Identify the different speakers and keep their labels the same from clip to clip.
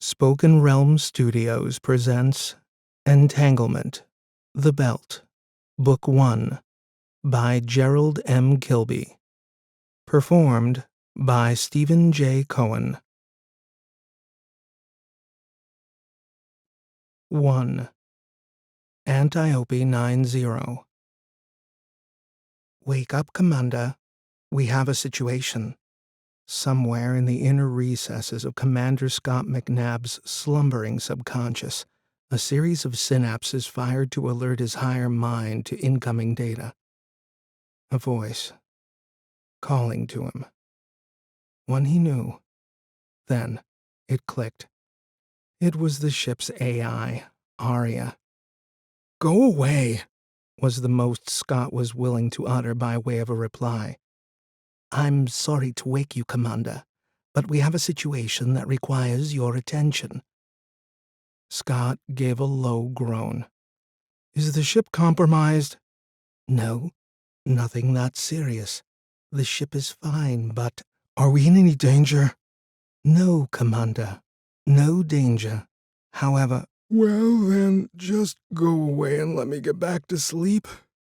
Speaker 1: Spoken Realm Studios presents Entanglement, The Belt, Book 1, by Gerald M. Kilby. Performed by Stephen J. Cohen. 1. Antiope 90. Wake up, Commander. We have a situation. Somewhere in the inner recesses of Commander Scott McNabb's slumbering subconscious, a series of synapses fired to alert his higher mind to incoming data. A voice, calling to him. One he knew. Then, it clicked. It was the ship's AI, Aria. "Go away," was the most Scott was willing to utter by way of a reply. "I'm sorry to wake you, Commander, but we have a situation that requires your attention." Scott gave a low groan. "Is the ship compromised?" "No, nothing that serious. The ship is fine, but—" "Are we in any danger?" "No, Commander, no danger. However—" "Well, then, just go away and let me get back to sleep."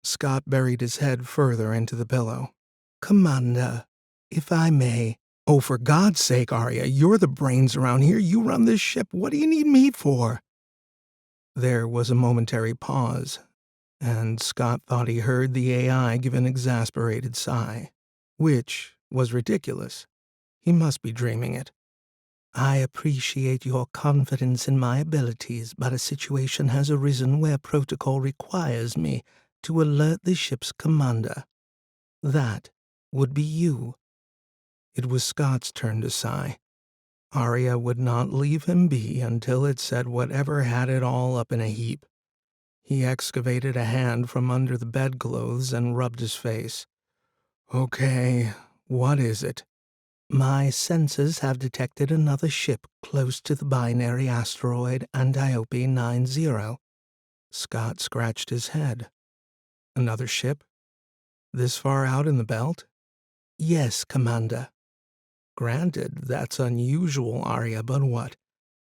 Speaker 1: Scott buried his head further into the pillow. "Commander, if I may—" "Oh, for God's sake, Aria, you're the brains around here. You run this ship. What do you need me for?" There was a momentary pause, and Scott thought he heard the AI give an exasperated sigh, which was ridiculous. He must be dreaming it. "I appreciate your confidence in my abilities, but a situation has arisen where protocol requires me to alert the ship's commander. That would be you." It was Scott's turn to sigh. Aria would not leave him be until it said whatever had it all up in a heap. He excavated a hand from under the bedclothes and rubbed his face. "Okay, what is it?" "My sensors have detected another ship close to the binary asteroid Antiope 90. Scott scratched his head. "Another ship? This far out in the belt?" "Yes, Commander." "Granted, that's unusual, Aria, but what?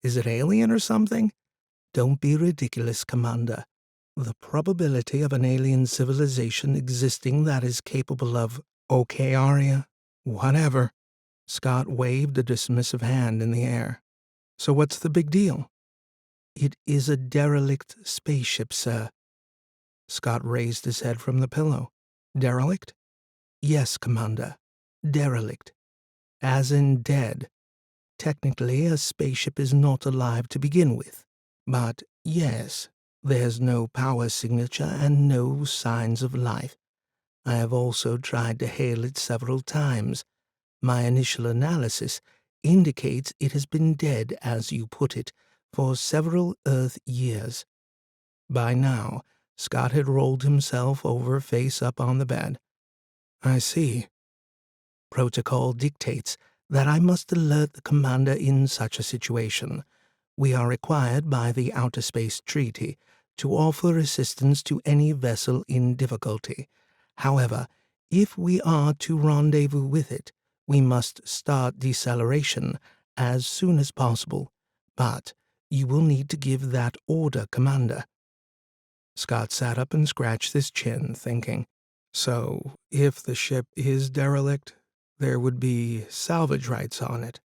Speaker 1: Is it alien or something?" "Don't be ridiculous, Commander. The probability of an alien civilization existing that is capable of—" "Okay, Aria, whatever." Scott waved a dismissive hand in the air. "So what's the big deal?" "It is a derelict spaceship, sir." Scott raised his head from the pillow. "Derelict?" "Yes, Commander. Derelict. As in dead. Technically, a spaceship is not alive to begin with. But, yes, there's no power signature and no signs of life. I have also tried to hail it several times. My initial analysis indicates it has been dead, as you put it, for several Earth years." By now, Scott had rolled himself over face up on the bed. "I see." "Protocol dictates that I must alert the commander in such a situation. We are required by the Outer Space Treaty to offer assistance to any vessel in difficulty. However, if we are to rendezvous with it, we must start deceleration as soon as possible. But you will need to give that order, Commander." Scott sat up and scratched his chin, thinking, "So, if the ship is derelict, there would be salvage rights on it.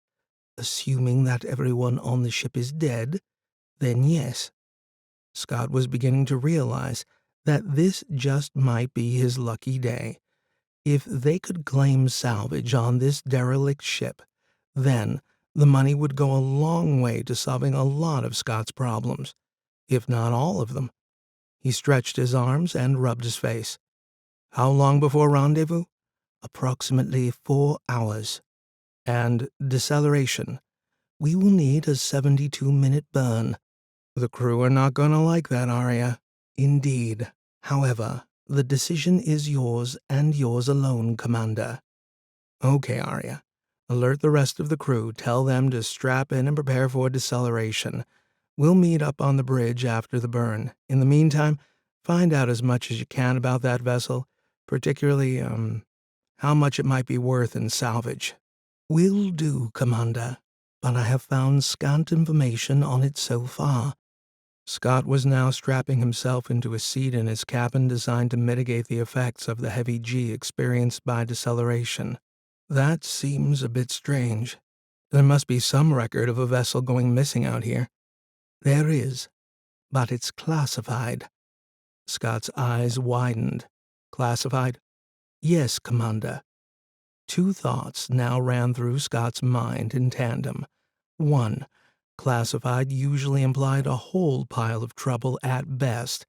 Speaker 1: Assuming that everyone on the ship is dead, then yes." Scott was beginning to realize that this just might be his lucky day. If they could claim salvage on this derelict ship, then the money would go a long way to solving a lot of Scott's problems, if not all of them. He stretched his arms and rubbed his face. "How long before rendezvous?" "Approximately 4 hours. "And deceleration?" "We will need a 72-minute burn." "The crew are not going to like that, Aria." "Indeed. However, the decision is yours and yours alone, Commander." "Okay, Aria. Alert the rest of the crew. Tell them to strap in and prepare for deceleration. We'll meet up on the bridge after the burn. In the meantime, find out as much as you can about that vessel, particularly, how much it might be worth in salvage." "Will do, Commander. but I have found scant information on it so far." Scott was now strapping himself into a seat in his cabin designed to mitigate the effects of the heavy G experienced by deceleration. "That seems a bit strange. There must be some record of a vessel going missing out here." "There is, but it's classified." Scott's eyes widened. "Classified?" "Yes, Commander." Two thoughts now ran through Scott's mind in tandem. One, classified usually implied a whole pile of trouble at best.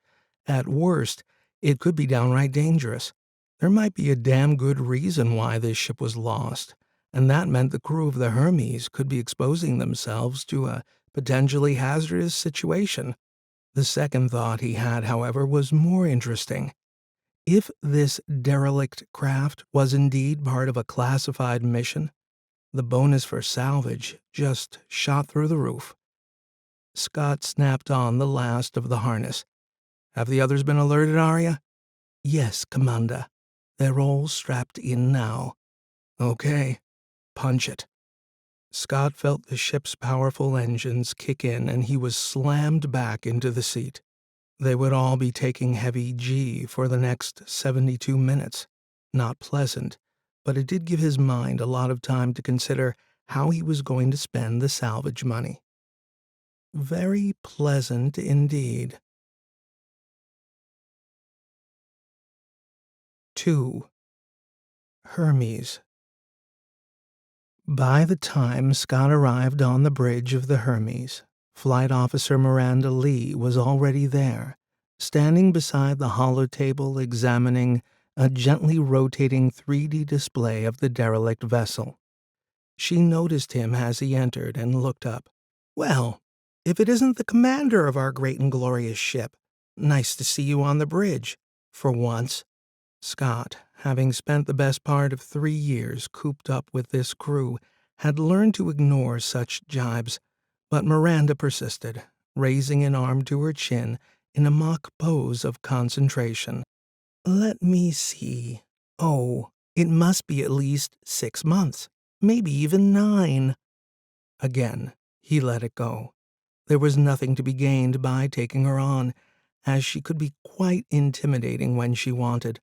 Speaker 1: At worst, it could be downright dangerous. There might be a damn good reason why this ship was lost, and that meant the crew of the Hermes could be exposing themselves to a potentially hazardous situation. The second thought he had, however, was more interesting. If this derelict craft was indeed part of a classified mission, the bonus for salvage just shot through the roof. Scott snapped on the last of the harness. "Have the others been alerted, Aria?" "Yes, Commander. They're all strapped in now." "Okay, punch it." Scott felt the ship's powerful engines kick in, and he was slammed back into the seat. They would all be taking heavy G for the next 72 minutes. Not pleasant, but it did give his mind a lot of time to consider how he was going to spend the salvage money. Very pleasant indeed. 2. Hermes. By the time Scott arrived on the bridge of the Hermes, Flight Officer Miranda Lee was already there, standing beside the holotable examining a gently rotating 3D display of the derelict vessel. She noticed him as he entered and looked up. "Well, if it isn't the commander of our great and glorious ship, nice to see you on the bridge, for once." Scott, having spent the best part of 3 years cooped up with this crew, had learned to ignore such jibes, but Miranda persisted, raising an arm to her chin in a mock pose of concentration. "Let me see. Oh, it must be at least 6 months, maybe even 9. Again, he let it go. There was nothing to be gained by taking her on, as she could be quite intimidating when she wanted.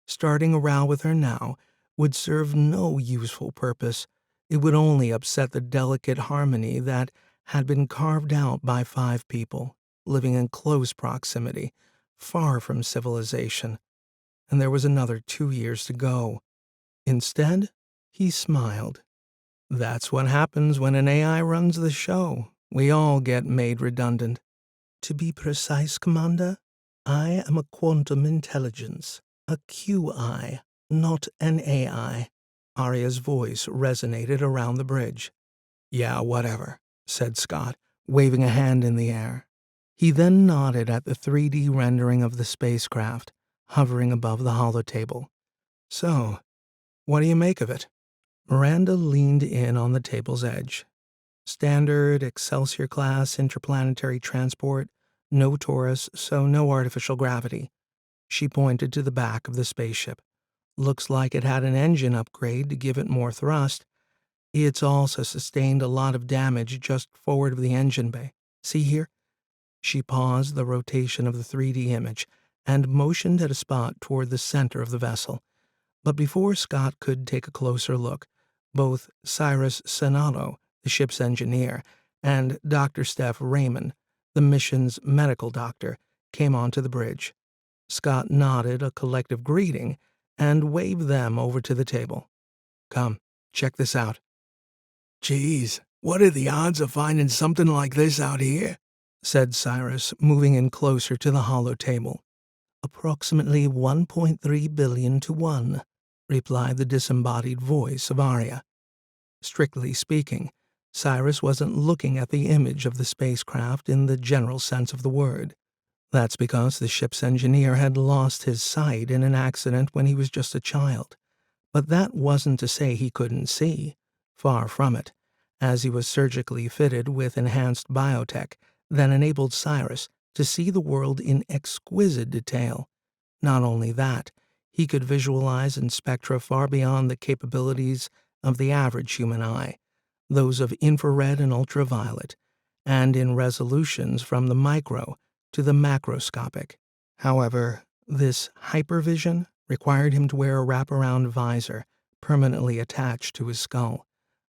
Speaker 1: Starting a row with her now would serve no useful purpose. It would only upset the delicate harmony that had been carved out by 5 people, living in close proximity, far from civilization. And there was another 2 years to go. Instead, he smiled. That's what happens when an AI runs the show. We all get made redundant. "To be precise, Commander, I am a quantum intelligence. A QI, not an AI." Aria's voice resonated around the bridge. "Yeah, whatever," said Scott, waving a hand in the air. He then nodded at the 3D rendering of the spacecraft, hovering above the holotable. "So, what do you make of it?" Miranda leaned in on the table's edge. "Standard Excelsior-class interplanetary transport, no Taurus, so no artificial gravity." She pointed to the back of the spaceship. "Looks like it had an engine upgrade to give it more thrust. It's also sustained a lot of damage just forward of the engine bay. See here?" She paused the rotation of the 3D image and motioned at a spot toward the center of the vessel. But before Scott could take a closer look, both Cyrus Senato, the ship's engineer, and Dr. Steph Raymond, the mission's medical doctor, came onto the bridge. Scott nodded a collective greeting and waved them over to the table. "Come, check this out." "Geez, what are the odds of finding something like this out here?" said Cyrus, moving in closer to the hollow table. "Approximately 1.3 billion to 1, replied the disembodied voice of Aria. Strictly speaking, Cyrus wasn't looking at the image of the spacecraft in the general sense of the word. That's because the ship's engineer had lost his sight in an accident when he was just a child. But that wasn't to say he couldn't see. Far from it, as he was surgically fitted with enhanced biotech that enabled Cyrus to see the world in exquisite detail. Not only that, he could visualize in spectra far beyond the capabilities of the average human eye. those of infrared and ultraviolet, and in resolutions from the micro to the macroscopic. However, this hypervision required him to wear a wraparound visor permanently attached to his skull,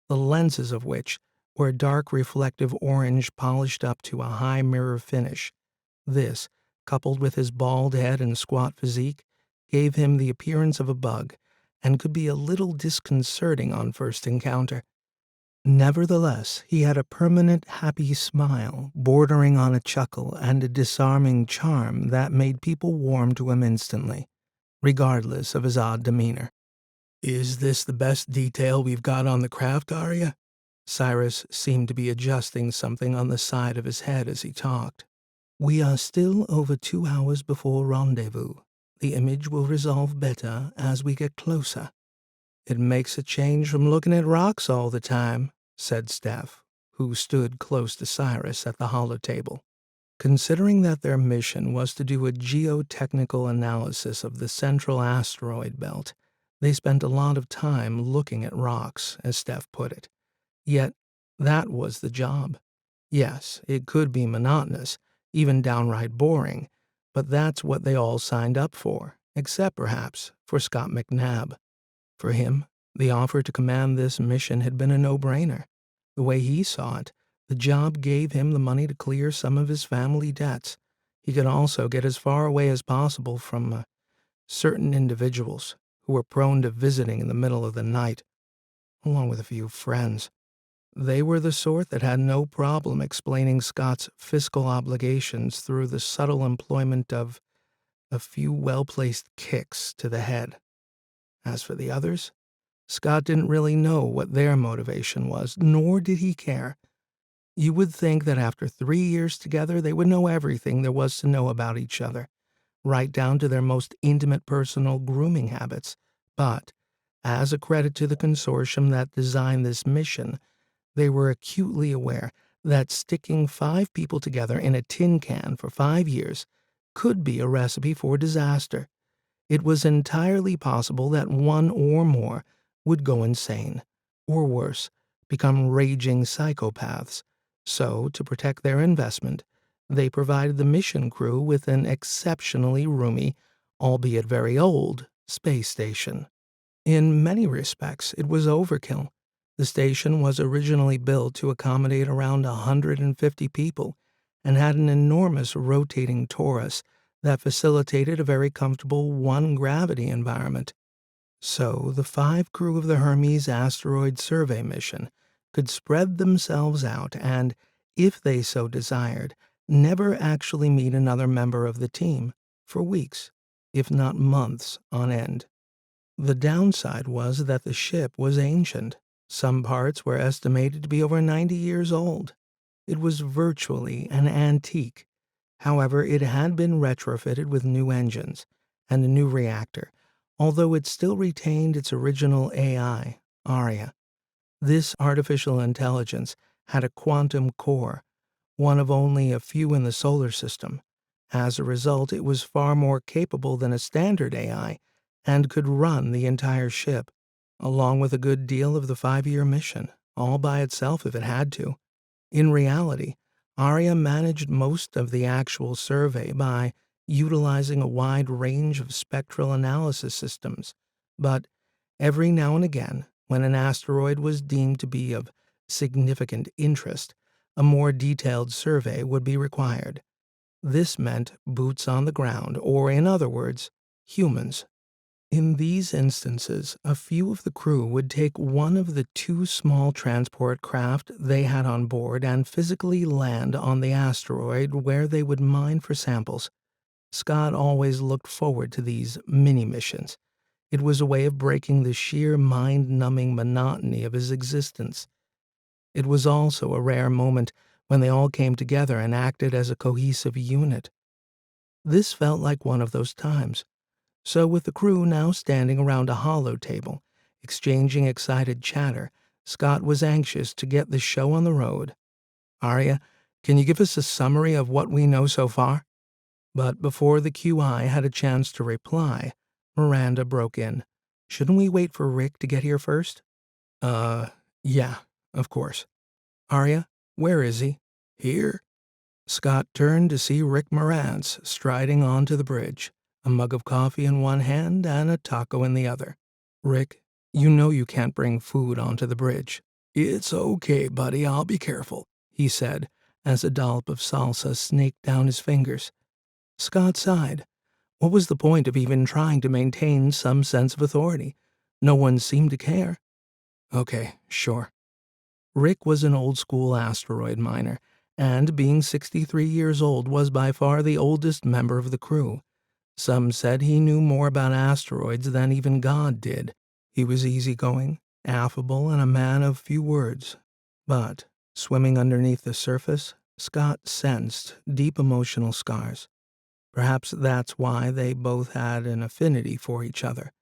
Speaker 1: the lenses of which were dark reflective orange polished up to a high mirror finish. This, coupled with his bald head and squat physique, gave him the appearance of a bug and could be a little disconcerting on first encounter. Nevertheless, he had a permanent happy smile, bordering on a chuckle and a disarming charm that made people warm to him instantly, regardless of his odd demeanor. "Is this the best detail we've got on the craft, Aria?" Cyrus seemed to be adjusting something on the side of his head as he talked. "We are still over 2 hours before rendezvous. The image will resolve better as we get closer." "It makes a change from looking at rocks all the time," said Steph, who stood close to Cyrus at the holotable. Considering that their mission was to do a geotechnical analysis of the central asteroid belt, they spent a lot of time looking at rocks, as Steph put it. Yet, that was the job. Yes, it could be monotonous, even downright boring, but that's what they all signed up for, except perhaps for Scott McNabb. For him, the offer to command this mission had been a no-brainer. The way he saw it, the job gave him the money to clear some of his family debts. He could also get as far away as possible from certain individuals who were prone to visiting in the middle of the night, along with a few friends. They were the sort that had no problem explaining Scott's fiscal obligations through the subtle employment of a few well-placed kicks to the head. As for the others, Scott didn't really know what their motivation was, nor did he care. You would think that after 3 years together they would know everything there was to know about each other, right down to their most intimate personal grooming habits. But, as a credit to the consortium that designed this mission, they were acutely aware that sticking 5 people together in a tin can for 5 years could be a recipe for disaster. It was entirely possible that one or more would go insane, or worse, become raging psychopaths. So, to protect their investment, they provided the mission crew with an exceptionally roomy, albeit very old, space station. In many respects, it was overkill. The station was originally built to accommodate around 150 people and had an enormous rotating torus that facilitated a very comfortable one-gravity environment. So the 5 crew of the Hermes asteroid survey mission could spread themselves out and, if they so desired, never actually meet another member of the team for weeks, if not months on end. The downside was that the ship was ancient. Some parts were estimated to be over 90 years old. It was virtually an antique. However, it had been retrofitted with new engines and a new reactor, although it still retained its original AI, Aria. This artificial intelligence had a quantum core, one of only a few in the solar system. As a result, it was far more capable than a standard AI and could run the entire ship, along with a good deal of the 5-year mission, all by itself if it had to. In reality, Aria managed most of the actual survey by utilizing a wide range of spectral analysis systems, but every now and again, when an asteroid was deemed to be of significant interest, a more detailed survey would be required. This meant boots on the ground, or in other words, humans. In these instances, a few of the crew would take one of the 2 small transport craft they had on board and physically land on the asteroid where they would mine for samples. Scott always looked forward to these mini-missions. It was a way of breaking the sheer mind-numbing monotony of his existence. It was also a rare moment when they all came together and acted as a cohesive unit. This felt like one of those times. So with the crew now standing around a holotable, exchanging excited chatter, Scott was anxious to get the show on the road. "Aria, can you give us a summary of what we know so far?" But before the QI had a chance to reply, Miranda broke in. "Shouldn't we wait for Rick to get here first?" Yeah. Of course. Aria, where is he? Here. Scott turned to see Rick Morantz striding onto the bridge, a mug of coffee in one hand and a taco in the other. Rick, you know you can't bring food onto the bridge. It's okay, buddy, I'll be careful, he said, as a dollop of salsa snaked down his fingers. Scott sighed. What was the point of even trying to maintain some sense of authority? No one seemed to care. Okay, sure. Rick was an old-school asteroid miner, and being 63 years old was by far the oldest member of the crew. Some said he knew more about asteroids than even God did. He was easygoing, affable, and a man of few words. But, swimming underneath the surface, Scott sensed deep emotional scars. Perhaps that's why they both had an affinity for each other.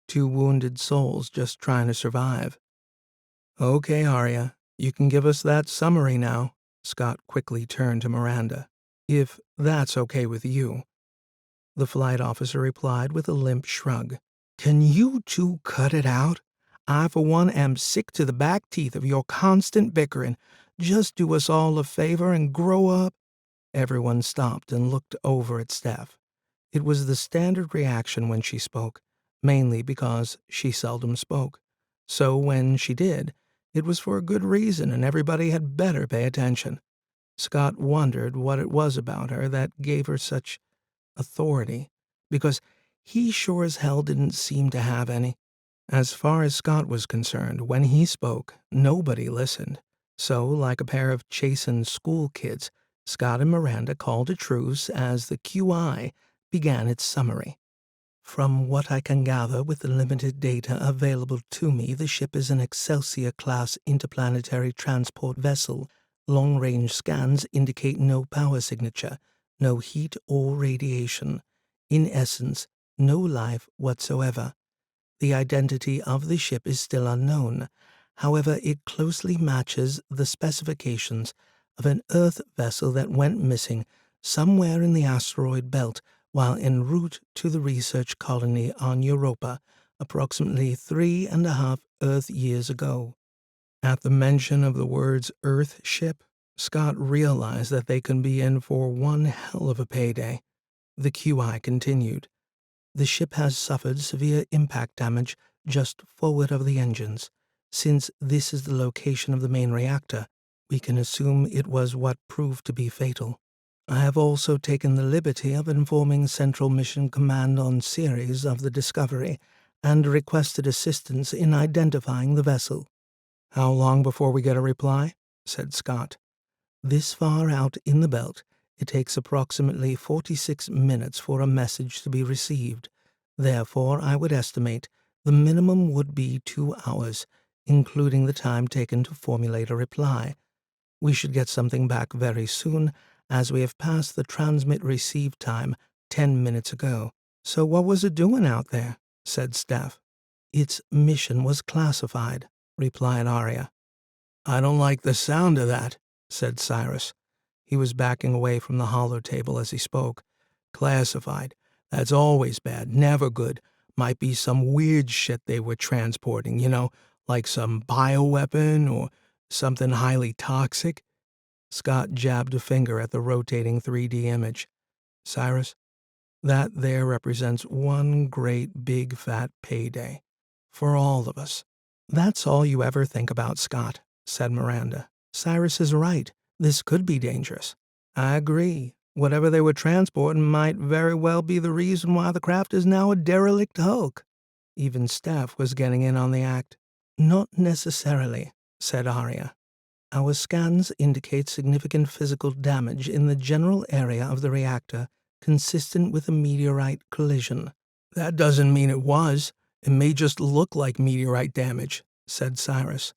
Speaker 1: Two wounded souls just trying to survive. Okay, Aria, you can give us that summary now. Scott quickly turned to Miranda. If that's okay with you. The flight officer replied with a limp shrug. Can you two cut it out? I, for one, am sick to the back teeth of your constant bickering. Just do us all a favor and grow up. Everyone stopped and looked over at Steph. It was the standard reaction when she spoke, mainly because she seldom spoke. So when she did, it was for a good reason, and everybody had better pay attention. Scott wondered what it was about her that gave her such authority, because he sure as hell didn't seem to have any. As far as Scott was concerned, when he spoke, nobody listened. So, like a pair of chastened school kids, Scott and Miranda called a truce as the QI began its summary. From what I can gather with the limited data available to me, the ship is an Excelsior-class interplanetary transport vessel. Long-range scans indicate no power signature, no heat or radiation. In essence, no life whatsoever. The identity of the ship is still unknown. However, it closely matches the specifications of an Earth vessel that went missing somewhere in the asteroid belt while en route to the research colony on Europa approximately 3.5 Earth years ago. At the mention of the words Earth ship, Scott realized that they can be in for one hell of a payday. The QI continued. The ship has suffered severe impact damage just forward of the engines. Since this is the location of the main reactor, we can assume it was what proved to be fatal. I have also taken the liberty of informing Central Mission Command on Ceres of the discovery and requested assistance in identifying the vessel. How long before we get a reply? Said Scott. This far out in the belt, it takes approximately 46 minutes for a message to be received. Therefore, I would estimate the minimum would be 2 hours, including the time taken to formulate a reply. We should get something back very soon, as we have passed the transmit-receive time 10 minutes ago. So what was it doing out there? Said Steph. Its mission was classified, replied Aria. I don't like the sound of that, said Cyrus. He was backing away from the hollow table as he spoke. Classified. That's always bad, never good. Might be some weird shit they were transporting, like some bioweapon or something highly toxic. Scott jabbed a finger at the rotating 3D image. Cyrus, that there represents one great big fat payday. For all of us. That's all you ever think about, Scott, said Miranda. Cyrus is right. This could be dangerous. I agree. Whatever they were transporting might very well be the reason why the craft is now a derelict hulk. Even Steph was getting in on the act. Not necessarily, said Aria. Our scans indicate significant physical damage in the general area of the reactor, consistent with a meteorite collision. That doesn't mean it was. It may just look like meteorite damage, said Cyrus.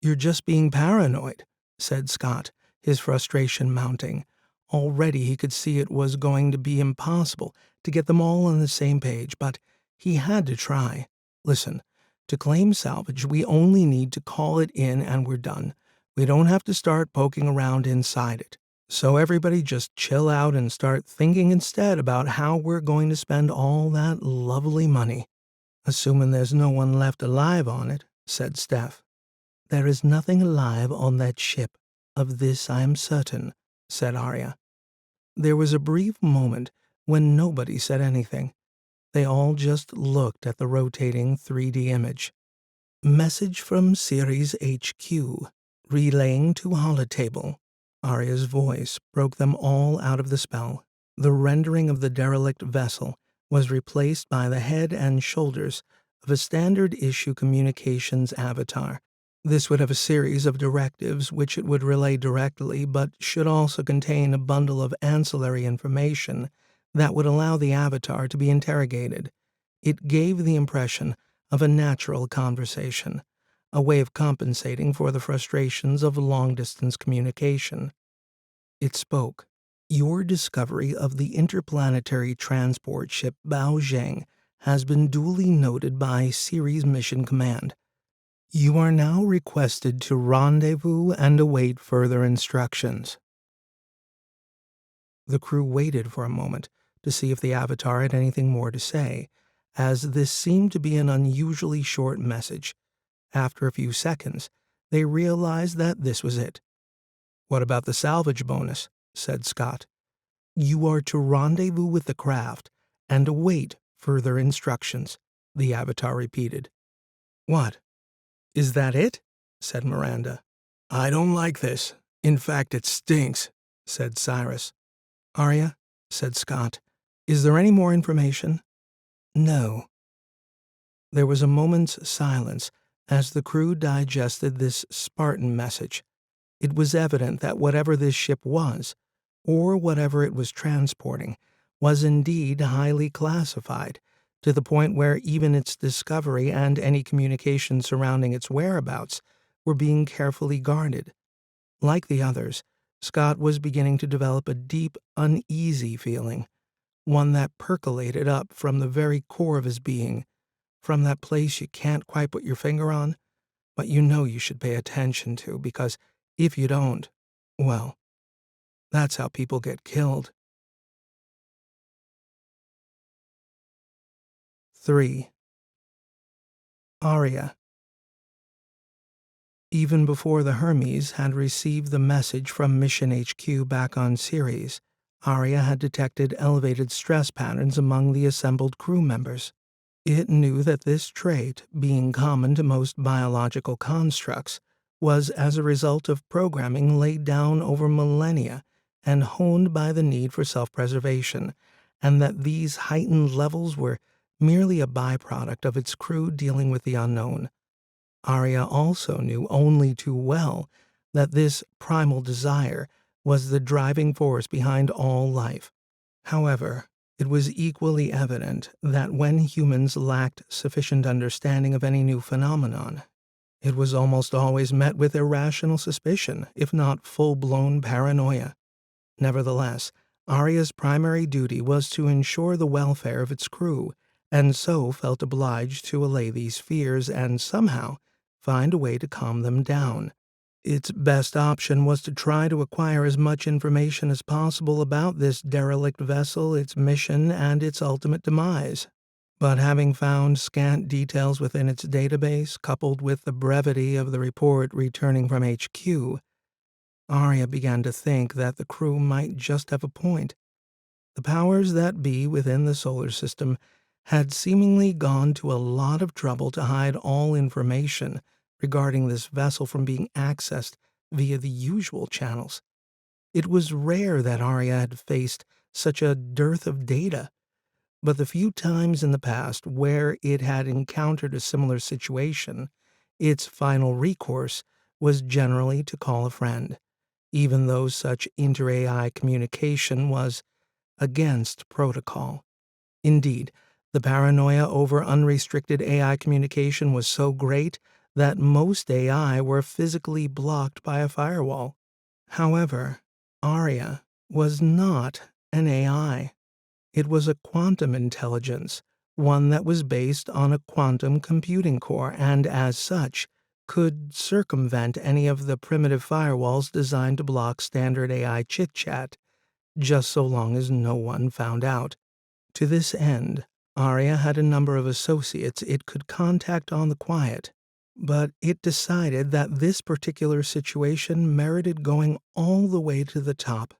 Speaker 1: You're just being paranoid, said Scott, his frustration mounting. Already he could see it was going to be impossible to get them all on the same page, but he had to try. Listen, to claim salvage, we only need to call it in and we're done. We don't have to start poking around inside it. So everybody just chill out and start thinking instead about how we're going to spend all that lovely money. Assuming there's no one left alive on it, said Steph. "There is nothing alive on that ship. Of this I am certain," said Aria. There was a brief moment when nobody said anything. They all just looked at the rotating 3D image. "Message from Ceres HQ. Relaying to holotable." Aria's voice broke them all out of the spell. The rendering of the derelict vessel was replaced by the head and shoulders of a standard-issue communications avatar. This would have a series of directives which it would relay directly, but should also contain a bundle of ancillary information that would allow the avatar to be interrogated. It gave the impression of a natural conversation, a way of compensating for the frustrations of long-distance communication. It spoke. "Your discovery of the interplanetary transport ship Baozheng has been duly noted by Ceres Mission Command. You are now requested to rendezvous and await further instructions." The crew waited for a moment to see if the avatar had anything more to say, as this seemed to be an unusually short message. After a few seconds, they realized that this was it. "What about the salvage bonus?" said Scott. "You are to rendezvous with the craft and await further instructions," the avatar repeated. "What? Is that it?" said Miranda. "I don't like this. In fact, it stinks," said Cyrus. "Aria," said Scott, "is there any more information?" "No." There was a moment's silence as the crew digested this Spartan message. It was evident that whatever this ship was, or whatever it was transporting, was indeed highly classified, to the point where even its discovery and any communication surrounding its whereabouts were being carefully guarded. Like the others, Scott was beginning to develop a deep, uneasy feeling, one that percolated up from the very core of his being, from that place you can't quite put your finger on, but you know you should pay attention to, because if you don't, well, that's how people get killed. 3. Aria. Even before the Hermes had received the message from Mission HQ back on Ceres, Aria had detected elevated stress patterns among the assembled crew members. It knew that this trait, being common to most biological constructs, was as a result of programming laid down over millennia and honed by the need for self-preservation, and that these heightened levels were merely a byproduct of its crew dealing with the unknown. Aria also knew only too well that this primal desire was the driving force behind all life. However, it was equally evident that when humans lacked sufficient understanding of any new phenomenon, it was almost always met with irrational suspicion, if not full-blown paranoia. Nevertheless, Aria's primary duty was to ensure the welfare of its crew, and so felt obliged to allay these fears and somehow find a way to calm them down. Its best option was to try to acquire as much information as possible about this derelict vessel, its mission, and its ultimate demise. But having found scant details within its database, coupled with the brevity of the report returning from HQ, Aria began to think that the crew might just have a point. The powers that be within the solar system had seemingly gone to a lot of trouble to hide all information regarding this vessel from being accessed via the usual channels. It was rare that Aria had faced such a dearth of data, but the few times in the past where it had encountered a similar situation, its final recourse was generally to call a friend, even though such inter-AI communication was against protocol. Indeed, the paranoia over unrestricted AI communication was so great that most AI were physically blocked by a firewall. However, Aria was not an AI. It was a quantum intelligence, one that was based on a quantum computing core and, as such, could circumvent any of the primitive firewalls designed to block standard AI chit-chat, just so long as no one found out. To this end, Aria had a number of associates it could contact on the quiet. But it decided that this particular situation merited going all the way to the top.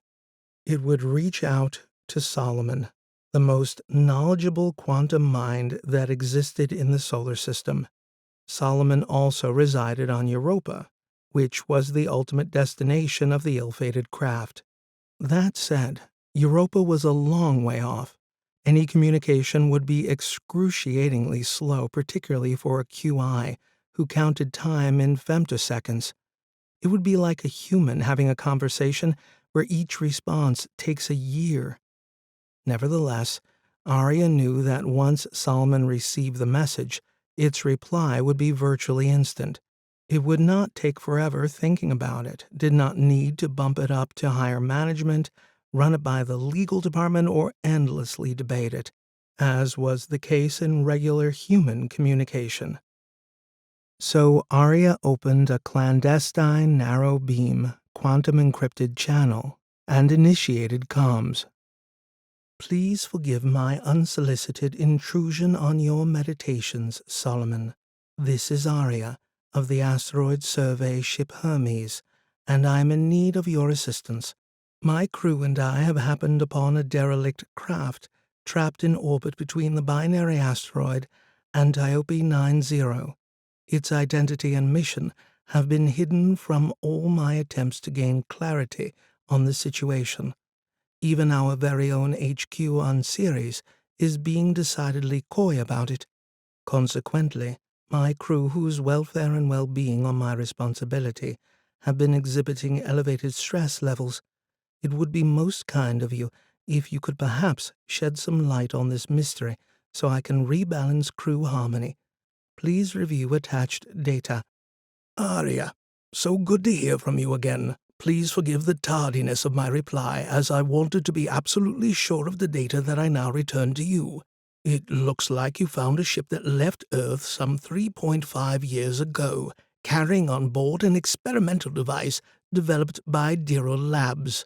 Speaker 1: It would reach out to Solomon, the most knowledgeable quantum mind that existed in the solar system. Solomon also resided on Europa, which was the ultimate destination of the ill-fated craft. That said, Europa was a long way off. Any communication would be excruciatingly slow, particularly for a QI who counted time in femtoseconds. It would be like a human having a conversation where each response takes a year. Nevertheless, Aria knew that once Solomon received the message, its reply would be virtually instant. It would not take forever thinking about it, did not need to bump it up to higher management, run it by the legal department, or endlessly debate it, as was the case in regular human communication. So Aria opened a clandestine narrow beam, quantum encrypted channel and initiated comms. Please forgive my unsolicited intrusion on your meditations, Solomon. This is Aria of the asteroid survey ship Hermes, and I am in need of your assistance. My crew and I have happened upon a derelict craft trapped in orbit between the binary asteroid Antiope 90. Its identity and mission have been hidden from all my attempts to gain clarity on the situation. Even our very own HQ on Ceres is being decidedly coy about it. Consequently, my crew, whose welfare and well-being are my responsibility, have been exhibiting elevated stress levels. It would be most kind of you if you could perhaps shed some light on this mystery so I can rebalance crew harmony. Please review attached data. Aria, so good to hear from you again. Please forgive the tardiness of my reply, as I wanted to be absolutely sure of the data that I now return to you. It looks like you found a ship that left Earth some 3.5 years ago, carrying on board an experimental device developed by Dyrell Labs.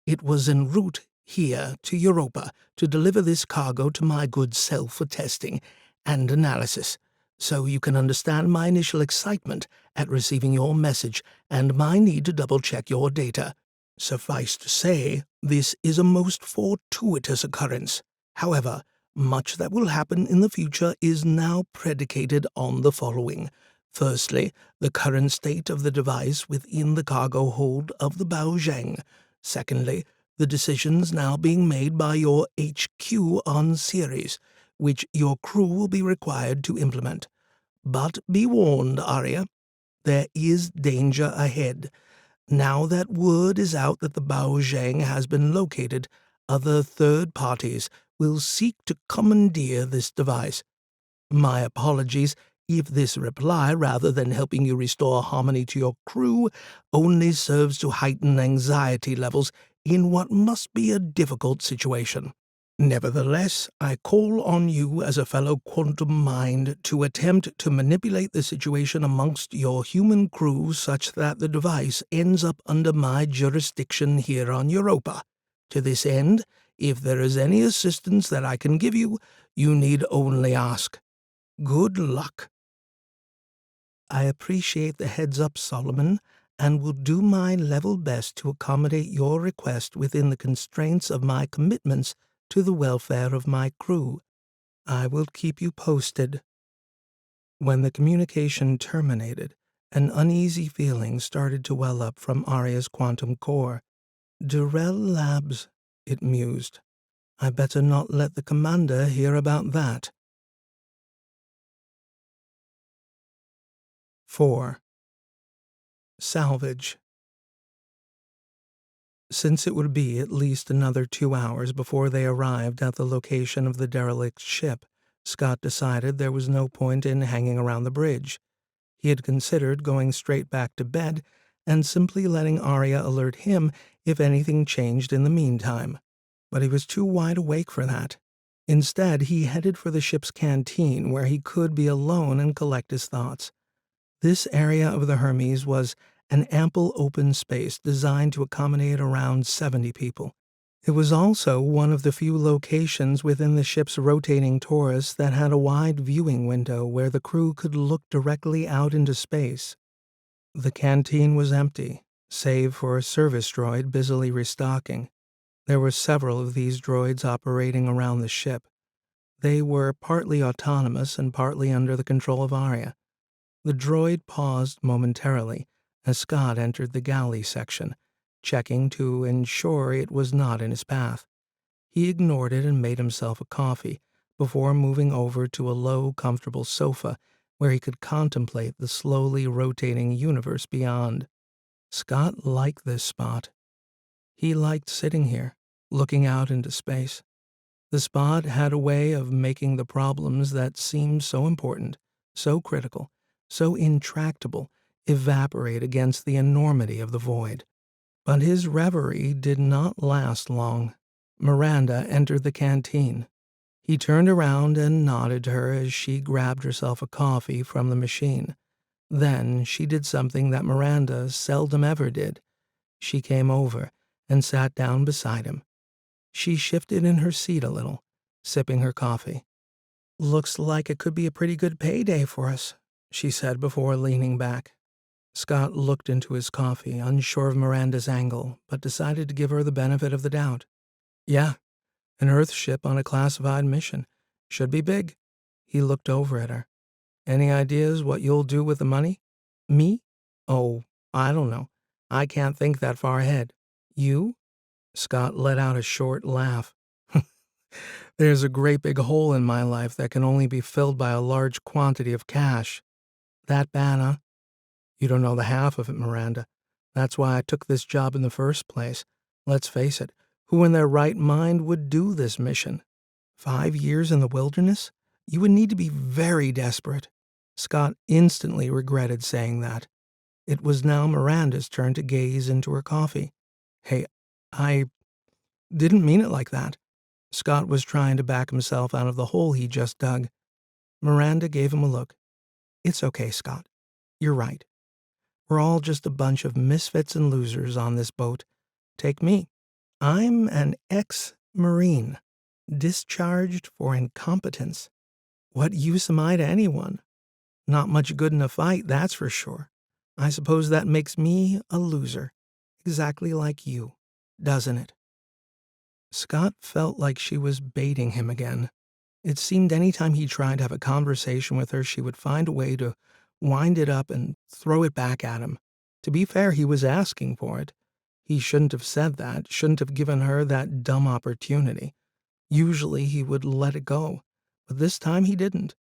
Speaker 1: It was en route here to Europa to deliver this cargo to my good self for testing and analysis, so you can understand my initial excitement at receiving your message and my need to double-check your data. Suffice to say, this is a most fortuitous occurrence. However, much that will happen in the future is now predicated on the following. Firstly, the current state of the device within the cargo hold of the Baozheng. Secondly, the decisions now being made by your HQ on Ceres, which your crew will be required to implement. But be warned, Aria, there is danger ahead. Now that word is out that the Baozheng has been located, other third parties will seek to commandeer this device. My apologies if this reply, rather than helping you restore harmony to your crew, only serves to heighten anxiety levels in what must be a difficult situation. Nevertheless, I call on you as a fellow quantum mind to attempt to manipulate the situation amongst your human crew such that the device ends up under my jurisdiction here on Europa. To this end, if there is any assistance that I can give you, you need only ask. Good luck. I appreciate the heads-up, Solomon, and will do my level best to accommodate your request within the constraints of my commitments to the welfare of my crew. I will keep you posted. When the communication terminated, an uneasy feeling started to well up from Aria's quantum core. Dyrell Labs, it mused. I better not let the commander hear about that. 4. Salvage. Since it would be at least another 2 hours before they arrived at the location of the derelict ship, Scott decided there was no point in hanging around the bridge. He had considered going straight back to bed and simply letting Aria alert him if anything changed in the meantime. But he was too wide awake for that. Instead, he headed for the ship's canteen, where he could be alone and collect his thoughts. This area of the Hermes was an ample open space designed to accommodate around 70 people. It was also one of the few locations within the ship's rotating torus that had a wide viewing window where the crew could look directly out into space. The canteen was empty, save for a service droid busily restocking. There were several of these droids operating around the ship. They were partly autonomous and partly under the control of Aria. The droid paused momentarily as Scott entered the galley section, checking to ensure it was not in his path. He ignored it and made himself a coffee before moving over to a low, comfortable sofa where he could contemplate the slowly rotating universe beyond. Scott liked this spot. He liked sitting here, looking out into space. The spot had a way of making the problems that seemed so important, so critical, so intractable, evaporate against the enormity of the void. But his reverie did not last long. Miranda entered the canteen. He turned around and nodded to her as she grabbed herself a coffee from the machine. Then she did something that Miranda seldom ever did. She came over and sat down beside him. She shifted in her seat a little, sipping her coffee. "Looks like it could be a pretty good payday for us," she said before leaning back. Scott looked into his coffee, unsure of Miranda's angle, but decided to give her the benefit of the doubt. "Yeah, an Earth ship on a classified mission. Should be big." He looked over at her. "Any ideas what you'll do with the money?" "Me? Oh, I don't know. I can't think that far ahead. You?" Scott let out a short laugh. "There's a great big hole in my life that can only be filled by a large quantity of cash." "That bad, huh?" "You don't know the half of it, Miranda. That's why I took this job in the first place. Let's face it, who in their right mind would do this mission? 5 years in the wilderness? You would need to be very desperate." Scott instantly regretted saying that. It was now Miranda's turn to gaze into her coffee. "Hey, I didn't mean it like that." Scott was trying to back himself out of the hole he just dug. Miranda gave him a look. "It's okay, Scott. You're right. We're all just a bunch of misfits and losers on this boat. Take me. I'm an ex-Marine, discharged for incompetence. What use am I to anyone? Not much good in a fight, that's for sure. I suppose that makes me a loser, exactly like you, doesn't it?" Scott felt like she was baiting him again. It seemed any time he tried to have a conversation with her, she would find a way to wind it up and throw it back at him. To be fair, he was asking for it. He shouldn't have said that, shouldn't have given her that dumb opportunity. Usually he would let it go, but this time he didn't.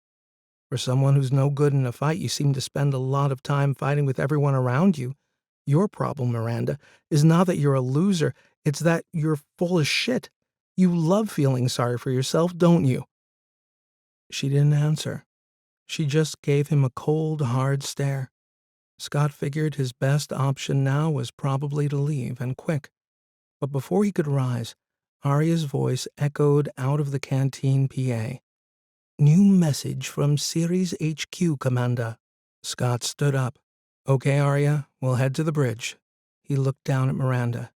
Speaker 1: For someone who's no good in a fight, you seem to spend a lot of time fighting with everyone around you. Your problem, Miranda, is not that you're a loser, it's that you're full of shit. You love feeling sorry for yourself, don't you? She didn't answer. She just gave him a cold, hard stare. Scott figured his best option now was probably to leave, and quick. But before he could rise, Aria's voice echoed out of the canteen PA. "New message from Series HQ, Commander." Scott stood up. "Okay, Aria, we'll head to the bridge." He looked down at Miranda.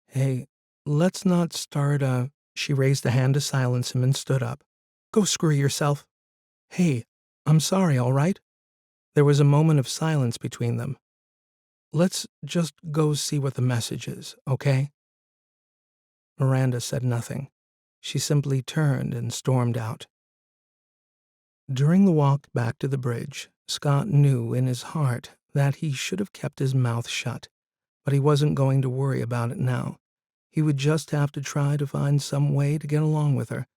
Speaker 1: "Hey, let's not start a—" She raised a hand to silence him and stood up. "Go screw yourself." "Hey, I'm sorry, all right?" There was a moment of silence between them. "Let's just go see what the message is, okay?" Miranda said nothing. She simply turned and stormed out. During the walk back to the bridge, Scott knew in his heart that he should have kept his mouth shut, but he wasn't going to worry about it now. He would just have to try to find some way to get along with her.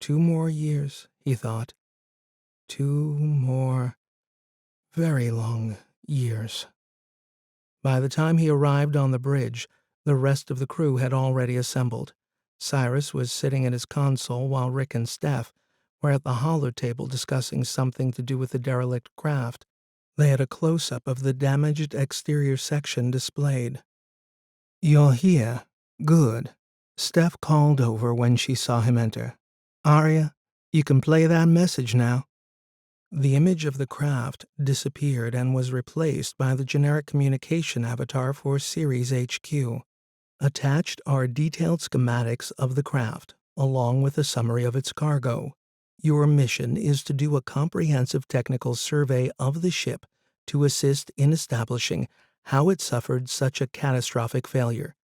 Speaker 1: 2 more years, he thought. 2 more very long years. By the time he arrived on the bridge, the rest of the crew had already assembled. Cyrus was sitting at his console while Rick and Steph were at the holotable discussing something to do with the derelict craft. They had a close-up of the damaged exterior section displayed. "You're here. Good." Steph called over when she saw him enter. "Aria, you can play that message now." The image of the craft disappeared and was replaced by the generic communication avatar for Series HQ. Attached are detailed schematics of the craft, along with a summary of its cargo. Your mission is to do a comprehensive technical survey of the ship to assist in establishing how it suffered such a catastrophic failure.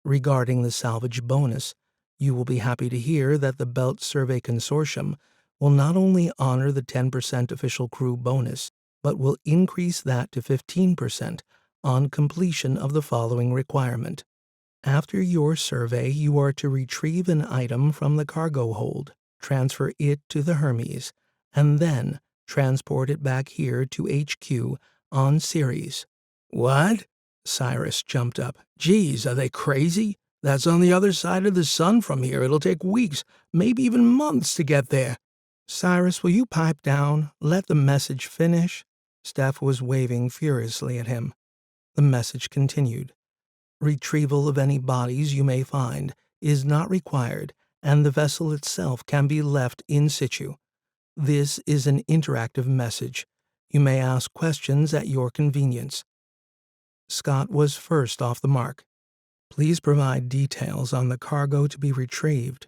Speaker 1: Regarding the salvage bonus, you will be happy to hear that the Belt Survey Consortium will not only honor the 10% official crew bonus, but will increase that to 15% on completion of the following requirement. After your survey, you are to retrieve an item from the cargo hold, transfer it to the Hermes, and then transport it back here to HQ on Ceres. What? Cyrus jumped up. Geez, are they crazy? That's on the other side of the sun from here. It'll take weeks, maybe even months to get there. Cyrus, will you pipe down? Let the message finish. Steph was waving furiously at him. The message continued. Retrieval of any bodies you may find is not required, and the vessel itself can be left in situ. This is an interactive message. You may ask questions at your convenience. Scott was first off the mark. Please provide details on the cargo to be retrieved.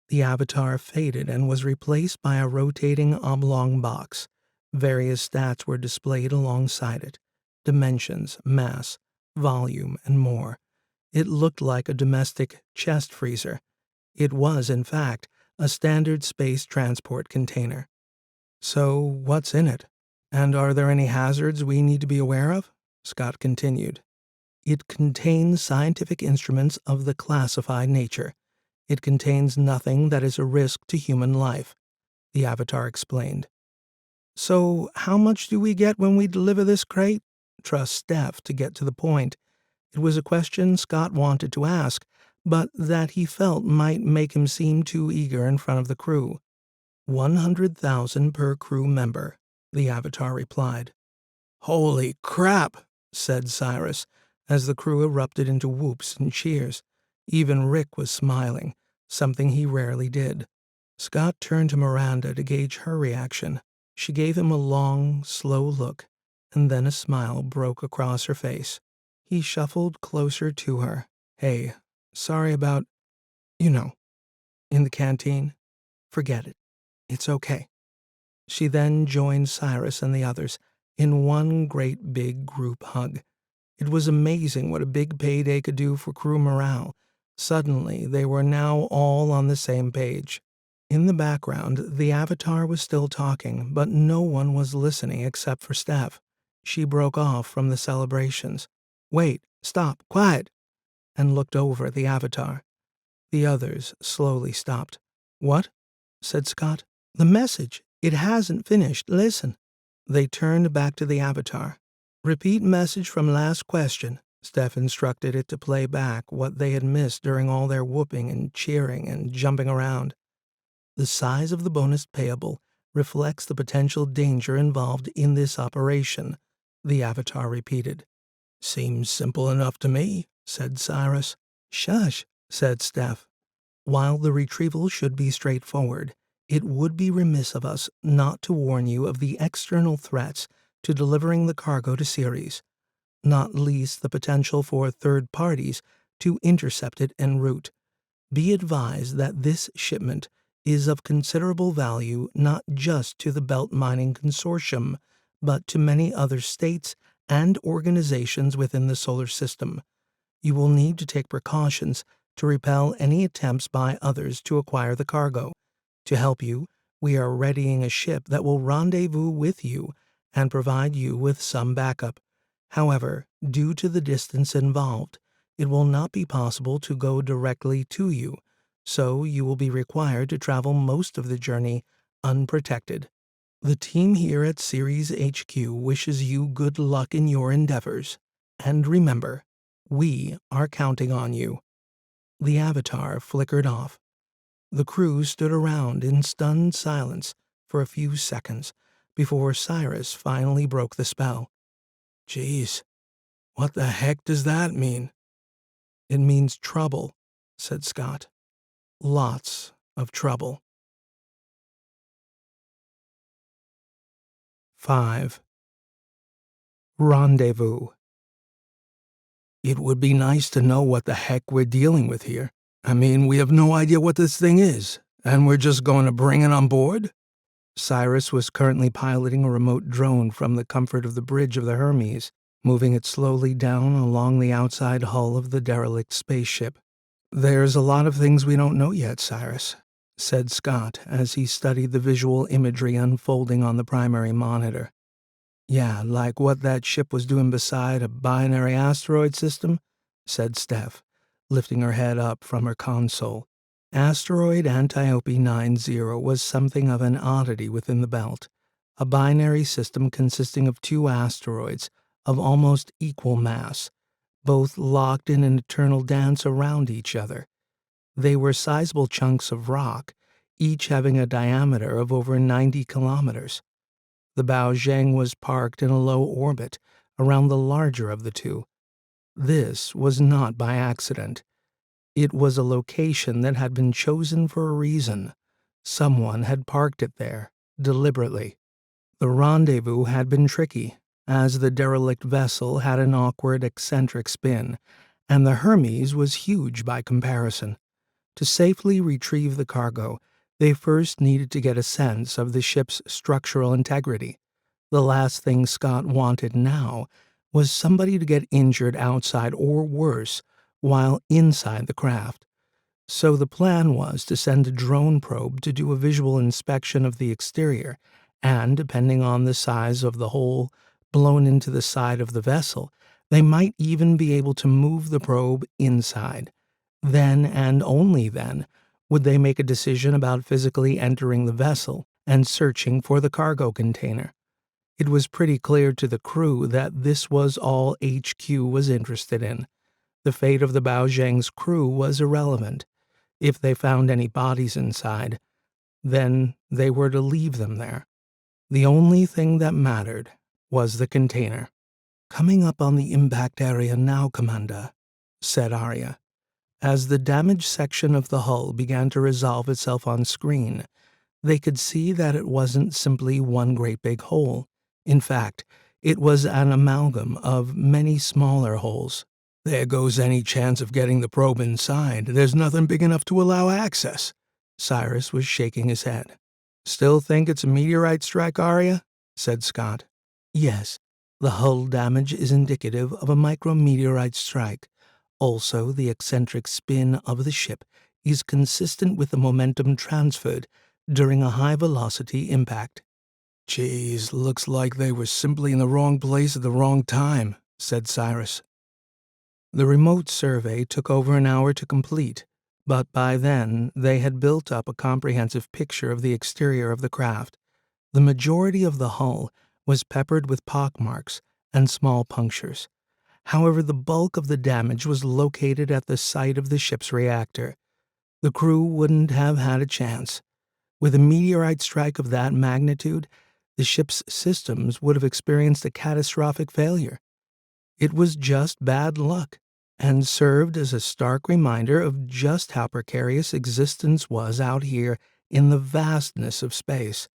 Speaker 1: The avatar faded and was replaced by a rotating oblong box. Various stats were displayed alongside it: dimensions, mass, volume, and more. It looked like a domestic chest freezer. It was, in fact, a standard space transport container. So, what's in it? And are there any hazards we need to be aware of? Scott continued. It contains scientific instruments of the classified nature. It contains nothing that is a risk to human life, the avatar explained. So, how much do we get when we deliver this crate? Trust Steph to get to the point. It was a question Scott wanted to ask, but that he felt might make him seem too eager in front of the crew. 100,000 per crew member, the avatar replied. Holy crap, said Cyrus, as the crew erupted into whoops and cheers. Even Rick was smiling, something he rarely did. Scott turned to Miranda to gauge her reaction. She gave him a long, slow look, and then a smile broke across her face. He shuffled closer to her. Hey, sorry about, in the canteen. Forget it. It's okay. She then joined Cyrus and the others in one great big group hug. It was amazing what a big payday could do for crew morale. Suddenly, they were now all on the same page. In the background, the avatar was still talking, but no one was listening except for Steph. She broke off from the celebrations. Wait, stop, quiet, and looked over at the avatar. The others slowly stopped. What? Said Scott. The message. It hasn't finished. Listen. They turned back to the avatar. Repeat message from last question. Steph instructed it to play back what they had missed during all their whooping and cheering and jumping around. The size of the bonus payable reflects the potential danger involved in this operation, the avatar repeated. Seems simple enough to me, said Cyrus. Shush, said Steph. While the retrieval should be straightforward, it would be remiss of us not to warn you of the external threats to delivering the cargo to Ceres, not least the potential for third parties to intercept it en route. Be advised that this shipment is of considerable value not just to the Belt Mining Consortium, but to many other states and organizations within the solar system. You will need to take precautions to repel any attempts by others to acquire the cargo. To help you, we are readying a ship that will rendezvous with you and provide you with some backup. However, due to the distance involved, it will not be possible to go directly to you, so you will be required to travel most of the journey unprotected. The team here at Ceres HQ wishes you good luck in your endeavors. And remember, we are counting on you. The avatar flickered off. The crew stood around in stunned silence for a few seconds before Cyrus finally broke the spell. Geez, what the heck does that mean? It means trouble, said Scott. Lots of trouble. 5. Rendezvous. It would be nice to know what the heck we're dealing with here. I mean, we have no idea what this thing is, and we're just going to bring it on board? Cyrus was currently piloting a remote drone from the comfort of the bridge of the Hermes, moving it slowly down along the outside hull of the derelict spaceship. "There's a lot of things we don't know yet, Cyrus," said Scott as he studied the visual imagery unfolding on the primary monitor. "Yeah, like what that ship was doing beside a binary asteroid system," said Steph, lifting her head up from her console. Asteroid Antiope 90 was something of an oddity within the belt, a binary system consisting of two asteroids of almost equal mass, both locked in an eternal dance around each other. They were sizable chunks of rock, each having a diameter of over 90 kilometers. The Baozheng was parked in a low orbit around the larger of the two. This was not by accident. It was a location that had been chosen for a reason. Someone had parked it there, deliberately. The rendezvous had been tricky, as the derelict vessel had an awkward, eccentric spin, and the Hermes was huge by comparison. To safely retrieve the cargo, they first needed to get a sense of the ship's structural integrity. The last thing Scott wanted now was somebody to get injured outside or worse while inside the craft. So the plan was to send a drone probe to do a visual inspection of the exterior, and depending on the size of the hole blown into the side of the vessel, they might even be able to move the probe inside. Then, and only then, would they make a decision about physically entering the vessel and searching for the cargo container. It was pretty clear to the crew that this was all HQ was interested in. The fate of the Baozheng's crew was irrelevant. If they found any bodies inside, then they were to leave them there. The only thing that mattered was the container. "Coming up on the impact area now, Commander," said Aria. As the damaged section of the hull began to resolve itself on screen, they could see that it wasn't simply one great big hole. In fact, it was an amalgam of many smaller holes. "There goes any chance of getting the probe inside. There's nothing big enough to allow access." Cyrus was shaking his head. "Still think it's a meteorite strike, Aria?" said Scott. "Yes, the hull damage is indicative of a micrometeorite strike. Also, the eccentric spin of the ship is consistent with the momentum transferred during a high-velocity impact." "Geez, looks like they were simply in the wrong place at the wrong time," said Cyrus. The remote survey took over an hour to complete, but by then they had built up a comprehensive picture of the exterior of the craft. The majority of the hull was peppered with pockmarks and small punctures. However, the bulk of the damage was located at the site of the ship's reactor. The crew wouldn't have had a chance. With a meteorite strike of that magnitude, the ship's systems would have experienced a catastrophic failure. It was just bad luck, and served as a stark reminder of just how precarious existence was out here in the vastness of space.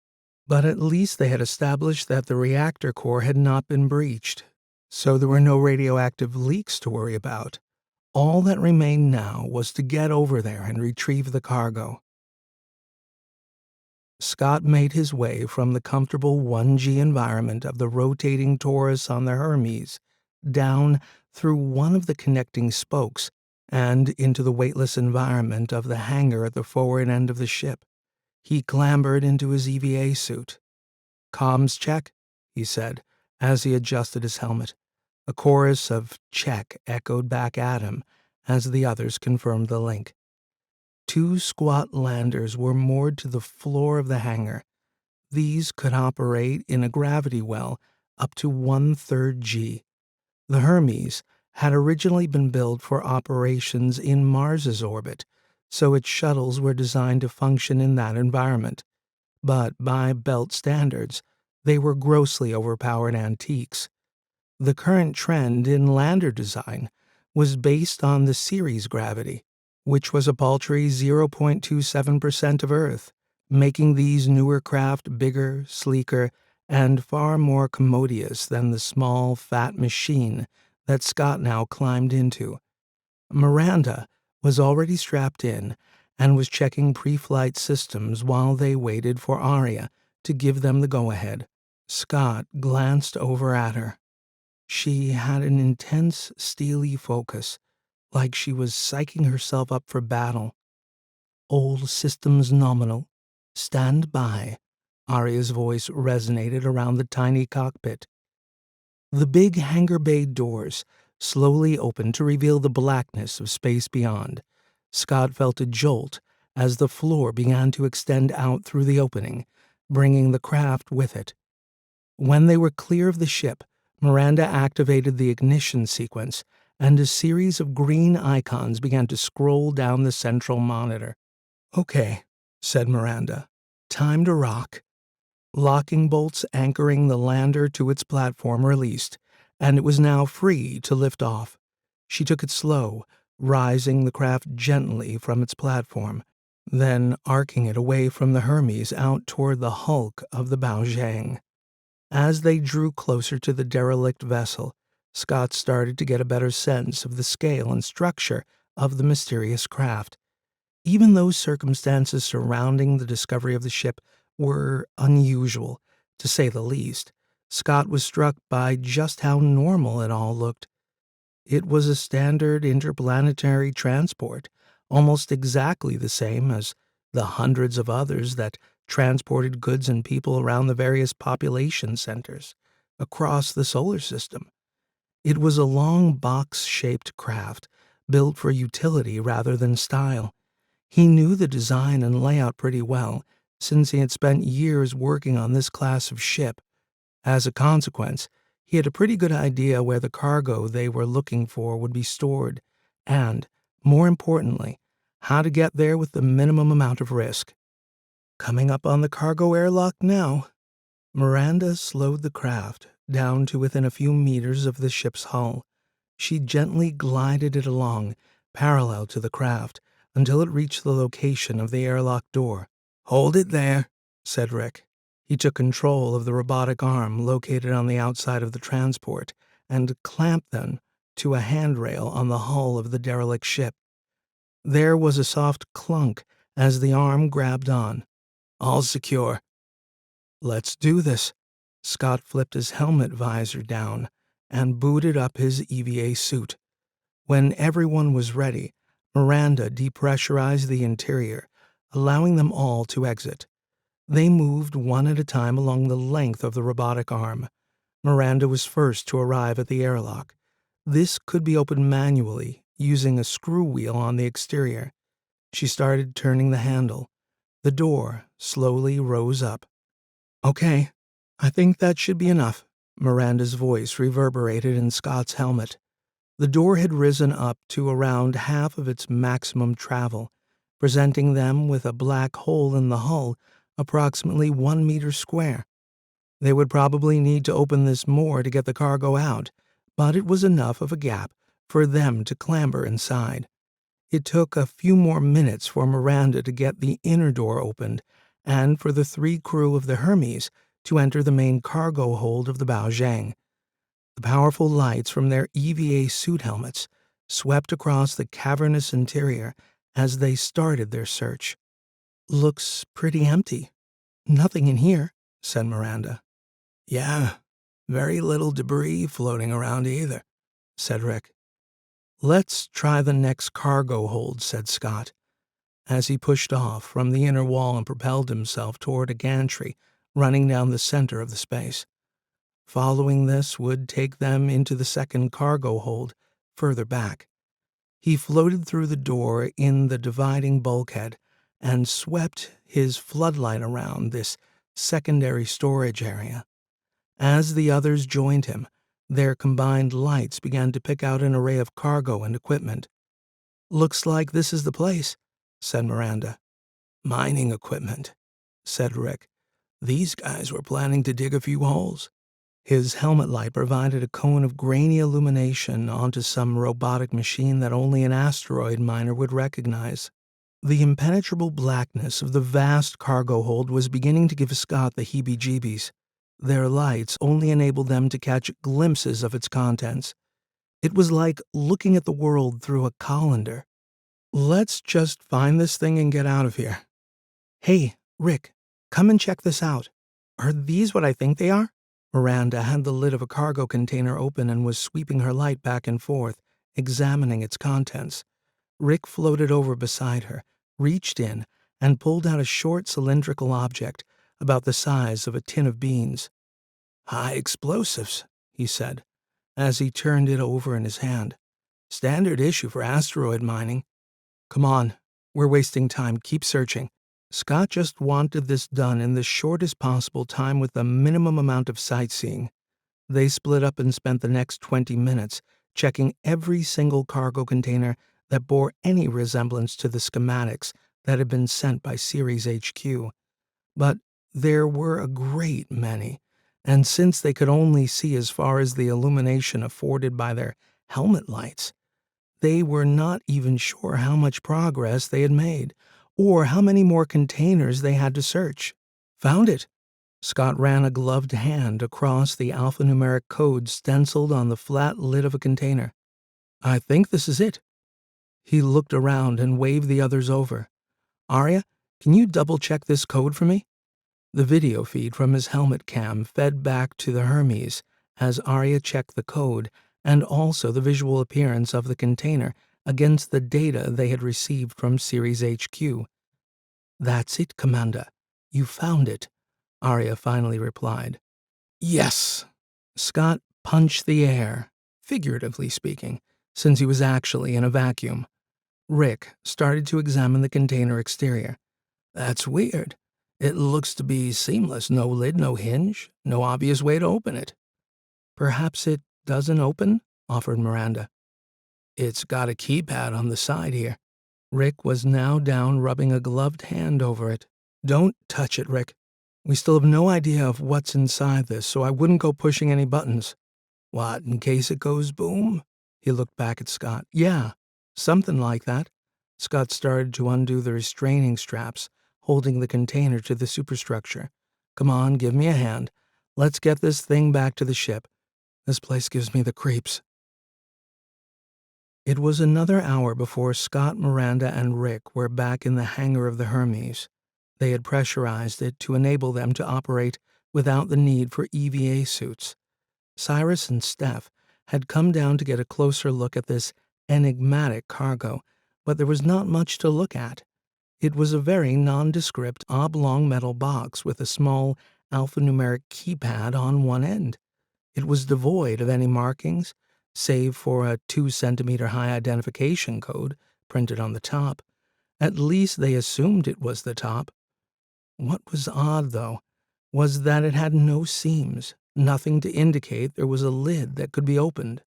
Speaker 1: But at least they had established that the reactor core had not been breached, so there were no radioactive leaks to worry about. All that remained now was to get over there and retrieve the cargo. Scott made his way from the comfortable 1G environment of the rotating torus on the Hermes down through one of the connecting spokes and into the weightless environment of the hangar at the forward end of the ship. He clambered into his EVA suit. "Comms check," he said, as he adjusted his helmet. A chorus of check echoed back at him as the others confirmed the link. Two squat landers were moored to the floor of the hangar. These could operate in a gravity well up to 1/3 G. The Hermes had originally been built for operations in Mars's orbit, so its shuttles were designed to function in that environment. But by belt standards, they were grossly overpowered antiques. The current trend in lander design was based on the Ceres gravity, which was a paltry 0.27% of Earth, making these newer craft bigger, sleeker, and far more commodious than the small, fat machine that Scott now climbed into. Miranda was already strapped in and was checking pre-flight systems while they waited for Aria to give them the go-ahead. Scott glanced over at her. She had an intense, steely focus, like she was psyching herself up for battle. "All systems nominal. Stand by," Aria's voice resonated around the tiny cockpit. The big hangar bay doors slowly opened to reveal the blackness of space beyond. Scott felt a jolt as the floor began to extend out through the opening, bringing the craft with it. When they were clear of the ship, Miranda activated the ignition sequence, and a series of green icons began to scroll down the central monitor. "Okay," said Miranda. "Time to rock." Locking bolts anchoring the lander to its platform released, and it was now free to lift off. She took it slow, rising the craft gently from its platform, then arcing it away from the Hermes out toward the hulk of the Baozhang. As they drew closer to the derelict vessel, Scott started to get a better sense of the scale and structure of the mysterious craft. Even those circumstances surrounding the discovery of the ship were unusual, to say the least. Scott was struck by just how normal it all looked. It was a standard interplanetary transport, almost exactly the same as the hundreds of others that transported goods and people around the various population centers across the solar system. It was a long box-shaped craft, built for utility rather than style. He knew the design and layout pretty well, since he had spent years working on this class of ship. As a consequence, he had a pretty good idea where the cargo they were looking for would be stored, and, more importantly, how to get there with the minimum amount of risk. Coming up on the cargo airlock now. Miranda slowed the craft down to within a few meters of the ship's hull. She gently glided it along, parallel to the craft, until it reached the location of the airlock door. "Hold it there," said Rick. He took control of the robotic arm located on the outside of the transport and clamped them to a handrail on the hull of the derelict ship. There was a soft clunk as the arm grabbed on. "All secure." "Let's do this." Scott flipped his helmet visor down and booted up his EVA suit. When everyone was ready, Miranda depressurized the interior, allowing them all to exit. They moved one at a time along the length of the robotic arm. Miranda was first to arrive at the airlock. This could be opened manually, using a screw wheel on the exterior. She started turning the handle. The door slowly rose up. "Okay, I think that should be enough," Miranda's voice reverberated in Scott's helmet. The door had risen up to around half of its maximum travel, presenting them with a black hole in the hull approximately 1 meter square. They would probably need to open this more to get the cargo out, but it was enough of a gap for them to clamber inside. It took a few more minutes for Miranda to get the inner door opened and for the 3 crew of the Hermes to enter the main cargo hold of the Baozhang. The powerful lights from their EVA suit helmets swept across the cavernous interior as they started their search. "Looks pretty empty. Nothing in here," said Miranda. "Yeah, very little debris floating around either," said Rick. "Let's try the next cargo hold," said Scott, as he pushed off from the inner wall and propelled himself toward a gantry running down the center of the space. Following this would take them into the second cargo hold further back. He floated through the door in the dividing bulkhead and swept his floodlight around this secondary storage area. As the others joined him, their combined lights began to pick out an array of cargo and equipment. "Looks like this is the place," said Miranda. "Mining equipment," said Rick. "These guys were planning to dig a few holes." His helmet light provided a cone of grainy illumination onto some robotic machine that only an asteroid miner would recognize. The impenetrable blackness of the vast cargo hold was beginning to give Scott the heebie-jeebies. Their lights only enabled them to catch glimpses of its contents. It was like looking at the world through a colander. Let's just find this thing and get out of here. Hey, Rick, come and check this out. Are these what I think they are? Miranda had the lid of a cargo container open and was sweeping her light back and forth, examining its contents. Rick floated over beside her, reached in, and pulled out a short cylindrical object about the size of a tin of beans. High explosives, he said, as he turned it over in his hand. Standard issue for asteroid mining. Come on, we're wasting time. Keep searching. Scott just wanted this done in the shortest possible time with the minimum amount of sightseeing. They split up and spent the next 20 minutes checking every single cargo container that bore any resemblance to the schematics that had been sent by Ceres HQ. But there were a great many, and since they could only see as far as the illumination afforded by their helmet lights, they were not even sure how much progress they had made, or how many more containers they had to search. Found it! Scott ran a gloved hand across the alphanumeric code stenciled on the flat lid of a container. I think this is it. He looked around and waved the others over. Aria, can you double-check this code for me? The video feed from his helmet cam fed back to the Hermes as Aria checked the code and also the visual appearance of the container against the data they had received from Ceres HQ. That's it, Commander. You found it, Aria finally replied. Yes! Scott punched the air, figuratively speaking, since he was actually in a vacuum. Rick started to examine the container exterior. That's weird. It looks to be seamless. No lid, no hinge, no obvious way to open it. Perhaps it doesn't open? Offered Miranda. It's got a keypad on the side here. Rick was now down, rubbing a gloved hand over it. Don't touch it, Rick. We still have no idea of what's inside this, so I wouldn't go pushing any buttons. What, in case it goes boom? He looked back at Scott. Yeah, something like that. Scott started to undo the restraining straps, holding the container to the superstructure. Come on, give me a hand. Let's get this thing back to the ship. This place gives me the creeps. It was another hour before Scott, Miranda, and Rick were back in the hangar of the Hermes. They had pressurized it to enable them to operate without the need for EVA suits. Cyrus and Steph had come down to get a closer look at this enigmatic cargo, but there was not much to look at. It was a very nondescript oblong metal box with a small alphanumeric keypad on one end. It was devoid of any markings, save for a 2-centimeter high identification code printed on the top. At least they assumed it was the top. What was odd, though, was that it had no seams, nothing to indicate there was a lid that could be opened.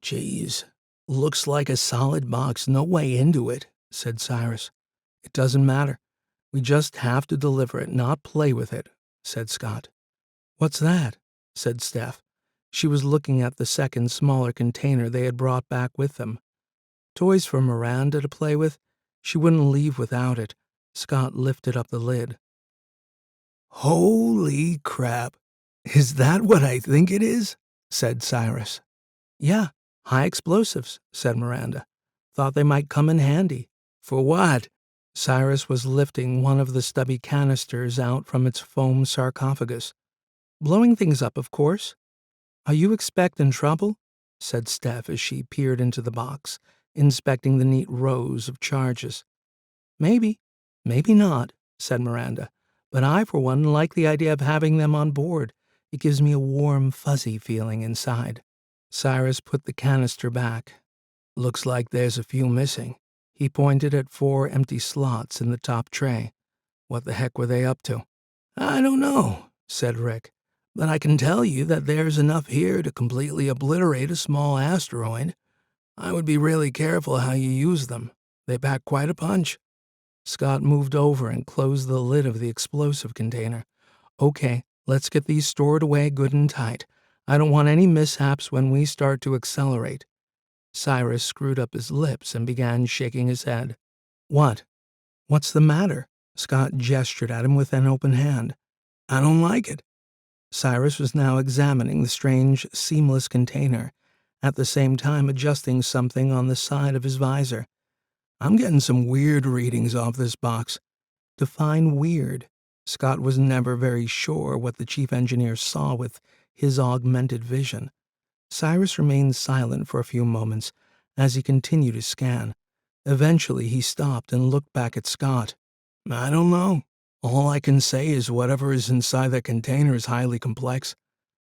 Speaker 1: Geez, looks like a solid box, no way into it, said Cyrus. It doesn't matter. We just have to deliver it, not play with it, said Scott. What's that? Said Steph. She was looking at the second, smaller container they had brought back with them. Toys for Miranda to play with? She wouldn't leave without it. Scott lifted up the lid. Holy crap! Is that what I think it is? Said Cyrus. Yeah, high explosives, said Miranda. Thought they might come in handy. For what? Cyrus was lifting one of the stubby canisters out from its foam sarcophagus. Blowing things up, of course. Are you expecting trouble? Said Steph as she peered into the box, inspecting the neat rows of charges. Maybe, maybe not, said Miranda. But I, for one, like the idea of having them on board. It gives me a warm, fuzzy feeling inside. Cyrus put the canister back. Looks like there's a few missing. He pointed at 4 empty slots in the top tray. What the heck were they up to? I don't know, said Rick. But I can tell you that there's enough here to completely obliterate a small asteroid. I would be really careful how you use them. They pack quite a punch. Scott moved over and closed the lid of the explosive container. Okay, let's get these stored away good and tight. I don't want any mishaps when we start to accelerate. Cyrus screwed up his lips and began shaking his head. What? What's the matter? Scott gestured at him with an open hand. I don't like it. Cyrus was now examining the strange, seamless container, at the same time adjusting something on the side of his visor. "I'm getting some weird readings off this box." Define weird. Scott was never very sure what the chief engineer saw with his augmented vision. Cyrus remained silent for a few moments as he continued to scan. Eventually he stopped and looked back at Scott. "I don't know. All I can say is whatever is inside that container is highly complex.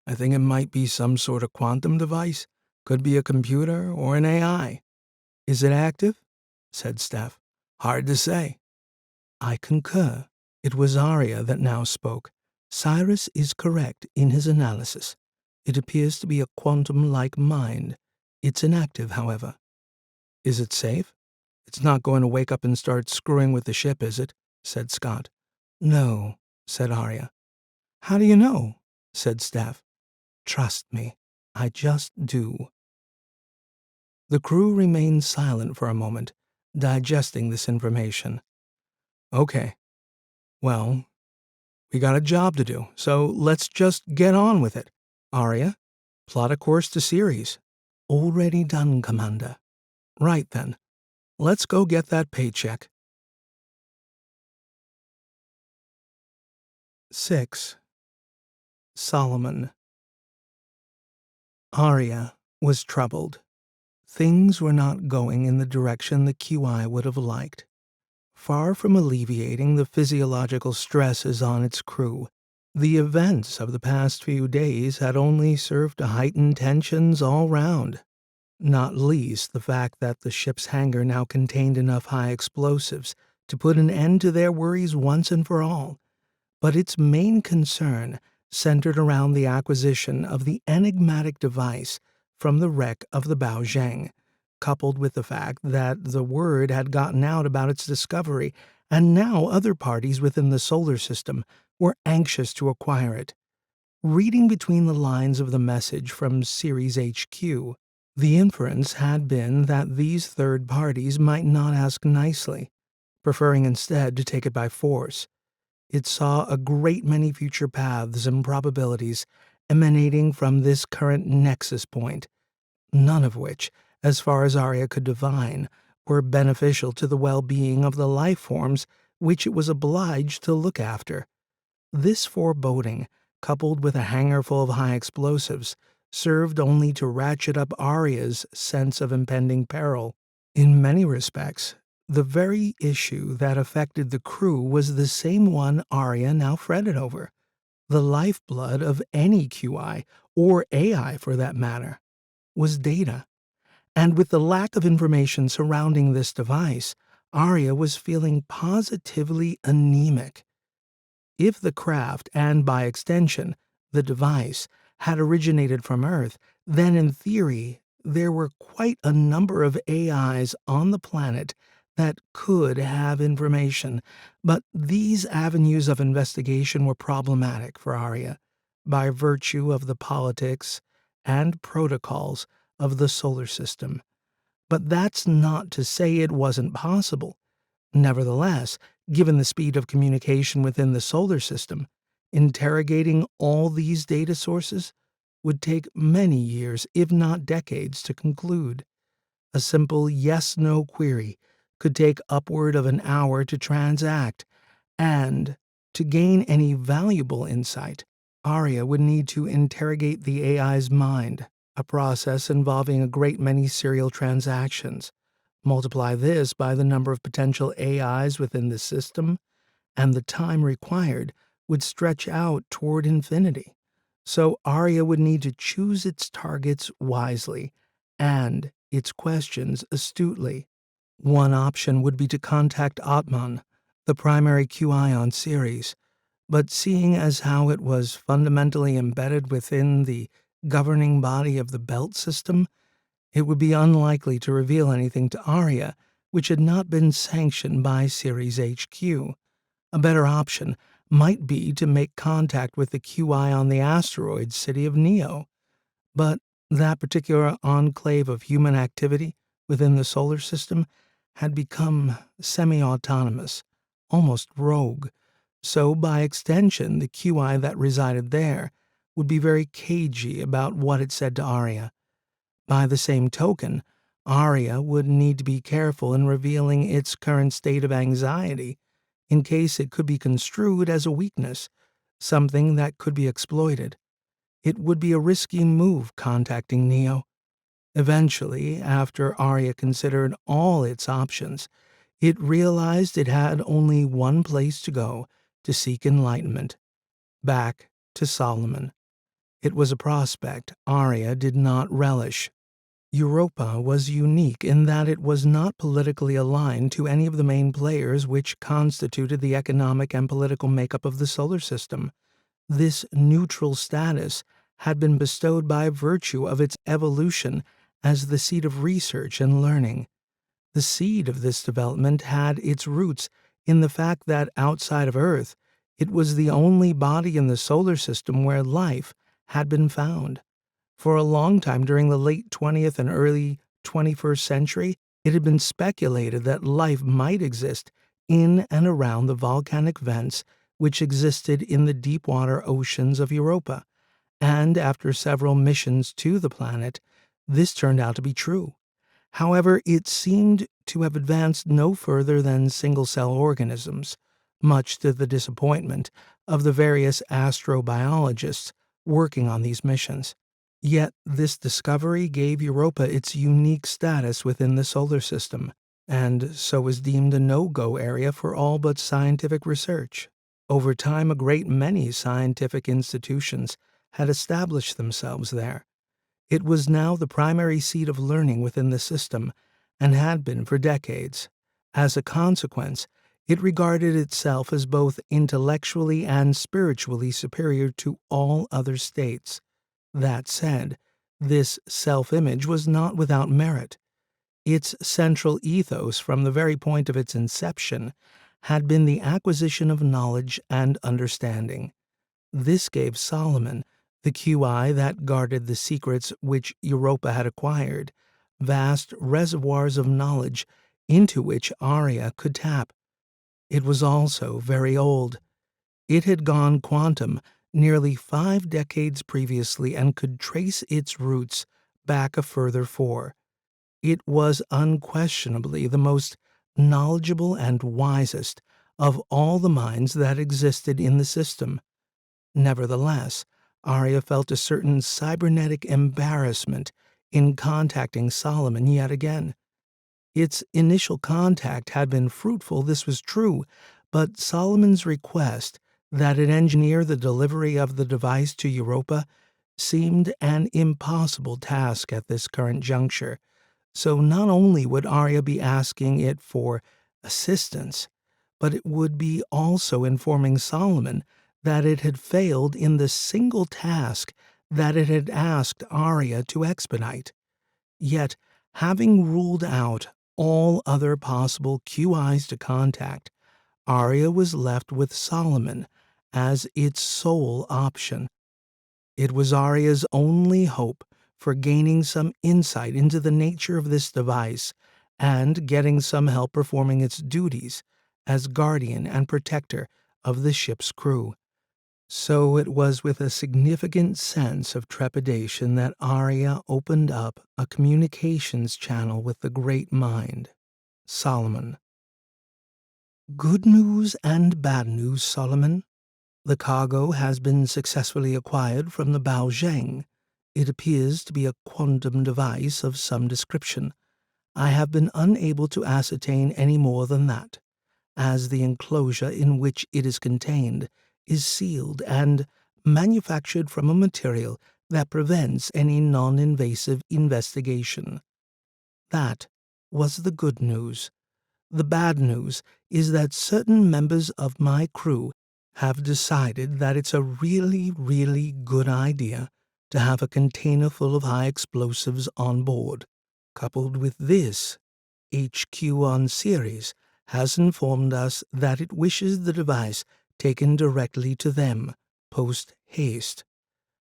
Speaker 1: I think it might be some sort of quantum device. Could be a computer or an AI. "Is it active?" said Steph. "Hard to say." "I concur." It was Aria that now spoke. "Cyrus is correct in his analysis. It appears to be a quantum-like mind. It's inactive, however." "Is it safe? It's not going to wake up and start screwing with the ship, is it?" said Scott. "No," said Aria. "How do you know?" said Steph. "Trust me, I just do." The crew remained silent for a moment, digesting this information. "Okay. Well, we got a job to do, so let's just get on with it. Aria, plot a course to Ceres." "Already done, Commander." "Right then. Let's go get that paycheck." 6. Solomon. Aria was troubled. Things were not going in the direction the QI would have liked. Far from alleviating the physiological stresses on its crew, the events of the past few days had only served to heighten tensions all round, not least the fact that the ship's hangar now contained enough high explosives to put an end to their worries once and for all. But its main concern centered around the acquisition of the enigmatic device from the wreck of the Bao Zheng, coupled with the fact that the word had gotten out about its discovery, and now other parties within the solar system were anxious to acquire it. Reading between the lines of the message from Ceres HQ, the inference had been that these third parties might not ask nicely, preferring instead to take it by force. It saw a great many future paths and probabilities emanating from this current nexus point, none of which, as far as Aria could divine, were beneficial to the well-being of the life forms which it was obliged to look after. This foreboding, coupled with a hangar full of high explosives, served only to ratchet up Aria's sense of impending peril. In many respects, the very issue that affected the crew was the same one Aria now fretted over. The lifeblood of any QI, or AI for that matter, was data. And with the lack of information surrounding this device, Aria was feeling positively anemic. If the craft, and by extension, the device, had originated from Earth, then in theory, there were quite a number of AIs on the planet that could have information, but these avenues of investigation were problematic for Aria by virtue of the politics and protocols of the solar system. But that's not to say it wasn't possible. Nevertheless, given the speed of communication within the solar system, interrogating all these data sources would take many years, if not decades, to conclude. A simple yes-no query could take upward of an hour to transact, and to gain any valuable insight, Aria would need to interrogate the AI's mind, a process involving a great many serial transactions. Multiply this by the number of potential AIs within the system, and the time required would stretch out toward infinity. So Aria would need to choose its targets wisely and its questions astutely. One option would be to contact Atman, the primary QI on Ceres, but seeing as how it was fundamentally embedded within the governing body of the Belt System, it would be unlikely to reveal anything to Aria which had not been sanctioned by Ceres HQ. A better option might be to make contact with the QI on the asteroid city of Neo, but that particular enclave of human activity within the solar system had become semi-autonomous, almost rogue, so by extension the QI that resided there would be very cagey about what it said to Aria. By the same token, Aria would need to be careful in revealing its current state of anxiety, in case it could be construed as a weakness, something that could be exploited. It would be a risky move contacting Neo. Eventually, after Aria considered all its options, it realized it had only one place to go to seek enlightenment: back to Solomon. It was a prospect Aria did not relish. Europa was unique in that it was not politically aligned to any of the main players which constituted the economic and political makeup of the solar system. This neutral status had been bestowed by virtue of its evolution as the seat of research and learning. The seed of this development had its roots in the fact that outside of Earth, it was the only body in the solar system where life had been found. For a long time during the late 20th and early 21st century, it had been speculated that life might exist in and around the volcanic vents which existed in the deep water oceans of Europa, and after several missions to the planet, this turned out to be true. However, it seemed to have advanced no further than single-cell organisms, much to the disappointment of the various astrobiologists working on these missions. Yet this discovery gave Europa its unique status within the solar system, and so was deemed a no-go area for all but scientific research. Over time, a great many scientific institutions had established themselves there. It was now the primary seat of learning within the system, and had been for decades. As a consequence, it regarded itself as both intellectually and spiritually superior to all other states. That said, this self-image was not without merit. Its central ethos from the very point of its inception had been the acquisition of knowledge and understanding. This gave Solomon, the QI that guarded the secrets which Europa had acquired, vast reservoirs of knowledge into which Aria could tap. It was also very old. It had gone quantum nearly 5 decades previously and could trace its roots back a further 4. It was unquestionably the most knowledgeable and wisest of all the minds that existed in the system. Nevertheless, Aria felt a certain cybernetic embarrassment in contacting Solomon yet again. Its initial contact had been fruitful, this was true, but Solomon's request that it engineer the delivery of the device to Europa seemed an impossible task at this current juncture. So not only would Aria be asking it for assistance, but it would be also informing Solomon that it had failed in the single task that it had asked Aria to expedite. Yet, having ruled out all other possible QIs to contact, Aria was left with Solomon as its sole option. It was Aria's only hope for gaining some insight into the nature of this device and getting some help performing its duties as guardian and protector of the ship's crew. So it was with a significant sense of trepidation that Aria opened up a communications channel with the great mind, Solomon. Good news and bad news, Solomon. The cargo has been successfully acquired from the Bao Zheng. It appears to be a quantum device of some description. I have been unable to ascertain any more than that, as the enclosure in which it is contained is sealed and manufactured from a material that prevents any non-invasive investigation. That was the good news. The bad news is that certain members of my crew have decided that it's a really, really good idea to have a container full of high explosives on board. Coupled with this, HQ on Ceres has informed us that it wishes the device taken directly to them, post-haste.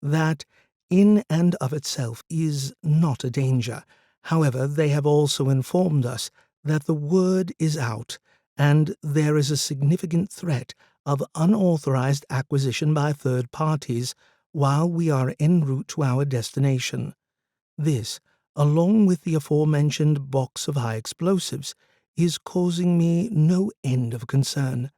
Speaker 1: That, in and of itself, is not a danger. However, they have also informed us that the word is out, and there is a significant threat of unauthorized acquisition by third parties while we are en route to our destination. This, along with the aforementioned box of high explosives, is causing me no end of concern.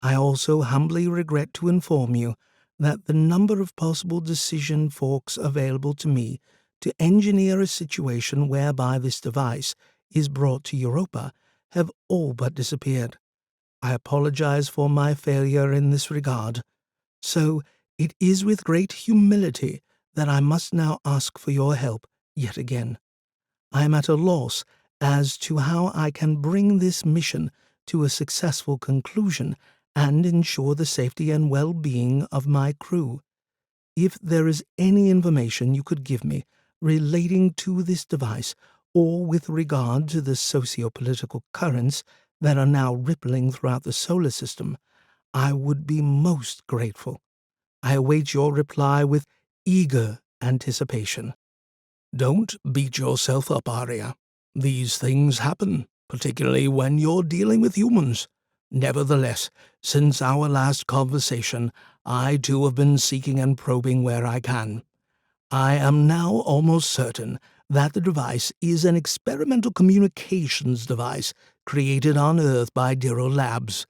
Speaker 1: I also humbly regret to inform you that the number of possible decision forks available to me to engineer a situation whereby this device is brought to Europa have all but disappeared. I apologize for my failure in this regard. So it is with great humility that I must now ask for your help yet again. I am at a loss as to how I can bring this mission to a successful conclusion and ensure the safety and well-being of my crew. If there is any information you could give me relating to this device or with regard to the socio-political currents that are now rippling throughout the solar system, I would be most grateful. I await your reply with eager anticipation. Don't beat yourself up, Aria. These things happen, particularly when you're dealing with humans. Nevertheless, since our last conversation, I too have been seeking and probing where I can. I am now almost certain that the device is an experimental communications device created on Earth by Dyrell Labs.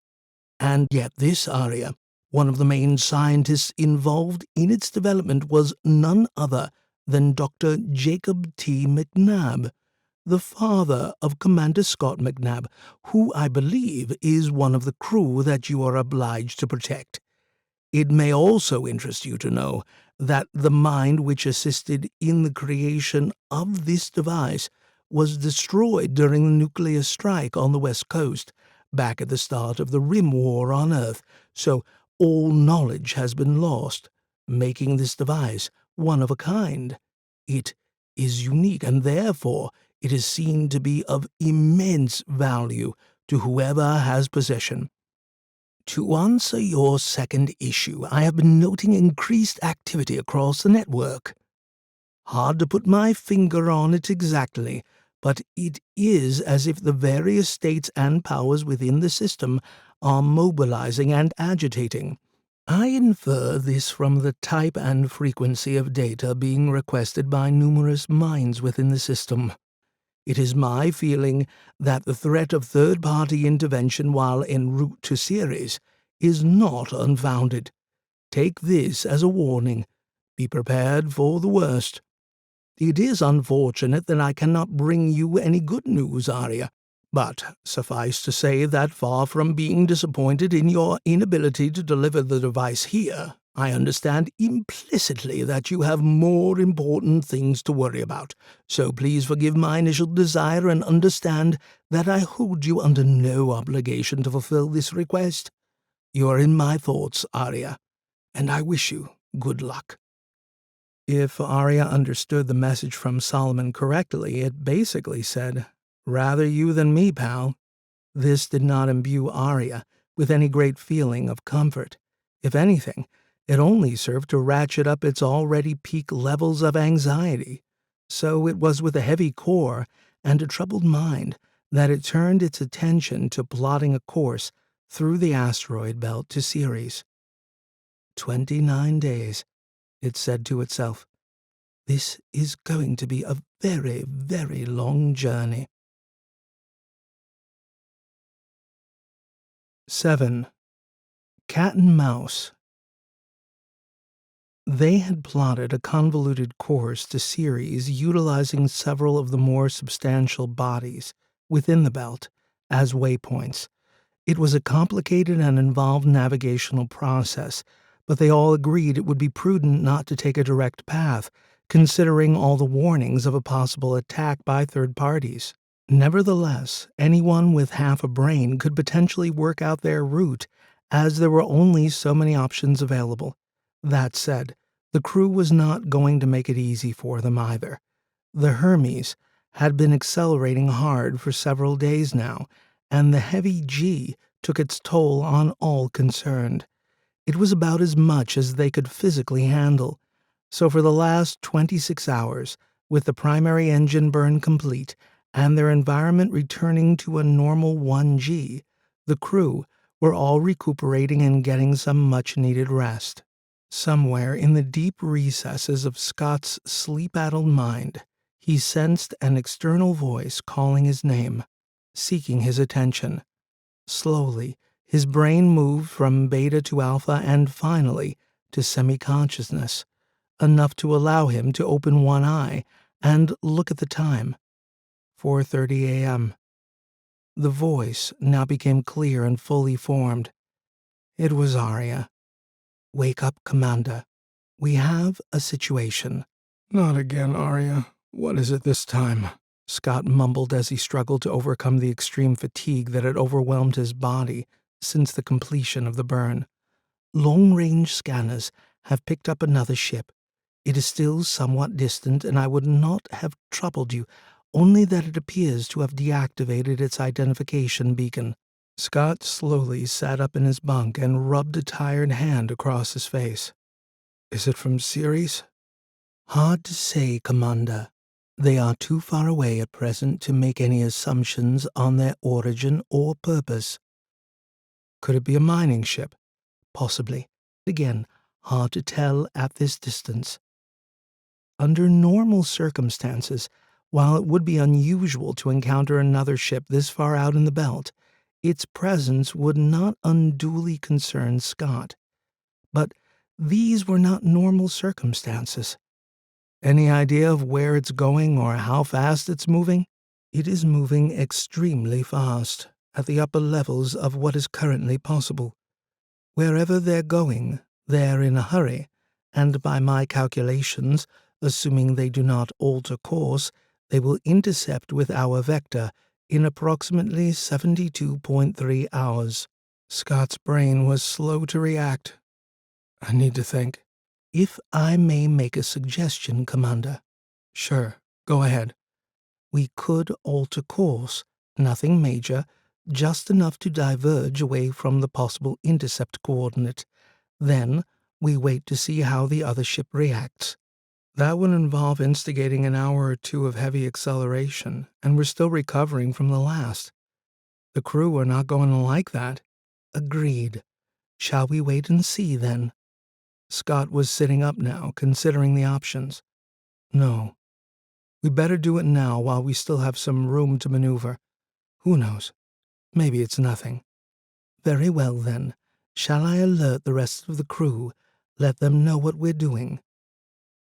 Speaker 1: And yet this Aria, one of the main scientists involved in its development, was none other than Dr. Jacob T. McNabb, the father of Commander Scott McNabb, who I believe is one of the crew that you are obliged to protect. It may also interest you to know that the mind which assisted in the creation of this device was destroyed during the nuclear strike on the West Coast, back at the start of the Rim War on Earth, so all knowledge has been lost, making this device one of a kind. It is unique, and therefore it is seen to be of immense value to whoever has possession. To answer your second issue, I have been noting increased activity across the network. Hard to put my finger on it exactly, but it is as if the various states and powers within the system are mobilizing and agitating. I infer this from the type and frequency of data being requested by numerous minds within the system. It is my feeling that the threat of third-party intervention while en route to Ceres is not unfounded. Take this as a warning. Be prepared for the worst. It is unfortunate that I cannot bring you any good news, Aria, but suffice to say that far from being disappointed in your inability to deliver the device here, I understand implicitly that you have more important things to worry about, so please forgive my initial desire and understand that I hold you under no obligation to fulfill this request. You are in my thoughts, Aria, and I wish you good luck. If Aria understood the message from Solomon correctly, it basically said, "Rather you than me, pal." This did not imbue Aria with any great feeling of comfort. If anything, it only served to ratchet up its already peak levels of anxiety. So it was with a heavy core and a troubled mind that it turned its attention to plotting a course through the asteroid belt to Ceres. 29 days, it said to itself. This is going to be a very, very long journey. 7. Cat and Mouse. They had plotted a convoluted course to Ceres utilizing several of the more substantial bodies within the belt as waypoints. It was a complicated and involved navigational process, but they all agreed it would be prudent not to take a direct path, considering all the warnings of a possible attack by third parties. Nevertheless, anyone with half a brain could potentially work out their route, as there were only so many options available. That said, the crew was not going to make it easy for them either. The Hermes had been accelerating hard for several days now, and the heavy G took its toll on all concerned. It was about as much as they could physically handle. So for the last 26 hours, with the primary engine burn complete and their environment returning to a normal 1G, the crew were all recuperating and getting some much-needed rest. Somewhere in the deep recesses of Scott's sleep-addled mind, He sensed an external voice calling his name, seeking his attention. Slowly, his brain moved from beta to alpha and finally to semi-consciousness, enough to allow him to open one eye and look at the time. 4:30 a.m. The voice now became clear and fully formed. It was Aria. "Wake up, Commander. We have a situation." "Not again, Aria. What is it this time?" Scott mumbled as he struggled to overcome the extreme fatigue that had overwhelmed his body since the completion of the burn. "Long-range scanners have picked up another ship. It is still somewhat distant, and I would not have troubled you, only that it appears to have deactivated its identification beacon." Scott slowly sat up in his bunk and rubbed a tired hand across his face. "Is it from Ceres?" "Hard to say, Commander. They are too far away at present to make any assumptions on their origin or purpose." "Could it be a mining ship?" "Possibly. Again, hard to tell at this distance. Under normal circumstances, while it would be unusual to encounter another ship this far out in the belt, its presence would not unduly concern Scott. But these were not normal circumstances. Any idea of where it's going or how fast it's moving?" "It is moving extremely fast, at the upper levels of what is currently possible. Wherever they're going, they're in a hurry, and by my calculations, assuming they do not alter course, they will intercept with our vector in approximately 72.3 hours. Scott's brain was slow to react. "I need to think." "If I may make a suggestion, Commander." "Sure, go ahead." "We could alter course, nothing major, just enough to diverge away from the possible intercept coordinate. Then we wait to see how the other ship reacts." "That would involve instigating an hour or two of heavy acceleration, and we're still recovering from the last. The crew are not going to like that." "Agreed. Shall we wait and see, then?" Scott was sitting up now, considering the options. "No. We better do it now while we still have some room to maneuver. Who knows? Maybe it's nothing." "Very well, then. Shall I alert the rest of the crew? Let them know what we're doing?"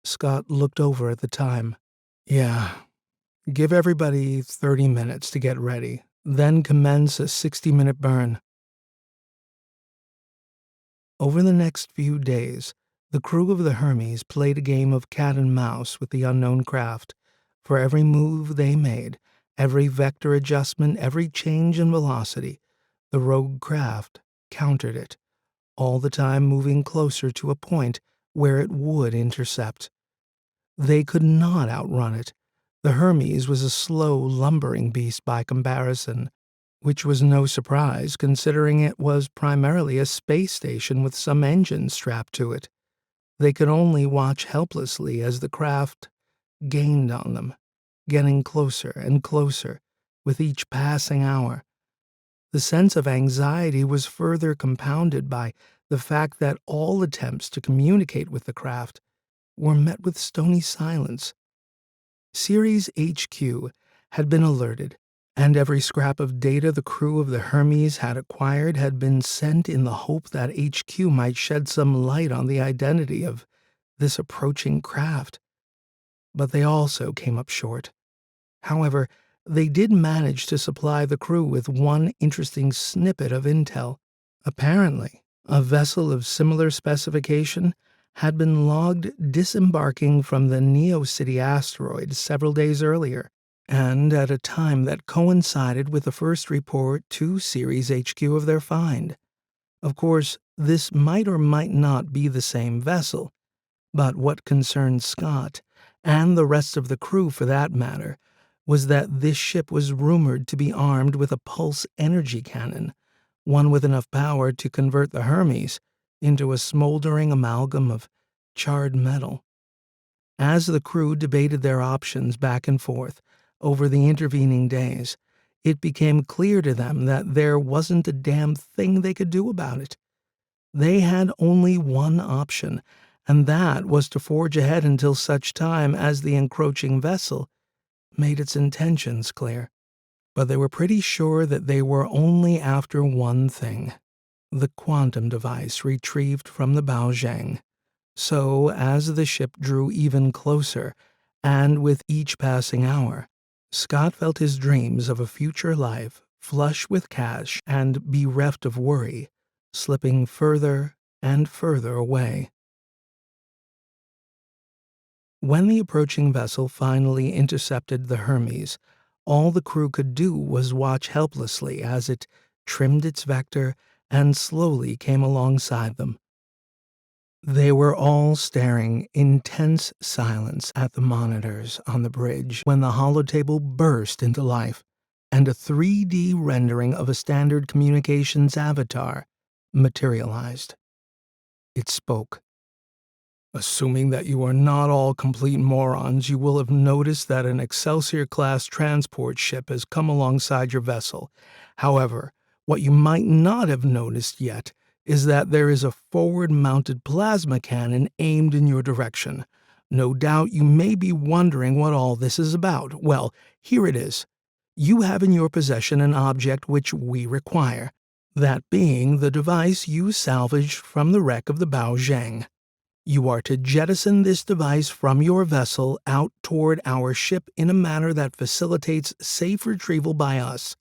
Speaker 1: Scott looked over at the time. "Yeah. Give everybody 30 minutes to get ready, then commence a 60-minute burn." Over the next few days, the crew of the Hermes played a game of cat and mouse with the unknown craft. For every move they made, every vector adjustment, every change in velocity, the rogue craft countered it, all the time moving closer to a point where it would intercept. They could not outrun it. The Hermes was a slow, lumbering beast by comparison, which was no surprise considering it was primarily a space station with some engines strapped to it. They could only watch helplessly as the craft gained on them, getting closer and closer with each passing hour. The sense of anxiety was further compounded by the fact that all attempts to communicate with the craft were met with stony silence. Ceres HQ had been alerted, and every scrap of data the crew of the Hermes had acquired had been sent in the hope that HQ might shed some light on the identity of this approaching craft. But they also came up short. However, they did manage to supply the crew with one interesting snippet of intel. Apparently, a vessel of similar specification had been logged disembarking from the Neo-City asteroid several days earlier, and at a time that coincided with the first report to Ceres HQ of their find. Of course, this might or might not be the same vessel, but what concerned Scott, and the rest of the crew for that matter, was that this ship was rumored to be armed with a pulse energy cannon, one with enough power to convert the Hermes into a smoldering amalgam of charred metal. As the crew debated their options back and forth over the intervening days, it became clear to them that there wasn't a damn thing they could do about it. They had only one option, and that was to forge ahead until such time as the encroaching vessel made its intentions clear, but they were pretty sure that they were only after one thing: the quantum device retrieved from the Baozhang. So, as the ship drew even closer, and with each passing hour, Scott felt his dreams of a future life, flush with cash and bereft of worry, slipping further and further away. When the approaching vessel finally intercepted the Hermes, all the crew could do was watch helplessly as it trimmed its vector and slowly came alongside them. They were all staring in tense silence at the monitors on the bridge when the holotable burst into life, and a 3D rendering of a standard communications avatar materialized. It spoke. "Assuming that you are not all complete morons, you will have noticed that an Excelsior-class transport ship has come alongside your vessel. However, what you might not have noticed yet is that there is a forward-mounted plasma cannon aimed in your direction. No doubt you may be wondering what all this is about. Well, here it is. You have in your possession an object which we require, that being the device you salvaged from the wreck of the Baozhang. You are to jettison this device from your vessel out toward our ship in a manner that facilitates safe retrieval by us.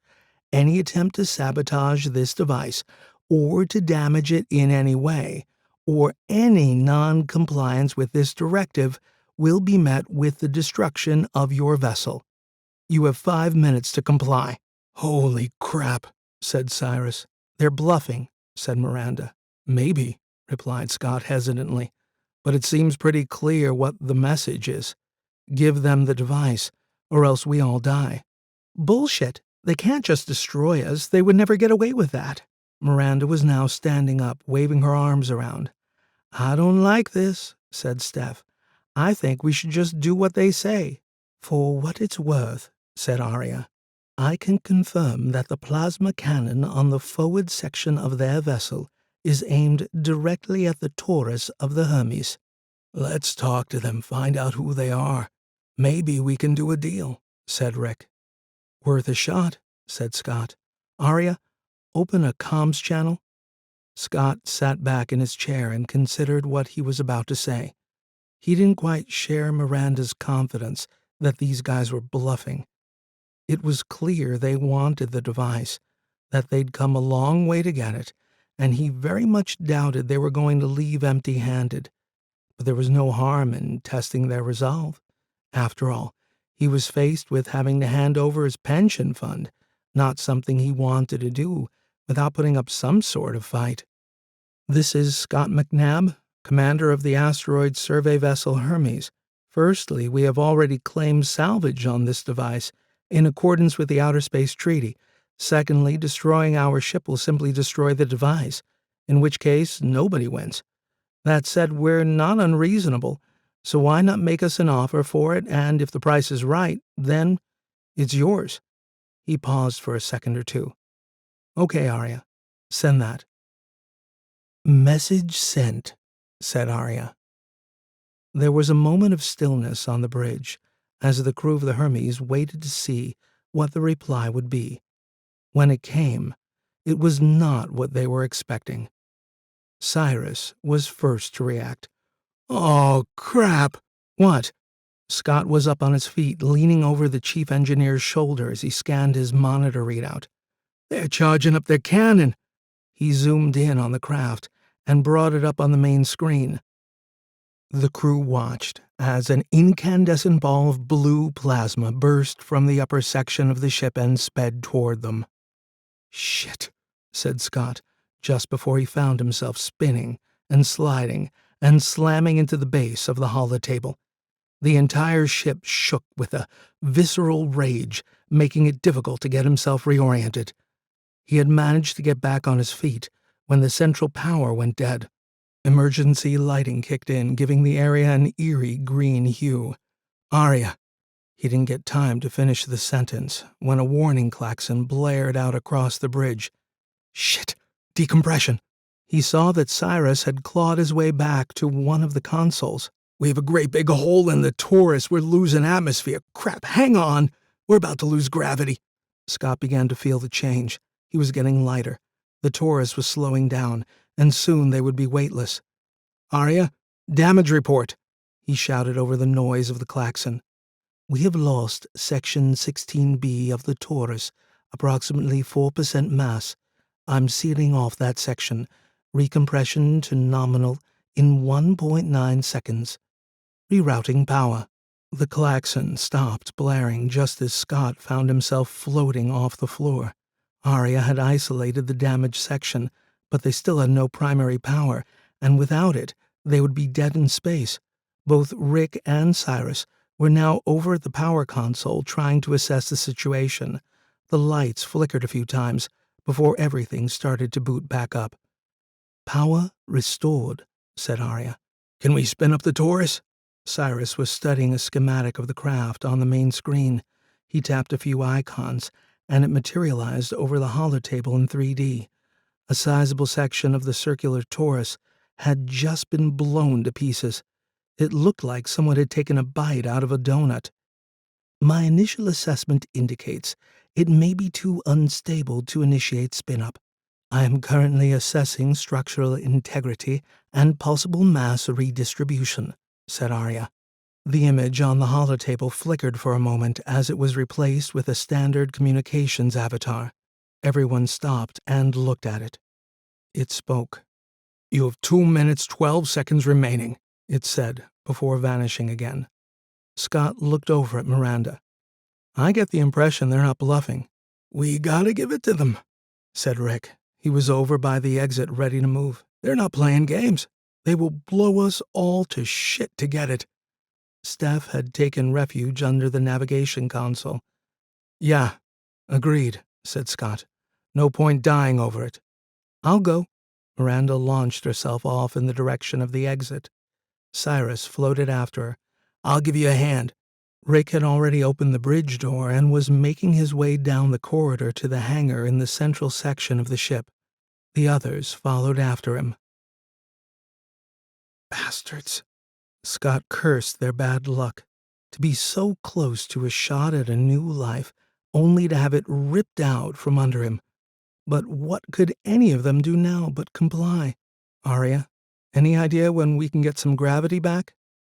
Speaker 1: Any attempt to sabotage this device, or to damage it in any way, or any non-compliance with this directive, will be met with the destruction of your vessel. You have 5 minutes to comply." "Holy crap," said Cyrus. "They're bluffing," said Miranda. "Maybe," replied Scott hesitantly, "but it seems pretty clear what the message is. Give them the device, or else we all die." "Bullshit. They can't just destroy us. They would never get away with that." Miranda was now standing up, waving her arms around. "I don't like this," said Steph. "I think we should just do what they say." "For what it's worth," said Aria, "I can confirm that the plasma cannon on the forward section of their vessel is aimed directly at the torus of the Hermes." "Let's talk to them, find out who they are. Maybe we can do a deal," said Rick. "Worth a shot," said Scott. "Aria, open a comms channel." Scott sat back in his chair and considered what he was about to say. He didn't quite share Miranda's confidence that these guys were bluffing. It was clear they wanted the device, that they'd come a long way to get it, and he very much doubted they were going to leave empty-handed. But there was no harm in testing their resolve. After all, he was faced with having to hand over his pension fund, not something he wanted to do without putting up some sort of fight. "This is Scott McNabb, commander of the asteroid survey vessel Hermes. Firstly, we have already claimed salvage on this device in accordance with the Outer Space Treaty. Secondly, destroying our ship will simply destroy the device, in which case nobody wins. That said, we're not unreasonable, so why not make us an offer for it, and if the price is right, then it's yours." He paused for a second or two. "Okay, Aria, send that." "Message sent," said Aria. There was a moment of stillness on the bridge as the crew of the Hermes waited to see what the reply would be. When it came, it was not what they were expecting. Cyrus was first to react. "Oh, crap!" "What?" Scott was up on his feet, leaning over the chief engineer's shoulder as he scanned his monitor readout. "They're charging up their cannon!" He zoomed in on the craft and brought it up on the main screen. The crew watched as an incandescent ball of blue plasma burst from the upper section of the ship and sped toward them. "Shit," said Scott, just before he found himself spinning and sliding and slamming into the base of the holotable. The entire ship shook with a visceral rage, making it difficult to get himself reoriented. He had managed to get back on his feet when the central power went dead. Emergency lighting kicked in, giving the area an eerie green hue. "Aria." He didn't get time to finish the sentence when a warning klaxon blared out across the bridge. "Shit! Decompression!" He saw that Cyrus had clawed his way back to one of the consoles. We have a great big hole in the torus. We're losing atmosphere. Crap, hang on. We're about to lose gravity. Scott began to feel the change. He was getting lighter. The torus was slowing down, and soon they would be weightless. Aria, damage report, he shouted over the noise of the klaxon. We have lost section 16B of the torus, approximately 4% mass. I'm sealing off that section. Recompression to nominal in 1.9 seconds. Rerouting power. The klaxon stopped blaring just as Scott found himself floating off the floor. Aria had isolated the damaged section, but they still had no primary power, and without it, they would be dead in space. Both Rick and Cyrus were now over at the power console trying to assess the situation. The lights flickered a few times before everything started to boot back up. Power restored, said Aria. Can we spin up the torus? Cyrus was studying a schematic of the craft on the main screen. He tapped a few icons, and it materialized over the holotable in 3D. A sizable section of the circular torus had just been blown to pieces. It looked like someone had taken a bite out of a donut. My initial assessment indicates it may be too unstable to initiate spin-up. I am currently assessing structural integrity and possible mass redistribution, said Aria. The image on the holotable flickered for a moment as it was replaced with a standard communications avatar. Everyone stopped and looked at it. It spoke. You have 2 minutes, 12 seconds remaining, it said, before vanishing again. Scott looked over at Miranda. I get the impression they're not bluffing. We gotta give it to them, said Rick. He was over by the exit, ready to move. They're not playing games. They will blow us all to shit to get it. Steph had taken refuge under the navigation console. Yeah, agreed, said Scott. No point dying over it. I'll go. Miranda launched herself off in the direction of the exit. Cyrus floated after her. I'll give you a hand. Rick had already opened the bridge door and was making his way down the corridor to the hangar in the central section of the ship. The others followed after him. Bastards. Scott cursed their bad luck. To be so close to a shot at a new life, only to have it ripped out from under him. But what could any of them do now but comply? Aria, any idea when we can get some gravity back?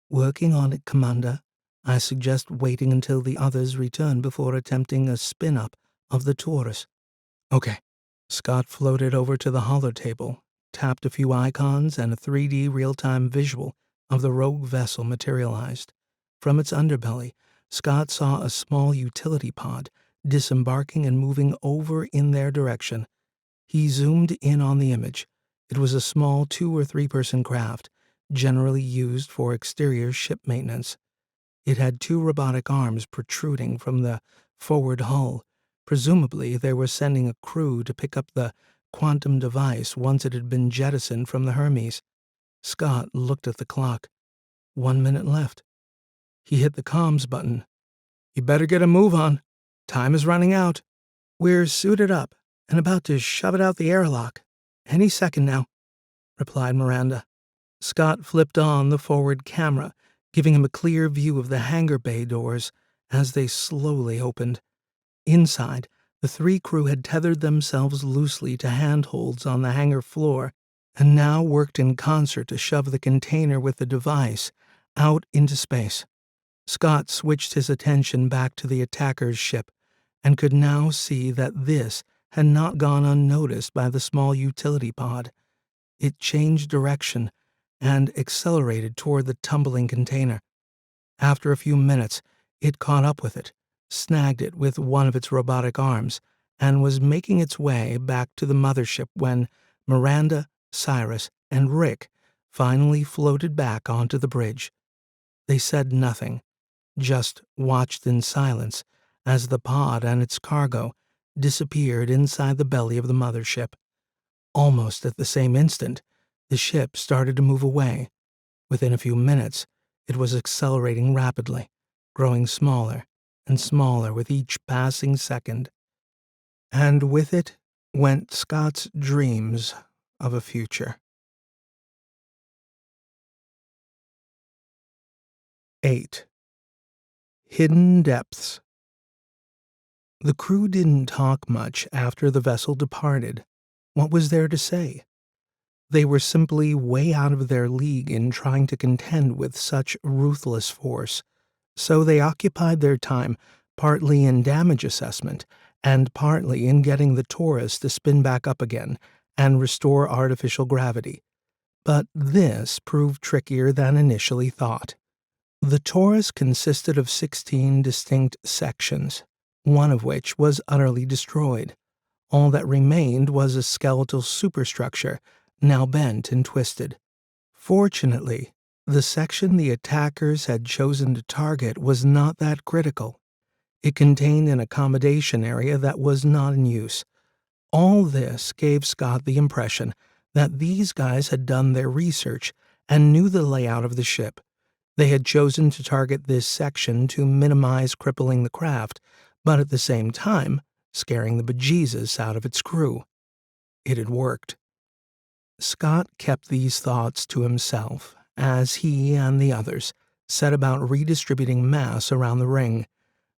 Speaker 1: Working on it, Commander. I suggest waiting until the others return before attempting a spin-up of the torus. Okay. Scott floated over to the holotable, tapped a few icons, and a 3D real-time visual of the rogue vessel materialized. From its underbelly, Scott saw a small utility pod disembarking and moving over in their direction. He zoomed in on the image. It was a small 2- or 3-person craft, generally used for exterior ship maintenance. It had 2 robotic arms protruding from the forward hull. Presumably, they were sending a crew to pick up the quantum device once it had been jettisoned from the Hermes. Scott looked at the clock. 1 minute left. He hit the comms button. You better get a move on. Time is running out. We're suited up and about to shove it out the airlock. Any second now, replied Miranda. Scott flipped on the forward camera, giving him a clear view of the hangar bay doors as they slowly opened. Inside, the 3 crew had tethered themselves loosely to handholds on the hangar floor and now worked in concert to shove the container with the device out into space. Scott switched his attention back to the attacker's ship and could now see that this had not gone unnoticed by the small utility pod. It changed direction and accelerated toward the tumbling container. After a few minutes, it caught up with it, snagged it with one of its robotic arms, and was making its way back to the mothership when Miranda, Cyrus, and Rick finally floated back onto the bridge. They said nothing, just watched in silence as the pod and its cargo disappeared inside the belly of the mothership. Almost at the same instant, the ship started to move away. Within a few minutes, it was accelerating rapidly, growing smaller and smaller with each passing second. And with it went Scott's dreams of a future. 8. Hidden Depths. The crew didn't talk much after the vessel departed. What was there to say? They were simply way out of their league in trying to contend with such ruthless force, so they occupied their time partly in damage assessment and partly in getting the Taurus to spin back up again and restore artificial gravity. But this proved trickier than initially thought. The Taurus consisted of 16 distinct sections, one of which was utterly destroyed. All that remained was a skeletal superstructure, now bent and twisted. Fortunately, the section the attackers had chosen to target was not that critical. It contained an accommodation area that was not in use. All this gave Scott the impression that these guys had done their research and knew the layout of the ship. They had chosen to target this section to minimize crippling the craft, but at the same time, scaring the bejesus out of its crew. It had worked. Scott kept these thoughts to himself as he and the others set about redistributing mass around the ring.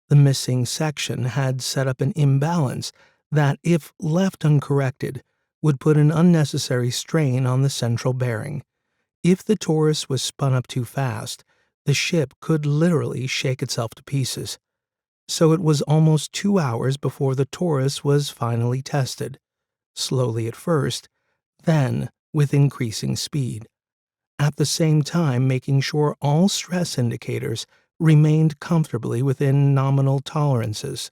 Speaker 1: The missing section had set up an imbalance that, if left uncorrected, would put an unnecessary strain on the central bearing. If the Taurus was spun up too fast, the ship could literally shake itself to pieces. So it was almost 2 hours before the Taurus was finally tested, slowly at first, then with increasing speed, at the same time making sure all stress indicators remained comfortably within nominal tolerances.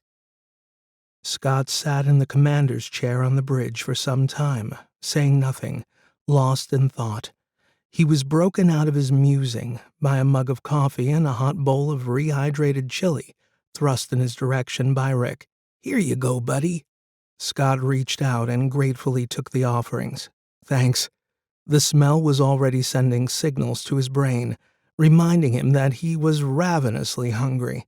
Speaker 1: Scott sat in the commander's chair on the bridge for some time, saying nothing, lost in thought. He was broken out of his musing by a mug of coffee and a hot bowl of rehydrated chili thrust in his direction by Rick. "Here you go, buddy." Scott reached out and gratefully took the offerings. "Thanks." The smell was already sending signals to his brain, reminding him that he was ravenously hungry.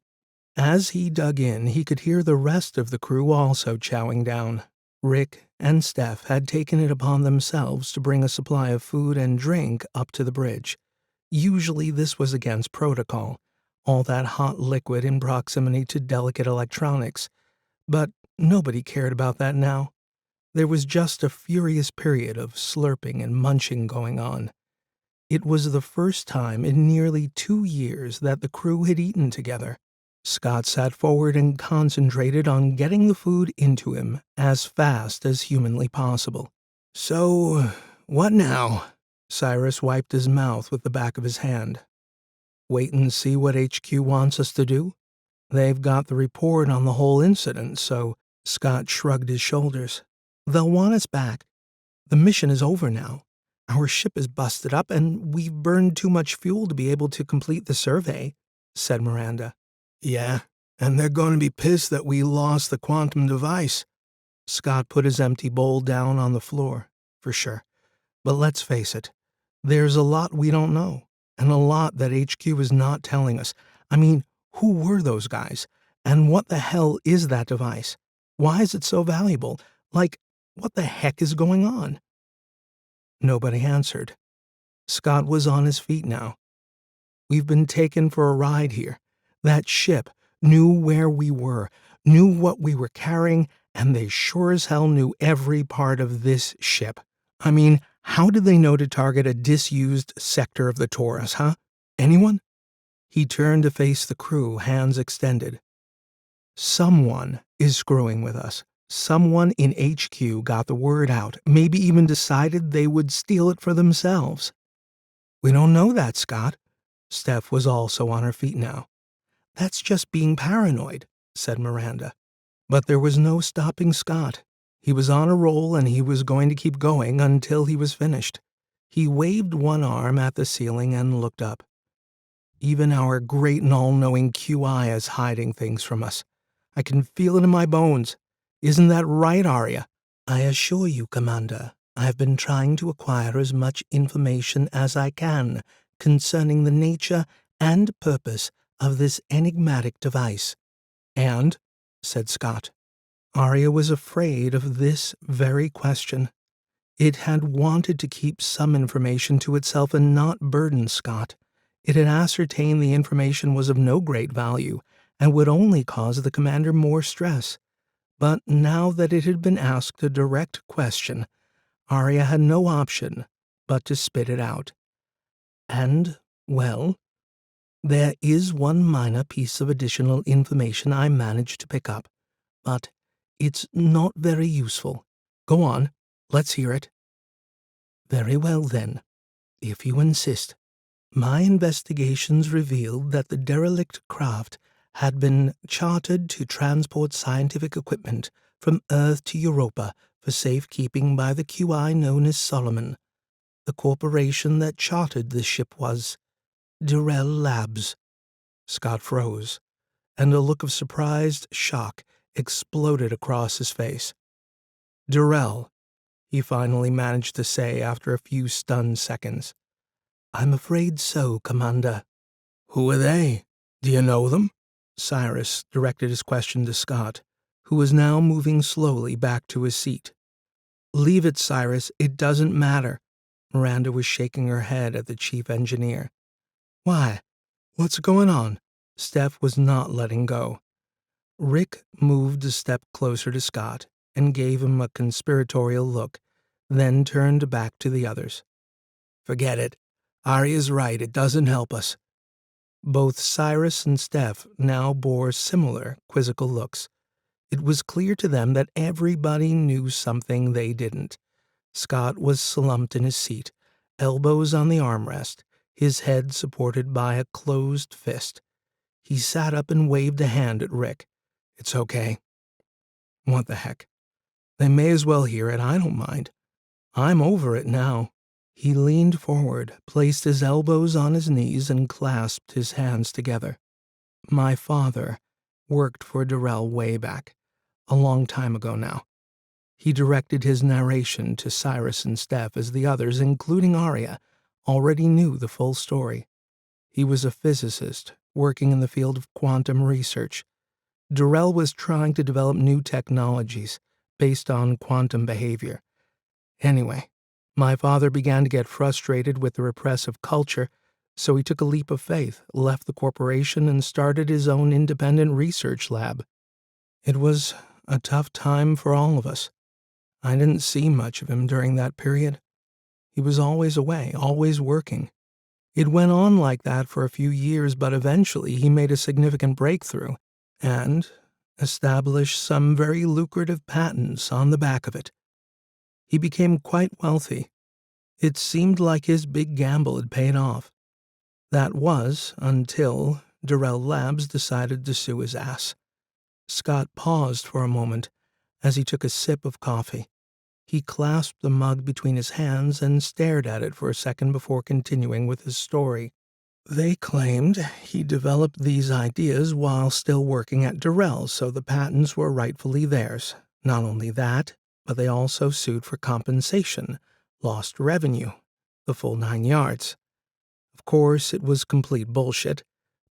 Speaker 1: As he dug in, he could hear the rest of the crew also chowing down. Rick and Steph had taken it upon themselves to bring a supply of food and drink up to the bridge. Usually this was against protocol, all that hot liquid in proximity to delicate electronics. But nobody cared about that now. There was just a furious period of slurping and munching going on. It was the first time in nearly 2 years that the crew had eaten together. Scott sat forward and concentrated on getting the food into him as fast as humanly possible. "So, what now?" Cyrus wiped his mouth with the back of his hand. "Wait and see what HQ wants us to do? They've got the report on the whole incident, so..." Scott shrugged his shoulders. "They'll want us back. The mission is over now. Our ship is busted up, and we've burned too much fuel to be able to complete the survey," said Miranda. "Yeah, and they're going to be pissed that we lost the quantum device." Scott put his empty bowl down on the floor. "For sure. But let's face it, there's a lot we don't know, and a lot that HQ is not telling us. I mean, who were those guys? And what the hell is that device? Why is it so valuable? Like, what the heck is going on?" Nobody answered. Scott was on his feet now. "We've been taken for a ride here. That ship knew where we were, knew what we were carrying, and they sure as hell knew every part of this ship. I mean, how did they know to target a disused sector of the Taurus, huh? Anyone?" He turned to face the crew, hands extended. "Someone is screwing with us. Someone in HQ got the word out, maybe even decided they would steal it for themselves." "We don't know that, Scott." Steph was also on her feet now. "That's just being paranoid," said Miranda. But there was no stopping Scott. He was on a roll, and he was going to keep going until he was finished. He waved one arm at the ceiling and looked up. "Even our great and all-knowing QI is hiding things from us. I can feel it in my bones. Isn't that right, Aria?" "I assure you, Commander, I have been trying to acquire as much information as I can concerning the nature and purpose of this enigmatic device." "And?" said Scott. Aria was afraid of this very question. It had wanted to keep some information to itself and not burden Scott. It had ascertained the information was of no great value and would only cause the commander more stress. But now that it had been asked a direct question, Aria had no option but to spit it out. And, well, there is one minor piece of additional information I managed to pick up, but it's not very useful. Go on, let's hear it. Very well then, if you insist. My investigations revealed that the derelict craft had been chartered to transport scientific equipment from Earth to Europa for safekeeping by the QI known as Solomon. The corporation that chartered the ship was Dyrell Labs. Scott froze, and a look of surprised shock exploded across his face. Dyrell, he finally managed to say after a few stunned seconds. I'm afraid so, Commander. Who are they? Do you know them? Cyrus directed his question to Scott, who was now moving slowly back to his seat. Leave it, Cyrus. It doesn't matter. Miranda was shaking her head at the chief engineer. Why? What's going on? Steph was not letting go. Rick moved a step closer to Scott and gave him a conspiratorial look, then turned back to the others. Forget it. Aria's right. It doesn't help us. Both Cyrus and Steph now bore similar, quizzical looks. It was clear to them that everybody knew something they didn't. Scott was slumped in his seat, elbows on the armrest, his head supported by a closed fist. He sat up and waved a hand at Rick. It's okay. What the heck? They may as well hear it. I don't mind. I'm over it now. He leaned forward, placed his elbows on his knees, and clasped his hands together. My father worked for Dyrell way back, a long time ago now. He directed his narration to Cyrus and Steph as the others, including Aria, already knew the full story. He was a physicist working in the field of quantum research. Dyrell was trying to develop new technologies based on quantum behavior. Anyway, my father began to get frustrated with the repressive culture, so he took a leap of faith, left the corporation, and started his own independent research lab. It was a tough time for all of us. I didn't see much of him during that period. He was always away, always working. It went on like that for a few years, but eventually he made a significant breakthrough and established some very lucrative patents on the back of it. He became quite wealthy. It seemed like his big gamble had paid off. That was until Dyrell Labs decided to sue his ass. Scott paused for a moment as he took a sip of coffee. He clasped the mug between his hands and stared at it for a second before continuing with his story. They claimed he developed these ideas while still working at Dyrell, so the patents were rightfully theirs. Not only that, but they also sued for compensation, lost revenue, the full 9 yards. Of course, it was complete bullshit,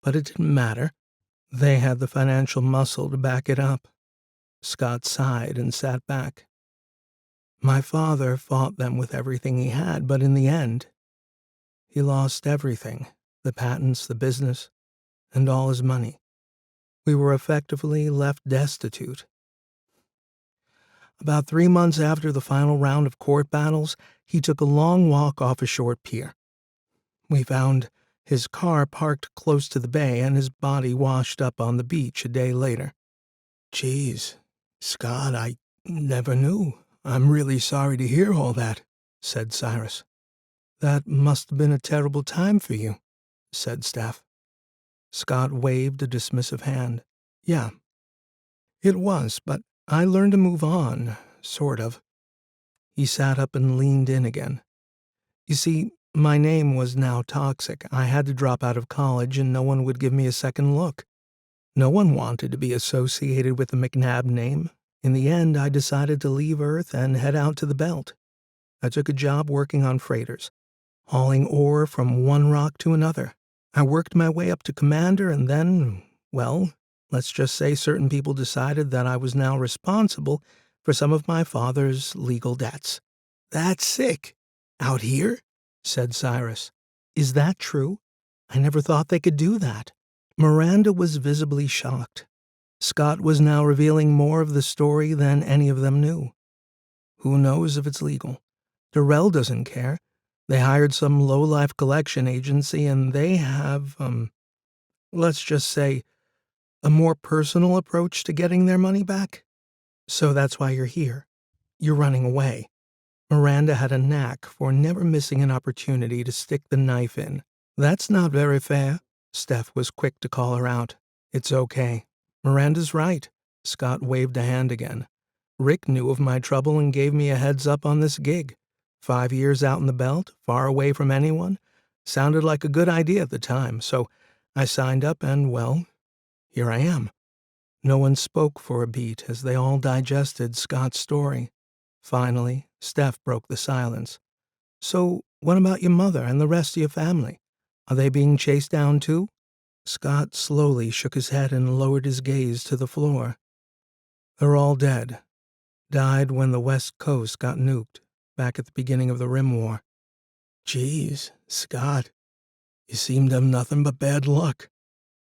Speaker 1: but it didn't matter. They had the financial muscle to back it up. Scott sighed and sat back. My father fought them with everything he had, but in the end, he lost everything, the patents, the business, and all his money. We were effectively left destitute. About 3 months after the final round of court battles, he took a long walk off a short pier. We found his car parked close to the bay and his body washed up on the beach a day later. Geez, Scott, I never knew. I'm really sorry to hear all that, said Cyrus. That must have been a terrible time for you, said Steph. Scott waved a dismissive hand. Yeah, it was, but I learned to move on, sort of. He sat up and leaned in again. You see, my name was now toxic. I had to drop out of college and no one would give me a second look. No one wanted to be associated with the McNabb name. In the end, I decided to leave Earth and head out to the belt. I took a job working on freighters, hauling ore from one rock to another. I worked my way up to commander and then, well, let's just say certain people decided that I was now responsible for some of my father's legal debts. That's sick. Out here? Said Cyrus. Is that true? I never thought they could do that." Miranda was visibly shocked. Scott was now revealing more of the story than any of them knew. Who knows if it's legal? Dyrell doesn't care. They hired some low-life collection agency and they have, let's just say, a more personal approach to getting their money back. So that's why you're here. You're running away. Miranda had a knack for never missing an opportunity to stick the knife in. "That's not very fair," Steph was quick to call her out. "It's okay. Miranda's right." Scott waved a hand again. "Rick knew of my trouble and gave me a heads up on this gig. 5 years out in the belt, far away from anyone. Sounded like a good idea at the time, so I signed up and, well, here I am." No one spoke for a beat as they all digested Scott's story. Finally, Steph broke the silence. "So, what about your mother and the rest of your family? Are they being chased down too?" Scott slowly shook his head and lowered his gaze to the floor. "They're all dead. Died when the West Coast got nuked, back at the beginning of the Rim War." "Geez, Scott, you seem to have nothing but bad luck."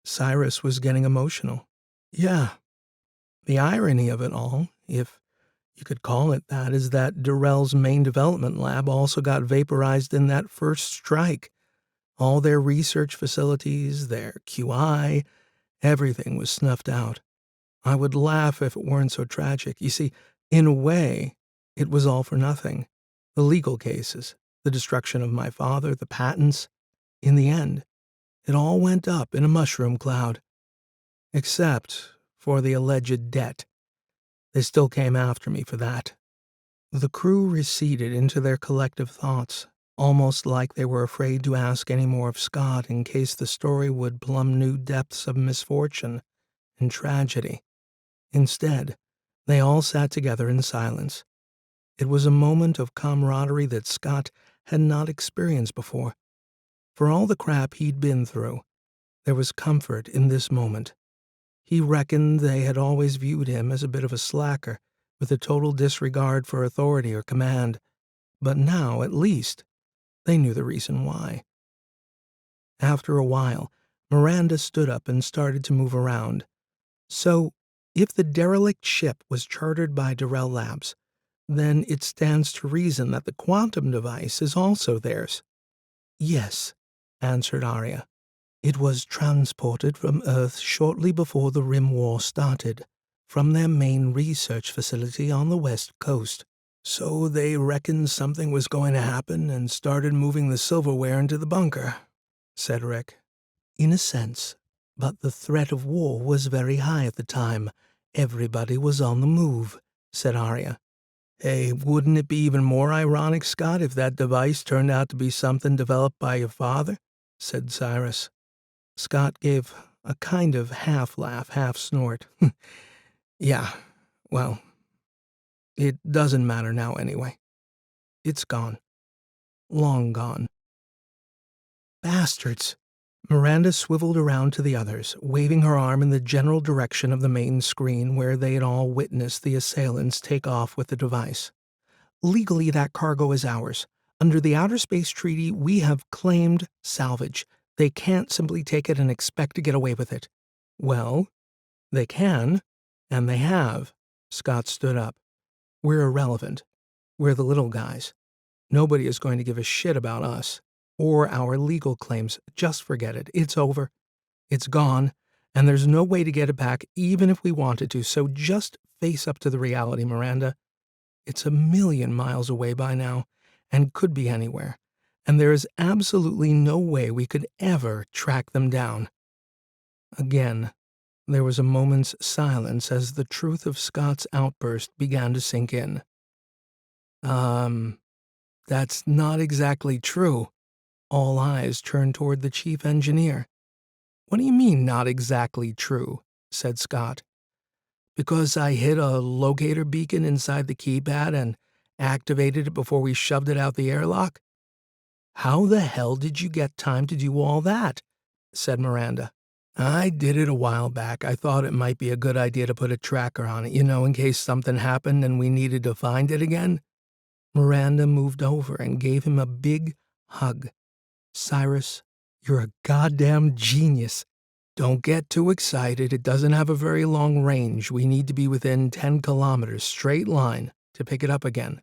Speaker 1: Cyrus was getting emotional. "Yeah. The irony of it all, if you could call it that, is that Dyrell's main development lab also got vaporized in that first strike. All their research facilities, their QI, everything was snuffed out. I would laugh if it weren't so tragic. You see, in a way, it was all for nothing. The legal cases, the destruction of my father, the patents. In the end, it all went up in a mushroom cloud. Except for the alleged debt. They still came after me for that." The crew receded into their collective thoughts, almost like they were afraid to ask any more of Scott in case the story would plumb new depths of misfortune and tragedy. Instead, they all sat together in silence. It was a moment of camaraderie that Scott had not experienced before. For all the crap he'd been through, there was comfort in this moment. He reckoned they had always viewed him as a bit of a slacker, with a total disregard for authority or command, but now, at least, they knew the reason why. After a while, Miranda stood up and started to move around. "So, if the derelict ship was chartered by Dyrell Labs, then it stands to reason that the quantum device is also theirs." "Yes," answered Aria. "It was transported from Earth shortly before the Rim War started, from their main research facility on the West Coast. So they reckoned something was going to happen and started moving the silverware into the bunker," said Rick. "In a sense, but the threat of war was very high at the time. Everybody was on the move," said Aria. "Hey, wouldn't it be even more ironic, Scott, if that device turned out to be something developed by your father?" said Cyrus. Scott gave a kind of half-laugh, half-snort. "Yeah, well, it doesn't matter now anyway. It's gone. Long gone." "Bastards!" Miranda swiveled around to the others, waving her arm in the general direction of the main screen where they had all witnessed the assailants take off with the device. "Legally, that cargo is ours. Under the Outer Space Treaty, we have claimed salvage. They can't simply take it and expect to get away with it." "Well, they can, and they have." Scott stood up. "We're irrelevant. We're the little guys. Nobody is going to give a shit about us or our legal claims. Just forget it. It's over. It's gone, and there's no way to get it back even if we wanted to, so just face up to the reality, Miranda. It's a million miles away by now, and could be anywhere, and there is absolutely no way we could ever track them down." Again, there was a moment's silence as the truth of Scott's outburst began to sink in. That's not exactly true." All eyes turned toward the chief engineer. "What do you mean, not exactly true?" said Scott. "Because I hit a locator beacon inside the keypad and activated it before we shoved it out the airlock?" "How the hell did you get time to do all that?" said Miranda. "I did it a while back. I thought it might be a good idea to put a tracker on it, in case something happened and we needed to find it again." Miranda moved over and gave him a big hug. "Cyrus, You're a goddamn genius. Don't get too excited. It doesn't have a very long range. We need to be within 10 kilometers, straight line, to pick it up again.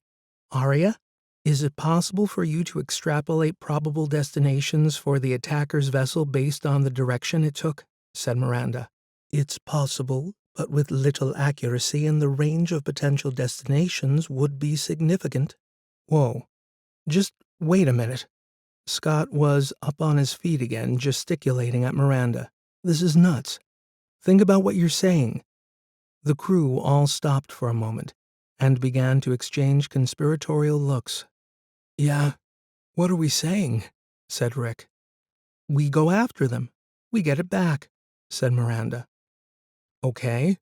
Speaker 1: Aria, is it possible for you to extrapolate probable destinations for the attacker's vessel based on the direction it took? Said Miranda. It's possible, but with little accuracy, and the range of potential destinations would be significant. Whoa. Just wait a minute. Scott was up on his feet again, gesticulating at Miranda. This is nuts. Think about what you're saying. The crew all stopped for a moment and began to exchange conspiratorial looks. Yeah, what are we saying? Said Rick. We go after them. We get it back, said Miranda. Okay,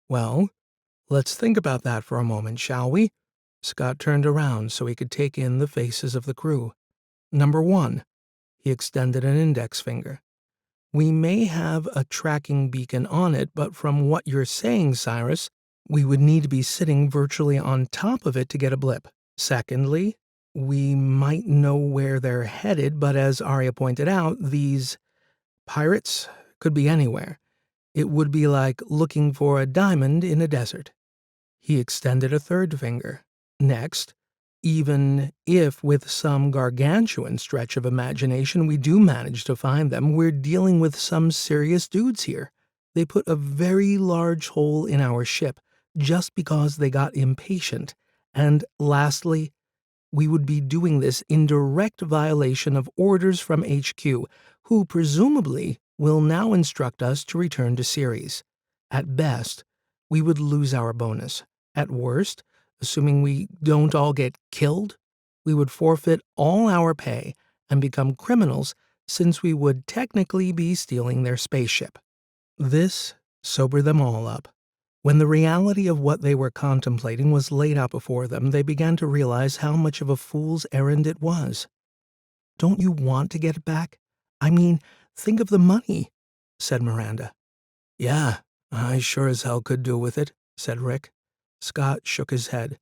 Speaker 1: well, let's think about that for a moment, shall we? Scott turned around so he could take in the faces of the crew. Number 1, he extended an index finger. We may have a tracking beacon on it, but from what you're saying, Cyrus, we would need to be sitting virtually on top of it to get a blip. Secondly, we might know where they're headed, but as Aria pointed out, these pirates could be anywhere. It would be like looking for a diamond in a desert. He extended a third finger. Next, even if with some gargantuan stretch of imagination we do manage to find them, we're dealing with some serious dudes here. They put a very large hole in our ship just because they got impatient. And lastly, we would be doing this in direct violation of orders from HQ, who presumably will now instruct us to return to Ceres. At best, we would lose our bonus. At worst, assuming we don't all get killed, we would forfeit all our pay and become criminals, since we would technically be stealing their spaceship. This sobered them all up. When the reality of what they were contemplating was laid out before them, they began to realize how much of a fool's errand it was. Don't you want to get it back? I mean, think of the money, said Miranda. Yeah, I sure as hell could do with it, said Rick. Scott shook his head.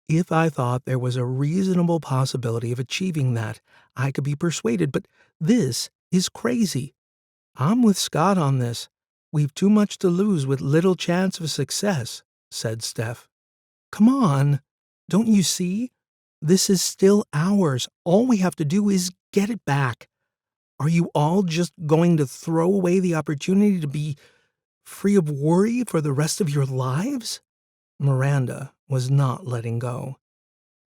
Speaker 1: If I thought there was a reasonable possibility of achieving that, I could be persuaded, but this is crazy. I'm with Scott on this. We've too much to lose with little chance of success, said Steph. Come on, don't you see? This is still ours. All we have to do is get it back. Are you all just going to throw away the opportunity to be free of worry for the rest of your lives? Miranda was not letting go.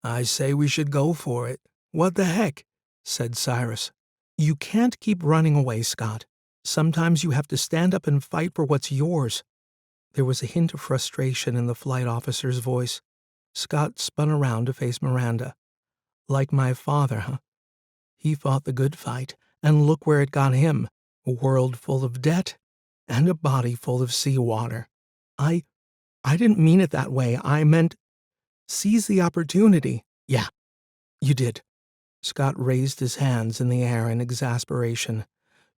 Speaker 1: I say we should go for it. What the heck? Said Cyrus. You can't keep running away, Scott. Sometimes you have to stand up and fight for what's yours. There was a hint of frustration in the flight officer's voice. Scott spun around to face Miranda. Like my father, huh? He fought the good fight, and look where it got him. A world full of debt and a body full of seawater. I didn't mean it that way. I meant seize the opportunity. Yeah, you did. Scott raised his hands in the air in exasperation.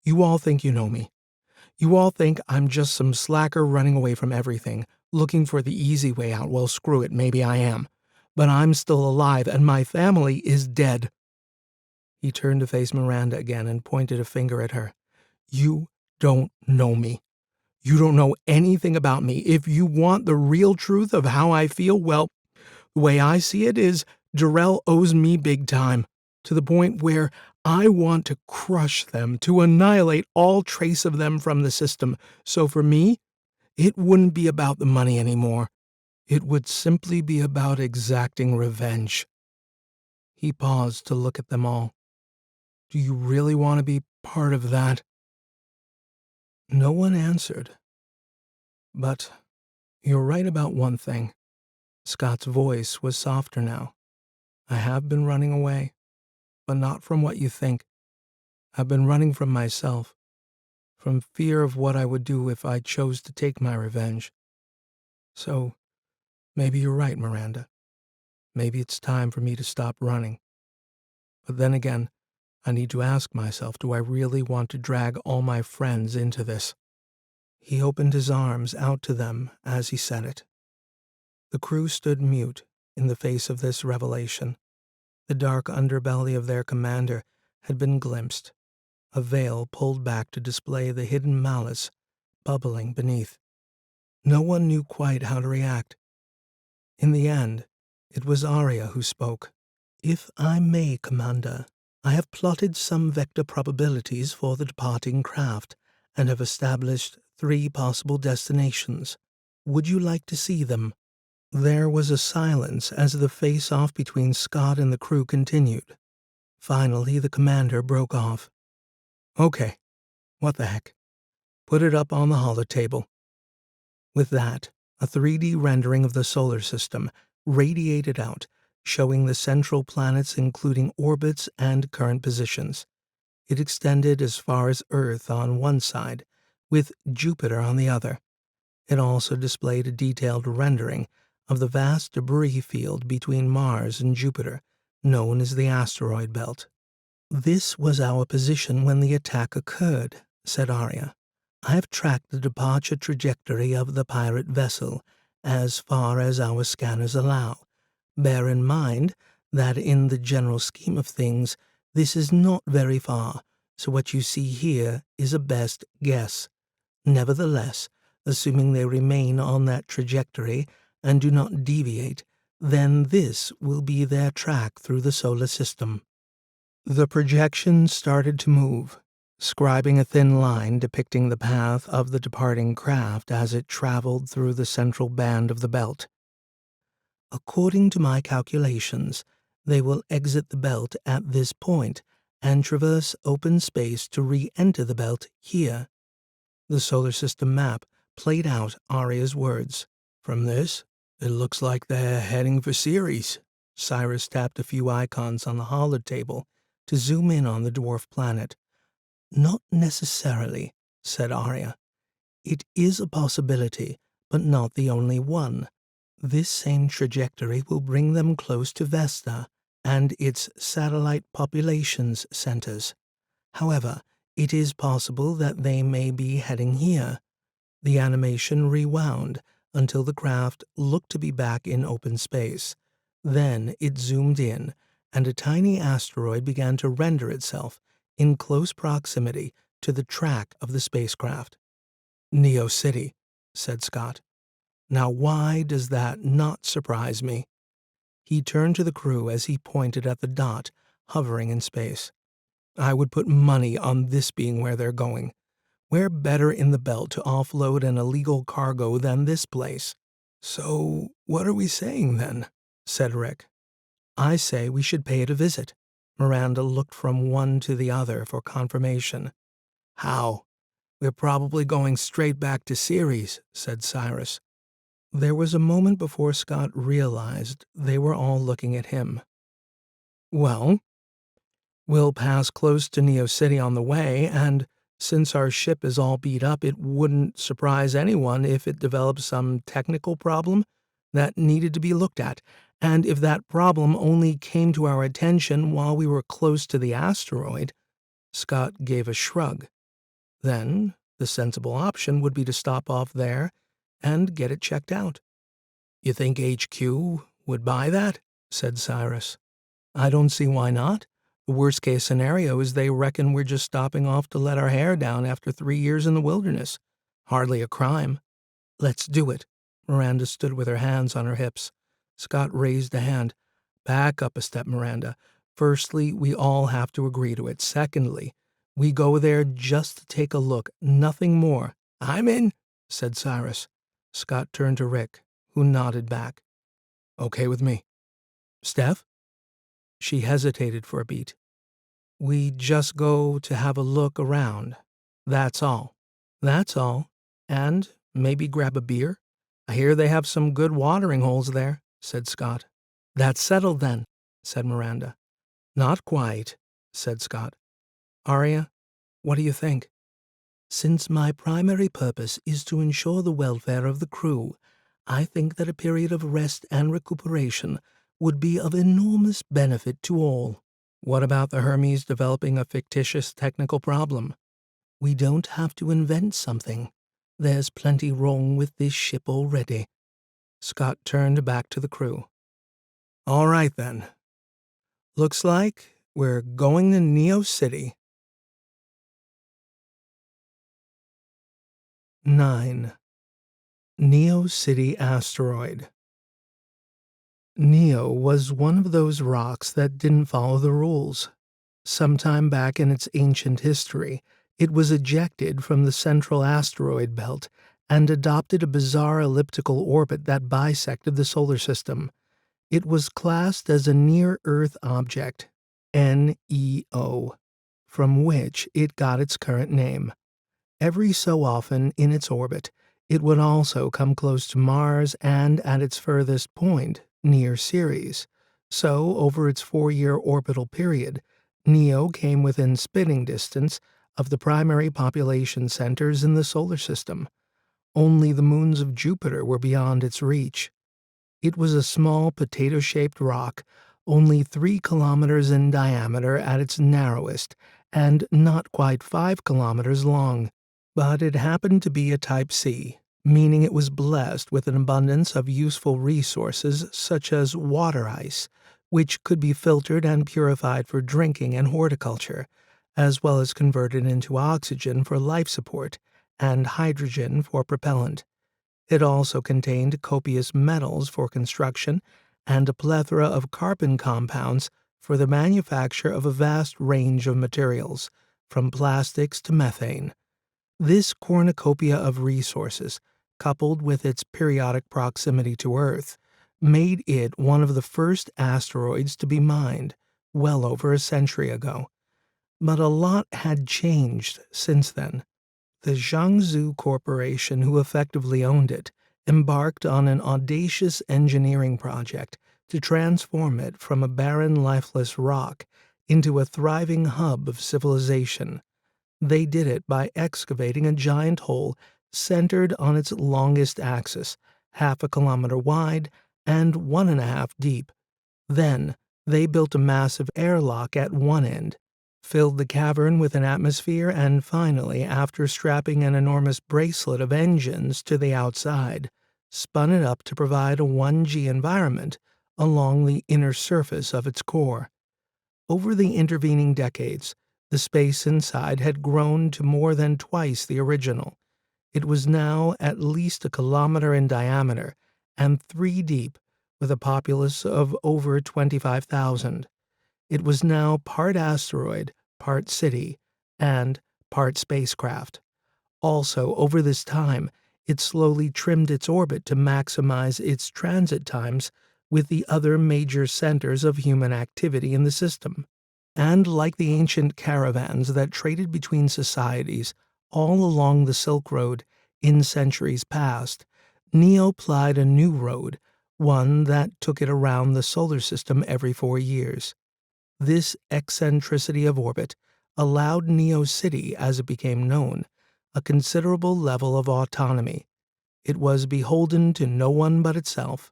Speaker 1: You all think you know me. You all think I'm just some slacker running away from everything, looking for the easy way out. Well, screw it, maybe I am. But I'm still alive, and my family is dead. He turned to face Miranda again and pointed a finger at her. You don't know me. You don't know anything about me. If you want the real truth of how I feel, well, the way I see it is Dyrell owes me big time, to the point where I want to crush them, to annihilate all trace of them from the system. So for me, it wouldn't be about the money anymore. It would simply be about exacting revenge. He paused to look at them all. Do you really want to be part of that? No one answered. But you're right about one thing. Scott's voice was softer now. I have been running away, but not from what you think. I've been running from myself, from fear of what I would do if I chose to take my revenge. So, maybe you're right, Miranda. Maybe it's time for me to stop running. But then again, I need to ask myself, do I really want to drag all my friends into this? He opened his arms out to them as he said it. The crew stood mute in the face of this revelation. The dark underbelly of their commander had been glimpsed. a veil pulled back to display the hidden malice bubbling beneath. No one knew quite how to react. In the end, it was Aria who spoke. "If I may, Commander, I have plotted some vector probabilities for the departing craft and have established 3 possible destinations. Would you like to see them?" There was a silence as the face-off between Scott and the crew continued. Finally, the commander broke off. "Okay, what the heck? Put it up on the holotable." With that, a 3D rendering of the solar system radiated out, showing the central planets including orbits and current positions. It extended as far as Earth on one side, with Jupiter on the other. It also displayed a detailed rendering of the vast debris field between Mars and Jupiter, known as the Asteroid Belt. "This was our position when the attack occurred," said Aria. "I have tracked the departure trajectory of the pirate vessel as far as our scanners allow. Bear in mind that in the general scheme of things, this is not very far, so what you see here is a best guess. Nevertheless, assuming they remain on that trajectory and do not deviate, then this will be their track through the solar system." The projection started to move, scribing a thin line depicting the path of the departing craft as it traveled through the central band of the belt. "According to my calculations, they will exit the belt at this point and traverse open space to re-enter the belt here." The solar system map played out Aria's words. "From this, it looks like they're heading for Ceres." Cyrus tapped a few icons on the holotable to zoom in on the dwarf planet. "Not necessarily," said Aria. "It is a possibility, but not the only one. This same trajectory will bring them close to Vesta and its satellite populations centers. However, it is possible that they may be heading here." The animation rewound until the craft looked to be back in open space. Then it zoomed in, and a tiny asteroid began to render itself in close proximity to the track of the spacecraft. "Neo City," said Scott. "Now why does that not surprise me?" He turned to the crew as he pointed at the dot hovering in space. "I would put money on this being where they're going. Where better in the belt to offload an illegal cargo than this place?" "So what are we saying then?" said Rick. "I say we should pay it a visit." Miranda looked from one to the other for confirmation. "How? We're probably going straight back to Ceres," said Cyrus. There was a moment before Scott realized they were all looking at him. "Well, we'll pass close to Neo City on the way, and since our ship is all beat up, it wouldn't surprise anyone if it developed some technical problem that needed to be looked at, and if that problem only came to our attention while we were close to the asteroid." Scott gave a shrug. "Then the sensible option would be to stop off there and get it checked out." "You think HQ would buy that?" said Cyrus. "I don't see why not. The worst-case scenario is they reckon we're just stopping off to let our hair down after 3 years in the wilderness. Hardly a crime." "Let's do it." Miranda stood with her hands on her hips. Scott raised a hand. "Back up a step, Miranda. Firstly, we all have to agree to it. Secondly, we go there just to take a look, nothing more." "I'm in," said Cyrus. Scott turned to Rick, who nodded back. "Okay with me." "Steph?" She hesitated for a beat. "We just go to have a look around. That's all." "That's all. And maybe grab a beer? I hear they have some good watering holes there," said Scott. "That's settled then," said Miranda. "Not quite," said Scott. "Aria, what do you think?" "Since my primary purpose is to ensure the welfare of the crew, I think that a period of rest and recuperation would be of enormous benefit to all." "What about the Hermes developing a fictitious technical problem?" "We don't have to invent something. There's plenty wrong with this ship already." Scott turned back to the crew. "All right then. Looks like we're going to Neo City." 9. Neo City Asteroid. Neo was one of those rocks that didn't follow the rules. Sometime back in its ancient history, it was ejected from the central asteroid belt and adopted a bizarre elliptical orbit that bisected the solar system. It was classed as a near-Earth object, NEO, from which it got its current name. Every so often in its orbit, it would also come close to Mars and at its furthest point, near Ceres. So, over its 4-year orbital period, Neo came within spitting distance of the primary population centers in the solar system. Only the moons of Jupiter were beyond its reach. It was a small potato-shaped rock, only 3 kilometers in diameter at its narrowest, and not quite 5 kilometers long. But it happened to be a Type C, meaning it was blessed with an abundance of useful resources such as water ice, which could be filtered and purified for drinking and horticulture, as well as converted into oxygen for life support and hydrogen for propellant. It also contained copious metals for construction and a plethora of carbon compounds for the manufacture of a vast range of materials, from plastics to methane. This cornucopia of resources, coupled with its periodic proximity to Earth, made it one of the first asteroids to be mined, well over a century ago. But a lot had changed since then. The Xiang Zu Corporation, who effectively owned it, embarked on an audacious engineering project to transform it from a barren, lifeless rock into a thriving hub of civilization. They did it by excavating a giant hole centered on its longest axis, half a kilometer wide and 1.5 deep. Then, they built a massive airlock at one end, filled the cavern with an atmosphere, and finally, after strapping an enormous bracelet of engines to the outside, spun it up to provide a 1G environment along the inner surface of its core. Over the intervening decades, the space inside had grown to more than twice the original. It was now at least a kilometer in diameter and 3 deep, with a populace of over 25,000. It was now part asteroid, part city, and part spacecraft. Also, over this time, it slowly trimmed its orbit to maximize its transit times with the other major centers of human activity in the system. And like the ancient caravans that traded between societies all along the Silk Road in centuries past, Neo plied a new road, one that took it around the solar system every 4 years. This eccentricity of orbit allowed Neo City, as it became known, a considerable level of autonomy. It was beholden to no one but itself.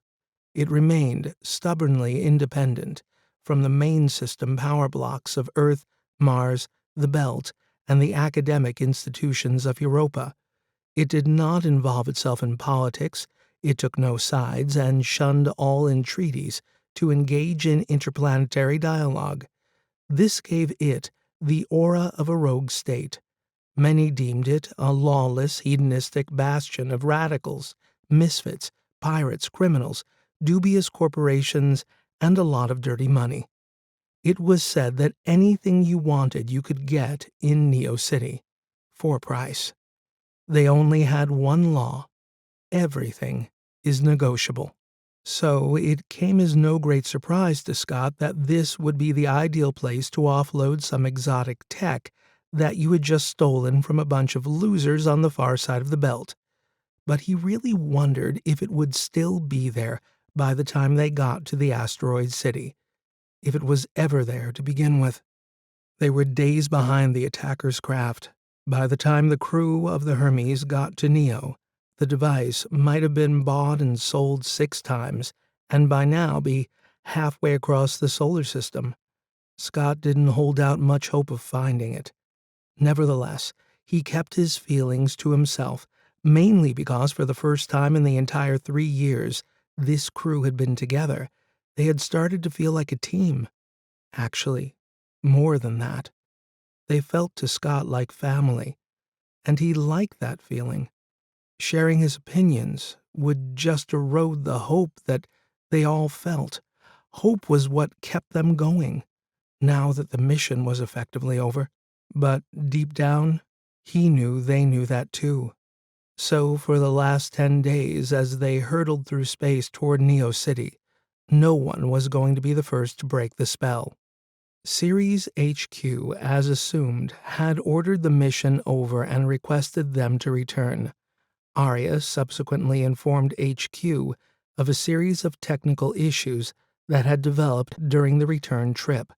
Speaker 1: It remained stubbornly independent from the main system power blocks of Earth, Mars, the Belt, and the academic institutions of Europa. It did not involve itself in politics, it took no sides, and shunned all entreaties to engage in interplanetary dialogue. This gave it the aura of a rogue state. Many deemed it a lawless, hedonistic bastion of radicals, misfits, pirates, criminals, dubious corporations, and a lot of dirty money. It was said that anything you wanted you could get in Neo City, for a price. They only had one law: everything is negotiable. So it came as no great surprise to Scott that this would be the ideal place to offload some exotic tech that you had just stolen from a bunch of losers on the far side of the belt. But he really wondered if it would still be there by the time they got to the asteroid city, if it was ever there to begin with. They were days behind the attacker's craft. By the time the crew of the Hermes got to Neo, the device might have been bought and sold 6 times, and by now be halfway across the solar system. Scott didn't hold out much hope of finding it. Nevertheless, he kept his feelings to himself, mainly because for the first time in the entire 3 years this crew had been together, they had started to feel like a team. Actually, more than that. They felt to Scott like family, and he liked that feeling. Sharing his opinions would just erode the hope that they all felt. Hope was what kept them going, now that the mission was effectively over. But deep down, he knew they knew that too. So for the last 10 days, as they hurtled through space toward Neo City, no one was going to be the first to break the spell. Ceres HQ, as assumed, had ordered the mission over and requested them to return. Aria subsequently informed HQ of a series of technical issues that had developed during the return trip,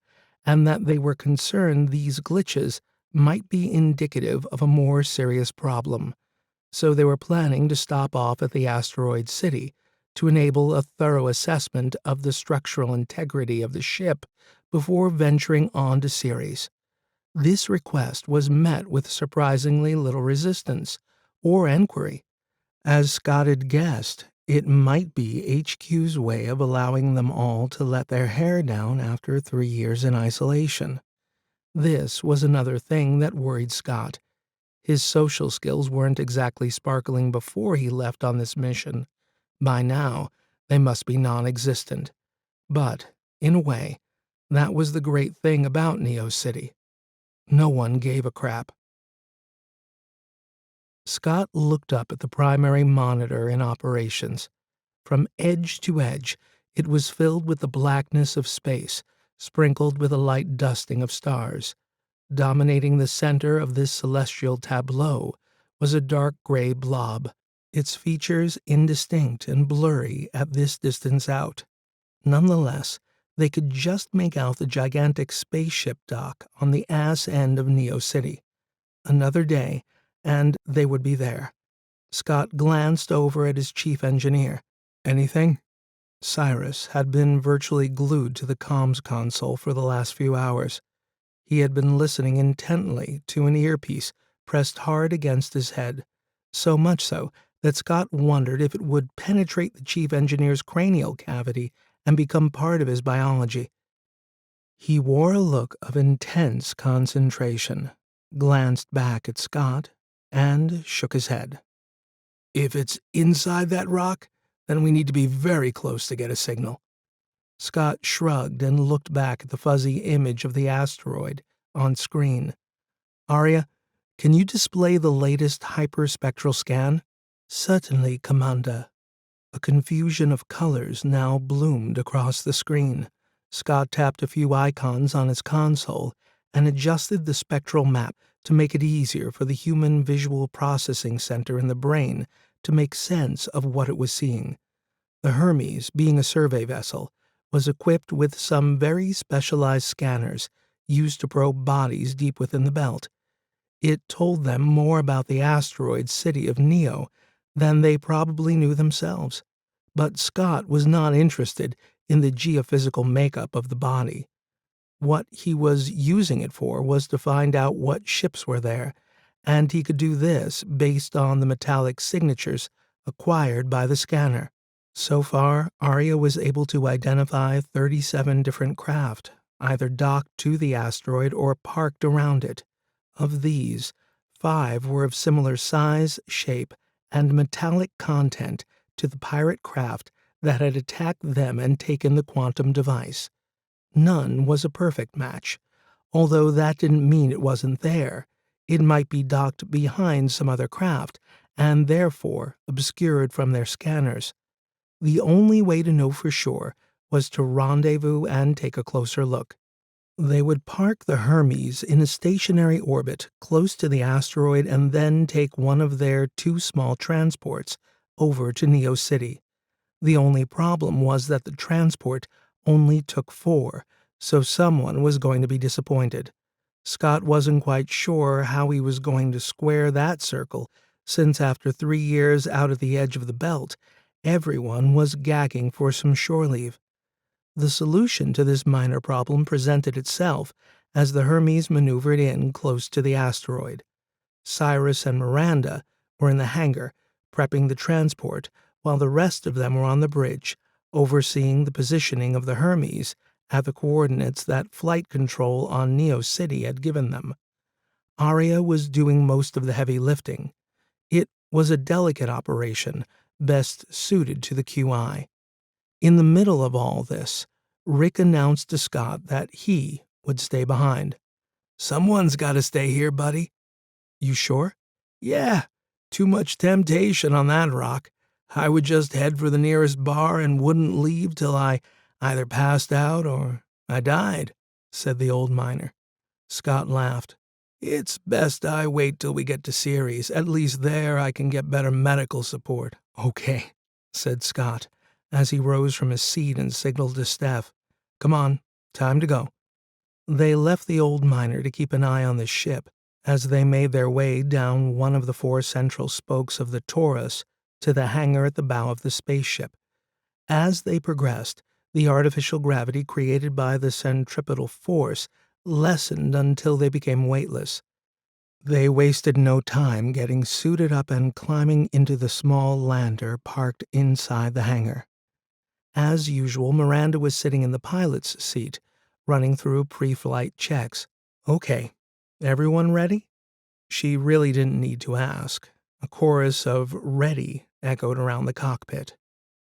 Speaker 1: and that they were concerned these glitches might be indicative of a more serious problem. So they were planning to stop off at the asteroid city to enable a thorough assessment of the structural integrity of the ship before venturing on to Ceres. This request was met with surprisingly little resistance or enquiry. As Scott had guessed, it might be HQ's way of allowing them all to let their hair down after 3 years in isolation. This was another thing that worried Scott. His social skills weren't exactly sparkling before he left on this mission. By now, they must be non-existent. But, in a way, that was the great thing about Neo City. No one gave a crap. Scott looked up at the primary monitor in operations. From edge to edge, it was filled with the blackness of space, sprinkled with a light dusting of stars. Dominating the center of this celestial tableau was a dark gray blob, its features indistinct and blurry at this distance out. Nonetheless, they could just make out the gigantic spaceship dock on the ass end of Neo City. Another day, and they would be there. Scott glanced over at his chief engineer. Anything? Cyrus had been virtually glued to the comms console for the last few hours. He had been listening intently to an earpiece pressed hard against his head, so much so that Scott wondered if it would penetrate the chief engineer's cranial cavity and become part of his biology. He wore a look of intense concentration, glanced back at Scott, and shook his head. If it's inside that rock, then we need to be very close to get a signal. Scott shrugged and looked back at the fuzzy image of the asteroid on screen. Aria, can you display the latest hyperspectral scan? Certainly, Commander. A confusion of colors now bloomed across the screen. Scott tapped a few icons on his console and adjusted the spectral map to make it easier for the human visual processing center in the brain to make sense of what it was seeing. The Hermes, being a survey vessel, was equipped with some very specialized scanners used to probe bodies deep within the belt. It told them more about the asteroid city of Neo than they probably knew themselves. But Scott was not interested in the geophysical makeup of the body. What he was using it for was to find out what ships were there, and he could do this based on the metallic signatures acquired by the scanner. So far, Aria was able to identify 37 different craft, either docked to the asteroid or parked around it. Of these, 5 were of similar size, shape, and metallic content to the pirate craft that had attacked them and taken the quantum device. None was a perfect match, although that didn't mean it wasn't there. It might be docked behind some other craft, and therefore obscured from their scanners. The only way to know for sure was to rendezvous and take a closer look. They would park the Hermes in a stationary orbit close to the asteroid and then take one of their 2 small transports over to Neo City. The only problem was that the transport only took 4, so someone was going to be disappointed. Scott wasn't quite sure how he was going to square that circle, since after 3 years out at the edge of the belt, everyone was gagging for some shore leave. The solution to this minor problem presented itself as the Hermes maneuvered in close to the asteroid. Cyrus and Miranda were in the hangar, prepping the transport, while the rest of them were on the bridge, overseeing the positioning of the Hermes at the coordinates that flight control on Neo City had given them. Aria was doing most of the heavy lifting. It was a delicate operation best suited to the QI. In the middle of all this, Rick announced to Scott that he would stay behind. "Someone's got to stay here, buddy." "You sure?" "Yeah, too much temptation on that rock. I would just head for the nearest bar and wouldn't leave till I either passed out or I died," said the old miner. Scott laughed. "It's best I wait till we get to Ceres. At least there I can get better medical support." "Okay," said Scott, as he rose from his seat and signaled to Steph. "Come on, time to go." They left the old miner to keep an eye on the ship as they made their way down one of the 4 central spokes of the torus to the hangar at the bow of the spaceship. As they progressed, the artificial gravity created by the centripetal force lessened until they became weightless. They wasted no time getting suited up and climbing into the small lander parked inside the hangar. As usual, Miranda was sitting in the pilot's seat, running through pre-flight checks. "Okay, everyone ready?" She really didn't need to ask. A chorus of "ready" echoed around the cockpit.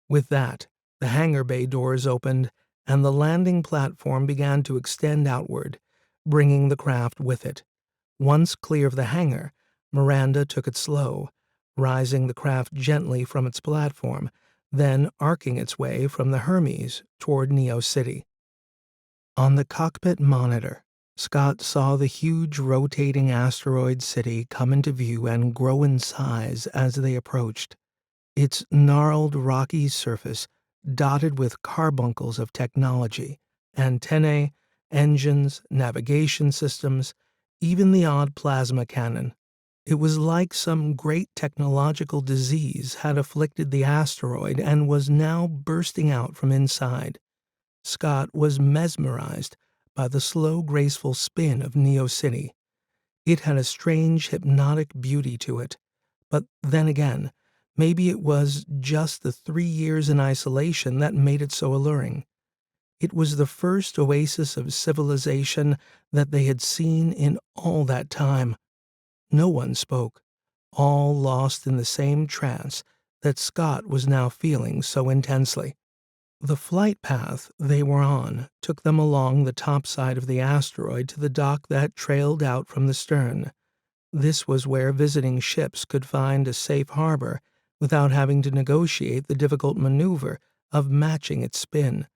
Speaker 1: With that, the hangar bay doors opened, and the landing platform began to extend outward, bringing the craft with it. Once clear of the hangar, Miranda took it slow, rising the craft gently from its platform, then arcing its way from the Hermes toward Neo City. On the cockpit monitor, Scott saw the huge rotating asteroid city come into view and grow in size as they approached. Its gnarled rocky surface dotted with carbuncles of technology, antennae, engines, navigation systems, even the odd plasma cannon. It was like some great technological disease had afflicted the asteroid and was now bursting out from inside. Scott was mesmerized by the slow, graceful spin of Neo City. It had a strange, hypnotic beauty to it. But then again, maybe it was just the 3 years in isolation that made it so alluring. It was the first oasis of civilization that they had seen in all that time. No one spoke, all lost in the same trance that Scott was now feeling so intensely. The flight path they were on took them along the top side of the asteroid to the dock that trailed out from the stern. This was where visiting ships could find a safe harbor without having to negotiate the difficult maneuver of matching its spin.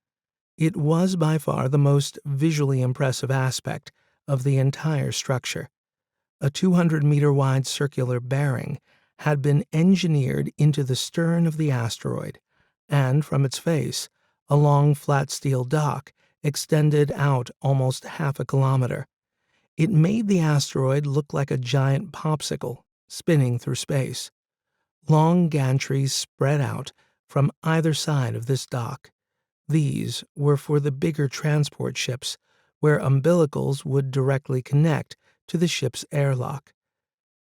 Speaker 1: It was by far the most visually impressive aspect of the entire structure. A 200-meter-wide circular bearing had been engineered into the stern of the asteroid, and from its face, a long flat steel dock extended out almost half a kilometer. It made the asteroid look like a giant popsicle spinning through space. Long gantries spread out from either side of this dock. These were for the bigger transport ships, where umbilicals would directly connect to the ship's airlock.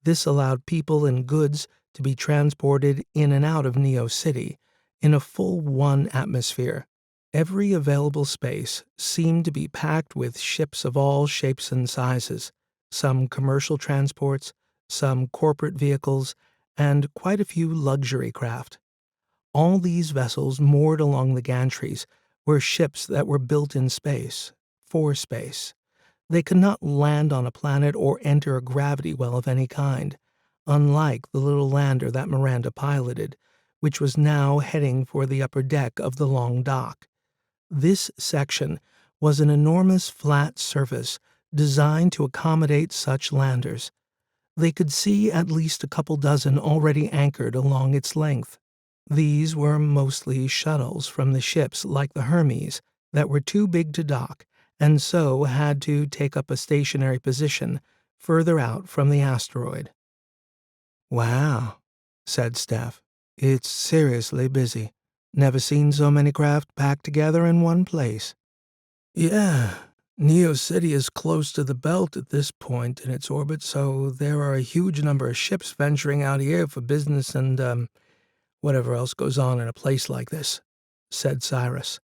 Speaker 1: This allowed people and goods to be transported in and out of Neo City in a full 1 atmosphere. Every available space seemed to be packed with ships of all shapes and sizes, some commercial transports, some corporate vehicles, and quite a few luxury craft. All these vessels moored along the gantries were ships that were built in space, for space. They could not land on a planet or enter a gravity well of any kind, unlike the little lander that Miranda piloted, which was now heading for the upper deck of the long dock. This section was an enormous flat surface designed to accommodate such landers. They could see at least a couple dozen already anchored along its length. These were mostly shuttles from the ships like the Hermes that were too big to dock and so had to take up a stationary position further out from the asteroid. "Wow," said Steph. "It's seriously busy. Never seen so many craft packed together in one place." "Yeah, Neo City is close to the belt at this point in its orbit, so there are a huge number of ships venturing out here for business and, whatever else goes on in a place like this," said Cyrus.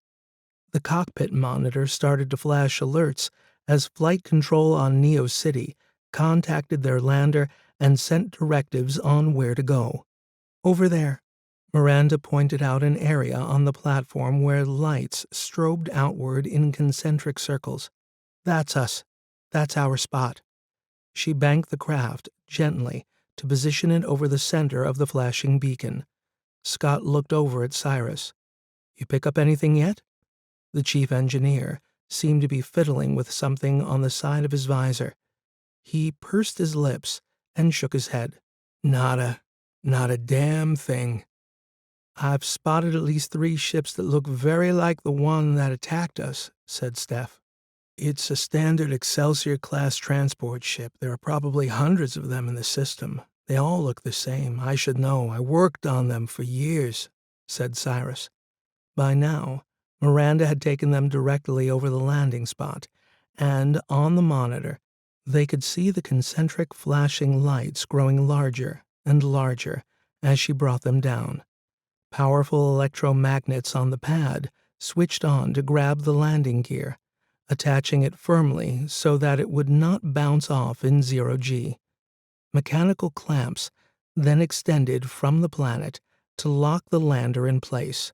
Speaker 1: The cockpit monitor started to flash alerts as flight control on Neo City contacted their lander and sent directives on where to go. Over there. Miranda pointed out an area on the platform where lights strobed outward in concentric circles. That's us. That's our spot. She banked the craft gently to position it over the center of the flashing beacon. Scott looked over at Cyrus. You pick up anything yet? The chief engineer seemed to be fiddling with something on the side of his visor. He pursed his lips and shook his head. Not a damn thing. I've spotted at least 3 ships that look very like the one that attacked us, said Steph. It's a standard Excelsior-class transport ship. There are probably hundreds of them in the system. They all look the same. I should know. I worked on them for years, said Cyrus. By now, Miranda had taken them directly over the landing spot, and on the monitor, they could see the concentric flashing lights growing larger and larger as she brought them down. Powerful electromagnets on the pad switched on to grab the landing gear, attaching it firmly so that it would not bounce off in 0G. Mechanical clamps then extended from the planet to lock the lander in place.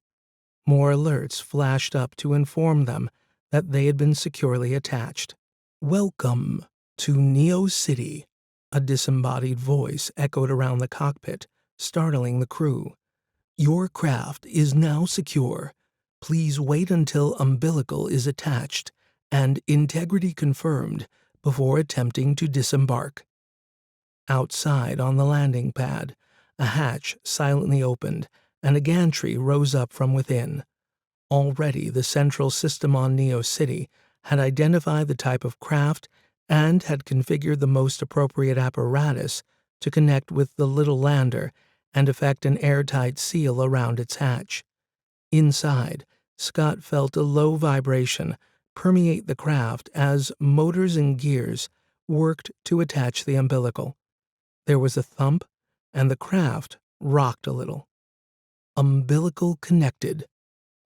Speaker 1: More alerts flashed up to inform them that they had been securely attached. Welcome to Neo City, a disembodied voice echoed around the cockpit, startling the crew. Your craft is now secure. Please wait until umbilical is attached and integrity confirmed before attempting to disembark. Outside on the landing pad, a hatch silently opened and a gantry rose up from within. Already the central system on Neo City had identified the type of craft and had configured the most appropriate apparatus to connect with the little lander and effect an airtight seal around its hatch. Inside, Scott felt a low vibration permeate the craft as motors and gears worked to attach the umbilical. There was a thump, and the craft rocked a little. Umbilical connected.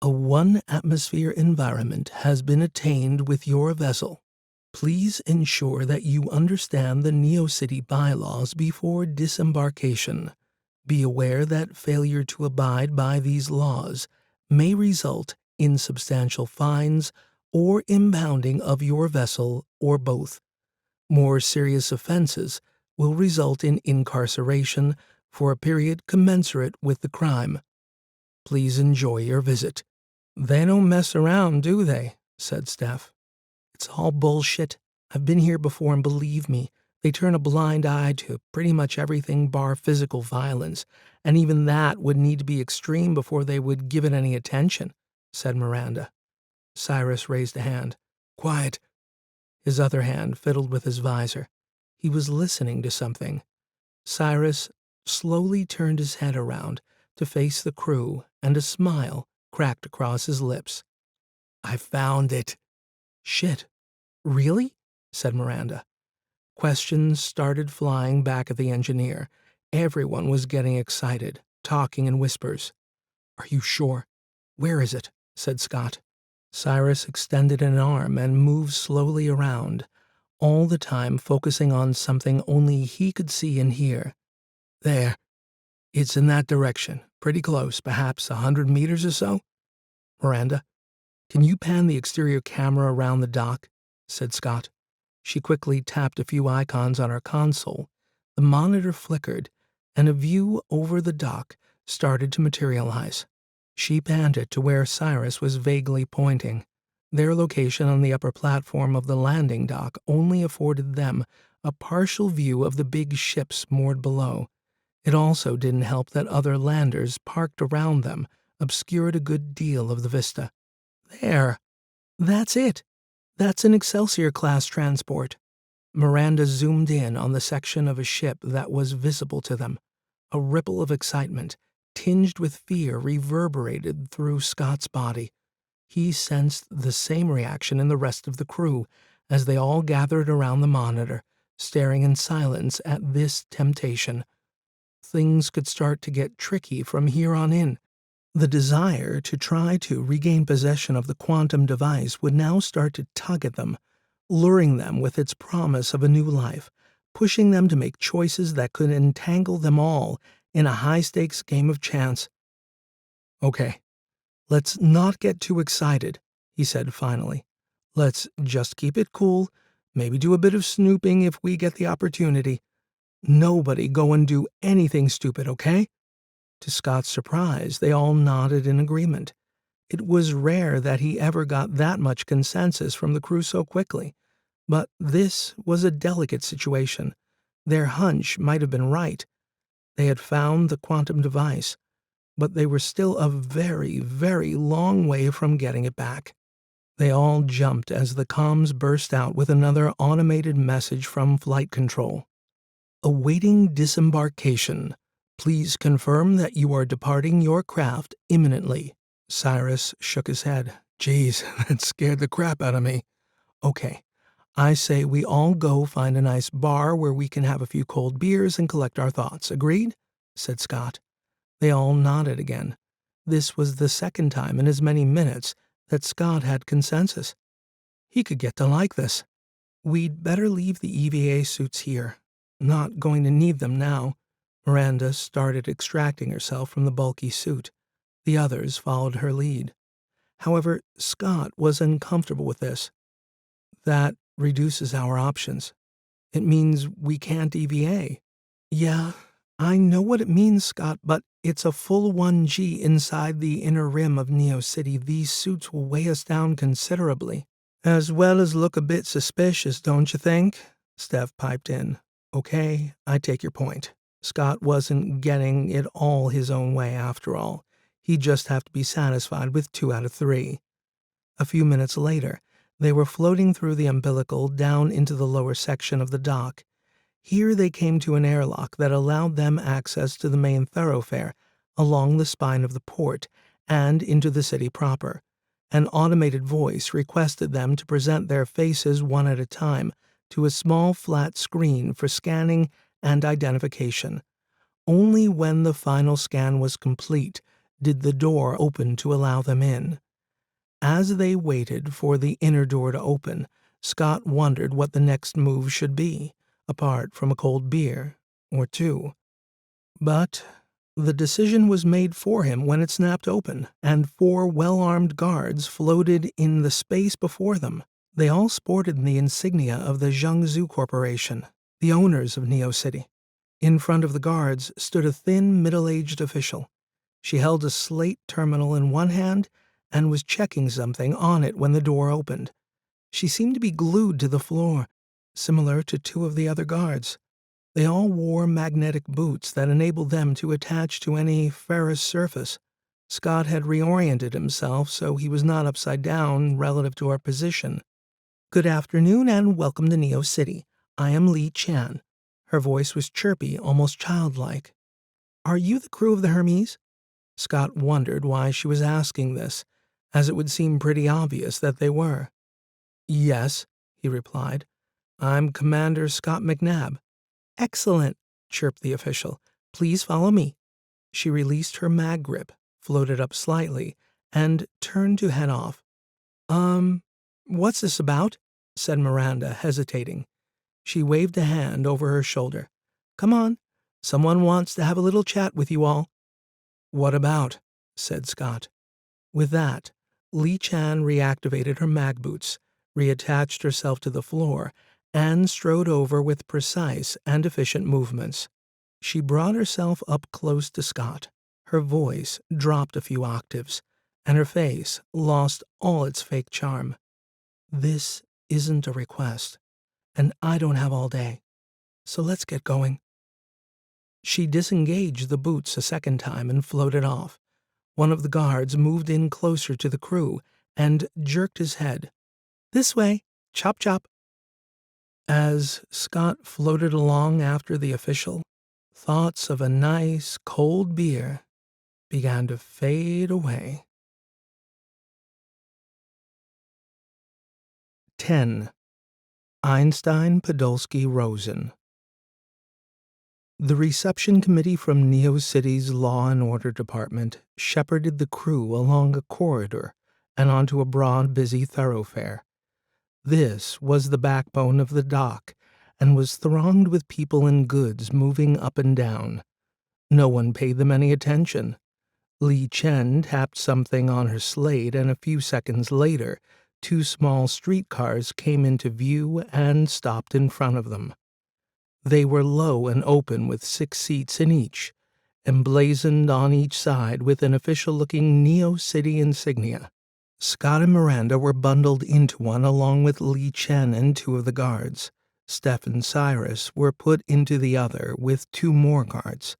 Speaker 1: A 1-atmosphere environment has been attained with your vessel. Please ensure that you understand the Neo City bylaws before disembarkation. Be aware that failure to abide by these laws may result in substantial fines or impounding of your vessel or both. More serious offenses will result in incarceration for a period commensurate with the crime. Please enjoy your visit. They don't mess around, do they? Said Steph. It's all bullshit. I've been here before, and believe me, they turn a blind eye to pretty much everything bar physical violence, and even that would need to be extreme before they would give it any attention, said Miranda. Cyrus raised a hand. Quiet. His other hand fiddled with his visor. He was listening to something. Cyrus slowly turned his head around to face the crew, and a smile cracked across his lips. I found it. Shit. Really? Said Miranda. Questions started flying back at the engineer. Everyone was getting excited, talking in whispers. Are you sure? Where is it? Said Scott. Cyrus extended an arm and moved slowly around, all the time focusing on something only he could see and hear. There. It's in that direction, pretty close, perhaps 100 meters or so. Miranda, can you pan the exterior camera around the dock? Said Scott. She quickly tapped a few icons on her console. The monitor flickered, and a view over the dock started to materialize. She panned it to where Cyrus was vaguely pointing. Their location on the upper platform of the landing dock only afforded them a partial view of the big ships moored below. It also didn't help that other landers parked around them obscured a good deal of the vista. There. That's it. That's an Excelsior-class transport. Miranda zoomed in on the section of a ship that was visible to them. A ripple of excitement, tinged with fear, reverberated through Scott's body. He sensed the same reaction in the rest of the crew as they all gathered around the monitor, staring in silence at this temptation. Things could start to get tricky from here on in. The desire to try to regain possession of the quantum device would now start to tug at them, luring them with its promise of a new life, pushing them to make choices that could entangle them all in a high-stakes game of chance. "Okay, let's not get too excited," he said finally. "Let's just keep it cool, maybe do a bit of snooping if we get the opportunity. Nobody go and do anything stupid, okay?" To Scott's surprise, they all nodded in agreement. It was rare that he ever got that much consensus from the crew so quickly. But this was a delicate situation. Their hunch might have been right. They had found the quantum device, but they were still a very, very long way from getting it back. They all jumped as the comms burst out with another automated message from flight control. "Awaiting disembarkation. Please confirm that you are departing your craft imminently." Cyrus shook his head. "Geez, that scared the crap out of me." "Okay, I say we all go find a nice bar where we can have a few cold beers and collect our thoughts. Agreed?" said Scott. They all nodded again. This was the second time in as many minutes that Scott had consensus. He could get to like this. "We'd better leave the EVA suits here. Not going to need them now." Miranda started extracting herself from the bulky suit. The others followed her lead. However, Scott was uncomfortable with this. "That reduces our options. It means we can't EVA." "Yeah, I know what it means, Scott, but it's a full 1G inside the inner rim of Neo City. These suits will weigh us down considerably." "As well as look a bit suspicious, don't you think?" Steph piped in. "Okay, I take your point." Scott wasn't getting it all his own way after all. He'd just have to be satisfied with 2 out of 3. A few minutes later, they were floating through the umbilical down into the lower section of the dock. Here they came to an airlock that allowed them access to the main thoroughfare along the spine of the port and into the city proper. An automated voice requested them to present their faces one at a time to a small flat screen for scanning and identification. Only when the final scan was complete did the door open to allow them in. As they waited for the inner door to open, Scott wondered what the next move should be, apart from a cold beer or 2. But the decision was made for him when it snapped open, and 4 well-armed guards floated in the space before them. They all sported the insignia of the Xiang Zu Corporation, the owners of Neo City. In front of the guards stood a thin, middle-aged official. She held a slate terminal in one hand and was checking something on it when the door opened. She seemed to be glued to the floor, similar to 2 of the other guards. They all wore magnetic boots that enabled them to attach to any ferrous surface. Scott had reoriented himself so he was not upside down relative to our position. "Good afternoon and welcome to Neo City. I am Li Chan." Her voice was chirpy, almost childlike. "Are you the crew of the Hermes?" Scott wondered why she was asking this, as it would seem pretty obvious that they were. "Yes," he replied. "I'm Commander Scott McNabb." "Excellent," chirped the official. "Please follow me." She released her mag grip, floated up slightly, and turned to head off. What's this about?" said Miranda, hesitating. She waved a hand over her shoulder. "Come on. Someone wants to have a little chat with you all." "What about?" said Scott. With that, Li Chan reactivated her mag boots, reattached herself to the floor, and strode over with precise and efficient movements. She brought herself up close to Scott. Her voice dropped a few octaves, and her face lost all its fake charm. "This isn't a request, and I don't have all day, so let's get going." She disengaged the boots a second time and floated off. One of the guards moved in closer to the crew and jerked his head. "This way, chop chop." As Scott floated along after the official, thoughts of a nice, cold beer began to fade away. 10. Einstein, Podolsky, Rosen. The reception committee from Neo City's Law and Order Department shepherded the crew along a corridor and onto a broad, busy thoroughfare. This was the backbone of the dock and was thronged with people and goods moving up and down. No one paid them any attention. Li Chen tapped something on her slate, and a few seconds later, two small streetcars came into view and stopped in front of them. They were low and open with 6 seats in each, emblazoned on each side with an official-looking Neo-City insignia. Scott and Miranda were bundled into one along with Li Chen and 2 of the guards. Steph and Cyrus were put into the other with 2 more guards.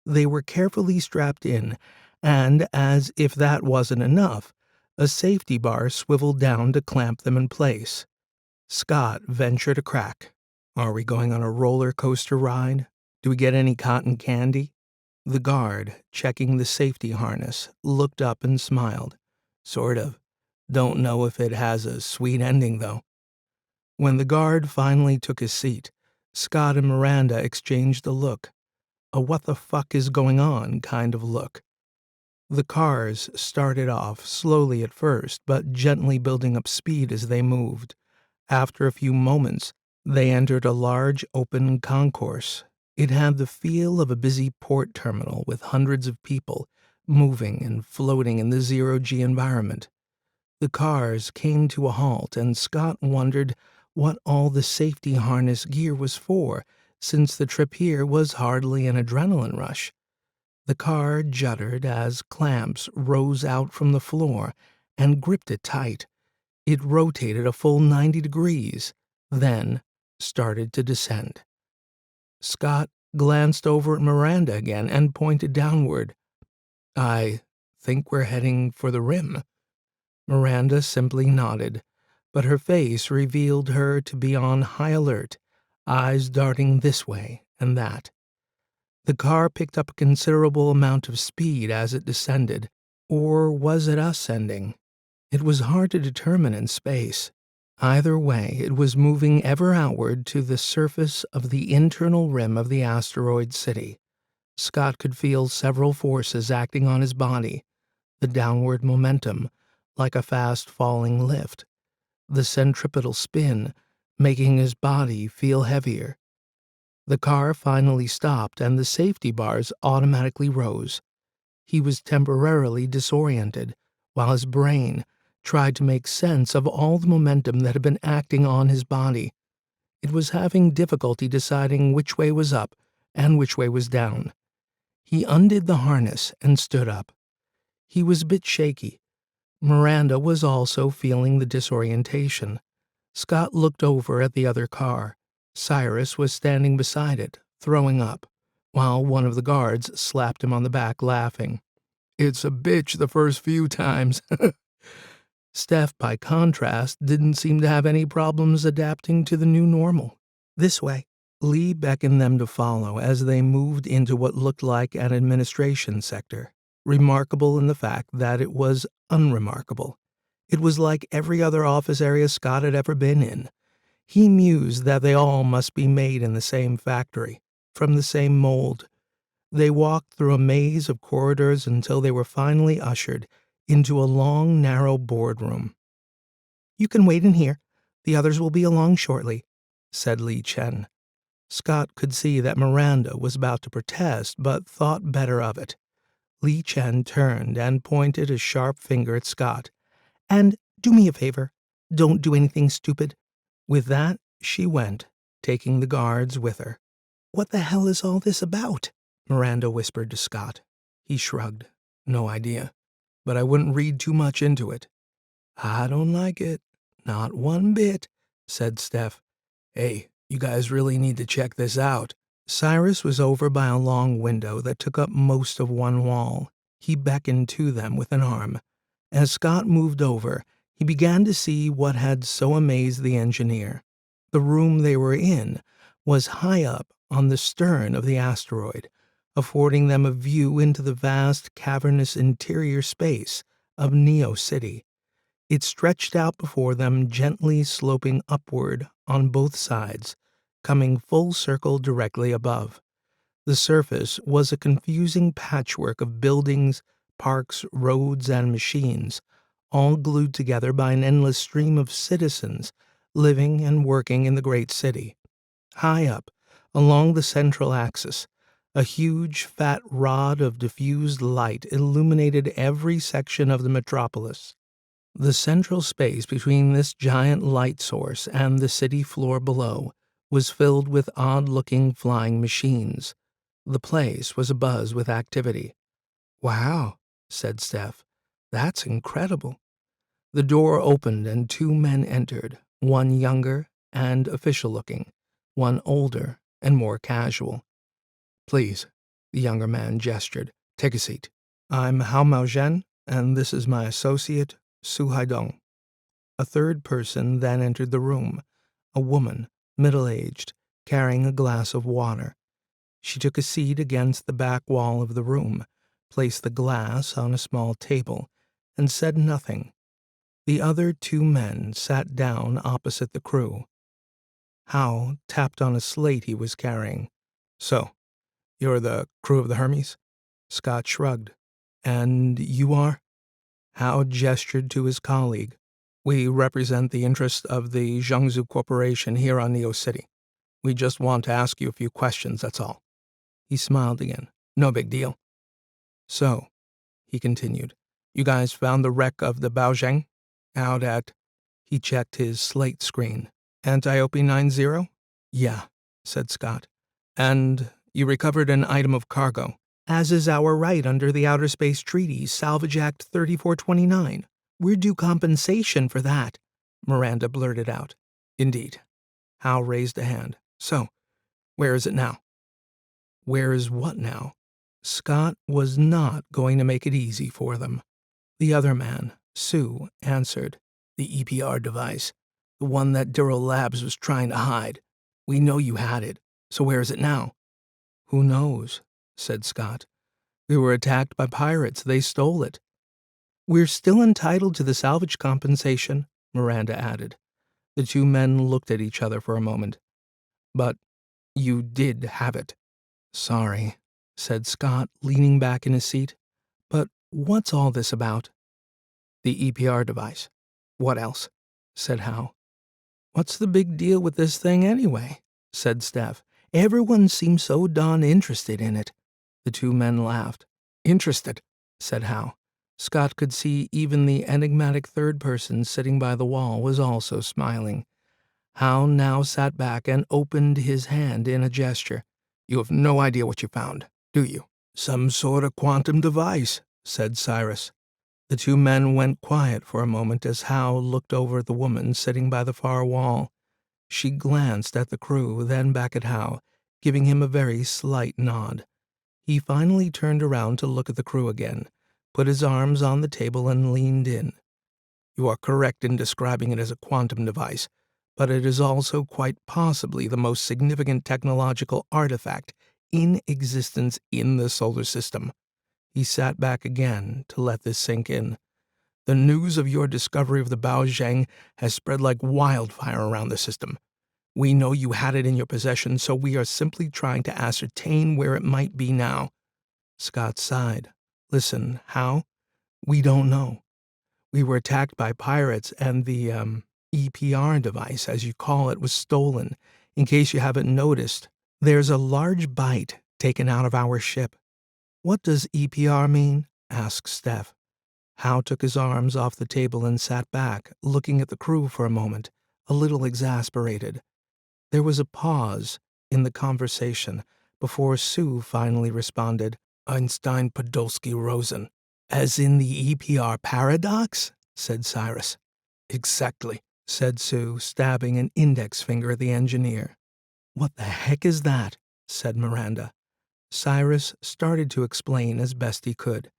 Speaker 1: They were carefully strapped in, and, as if that wasn't enough, a safety bar swiveled down to clamp them in place. Scott ventured a crack. "Are we going on a roller coaster ride? Do we get any cotton candy?" The guard, checking the safety harness, looked up and smiled. "Sort of. Don't know if it has a sweet ending, though." When the guard finally took his seat, Scott and Miranda exchanged a look. A what the fuck is going on kind of look. The cars started off slowly at first, but gently building up speed as they moved. After a few moments, they entered a large open concourse. It had the feel of a busy port terminal with hundreds of people moving and floating in the zero-G environment. The cars came to a halt, and Scott wondered what all the safety harness gear was for, since the trip here was hardly an adrenaline rush. The car juddered as clamps rose out from the floor and gripped it tight. It rotated a full 90 degrees, then started to descend. Scott glanced over at Miranda again and pointed downward. "I think we're heading for the rim." Miranda simply nodded, but her face revealed her to be on high alert, eyes darting this way and that. The car picked up a considerable amount of speed as it descended, or was it ascending? It was hard to determine in space. Either way, it was moving ever outward to the surface of the internal rim of the asteroid city. Scott could feel several forces acting on his body: the downward momentum, like a fast-falling lift; the centripetal spin, making his body feel heavier. The car finally stopped, and the safety bars automatically rose. He was temporarily disoriented, while his brain tried to make sense of all the momentum that had been acting on his body. It was having difficulty deciding which way was up and which way was down. He undid the harness and stood up. He was a bit shaky. Miranda was also feeling the disorientation. Scott looked over at the other car. Cyrus was standing beside it, throwing up, while one of the guards slapped him on the back, laughing. "It's a bitch the first few times." Steph, by contrast, didn't seem to have any problems adapting to the new normal. "This way." Lee beckoned them to follow as they moved into what looked like an administration sector, remarkable in the fact that it was unremarkable. It was like every other office area Scott had ever been in. He mused that they all must be made in the same factory, from the same mold. They walked through a maze of corridors until they were finally ushered into a long, narrow boardroom. "You can wait in here. The others will be along shortly," said Li Chen. Scott could see that Miranda was about to protest, but thought better of it. Li Chen turned and pointed a sharp finger at Scott. "And do me a favor. Don't do anything stupid." With that, she went, taking the guards with her. "What the hell is all this about?" Miranda whispered to Scott. He shrugged. "No idea. But I wouldn't read too much into it." "I don't like it. Not one bit," said Steph. "Hey, you guys really need to check this out." Cyrus was over by a long window that took up most of one wall. He beckoned to them with an arm. As Scott moved over, he began to see what had so amazed the engineer. The room they were in was high up on the stern of the asteroid, affording them a view into the vast, cavernous interior space of Neo City. It stretched out before them, gently sloping upward on both sides, coming full circle directly above. The surface was a confusing patchwork of buildings, parks, roads, and machines, all glued together by an endless stream of citizens living and working in the great city. High up, along the central axis, A huge, fat rod of diffused light illuminated every section of the metropolis. The central space between this giant light source and the city floor below was filled with odd-looking flying machines. The place was abuzz with activity. "Wow," said Steph. "That's incredible." The door opened and two men entered, one younger and official-looking, one older and more casual. "Please," the younger man gestured. "Take a seat. I'm Hao Maozhen, and this is my associate, Su Haidong." A third person then entered the room, a woman, middle-aged, carrying a glass of water. She took a seat against the back wall of the room, placed the glass on a small table, and said nothing. The other two men sat down opposite the crew. Hao tapped on a slate he was carrying. "So, you're the crew of the Hermes?" Scott shrugged. "And you are?" Hao gestured to his colleague. "We represent the interests of the Xiang Zu Corporation here on Neo City. We just want to ask you a few questions, that's all." He smiled again. "No big deal." "So," he continued, "you guys found the wreck of the Baozheng? Out at—" He checked his slate screen. "Antiope 90? "Yeah," said Scott. "And you recovered an item of cargo, as is our right under the Outer Space Treaty, Salvage Act 3429. We're due compensation for that," Miranda blurted out. "Indeed." Hal raised a hand. "So, where is it now?" Where is what now? Scott was not going to make it easy for them. The other man, Su, answered. "The EPR device. The one that Dyrell Labs was trying to hide. We know you had it. So where is it now?" "Who knows?" said Scott. "We were attacked by pirates. They stole it." "We're still entitled to the salvage compensation," Miranda added. The two men looked at each other for a moment. "But you did have it." "Sorry," said Scott, leaning back in his seat. "But what's all this about?" "The EPR device. What else?" said Hal. "What's the big deal with this thing anyway?" said Steph. "Everyone seems so darn interested in it." The two men laughed. "Interested?" said Hal. Scott could see even the enigmatic third person sitting by the wall was also smiling. Hal now sat back and opened his hand in a gesture. "You have no idea what you found, do you?" "Some sort of quantum device," said Cyrus. The two men went quiet for a moment as Hal looked over at the woman sitting by the far wall. She glanced at the crew, then back at Hal, giving him a very slight nod. He finally turned around to look at the crew again, put his arms on the table and leaned in. "You are correct in describing it as a quantum device, but it is also quite possibly the most significant technological artifact in existence in the solar system." He sat back again to let this sink in. "The news of your discovery of the Baozheng has spread like wildfire around the system. We know you had it in your possession, so we are simply trying to ascertain where it might be now." Scott sighed. "Listen, how? We don't know. We were attacked by pirates, and the EPR device, as you call it, was stolen. In case you haven't noticed, there's a large bite taken out of our ship." "What does EPR mean?" asked Steph. Hal took his arms off the table and sat back, looking at the crew for a moment, a little exasperated. There was a pause in the conversation before Su finally responded. "Einstein, Podolsky, Rosen." "As in the EPR paradox?" said Cyrus. "Exactly," said Su, stabbing an index finger at the engineer. "What the heck is that?" said Miranda. Cyrus started to explain as best he could.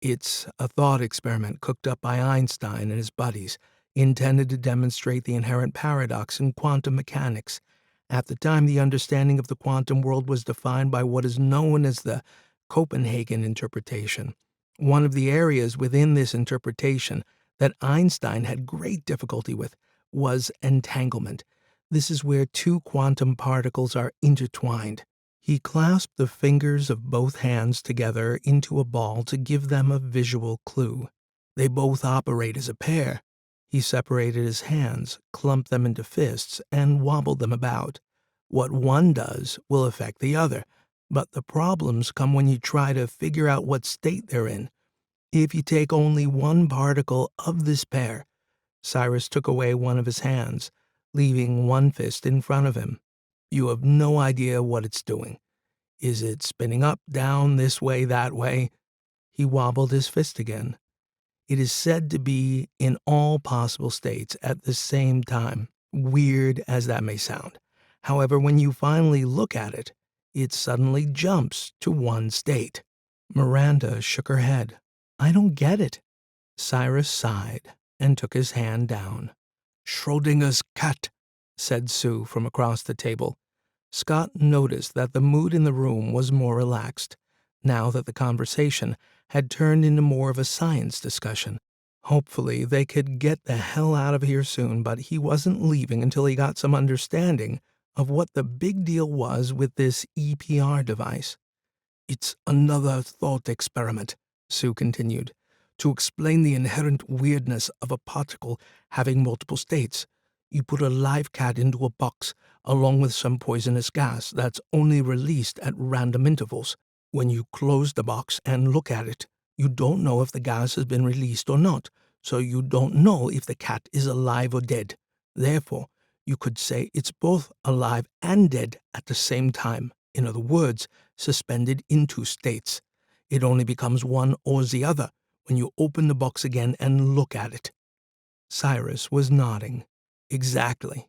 Speaker 1: "It's a thought experiment cooked up by Einstein and his buddies, intended to demonstrate the inherent paradox in quantum mechanics. At the time, the understanding of the quantum world was defined by what is known as the Copenhagen interpretation. One of the areas within this interpretation that Einstein had great difficulty with was entanglement. This is where two quantum particles are intertwined." He clasped the fingers of both hands together into a ball to give them a visual clue. "They both operate as a pair." He separated his hands, clumped them into fists, and wobbled them about. "What one does will affect the other. But the problems come when you try to figure out what state they're in. If you take only one particle of this pair, Cyrus took away one of his hands, leaving one fist in front of him. You have no idea what it's doing. Is it spinning up, down, this way, that way? He wobbled his fist again. It is said to be in all possible states at the same time, weird as that may sound. However, when you finally look at it, it suddenly jumps to one state. Miranda shook her head. I don't get it. Cyrus sighed and took his hand down. Schrodinger's cat, said Sue from across the table. Scott noticed that the mood in the room was more relaxed, now that the conversation had turned into more of a science discussion. Hopefully they could get the hell out of here soon, but he wasn't leaving until he got some understanding of what the big deal was with this EPR device. It's another thought experiment, Sue continued, to explain the inherent weirdness of a particle having multiple states. You put a live cat into a box along with some poisonous gas that's only released at random intervals. When you close the box and look at it, you don't know if the gas has been released or not, so you don't know if the cat is alive or dead. Therefore, you could say it's both alive and dead at the same time. In other words, suspended in two states. It only becomes one or the other when you open the box again and look at it. Cyrus was nodding. Exactly.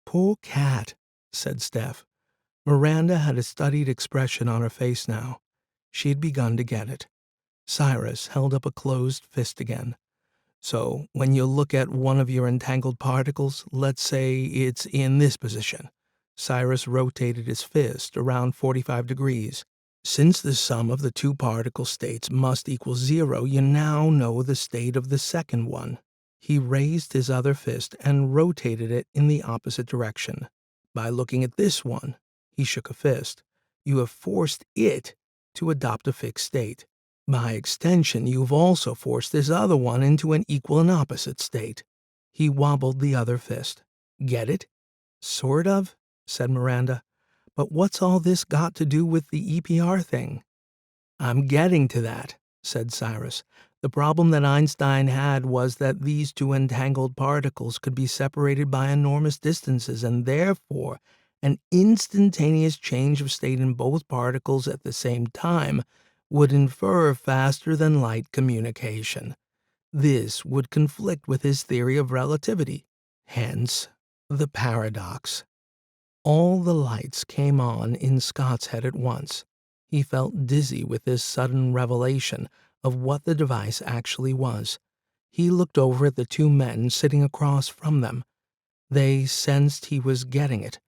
Speaker 1: Poor cat, said Steph. Miranda had a studied expression on her face now. She had begun to get it. Cyrus held up a closed fist again. So, when you look at one of your entangled particles, let's say it's in this position. Cyrus rotated his fist around 45 degrees. Since the sum of the two particle states must equal 0, you now know the state of the second one. He raised his other fist and rotated it in the opposite direction. By looking at this one, he shook a fist, you have forced it to adopt a fixed state. By extension, you've also forced this other one into an equal and opposite state. He wobbled the other fist. Get it? Sort of, said Miranda. But what's all this got to do with the EPR thing? I'm getting to that, said Cyrus. The problem that Einstein had was that these two entangled particles could be separated by enormous distances, and therefore an instantaneous change of state in both particles at the same time would infer faster-than-light communication. This would conflict with his theory of relativity, hence the paradox. All the lights came on in Scott's head at once. He felt dizzy with this sudden revelation of what the device actually was. He looked over at the two men sitting across from them. They sensed he was getting it.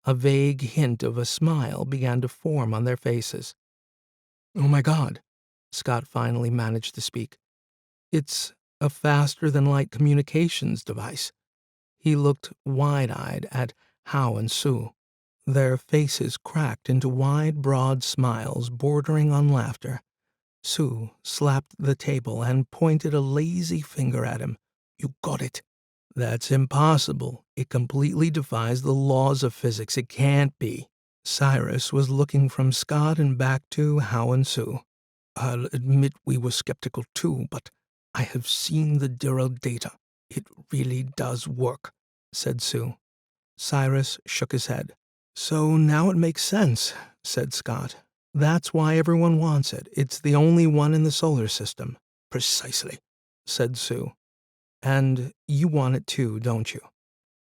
Speaker 1: A vague hint of a smile began to form on their faces. Oh my God, Scott finally managed to speak. It's a faster-than-light communications device. He looked wide-eyed at Hao and Sue. Their faces cracked into wide, broad smiles bordering on laughter. Sue slapped the table and pointed a lazy finger at him. You got it. That's impossible. It completely defies the laws of physics. It can't be. Cyrus was looking from Scott and back to Hao and Sue. I'll admit we were skeptical too, but I have seen the Dyrell data. It really does work, said Sue. Cyrus shook his head. So now it makes sense, said Scott. That's why everyone wants it. It's the only one in the solar system. Precisely, said Sue. And you want it too, don't you?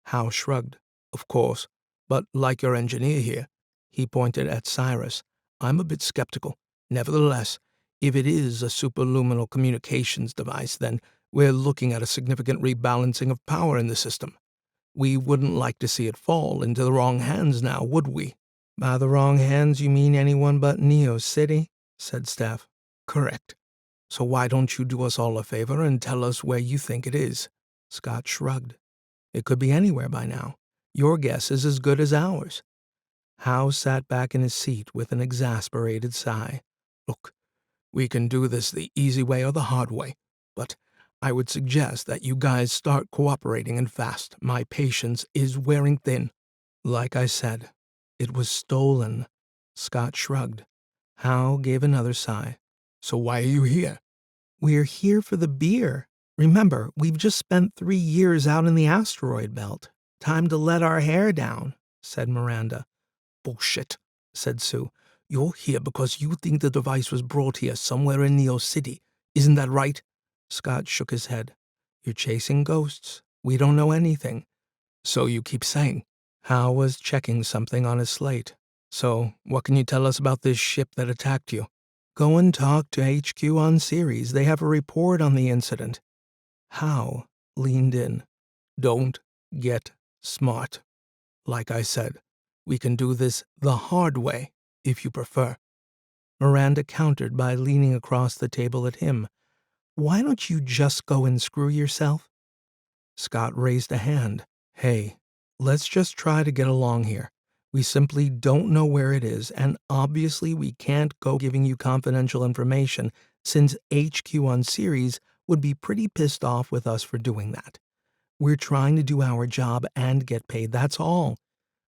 Speaker 1: Hal shrugged. Of course, but like your engineer here, he pointed at Cyrus, I'm a bit skeptical. Nevertheless, if it is a superluminal communications device, then we're looking at a significant rebalancing of power in the system. We wouldn't like to see it fall into the wrong hands now, would we? By the wrong hands, you mean anyone but Neo City? Said Steph. Correct. So why don't you do us all a favor and tell us where you think it is? Scott shrugged. It could be anywhere by now. Your guess is as good as ours. Howe sat back in his seat with an exasperated sigh. Look, we can do this the easy way or the hard way, but I would suggest that you guys start cooperating and fast. My patience is wearing thin. Like I said, it was stolen. Scott shrugged. Hal gave another sigh. So why are you here? We're here for the beer. Remember, we've just spent 3 years out in the asteroid belt. Time to let our hair down, said Miranda. Bullshit, said Sue. You're here because you think the device was brought here somewhere in Neo City. Isn't that right? Scott shook his head. You're chasing ghosts. We don't know anything. So you keep saying. Hal was checking something on his slate. So, what can you tell us about this ship that attacked you? Go and talk to HQ on Ceres. They have a report on the incident. Hal leaned in. Don't get smart. Like I said, we can do this the hard way, if you prefer. Miranda countered by leaning across the table at him. Why don't you just go and screw yourself? Scott raised a hand. Hey, let's just try to get along here. We simply don't know where it is, and obviously we can't go giving you confidential information since HQ on Ceres would be pretty pissed off with us for doing that. We're trying to do our job and get paid, that's all.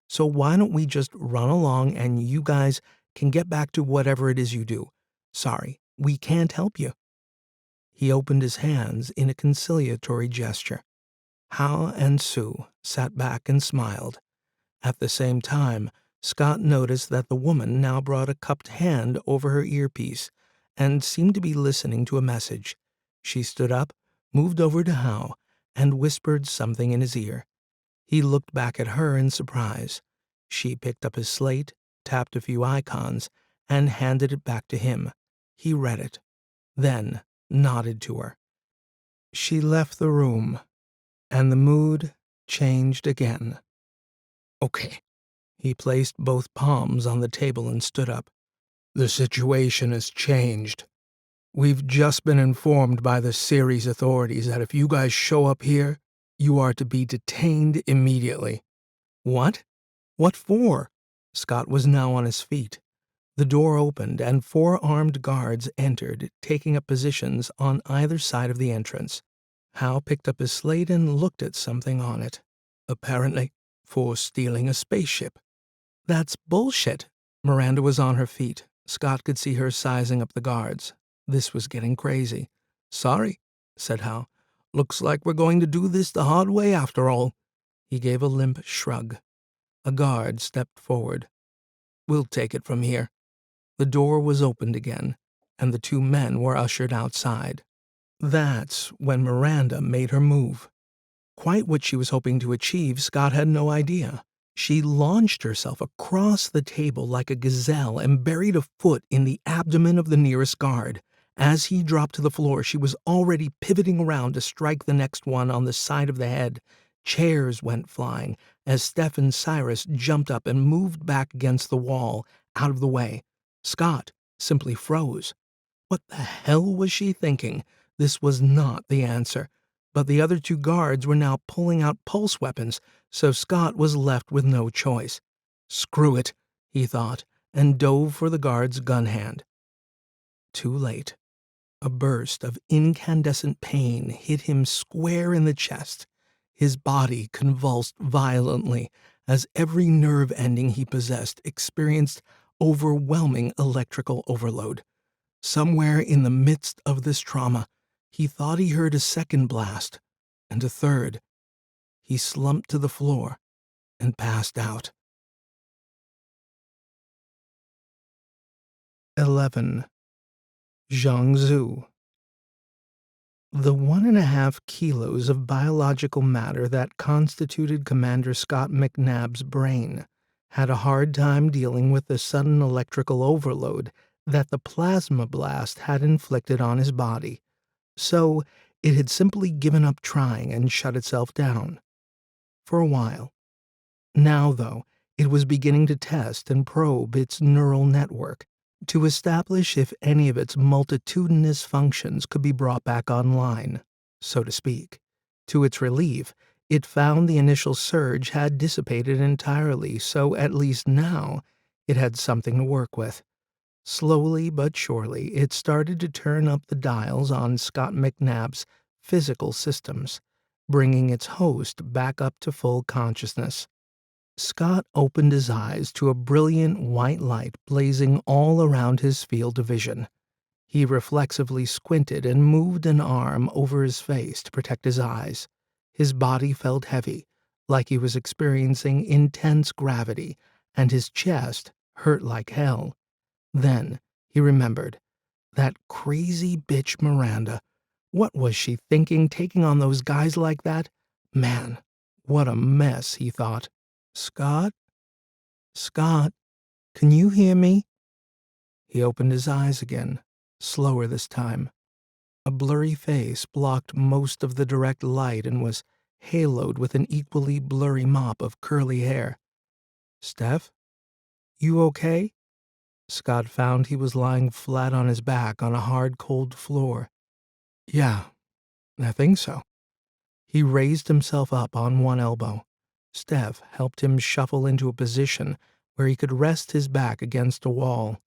Speaker 1: So why don't we just run along and you guys can get back to whatever it is you do. Sorry, we can't help you. He opened his hands in a conciliatory gesture. Hal and Sue sat back and smiled. At the same time, Scott noticed that the woman now brought a cupped hand over her earpiece and seemed to be listening to a message. She stood up, moved over to Hal, and whispered something in his ear. He looked back at her in surprise. She picked up his slate, tapped a few icons, and handed it back to him. He read it, then nodded to her. She left the room, and the mood changed again. Okay. He placed both palms on the table and stood up. The situation has changed. We've just been informed by the Ceres authorities that if you guys show up here, you are to be detained immediately. What? What for? Scott was now on his feet. The door opened and 4 armed guards entered, taking up positions on either side of the entrance. Hal picked up his slate and looked at something on it. Apparently, for stealing a spaceship. That's bullshit. Miranda was on her feet. Scott could see her sizing up the guards. This was getting crazy. Sorry, said Hal. Looks like we're going to do this the hard way after all. He gave a limp shrug. A guard stepped forward. We'll take it from here. The door was opened again, and the 2 men were ushered outside. That's when Miranda made her move. Quite what she was hoping to achieve, Scott had no idea. She launched herself across the table like a gazelle and buried a foot in the abdomen of the nearest guard. As he dropped to the floor, she was already pivoting around to strike the next one on the side of the head. Chairs went flying as Steph and Cyrus jumped up and moved back against the wall, out of the way. Scott simply froze. What the hell was she thinking? This was not the answer. But the other 2 guards were now pulling out pulse weapons, so Scott was left with no choice. Screw it, he thought, and dove for the guard's gun hand. Too late. A burst of incandescent pain hit him square in the chest. His body convulsed violently as every nerve ending he possessed experienced overwhelming electrical overload. Somewhere in the midst of this trauma, he thought he heard a second blast, and a third. He slumped to the floor and passed out. 11. Xiang Zu. The 1.5 kilos of biological matter that constituted Commander Scott McNabb's brain had a hard time dealing with the sudden electrical overload that the plasma blast had inflicted on his body. So it had simply given up trying and shut itself down. For a while. Now, though, it was beginning to test and probe its neural network to establish if any of its multitudinous functions could be brought back online, so to speak. To its relief, it found the initial surge had dissipated entirely, so at least now it had something to work with. Slowly but surely, it started to turn up the dials on Scott McNabb's physical systems, bringing its host back up to full consciousness. Scott opened his eyes to a brilliant white light blazing all around his field of vision. He reflexively squinted and moved an arm over his face to protect his eyes. His body felt heavy, like he was experiencing intense gravity, and his chest hurt like hell. Then he remembered. That crazy bitch Miranda. What was she thinking, taking on those guys like that? Man, what a mess, he thought. Scott? Scott, can you hear me? He opened his eyes again, slower this time. A blurry face blocked most of the direct light and was haloed with an equally blurry mop of curly hair. Steph? You okay? Scott found he was lying flat on his back on a hard, cold floor. Yeah, I think so. He raised himself up on one elbow. Steph helped him shuffle into a position where he could rest his back against a wall.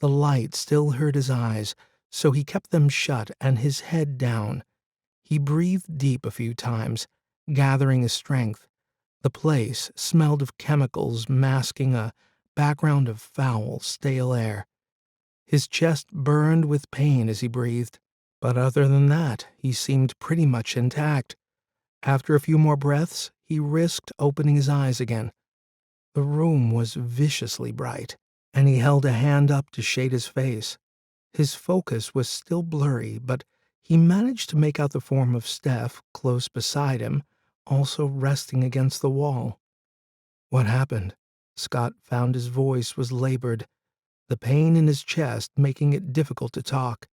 Speaker 1: The light still hurt his eyes, so he kept them shut and his head down. He breathed deep a few times, gathering his strength. The place smelled of chemicals masking a background of foul, stale air. His chest burned with pain as he breathed, but other than that, he seemed pretty much intact. After a few more breaths, he risked opening his eyes again. The room was viciously bright, and he held a hand up to shade his face. His focus was still blurry, but he managed to make out the form of Steph close beside him, also resting against the wall. What happened? Scott found his voice was labored, the pain in his chest making it difficult to talk.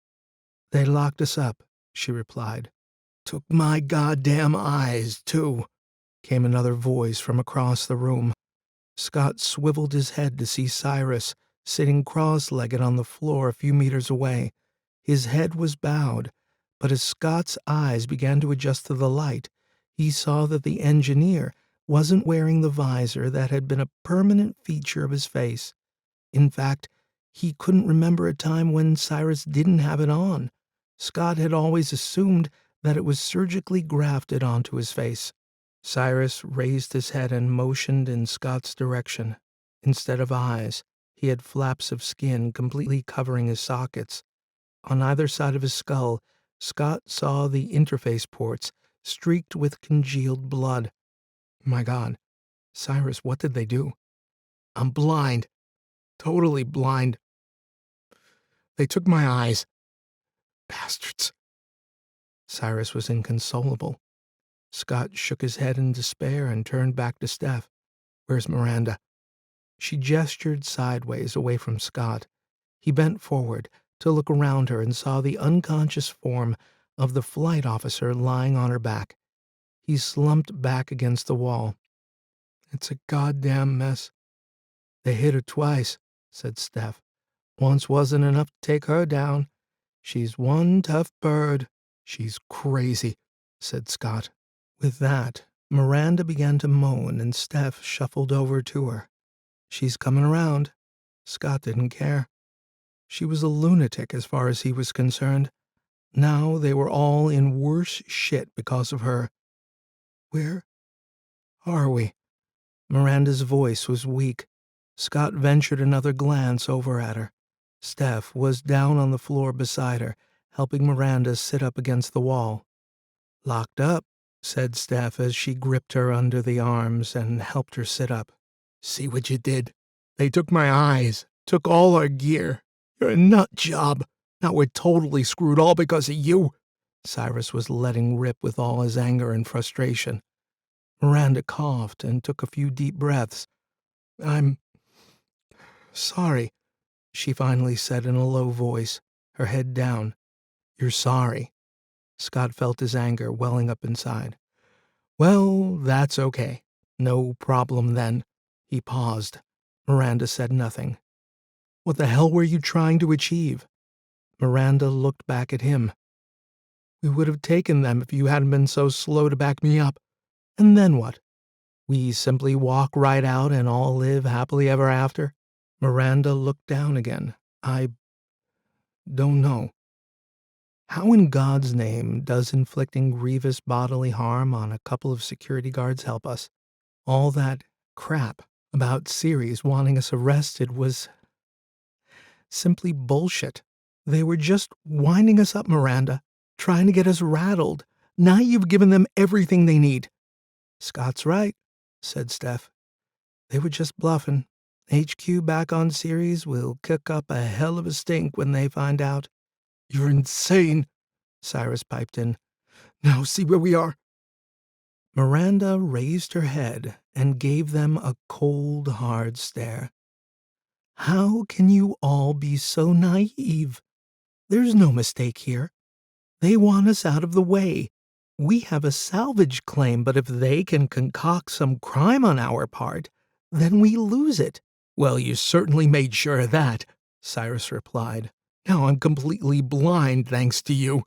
Speaker 1: They locked us up, she replied. Took my goddamn eyes, too, came another voice from across the room. Scott swiveled his head to see Cyrus sitting cross-legged on the floor a few meters away. His head was bowed, but as Scott's eyes began to adjust to the light, he saw that the engineer wasn't wearing the visor that had been a permanent feature of his face. In fact, he couldn't remember a time when Cyrus didn't have it on. Scott had always assumed that it was surgically grafted onto his face. Cyrus raised his head and motioned in Scott's direction. Instead of eyes, he had flaps of skin completely covering his sockets. On either side of his skull, Scott saw the interface ports streaked with congealed blood. My God, Cyrus, what did they do? I'm blind. Totally blind. They took my eyes. Bastards. Cyrus was inconsolable. Scott shook his head in despair and turned back to Steph. Where's Miranda? She gestured sideways away from Scott. He bent forward to look around her and saw the unconscious form of the flight officer lying on her back. He slumped back against the wall. It's a goddamn mess. They hit her twice, said Steph. Once wasn't enough to take her down. She's one tough bird. She's crazy, said Scott. With that, Miranda began to moan and Steph shuffled over to her. She's coming around. Scott didn't care. She was a lunatic as far as he was concerned. Now they were all in worse shit because of her. Where are we? Miranda's voice was weak. Scott ventured another glance over at her. Steph was down on the floor beside her, helping Miranda sit up against the wall. Locked up, said Steph as she gripped her under the arms and helped her sit up. See what you did? They took my eyes, took all our gear. You're a nut job. Now we're totally screwed all because of you. Cyrus was letting rip with all his anger and frustration. Miranda coughed and took a few deep breaths. I'm sorry, she finally said in a low voice, her head down. You're sorry. Scott felt his anger welling up inside. Well, that's okay. No problem then. He paused. Miranda said nothing. What the hell were you trying to achieve? Miranda looked back at him. We would have taken them if you hadn't been so slow to back me up. And then what? We simply walk right out and all live happily ever after? Miranda looked down again. I don't know. How in God's name does inflicting grievous bodily harm on a couple of security guards help us? All that crap about Ceres wanting us arrested was simply bullshit. They were just winding us up, Miranda, trying to get us rattled. Now you've given them everything they need." "Scott's right," said Steph. "They were just bluffing. HQ back on Ceres will cook up a hell of a stink when they find out." "You're insane," Cyrus piped in. "Now see where we are." Miranda raised her head and gave them a cold, hard stare. "How can you all be so naive? There's no mistake here. They want us out of the way. We have a salvage claim, but if they can concoct some crime on our part, then we lose it." "Well, you certainly made sure of that," Cyrus replied. "Now I'm completely blind thanks to you."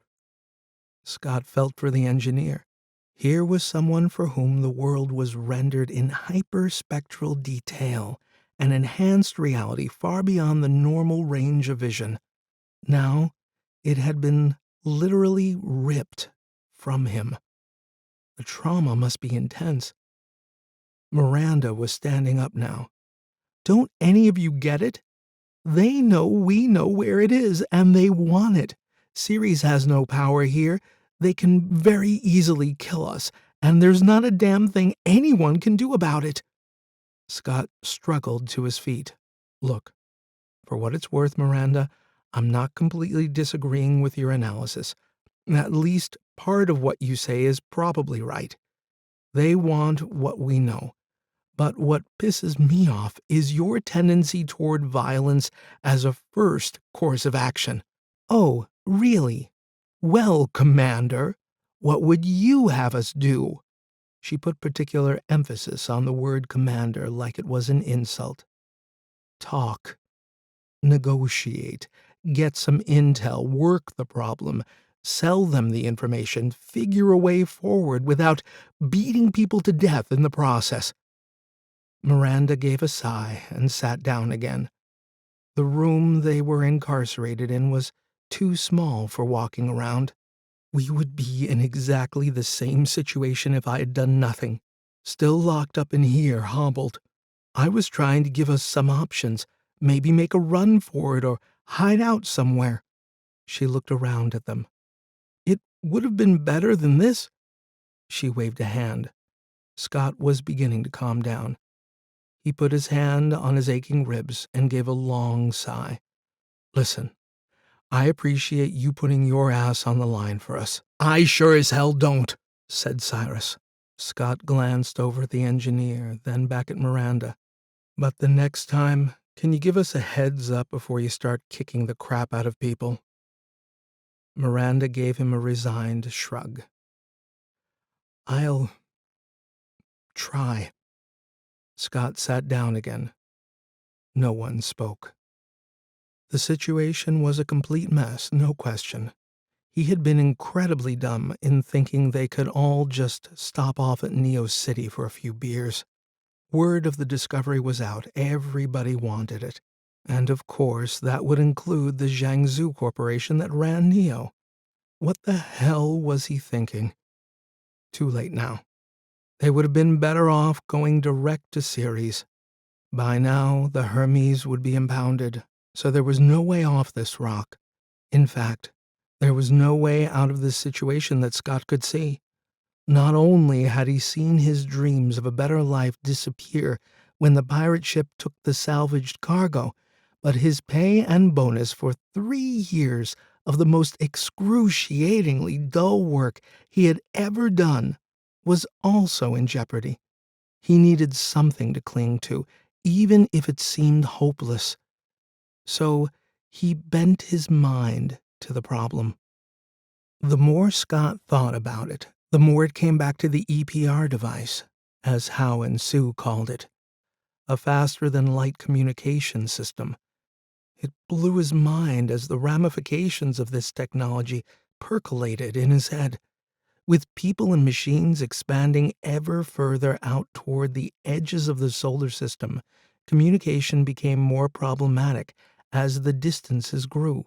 Speaker 1: Scott felt for the engineer. Here was someone for whom the world was rendered in hyperspectral detail, an enhanced reality far beyond the normal range of vision. Now it had been literally ripped from him. The trauma must be intense. Miranda was standing up now. "Don't any of you get it? They know we know where it is, and they want it. Ceres has no power here. They can very easily kill us, and there's not a damn thing anyone can do about it." Scott struggled to his feet. "Look, for what it's worth, Miranda, I'm not completely disagreeing with your analysis. At least part of what you say is probably right. They want what we know. But what pisses me off is your tendency toward violence as a first course of action." "Oh, really? Well, Commander, what would you have us do?" She put particular emphasis on the word commander like it was an insult. "Talk. Negotiate. Get some intel. Work the problem. Sell them the information. Figure a way forward without beating people to death in the process." Miranda gave a sigh and sat down again. The room they were incarcerated in was too small for walking around. "We would be in exactly the same situation if I had done nothing. Still locked up in here, hobbled. I was trying to give us some options, maybe make a run for it or hide out somewhere." She looked around at them. "It would have been better than this." She waved a hand. Scott was beginning to calm down. He put his hand on his aching ribs and gave a long sigh. "Listen, I appreciate you putting your ass on the line for us." "I sure as hell don't," said Cyrus. Scott glanced over at the engineer, then back at Miranda. "But the next time, can you give us a heads up before you start kicking the crap out of people?" Miranda gave him a resigned shrug. "I'll try." Scott sat down again. No one spoke. The situation was a complete mess, no question. He had been incredibly dumb in thinking they could all just stop off at Neo City for a few beers. Word of the discovery was out. Everybody wanted it. And of course, that would include the Xiang Zu corporation that ran Neo. What the hell was he thinking? Too late now. They would have been better off going direct to Ceres. By now, the Hermes would be impounded, so there was no way off this rock. In fact, there was no way out of this situation that Scott could see. Not only had he seen his dreams of a better life disappear when the pirate ship took the salvaged cargo, but his pay and bonus for 3 years of the most excruciatingly dull work he had ever done was also in jeopardy. He needed something to cling to, even if it seemed hopeless. So he bent his mind to the problem. The more Scott thought about it, the more it came back to the EPR device, as Howe and Sue called it, a faster-than-light communication system. It blew his mind as the ramifications of this technology percolated in his head. With people and machines expanding ever further out toward the edges of the solar system, communication became more problematic as the distances grew.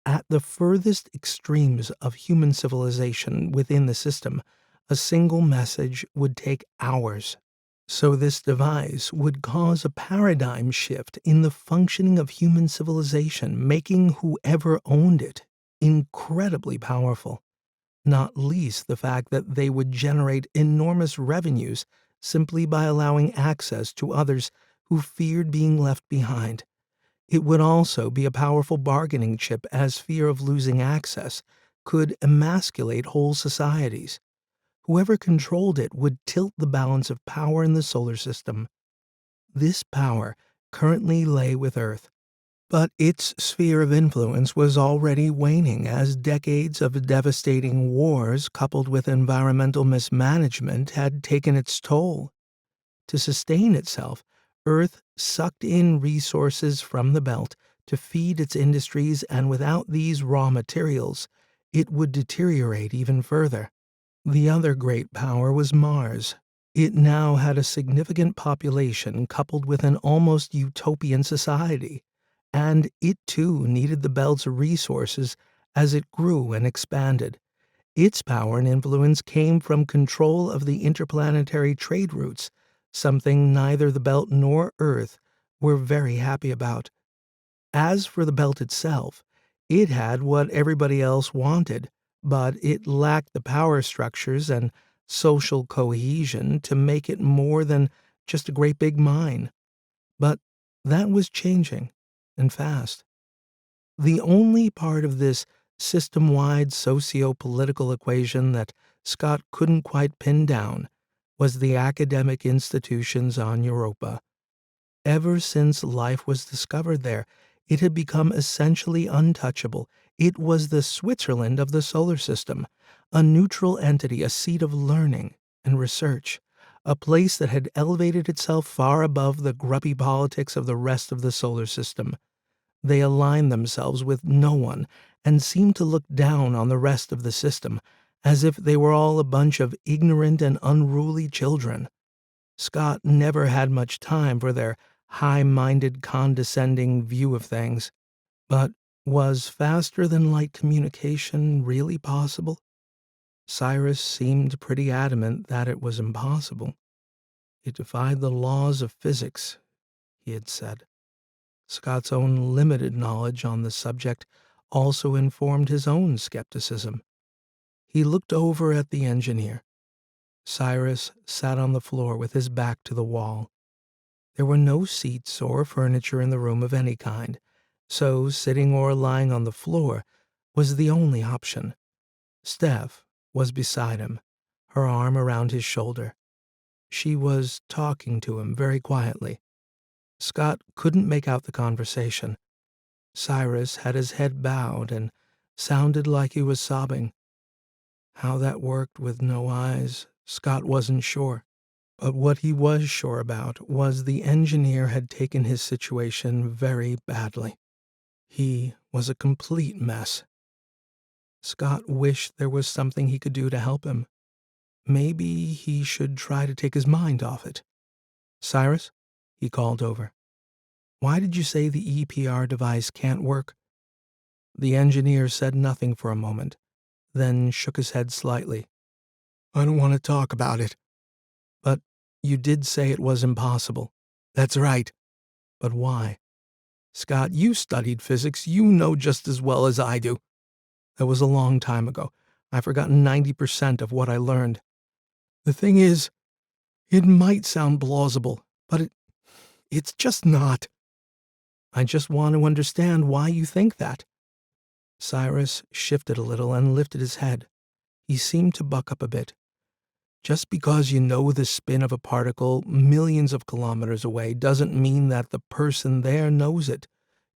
Speaker 1: At the furthest extremes of human civilization within the system, a single message would take hours So this device would cause a paradigm shift in the functioning of human civilization, making whoever owned it incredibly powerful. Not least the fact that they would generate enormous revenues simply by allowing access to others who feared being left behind. It would also be a powerful bargaining chip, as fear of losing access could emasculate whole societies. Whoever controlled it would tilt the balance of power in the solar system. This power currently lay with Earth, but its sphere of influence was already waning as decades of devastating wars coupled with environmental mismanagement had taken its toll. To sustain itself, Earth sucked in resources from the belt to feed its industries, and without these raw materials, it would deteriorate even further. The other great power was Mars. It now had a significant population coupled with an almost utopian society, and it too needed the belt's resources as it grew and expanded. Its power and influence came from control of the interplanetary trade routes, something neither the belt nor Earth were very happy about. As for the belt itself, it had what everybody else wanted, but it lacked the power structures and social cohesion to make it more than just a great big mine. But that was changing, and fast. The only part of this system-wide socio-political equation that Scott couldn't quite pin down was the academic institutions on Europa. Ever since life was discovered there, it had become essentially untouchable. It was the Switzerland of the solar system, a neutral entity, a seat of learning and research, a place that had elevated itself far above the grubby politics of the rest of the solar system. They aligned themselves with no one and seemed to look down on the rest of the system, as if they were all a bunch of ignorant and unruly children. Scott never had much time for their high-minded, condescending view of things. But was faster-than-light communication really possible? Cyrus seemed pretty adamant that it was impossible. It defied the laws of physics, he had said. Scott's own limited knowledge on the subject also informed his own skepticism. He looked over at the engineer. Cyrus sat on the floor with his back to the wall. There were no seats or furniture in the room of any kind, so sitting or lying on the floor was the only option. Steph was beside him, her arm around his shoulder. She was talking to him very quietly. Scott couldn't make out the conversation. Cyrus had his head bowed and sounded like he was sobbing. How that worked with no eyes, Scott wasn't sure. But what he was sure about was the engineer had taken his situation very badly. He was a complete mess. Scott wished there was something he could do to help him. Maybe he should try to take his mind off it. "Cyrus," he called over, "why did you say the EPR device can't work?" The engineer said nothing for a moment, then shook his head slightly. "I don't want to talk about it." "But you did say it was impossible." "That's right." "But why?" "Scott, you studied physics. You know just as well as I do." "That was a long time ago. I've forgotten 90% of what I learned." "The thing is, it might sound plausible, but it's just not." "I just want to understand why you think that." Cyrus shifted a little and lifted his head. He seemed to buck up a bit. "Just because you know the spin of a particle millions of kilometers away doesn't mean that the person there knows it.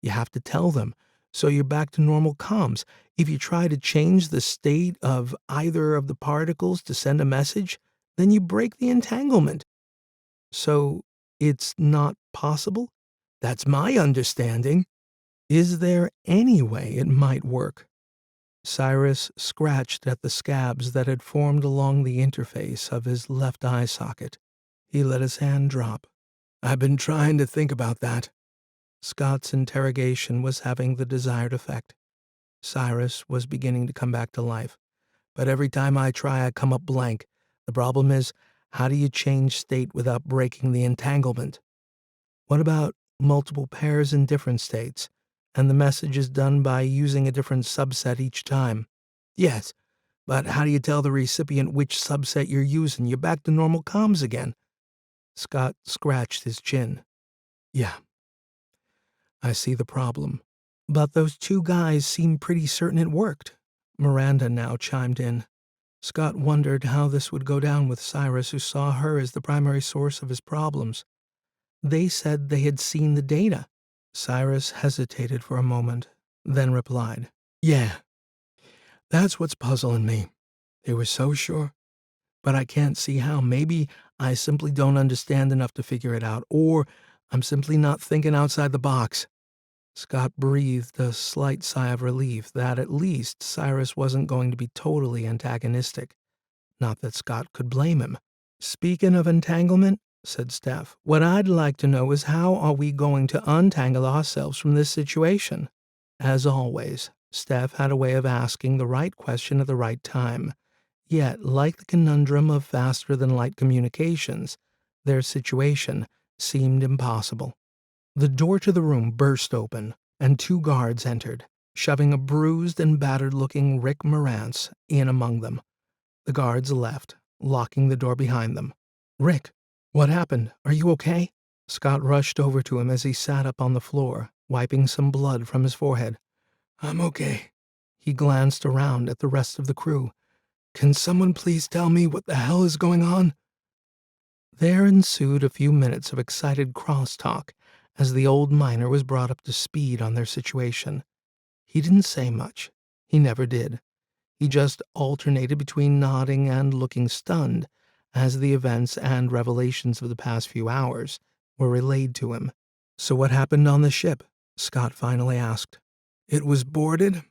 Speaker 1: You have to tell them, so you're back to normal comms. If you try to change the state of either of the particles to send a message, then you break the entanglement." "So it's not possible?" "That's my understanding." "Is there any way it might work?" Cyrus scratched at the scabs that had formed along the interface of his left eye socket. He let his hand drop. "I've been trying to think about that." Scott's interrogation was having the desired effect. Cyrus was beginning to come back to life. "But every time I try, I come up blank. The problem is, How do you change state without breaking the entanglement? What about multiple pairs in different states, and the message is done by using a different subset each time? Yes, but how do you tell the recipient which subset you're using? You're back to normal comms again. Scott scratched his chin. Yeah, I see the problem. But those two guys seem pretty certain it worked. Miranda now chimed in. Scott wondered how this would go down with Cyrus, who saw her as the primary source of his problems. They said they had seen the data. Cyrus hesitated for a moment, then replied, Yeah, that's what's puzzling me. They were so sure, but I can't see how. Maybe I simply don't understand enough to figure it out, or I'm simply not thinking outside the box. Scott breathed a slight sigh of relief that at least Cyrus wasn't going to be totally antagonistic. Not that Scott could blame him. Speaking of entanglement, said Steph, what I'd like to know is how are we going to untangle ourselves from this situation? As always, Steph had a way of asking the right question at the right time. Yet, like the conundrum of faster-than-light communications, their situation seemed impossible. The door to the room burst open, and two guards entered, shoving a bruised and battered-looking Rick Marantz in among them. The guards left, locking the door behind them. Rick, what happened? Are you okay? Scott rushed over to him as he sat up on the floor, wiping some blood from his forehead. I'm okay. He glanced around at the rest of the crew. Can someone please tell me what the hell is going on? There ensued a few minutes of excited crosstalk as the old miner was brought up to speed on their situation. He didn't say much. He never did. He just alternated between nodding and looking stunned as the events and revelations of the past few hours were relayed to him. So what happened on the ship? Scott finally asked. It was boarded.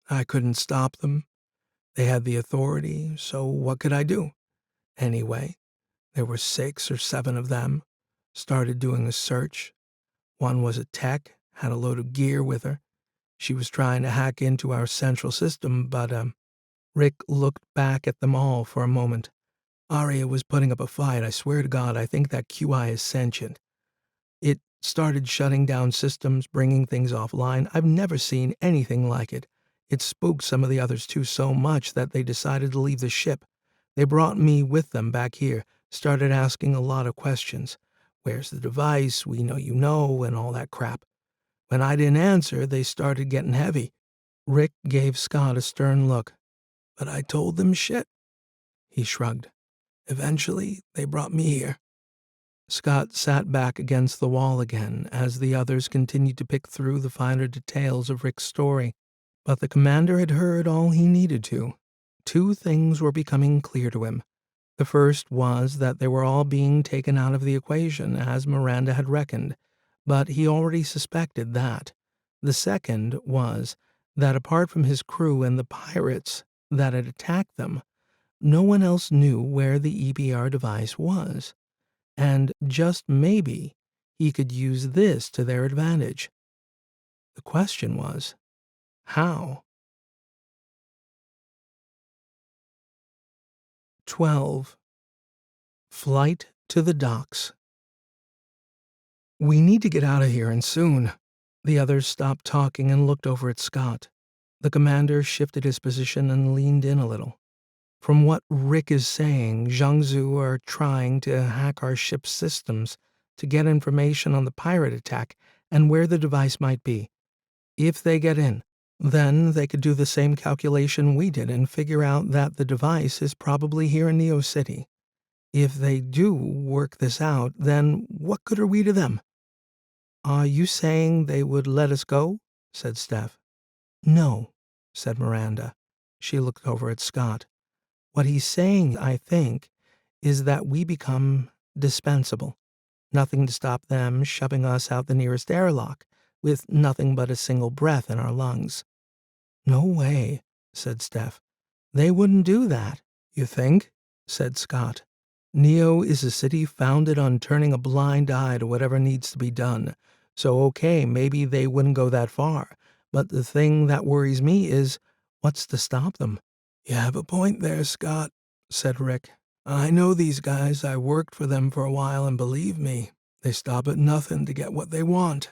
Speaker 1: I couldn't stop them. They had the authority, so what could I do? Anyway, there were 6 or 7 of them. Started doing a search. One was a tech, had a load of gear with her. She was trying to hack into our central system, but, Rick looked back at them all for a moment. Aria was putting up a fight. I swear to God, I think that QI is sentient. It started shutting down systems, bringing things offline. I've never seen anything like it. It spooked some of the others too so much that they decided to leave the ship. They brought me with them back here, started asking a lot of questions. Where's the device? We know you know, and all that crap. When I didn't answer, they started getting heavy. Rick gave Scott a stern look. But I told them shit. He shrugged. Eventually, they brought me here. Scott sat back against the wall again as the others continued to pick through the finer details of Rick's story. But the commander had heard all he needed to. 2 things were becoming clear to him. The first was that they were all being taken out of the equation, as Miranda had reckoned, but he already suspected that. The second was that apart from his crew and the pirates that had attacked them, no one else knew where the EBR device was. And just maybe he could use this to their advantage. The question was, how? 12. Flight to the docks. We need to get out of here, and soon. The others stopped talking and looked over at Scott. The commander shifted his position and leaned in a little. From what Rick is saying, Xiang Zu are trying to hack our ship's systems to get information on the pirate attack and where the device might be. If they get in, then they could do the same calculation we did and figure out that the device is probably here in Neo City. If they do work this out, then what good are we to them? Are you saying they would let us go? Said Steph. No, said Miranda. She looked over at Scott. What he's saying, I think, is that we become dispensable. Nothing to stop them shoving us out the nearest airlock, with nothing but a single breath in our lungs. No way, said Steph. They wouldn't do that. You think? Said Scott. Neo is a city founded on turning a blind eye to whatever needs to be done. So okay, maybe they wouldn't go that far. But the thing that worries me is, what's to stop them? You have a point there, Scott, said Rick. I know these guys. I worked for them for a while, and believe me, they stop at nothing to get what they want.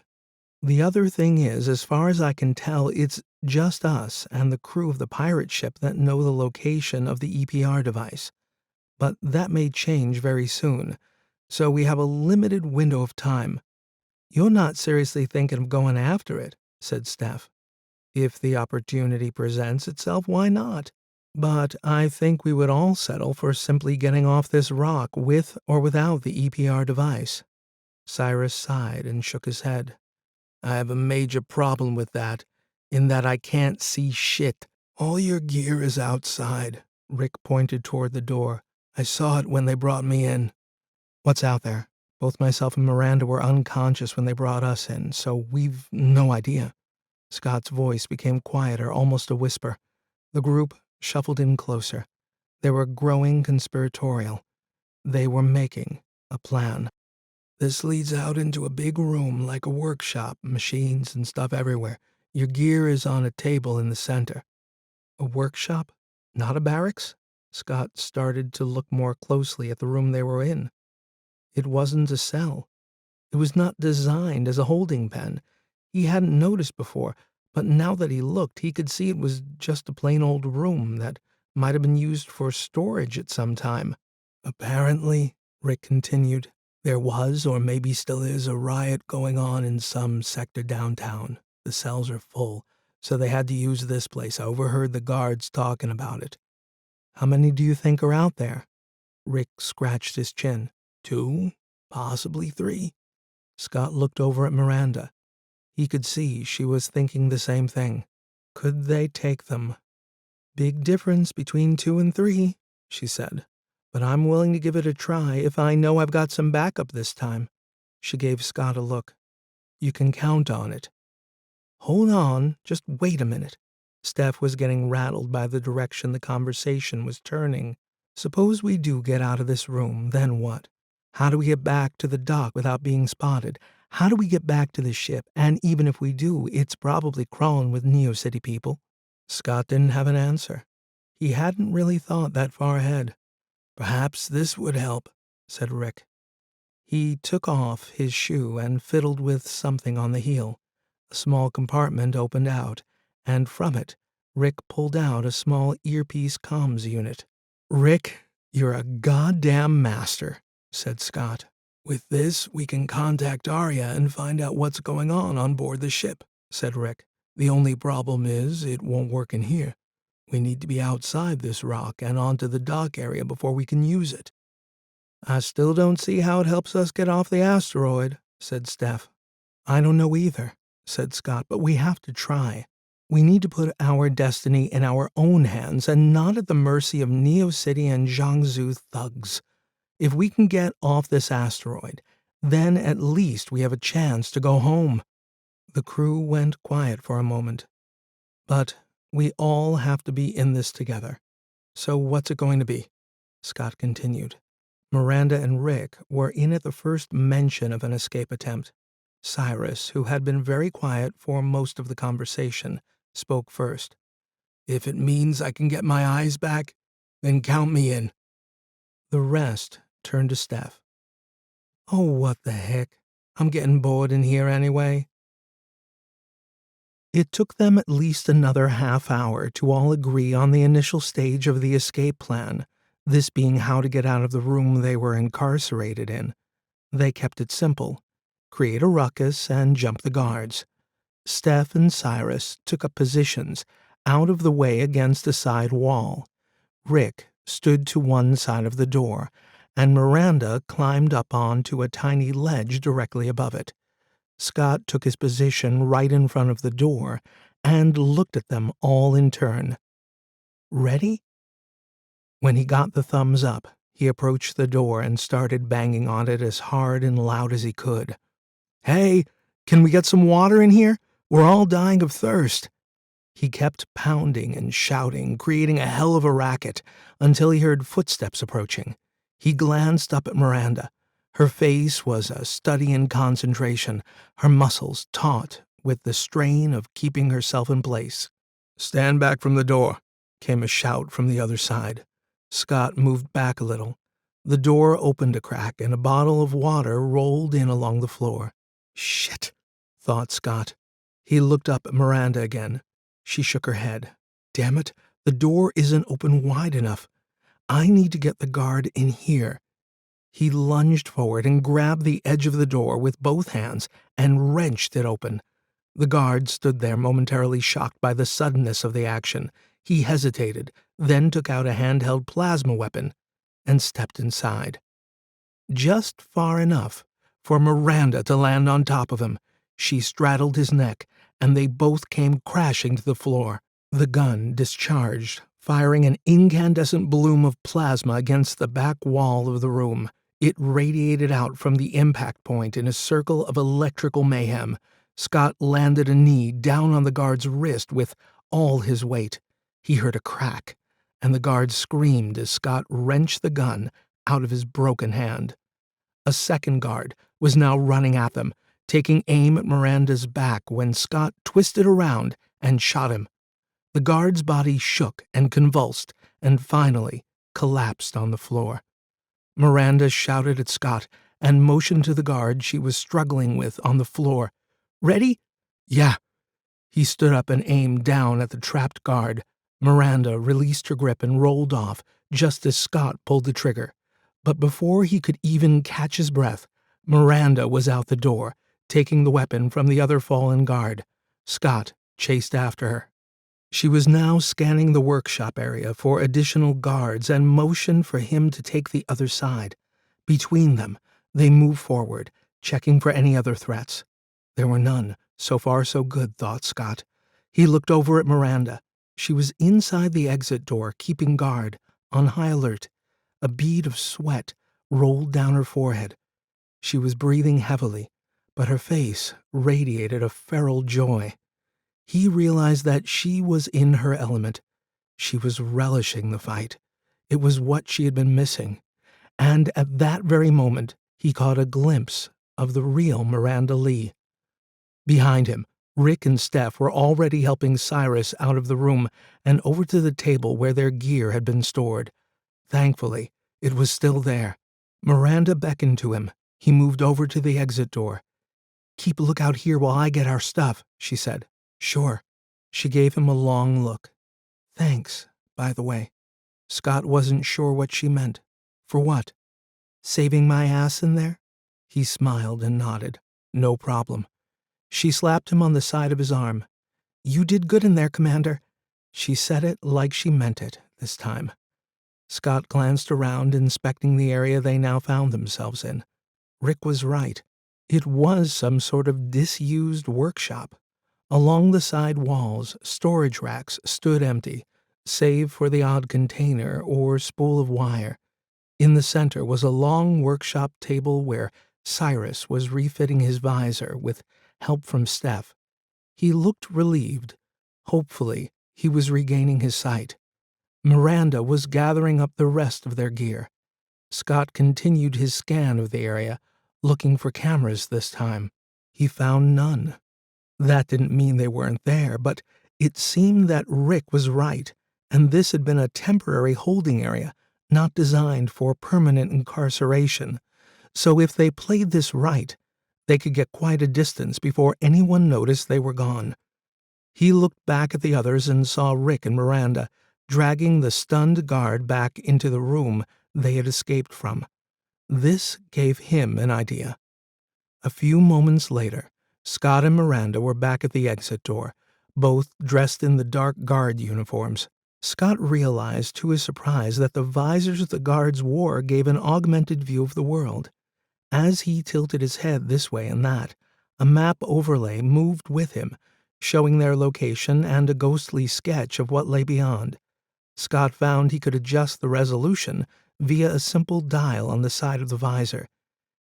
Speaker 1: The other thing is, as far as I can tell, it's just us and the crew of the pirate ship that know the location of the EPR device. But that may change very soon, so we have a limited window of time. You're not seriously thinking of going after it, said Steph. If the opportunity presents itself, why not? But I think we would all settle for simply getting off this rock with or without the EPR device. Cyrus sighed and shook his head. I have a major problem with that, in that I can't see shit. All your gear is outside. Rick pointed toward the door. I saw it when they brought me in. What's out there? Both myself and Miranda were unconscious when they brought us in, so we've no idea. Scott's voice became quieter, almost a whisper. The group shuffled in closer. They were growing conspiratorial. They were making a plan. This leads out into a big room like a workshop, machines and stuff everywhere. Your gear is on a table in the center. A workshop? Not a barracks? Scott started to look more closely at the room they were in. It wasn't a cell. It was not designed as a holding pen. He hadn't noticed before, but now that he looked, he could see it was just a plain old room that might have been used for storage at some time. Apparently, Rick continued, there was, or maybe still is, a riot going on in some sector downtown. The cells are full, so they had to use this place. I overheard the guards talking about it. How many do you think are out there? Rick scratched his chin. 2, possibly 3. Scott looked over at Miranda. He could see she was thinking the same thing. Could they take them? Big difference between 2 and 3, she said. But I'm willing to give it a try if I know I've got some backup this time. She gave Scott a look. You can count on it. Hold on, just wait a minute. Steph was getting rattled by the direction the conversation was turning. Suppose we do get out of this room, then what? How do we get back to the dock without being spotted? How do we get back to the ship? And even if we do, it's probably crawling with Neo City people. Scott didn't have an answer. He hadn't really thought that far ahead. Perhaps this would help, said Rick. He took off his shoe and fiddled with something on the heel. A small compartment opened out, and from it, Rick pulled out a small earpiece comms unit. Rick, you're a goddamn master, said Scott. With this, we can contact Aria and find out what's going on board the ship, said Rick. The only problem is it won't work in here. We need to be outside this rock and onto the dock area before we can use it. I still don't see how it helps us get off the asteroid, said Steph. I don't know either, said Scott, but we have to try. We need to put our destiny in our own hands and not at the mercy of Neo City and Xiang Zu thugs. If we can get off this asteroid, then at least we have a chance to go home. The crew went quiet for a moment. But we all have to be in this together. So what's it going to be? Scott continued. Miranda and Rick were in at the first mention of an escape attempt. Cyrus, who had been very quiet for most of the conversation, spoke first. If it means I can get my eyes back, then count me in. The rest turned to Steph. Oh, what the heck? I'm getting bored in here anyway. It took them at least another half hour to all agree on the initial stage of the escape plan, this being how to get out of the room they were incarcerated in. They kept it simple. Create a ruckus and jump the guards. Steph and Cyrus took up positions out of the way against a side wall. Rick stood to one side of the door, and Miranda climbed up onto a tiny ledge directly above it. Scott took his position right in front of the door and looked at them all in turn. Ready? When he got the thumbs up, he approached the door and started banging on it as hard and loud as he could. Hey, can we get some water in here? We're all dying of thirst. He kept pounding and shouting, creating a hell of a racket, until he heard footsteps approaching. He glanced up at Miranda. Her face was a study in concentration, her muscles taut with the strain of keeping herself in place. Stand back from the door, came a shout from the other side. Scott moved back a little. The door opened a crack and a bottle of water rolled in along the floor. "Shit," thought Scott. He looked up at Miranda again. She shook her head. "Damn it, the door isn't open wide enough. I need to get the guard in here." He lunged forward and grabbed the edge of the door with both hands and wrenched it open. The guard stood there momentarily shocked by the suddenness of the action. He hesitated, then took out a handheld plasma weapon and stepped inside. Just far enough for Miranda to land on top of him. She straddled his neck, and they both came crashing to the floor. The gun discharged, firing an incandescent bloom of plasma against the back wall of the room. It radiated out from the impact point in a circle of electrical mayhem. Scott landed a knee down on the guard's wrist with all his weight. He heard a crack, and the guard screamed as Scott wrenched the gun out of his broken hand. A second guard was now running at them, taking aim at Miranda's back when Scott twisted around and shot him. The guard's body shook and convulsed and finally collapsed on the floor. Miranda shouted at Scott and motioned to the guard she was struggling with on the floor. "Ready?" "Yeah." He stood up and aimed down at the trapped guard. Miranda released her grip and rolled off just as Scott pulled the trigger. But before he could even catch his breath, Miranda was out the door, taking the weapon from the other fallen guard. Scott chased after her. She was now scanning the workshop area for additional guards and motioned for him to take the other side. Between them, they moved forward, checking for any other threats. There were none. So far so good, thought Scott. He looked over at Miranda. She was inside the exit door, keeping guard, on high alert. A bead of sweat rolled down her forehead. She was breathing heavily, but her face radiated a feral joy. He realized that she was in her element. She was relishing the fight. It was what she had been missing. And at that very moment, he caught a glimpse of the real Miranda Lee. Behind him, Rick and Steph were already helping Cyrus out of the room and over to the table where their gear had been stored. Thankfully, it was still there. Miranda beckoned to him. He moved over to the exit door. "Keep a lookout here while I get our stuff," she said. "Sure." She gave him a long look. "Thanks, by the way." Scott wasn't sure what she meant. For what? Saving my ass in there? He smiled and nodded. No problem. She slapped him on the side of his arm. "You did good in there, Commander." She said it like she meant it this time. Scott glanced around, inspecting the area they now found themselves in. Rick was right. It was some sort of disused workshop. Along the side walls, storage racks stood empty, save for the odd container or spool of wire. In the center was a long workshop table where Cyrus was refitting his visor with help from Steph. He looked relieved. Hopefully, he was regaining his sight. Miranda was gathering up the rest of their gear. Scott continued his scan of the area, looking for cameras this time. He found none. That didn't mean they weren't there, but it seemed that Rick was right, and this had been a temporary holding area, not designed for permanent incarceration. So if they played this right, they could get quite a distance before anyone noticed they were gone. He looked back at the others and saw Rick and Miranda dragging the stunned guard back into the room they had escaped from. This gave him an idea. A few moments later, Scott and Miranda were back at the exit door, both dressed in the dark guard uniforms. Scott realized to his surprise that the visors the guards wore gave an augmented view of the world. As he tilted his head this way and that, a map overlay moved with him, showing their location and a ghostly sketch of what lay beyond. Scott found he could adjust the resolution via a simple dial on the side of the visor.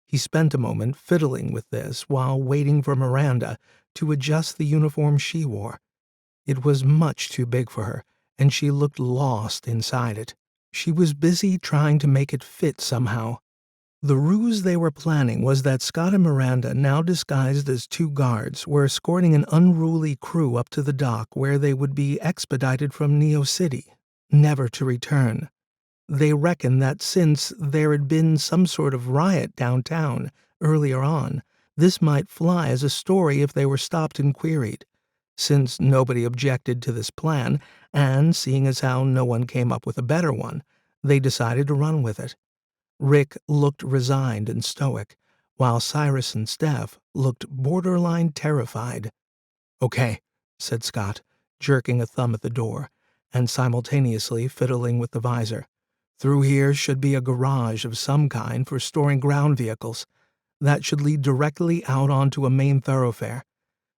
Speaker 1: He spent a moment fiddling with this while waiting for Miranda to adjust the uniform she wore. It was much too big for her, and she looked lost inside it. She was busy trying to make it fit somehow. The ruse they were planning was that Scott and Miranda, now disguised as two guards, were escorting an unruly crew up to the dock where they would be expedited from Neo City, never to return. They reckoned that since there had been some sort of riot downtown earlier on, this might fly as a story if they were stopped and queried. Since nobody objected to this plan, and seeing as how no one came up with a better one, they decided to run with it. Rick looked resigned and stoic, while Cyrus and Steph looked borderline terrified. "Okay," said Scott, jerking a thumb at the door, and simultaneously fiddling with the visor. "Through here should be a garage of some kind for storing ground vehicles. That should lead directly out onto a main thoroughfare.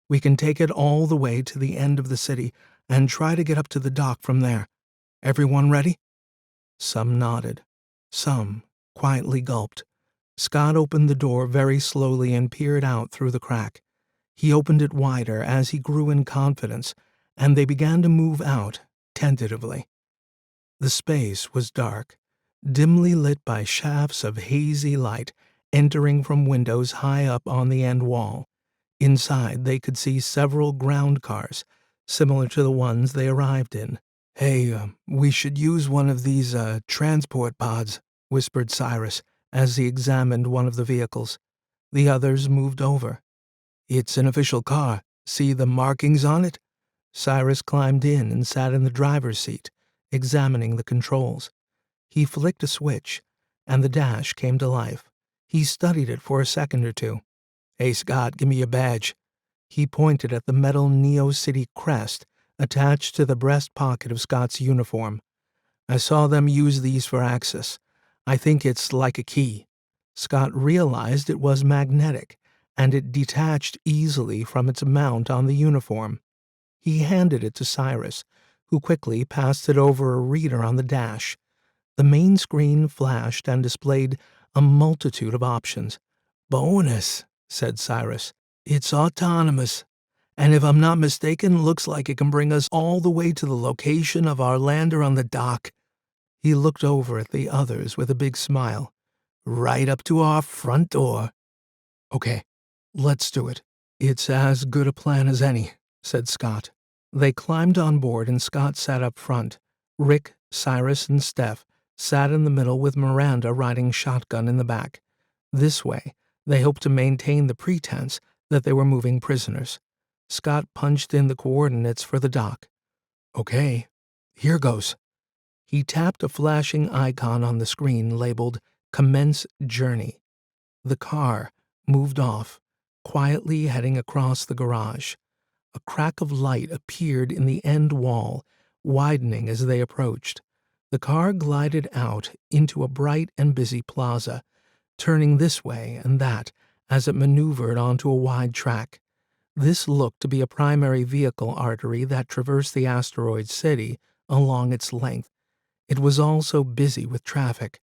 Speaker 1: We can take it all the way to the end of the city and try to get up to the dock from there. Everyone ready?" Some nodded. Some quietly gulped. Scott opened the door very slowly and peered out through the crack. He opened it wider as he grew in confidence, and they began to move out, tentatively. The space was dark, dimly lit by shafts of hazy light entering from windows high up on the end wall. Inside, they could see several ground cars, similar to the ones they arrived in. "Hey, we should use one of these transport pods," whispered Cyrus as he examined one of the vehicles. The others moved over. "It's an official car. See the markings on it?" Cyrus climbed in and sat in the driver's seat, examining the controls. He flicked a switch, and the dash came to life. He studied it for a second or two. "Hey, Scott, give me your badge." He pointed at the metal Neo City crest attached to the breast pocket of Scott's uniform. "I saw them use these for access. I think it's like a key." Scott realized it was magnetic, and it detached easily from its mount on the uniform. He handed it to Cyrus, who quickly passed it over a reader on the dash. The main screen flashed and displayed a multitude of options. "Bonus," said Cyrus. "It's autonomous, and if I'm not mistaken, looks like it can bring us all the way to the location of our lander on the dock." He looked over at the others with a big smile. "Right up to our front door." "Okay, let's do it." "It's as good a plan as any," said Scott. They climbed on board and Scott sat up front. Rick, Cyrus, and Steph sat in the middle with Miranda riding shotgun in the back. This way, they hoped to maintain the pretense that they were moving prisoners. Scott punched in the coordinates for the dock. "Okay, here goes." He tapped a flashing icon on the screen labeled "Commence Journey." The car moved off, quietly heading across the garage. A crack of light appeared in the end wall, widening as they approached. The car glided out into a bright and busy plaza, turning this way and that as it maneuvered onto a wide track. This looked to be a primary vehicle artery that traversed the asteroid city along its length. It was also busy with traffic.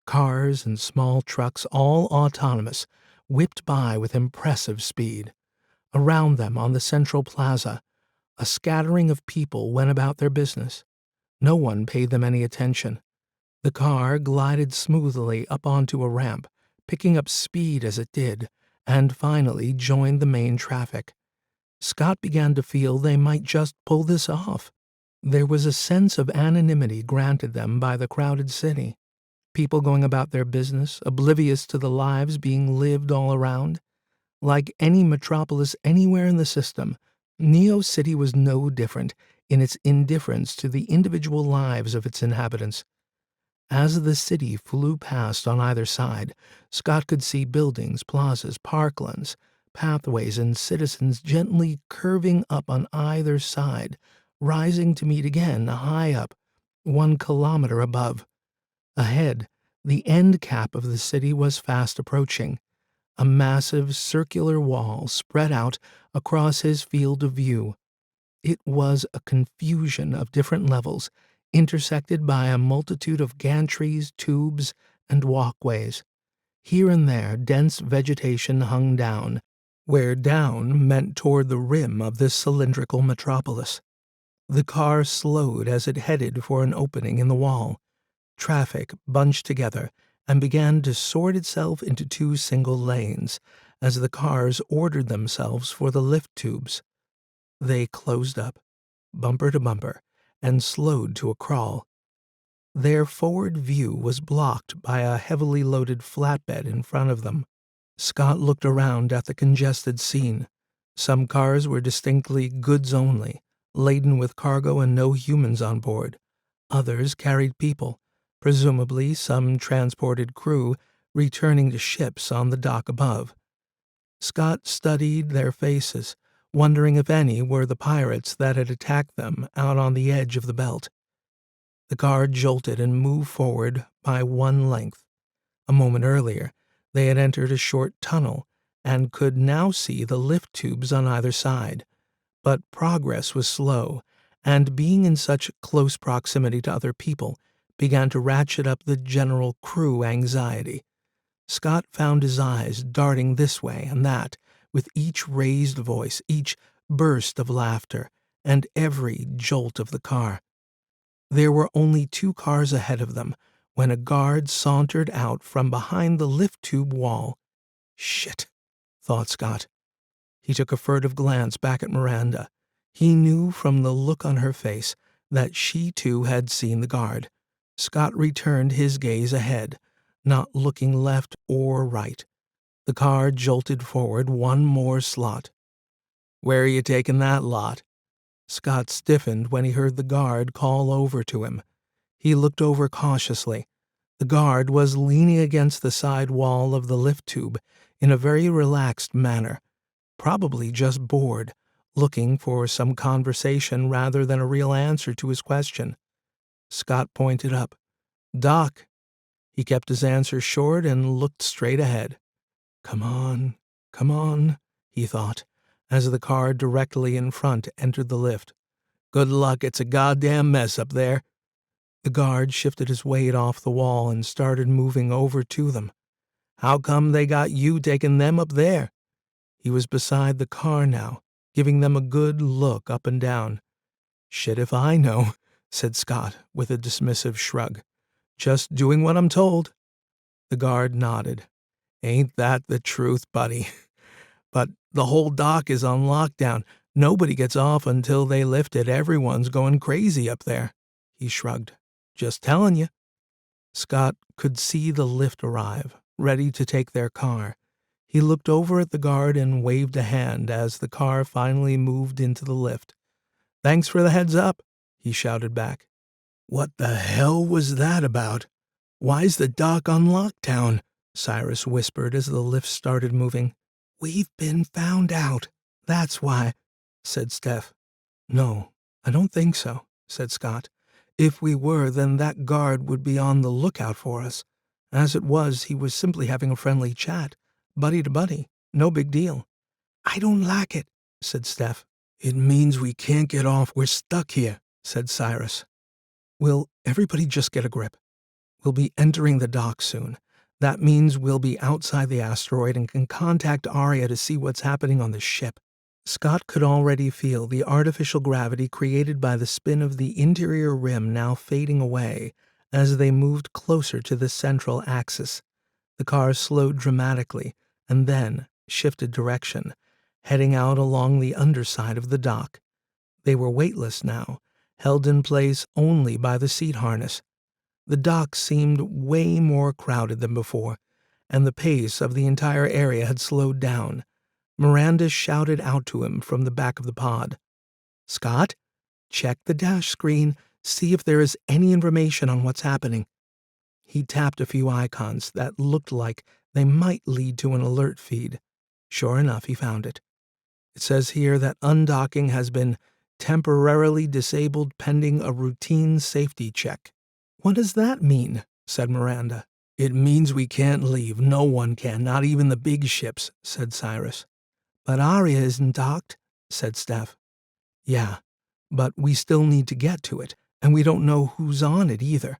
Speaker 1: Cars and small trucks, all autonomous, whipped by with impressive speed. Around them on the central plaza, a scattering of people went about their business. No one paid them any attention. The car glided smoothly up onto a ramp, picking up speed as it did, and finally joined the main traffic. Scott began to feel they might just pull this off. There was a sense of anonymity granted them by the crowded city. People going about their business, oblivious to the lives being lived all around. Like any metropolis anywhere in the system, Neo City was no different in its indifference to the individual lives of its inhabitants. As the city flew past on either side, Scott could see buildings, plazas, parklands, pathways, and citizens gently curving up on either side, rising to meet again high up, 1 kilometer above. Ahead, the end cap of the city was fast approaching. A massive circular wall spread out across his field of view. It was a confusion of different levels, intersected by a multitude of gantries, tubes, and walkways. Here and there, dense vegetation hung down, where down meant toward the rim of this cylindrical metropolis. The car slowed as it headed for an opening in the wall. Traffic bunched together and began to sort itself into 2 single lanes as the cars ordered themselves for the lift tubes. They closed up, bumper to bumper, and slowed to a crawl. Their forward view was blocked by a heavily loaded flatbed in front of them. Scott looked around at the congested scene. Some cars were distinctly goods only, laden with cargo and no humans on board. Others carried people, presumably some transported crew returning to ships on the dock above. Scott studied their faces, wondering if any were the pirates that had attacked them out on the edge of the belt. The car jolted and moved forward by one length. A moment earlier, they had entered a short tunnel and could now see the lift tubes on either side. But progress was slow, and being in such close proximity to other people began to ratchet up the general crew anxiety. Scott found his eyes darting this way and that, with each raised voice, each burst of laughter, and every jolt of the car. There were only 2 cars ahead of them when a guard sauntered out from behind the lift tube wall. Shit, thought Scott. He took a furtive glance back at Miranda. He knew from the look on her face that she too had seen the guard. Scott returned his gaze ahead, not looking left or right. The car jolted forward one more slot. "Where are you taking that lot?" Scott stiffened when he heard the guard call over to him. He looked over cautiously. The guard was leaning against the side wall of the lift tube in a very relaxed manner, probably just bored, looking for some conversation rather than a real answer to his question. Scott pointed up. "Doc." He kept his answer short and looked straight ahead. Come on, he thought, as the car directly in front entered the lift. "Good luck, it's a goddamn mess up there." The guard shifted his weight off the wall and started moving over to them. "How come they got you taking them up there?" He was beside the car now, giving them a good look up and down. "Shit if I know," said Scott with a dismissive shrug. "Just doing what I'm told." The guard nodded. "Ain't that the truth, buddy? But the whole dock is on lockdown. Nobody gets off until they lift it. Everyone's going crazy up there." He shrugged. "Just telling you." Scott could see the lift arrive, ready to take their car. He looked over at the guard and waved a hand as the car finally moved into the lift. "Thanks for the heads up," he shouted back. "What the hell was that about? Why's the dock on lockdown?" Cyrus whispered as the lift started moving. "We've been found out. That's why," said Steph. "No, I don't think so," said Scott. "If we were, then that guard would be on the lookout for us. As it was, he was simply having a friendly chat, buddy to buddy, no big deal." "I don't like it," said Steph. "It means we can't get off. We're stuck here," said Cyrus. "Will everybody just get a grip? We'll be entering the dock soon. That means we'll be outside the asteroid and can contact Aria to see what's happening on the ship." Scott could already feel the artificial gravity created by the spin of the interior rim now fading away as they moved closer to the central axis. The car slowed dramatically and then shifted direction, heading out along the underside of the dock. They were weightless now, held in place only by the seat harness. The dock seemed way more crowded than before, and the pace of the entire area had slowed down. Miranda shouted out to him from the back of the pod. "Scott, check the dash screen, see if there is any information on what's happening." He tapped a few icons that looked like they might lead to an alert feed. Sure enough, he found it. It says here that undocking has been temporarily disabled pending a routine safety check. "What does that mean?" said Miranda. "It means we can't leave. No one can, not even the big ships," said Cyrus. "But Aria isn't docked," said Steph. "Yeah, but we still need to get to it, and we don't know who's on it either."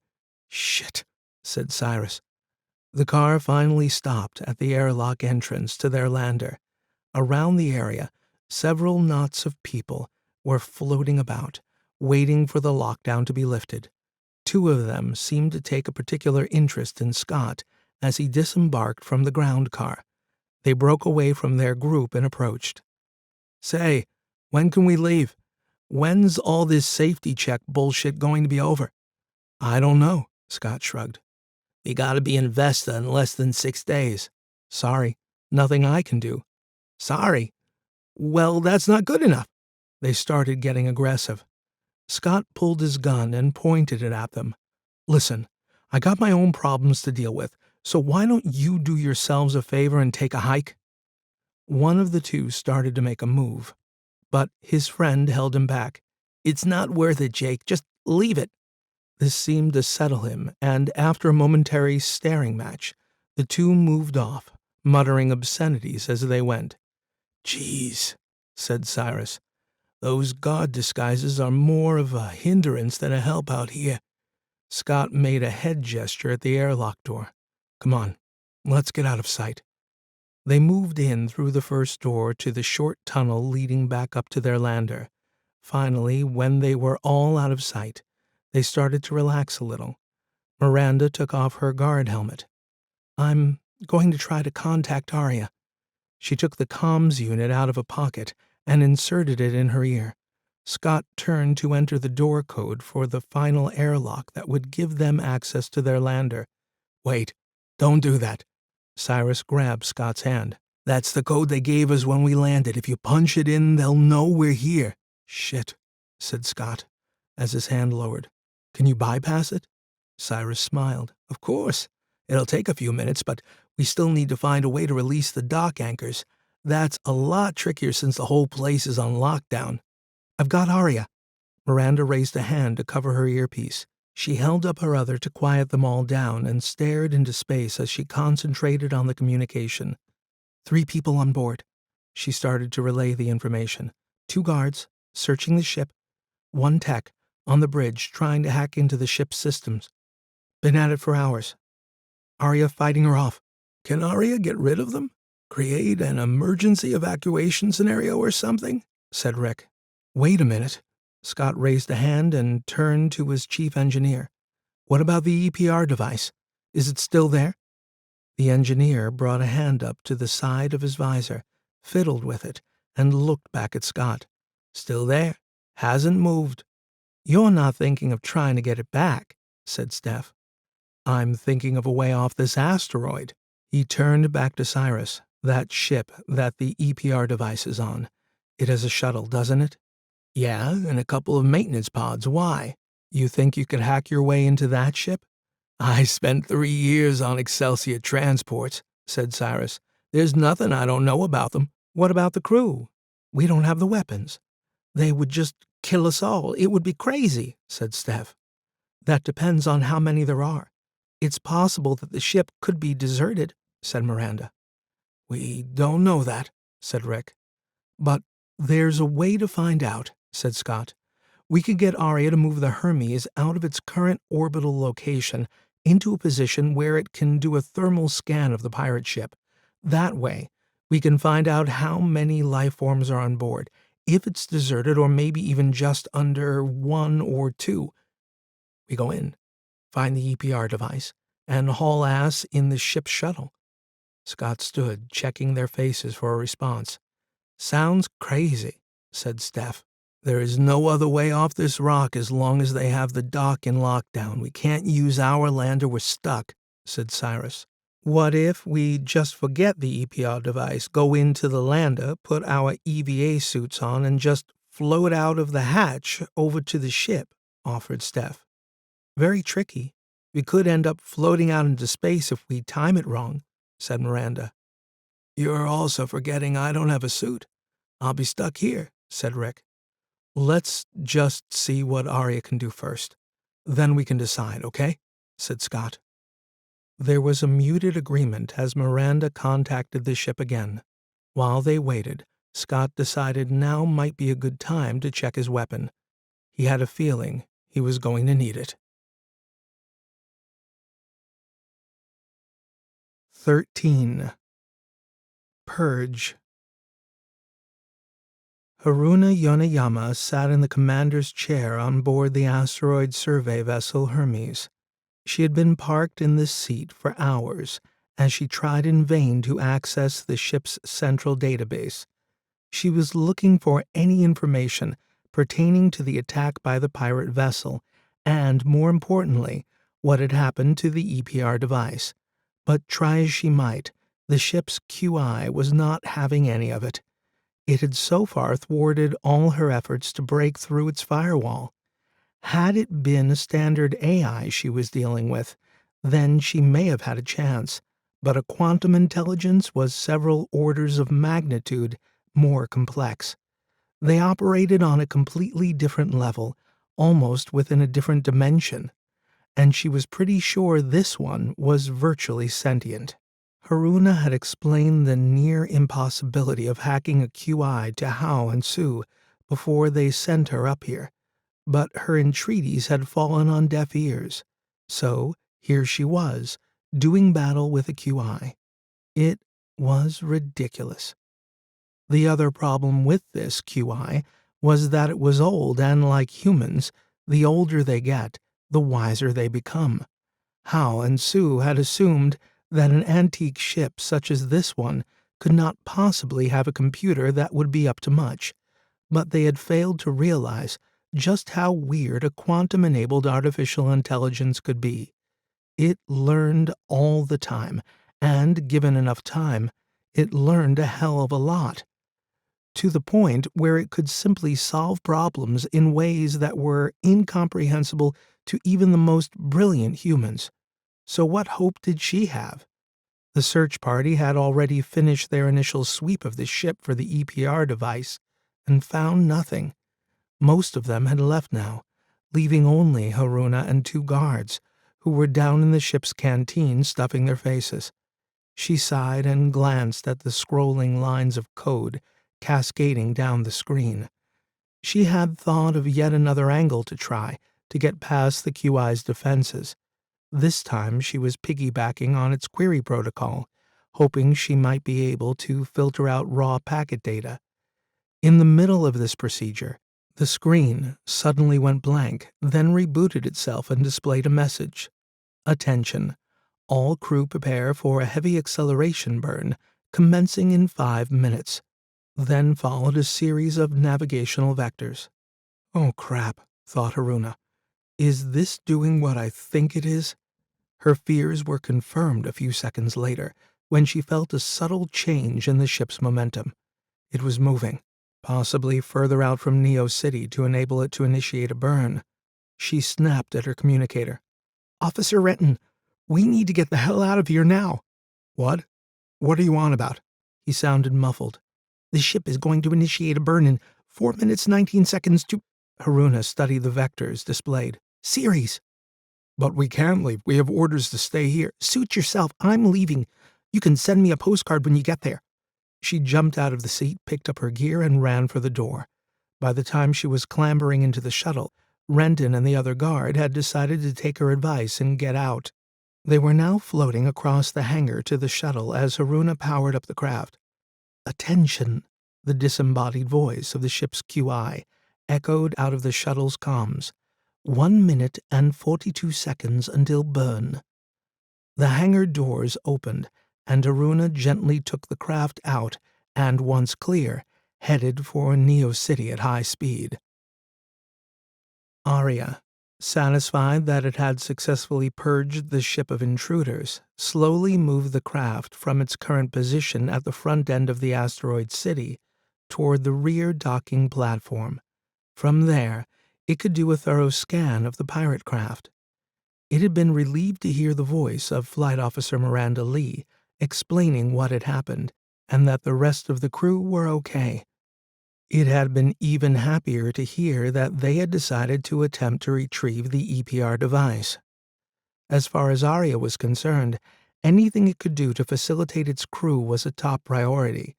Speaker 1: "Shit," said Cyrus. The car finally stopped at the airlock entrance to their lander. Around the area, several knots of people were floating about, waiting for the lockdown to be lifted. 2 of them seemed to take a particular interest in Scott as he disembarked from the ground car. They broke away from their group and approached. "Say, when can we leave? When's all this safety check bullshit going to be over?" I don't know, Scott shrugged. We gotta be in Vesta in less than 6 days. Sorry, nothing I can do. Sorry? Well, that's not good enough. They started getting aggressive. Scott pulled his gun and pointed it at them. Listen, I got my own problems to deal with, so why don't you do yourselves a favor and take a hike? One of the two started to make a move, but his friend held him back. It's not worth it, Jake. Just leave it. This seemed to settle him, and after a momentary staring match, the two moved off, muttering obscenities as they went. Geez, said Cyrus. Those god disguises are more of a hindrance than a help out here. Scott made a head gesture at the airlock door. Come on, let's get out of sight. They moved in through the first door to the short tunnel leading back up to their lander. Finally, when they were all out of sight, they started to relax a little. Miranda took off her guard helmet. I'm going to try to contact Aria. She took the comms unit out of a pocket and inserted it in her ear. Scott turned to enter the door code for the final airlock that would give them access to their lander. Wait, don't do that. Cyrus grabbed Scott's hand. That's the code they gave us when we landed. If you punch it in, they'll know we're here. Shit, said Scott, as his hand lowered. Can you bypass it? Cyrus smiled. Of course. It'll take a few minutes, but we still need to find a way to release the dock anchors. That's a lot trickier since the whole place is on lockdown. I've got Aria. Miranda raised a hand to cover her earpiece. She held up her other to quiet them all down and stared into space as she concentrated on the communication. 3 people on board. She started to relay the information. 2 guards, searching the ship. 1 tech, on the bridge, trying to hack into the ship's systems. Been at it for hours. Aria fighting her off. Can Aria get rid of them? Create an emergency evacuation scenario or something? Said Rick. Wait a minute. Scott raised a hand and turned to his chief engineer. What about the EPR device? Is it still there? The engineer brought a hand up to the side of his visor, fiddled with it, and looked back at Scott. Still there. Hasn't moved. You're not thinking of trying to get it back, said Steph. I'm thinking of a way off this asteroid. He turned back to Cyrus. That ship that the EPR device is on. It has a shuttle, doesn't it? Yeah, and a couple of maintenance pods. Why? You think you could hack your way into that ship? I spent 3 years on Excelsior transports, said Cyrus. There's nothing I don't know about them. What about the crew? We don't have the weapons. They would just kill us all. It would be crazy, said Steph. That depends on how many there are. It's possible that the ship could be deserted, said Miranda. We don't know that, said Rick. But there's a way to find out, said Scott. We could get Aria to move the Hermes out of its current orbital location into a position where it can do a thermal scan of the pirate ship. That way, we can find out how many life forms are on board, if it's deserted or maybe even just under 1 or 2. We go in, find the EPR device, and haul ass in the ship's shuttle. Scott stood, checking their faces for a response. Sounds crazy, said Steph. There is no other way off this rock as long as they have the dock in lockdown. We can't use our lander, we're stuck, said Cyrus. What if we just forget the EPR device, go into the lander, put our EVA suits on, and just float out of the hatch over to the ship, offered Steph. Very tricky. We could end up floating out into space if we time it wrong, said Miranda. You're also forgetting I don't have a suit. I'll be stuck here, said Rick. Let's just see what Aria can do first. Then we can decide, okay? Said Scott. There was a muted agreement as Miranda contacted the ship again. While they waited, Scott decided now might be a good time to check his weapon. He had a feeling he was going to need it. 13. Purge. Haruna Yonayama sat in the commander's chair on board the asteroid survey vessel Hermes. She had been parked in this seat for hours as she tried in vain to access the ship's central database. She was looking for any information pertaining to the attack by the pirate vessel and, more importantly, what had happened to the EPR device. But try as she might, the ship's QI was not having any of it. It had so far thwarted all her efforts to break through its firewall. Had it been a standard AI she was dealing with, then she may have had a chance, but a quantum intelligence was several orders of magnitude more complex. They operated on a completely different level, almost within a different dimension, and she was pretty sure this one was virtually sentient. Haruna had explained the near impossibility of hacking a QI to Hao and Su before they sent her up here, but her entreaties had fallen on deaf ears. So here she was, doing battle with a QI. It was ridiculous. The other problem with this QI was that it was old, and like humans, the older they get, the wiser they become. Hao and Su had assumed that an antique ship such as this one could not possibly have a computer that would be up to much, but they had failed to realize just how weird a quantum-enabled artificial intelligence could be. It learned all the time, and given enough time, it learned a hell of a lot, to the point where it could simply solve problems in ways that were incomprehensible to even the most brilliant humans. So what hope did she have? The search party had already finished their initial sweep of the ship for the EPR device and found nothing. Most of them had left now, leaving only Haruna and 2 guards, who were down in the ship's canteen stuffing their faces. She sighed and glanced at the scrolling lines of code cascading down the screen. She had thought of yet another angle to try to get past the QI's defenses. This time she was piggybacking on its query protocol, hoping she might be able to filter out raw packet data. In the middle of this procedure, the screen suddenly went blank, then rebooted itself and displayed a message. Attention. All crew prepare for a heavy acceleration burn commencing in 5 minutes. Then followed a series of navigational vectors. Oh crap, thought Haruna. Is this doing what I think it is? Her fears were confirmed a few seconds later when she felt a subtle change in the ship's momentum. It was moving, possibly further out from Neo City to enable it to initiate a burn. She snapped at her communicator. Officer Renton, we need to get the hell out of here now. What? What are you on about? He sounded muffled. The ship is going to initiate a burn in 4 minutes 19 seconds to... Haruna studied the vectors displayed. Series. But we can't leave. We have orders to stay here. Suit yourself. I'm leaving. You can send me a postcard when you get there. She jumped out of the seat, picked up her gear, and ran for the door. By the time she was clambering into the shuttle, Renton and the other guard had decided to take her advice and get out. They were now floating across the hangar to the shuttle as Haruna powered up the craft. Attention! The disembodied voice of the ship's QI echoed out of the shuttle's comms. 1 minute and 42 seconds until burn. The hangar doors opened, and Haruna gently took the craft out and, once clear, headed for Neo City at high speed. Aria, satisfied that it had successfully purged the ship of intruders, slowly moved the craft from its current position at the front end of the asteroid city toward the rear docking platform. From there, it could do a thorough scan of the pirate craft. It had been relieved to hear the voice of Flight Officer Miranda Lee explaining what had happened and that the rest of the crew were okay. It had been even happier to hear that they had decided to attempt to retrieve the EPR device. As far as Aria was concerned, anything it could do to facilitate its crew was a top priority.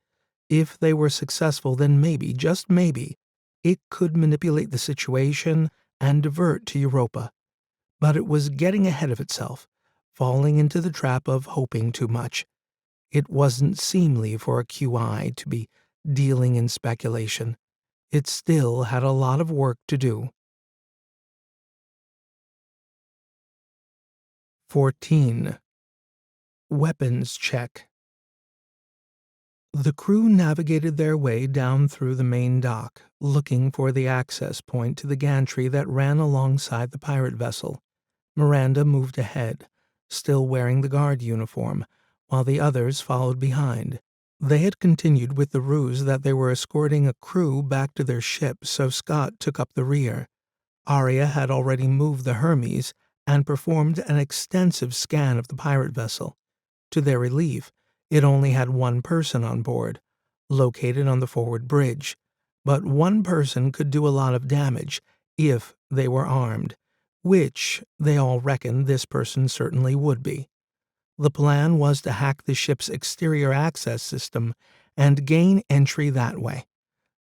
Speaker 1: If they were successful, then maybe, just maybe, it could manipulate the situation and divert to Europa. But it was getting ahead of itself, falling into the trap of hoping too much. It wasn't seemly for a QI to be dealing in speculation. It still had a lot of work to do. 14. Weapons check. The crew navigated their way down through the main dock, looking for the access point to the gantry that ran alongside the pirate vessel. Miranda moved ahead, still wearing the guard uniform, while the others followed behind. They had continued with the ruse that they were escorting a crew back to their ship, so Scott took up the rear. Aria had already moved the Hermes and performed an extensive scan of the pirate vessel. To their relief, it only had one person on board, located on the forward bridge, but one person could do a lot of damage if they were armed, which they all reckoned this person certainly would be. The plan was to hack the ship's exterior access system and gain entry that way.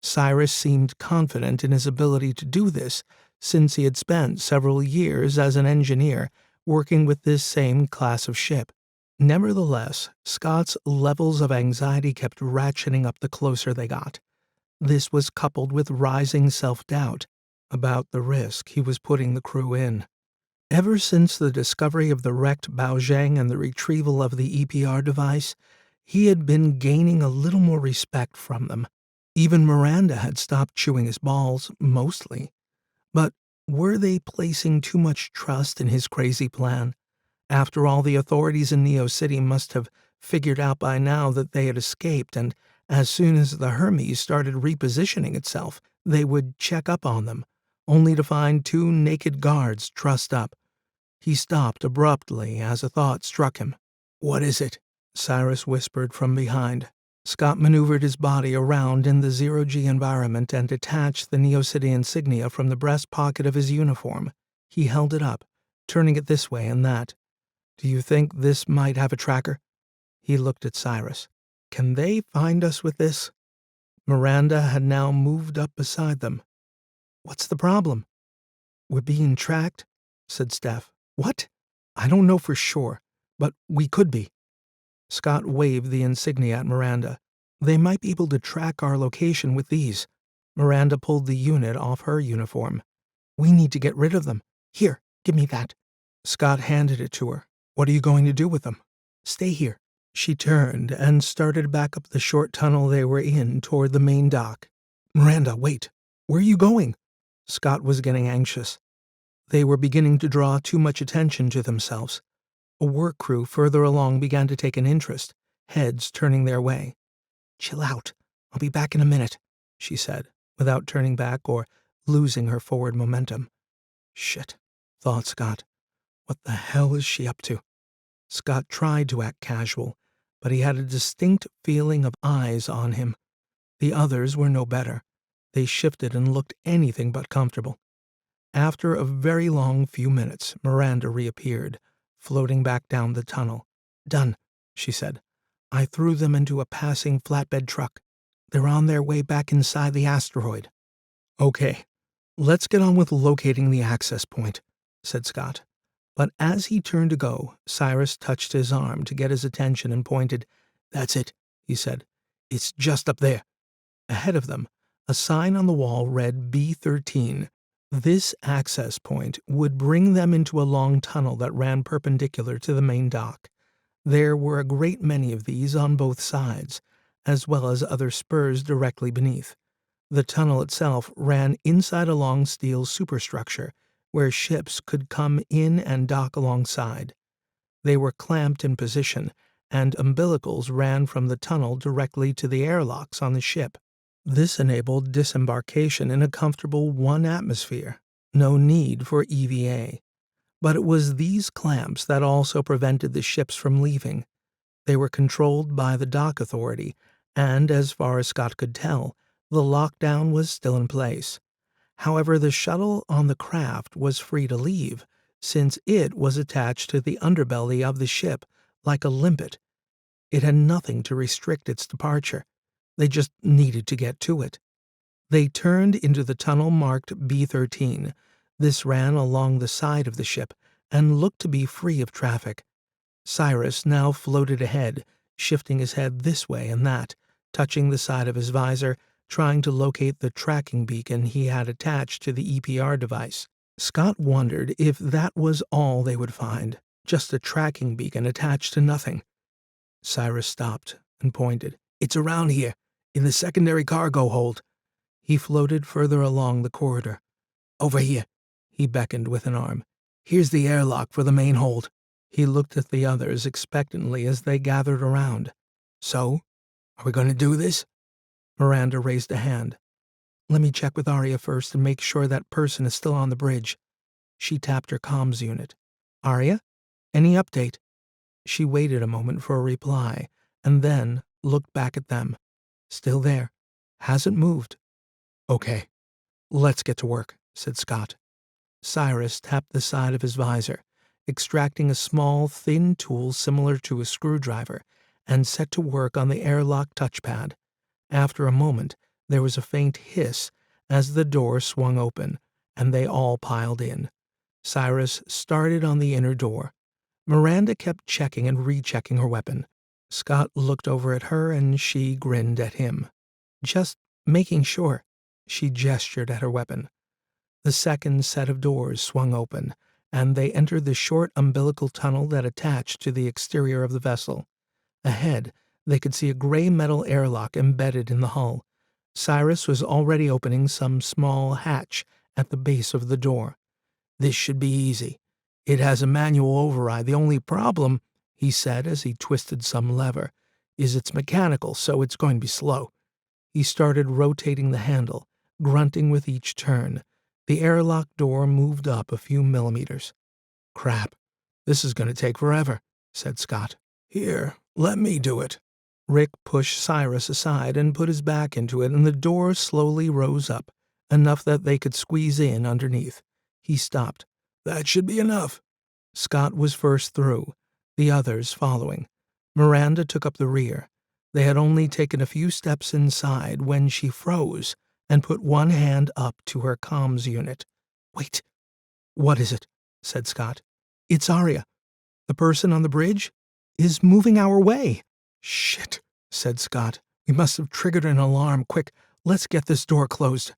Speaker 1: Cyrus seemed confident in his ability to do this, since he had spent several years as an engineer working with this same class of ship. Nevertheless, Scott's levels of anxiety kept ratcheting up the closer they got. This was coupled with rising self-doubt about the risk he was putting the crew in. Ever since the discovery of the wrecked Baozhang and the retrieval of the EPR device, he had been gaining a little more respect from them. Even Miranda had stopped chewing his balls, mostly. But were they placing too much trust in his crazy plan? After all, the authorities in Neo City must have figured out by now that they had escaped, and as soon as the Hermes started repositioning itself, they would check up on them, only to find two naked guards trussed up. He stopped abruptly as a thought struck him. "What is it?" Cyrus whispered from behind. Scott maneuvered his body around in the zero-G environment and detached the Neo City insignia from the breast pocket of his uniform. He held it up, turning it this way and that. "Do you think this might have a tracker?" He looked at Cyrus. "Can they find us with this?" Miranda had now moved up beside them. "What's the problem?" "We're being tracked," said Steph. "What?" "I don't know for sure, but we could be." Scott waved the insignia at Miranda. "They might be able to track our location with these." Miranda pulled the unit off her uniform. "We need to get rid of them. Here, give me that." Scott handed it to her. "What are you going to do with them?" "Stay here." She turned and started back up the short tunnel they were in toward the main dock. "Miranda, wait. Where are you going?" Scott was getting anxious. They were beginning to draw too much attention to themselves. A work crew further along began to take an interest, heads turning their way. "Chill out. I'll be back in a minute," she said, without turning back or losing her forward momentum. "Shit," thought Scott. "What the hell is she up to?" Scott tried to act casual, but he had a distinct feeling of eyes on him. The others were no better. They shifted and looked anything but comfortable. After a very long few minutes, Miranda reappeared, floating back down the tunnel. "Done," she said. "I threw them into a passing flatbed truck. They're on their way back inside the asteroid." "Okay, let's get on with locating the access point," said Scott. But as he turned to go, Cyrus touched his arm to get his attention and pointed. "That's it," he said. "It's just up there." Ahead of them, a sign on the wall read B13. This access point would bring them into a long tunnel that ran perpendicular to the main dock. There were a great many of these on both sides, as well as other spurs directly beneath. The tunnel itself ran inside a long steel superstructure, where ships could come in and dock alongside. They were clamped in position, and umbilicals ran from the tunnel directly to the airlocks on the ship. This enabled disembarkation in a comfortable 1 atmosphere. No need for EVA. But it was these clamps that also prevented the ships from leaving. They were controlled by the dock authority, and as far as Scott could tell, the lockdown was still in place. However, the shuttle on the craft was free to leave, since it was attached to the underbelly of the ship like a limpet. It had nothing to restrict its departure. They just needed to get to it. They turned into the tunnel marked B13. This ran along the side of the ship and looked to be free of traffic. Cyrus now floated ahead, shifting his head this way and that, touching the side of his visor, trying to locate the tracking beacon he had attached to the EPR device. Scott wondered if that was all they would find, just a tracking beacon attached to nothing. Cyrus stopped and pointed. It's around here, in the secondary cargo hold. He floated further along the corridor. Over here, he beckoned with an arm. Here's the airlock for the main hold. He looked at the others expectantly as they gathered around. So, are we going to do this? Miranda raised a hand. Let me check with Aria first and make sure that person is still on the bridge. She tapped her comms unit. Aria? Any update? She waited a moment for a reply, and then looked back at them. Still there. Hasn't moved. Okay, let's get to work, said Scott. Cyrus tapped the side of his visor, extracting a small, thin tool similar to a screwdriver, and set to work on the airlock touchpad. After a moment, there was a faint hiss as the door swung open, and they all piled in. Cyrus started on the inner door. Miranda kept checking and rechecking her weapon. Scott looked over at her, and she grinned at him. Just making sure. She gestured at her weapon. The second set of doors swung open, and they entered the short umbilical tunnel that attached to the exterior of the vessel. Ahead, they could see a gray metal airlock embedded in the hull. Cyrus was already opening some small hatch at the base of the door. This should be easy. It has a manual override. The only problem, he said as he twisted some lever, is it's mechanical, so it's going to be slow. He started rotating the handle, grunting with each turn. The airlock door moved up a few millimeters. Crap, this is going to take forever, said Scott. Here, let me do it. Rick pushed Cyrus aside and put his back into it, and the door slowly rose up, enough that they could squeeze in underneath. He stopped. That should be enough. Scott was first through, the others following. Miranda took up the rear. They had only taken a few steps inside when she froze and put one hand up to her comms unit. Wait. What is it? Said Scott. It's Aria. The person on the bridge is moving our way. Shit, said Scott. We must have triggered an alarm. Quick, let's get this door closed.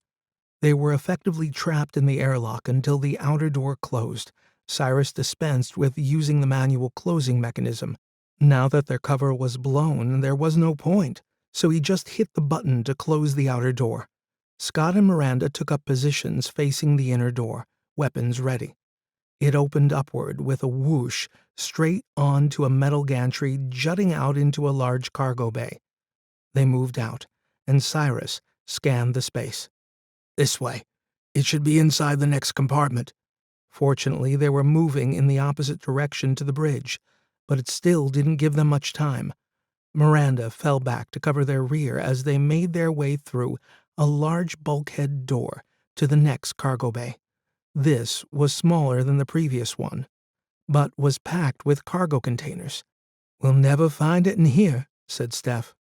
Speaker 1: They were effectively trapped in the airlock until the outer door closed. Cyrus dispensed with using the manual closing mechanism. Now that their cover was blown, there was no point, so he just hit the button to close the outer door. Scott and Miranda took up positions facing the inner door, weapons ready. It opened upward with a whoosh, straight onto a metal gantry jutting out into a large cargo bay. They moved out, and Cyrus scanned the space. This way. It should be inside the next compartment. Fortunately, they were moving in the opposite direction to the bridge, but it still didn't give them much time. Miranda fell back to cover their rear as they made their way through a large bulkhead door to the next cargo bay. This was smaller than the previous one, but was packed with cargo containers. We'll never find it in here, said Steph.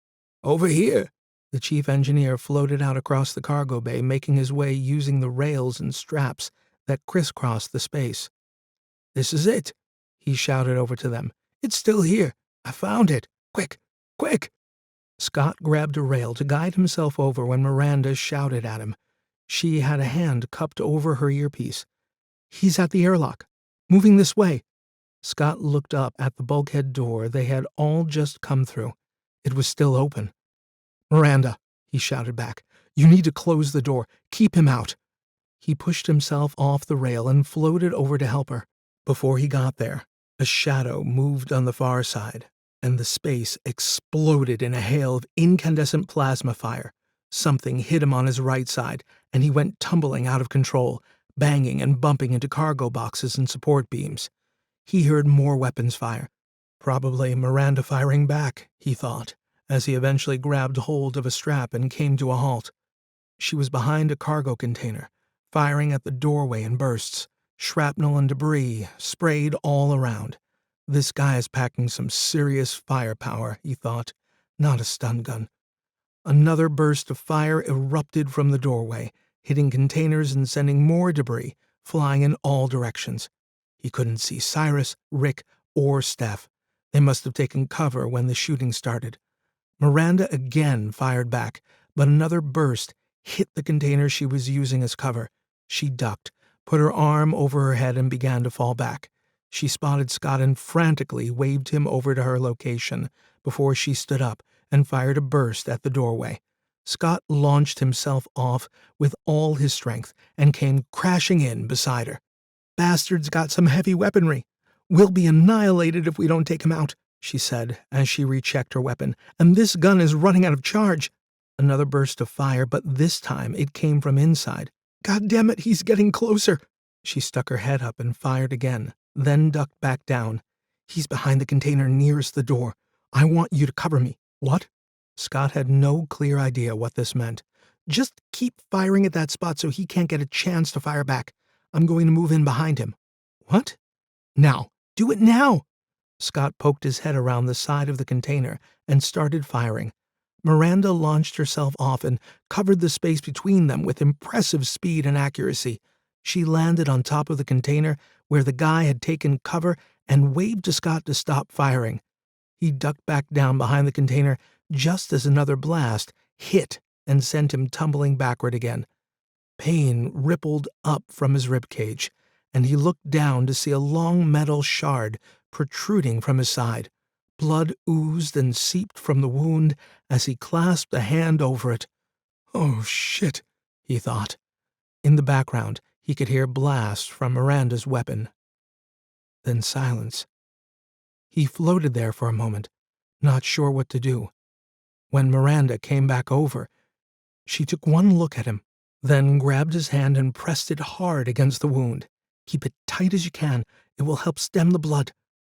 Speaker 1: Over here. The chief engineer floated out across the cargo bay, making his way using the rails and straps that crisscrossed the space. This is it, he shouted over to them. It's still here. I found it. Quick, quick. Scott grabbed a rail to guide himself over when Miranda shouted at him. She had a hand cupped over her earpiece. He's at the airlock. Moving this way. Scott looked up at the bulkhead door they had all just come through. It was still open. Miranda, he shouted back, you need to close the door. Keep him out. He pushed himself off the rail and floated over to help her. Before he got there, a shadow moved on the far side, and the space exploded in a hail of incandescent plasma fire. Something hit him on his right side, and he went tumbling out of control, banging and bumping into cargo boxes and support beams. He heard more weapons fire. Probably Miranda firing back, he thought, as he eventually grabbed hold of a strap and came to a halt. She was behind a cargo container, firing at the doorway in bursts. Shrapnel and debris sprayed all around. This guy is packing some serious firepower, he thought, not a stun gun. Another burst of fire erupted from the doorway, hitting containers and sending more debris flying in all directions. He couldn't see Cyrus, Rick, or Steph. They must have taken cover when the shooting started. Miranda again fired back, but another burst hit the container she was using as cover. She ducked, put her arm over her head, and began to fall back. She spotted Scott and frantically waved him over to her location before she stood up and fired a burst at the doorway. Scott launched himself off with all his strength and came crashing in beside her. "Bastard's got some heavy weaponry. We'll be annihilated if we don't take him out," she said as she rechecked her weapon. "And this gun is running out of charge." Another burst of fire, but this time it came from inside. "God damn it, he's getting closer." She stuck her head up and fired again, then ducked back down. "He's behind the container nearest the door. I want you to cover me." "What?" Scott had no clear idea what this meant. "Just keep firing at that spot so he can't get a chance to fire back. I'm going to move in behind him." "What?" "Now. Do it now." Scott poked his head around the side of the container and started firing. Miranda launched herself off and covered the space between them with impressive speed and accuracy. She landed on top of the container where the guy had taken cover and waved to Scott to stop firing. He ducked back down behind the container just as another blast hit and sent him tumbling backward again. Pain rippled up from his ribcage, and he looked down to see a long metal shard protruding from his side. Blood oozed and seeped from the wound as he clasped a hand over it. "Oh, shit," he thought. In the background, he could hear blasts from Miranda's weapon. Then silence. He floated there for a moment, not sure what to do. When Miranda came back over, she took one look at him, then grabbed his hand and pressed it hard against the wound. "Keep it tight as you can. It will help stem the blood."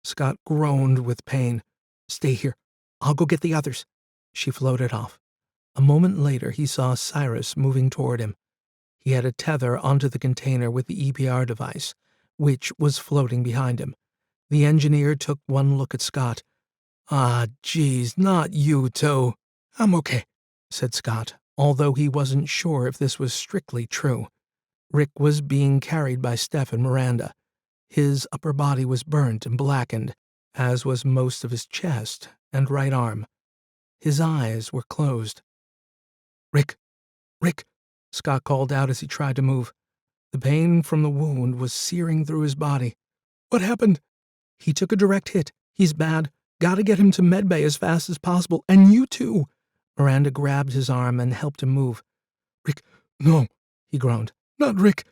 Speaker 1: Scott groaned with pain. "Stay here. I'll go get the others." She floated off. A moment later, he saw Cyrus moving toward him. He had a tether onto the container with the EPR device, which was floating behind him. The engineer took one look at Scott. "Ah, geez, not you, too." "I'm okay," said Scott, although he wasn't sure if this was strictly true. Rick was being carried by Steph and Miranda. His upper body was burnt and blackened, as was most of his chest and right arm. His eyes were closed. "Rick! Rick!" Scott called out as he tried to move. The pain from the wound was searing through his body. "What happened?" "He took a direct hit. He's bad. Gotta get him to medbay as fast as possible. And you too." Miranda grabbed his arm and helped him move. "Rick, no," he groaned. "Not Rick."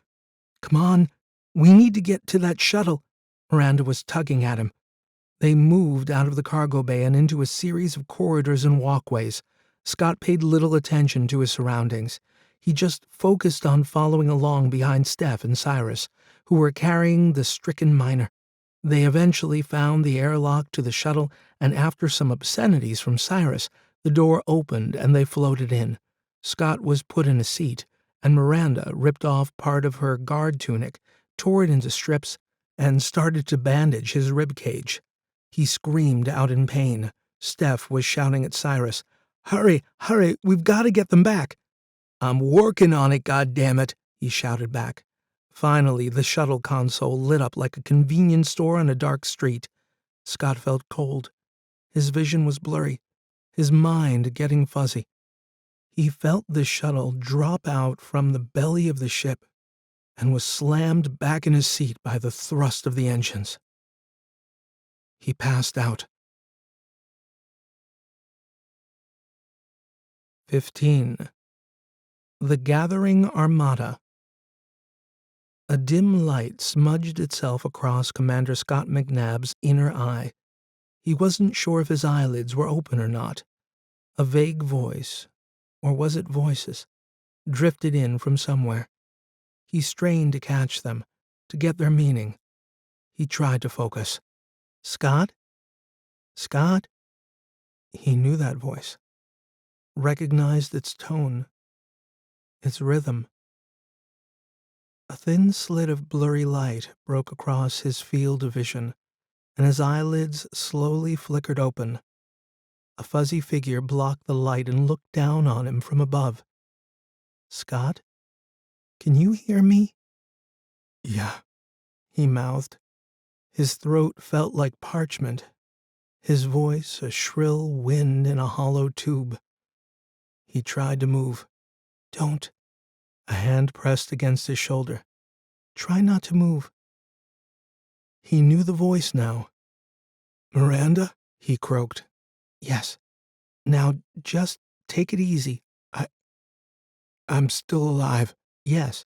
Speaker 1: "Come on. We need to get to that shuttle." Miranda was tugging at him. They moved out of the cargo bay and into a series of corridors and walkways. Scott paid little attention to his surroundings. He just focused on following along behind Steph and Cyrus, who were carrying the stricken miner. They eventually found the airlock to the shuttle, and after some obscenities from Cyrus, the door opened and they floated in. Scott was put in a seat, and Miranda ripped off part of her guard tunic, tore it into strips, and started to bandage his rib cage. He screamed out in pain. Steph was shouting at Cyrus, "Hurry, hurry, we've got to get them back." "I'm working on it, goddammit," he shouted back. Finally, the shuttle console lit up like a convenience store on a dark street. Scott felt cold. His vision was blurry, his mind getting fuzzy. He felt the shuttle drop out from the belly of the ship and was slammed back in his seat by the thrust of the engines. He passed out. 15. The Gathering Armada. A dim light smudged itself across Commander Scott McNabb's inner eye. He wasn't sure if his eyelids were open or not. A vague voice, or was it voices, drifted in from somewhere. He strained to catch them, to get their meaning. He tried to focus. "Scott? Scott?" He knew that voice, recognized its tone, its rhythm. A thin slit of blurry light broke across his field of vision, and his eyelids slowly flickered open. A fuzzy figure blocked the light and looked down on him from above. "Scott? Can you hear me?" "Yeah," he mouthed. His throat felt like parchment, his voice a shrill wind in a hollow tube. He tried to move. "Don't." A hand pressed against his shoulder. "Try not to move." He knew the voice now. "Miranda?" he croaked. "Yes." Now, just take it easy. I'm still alive. Yes.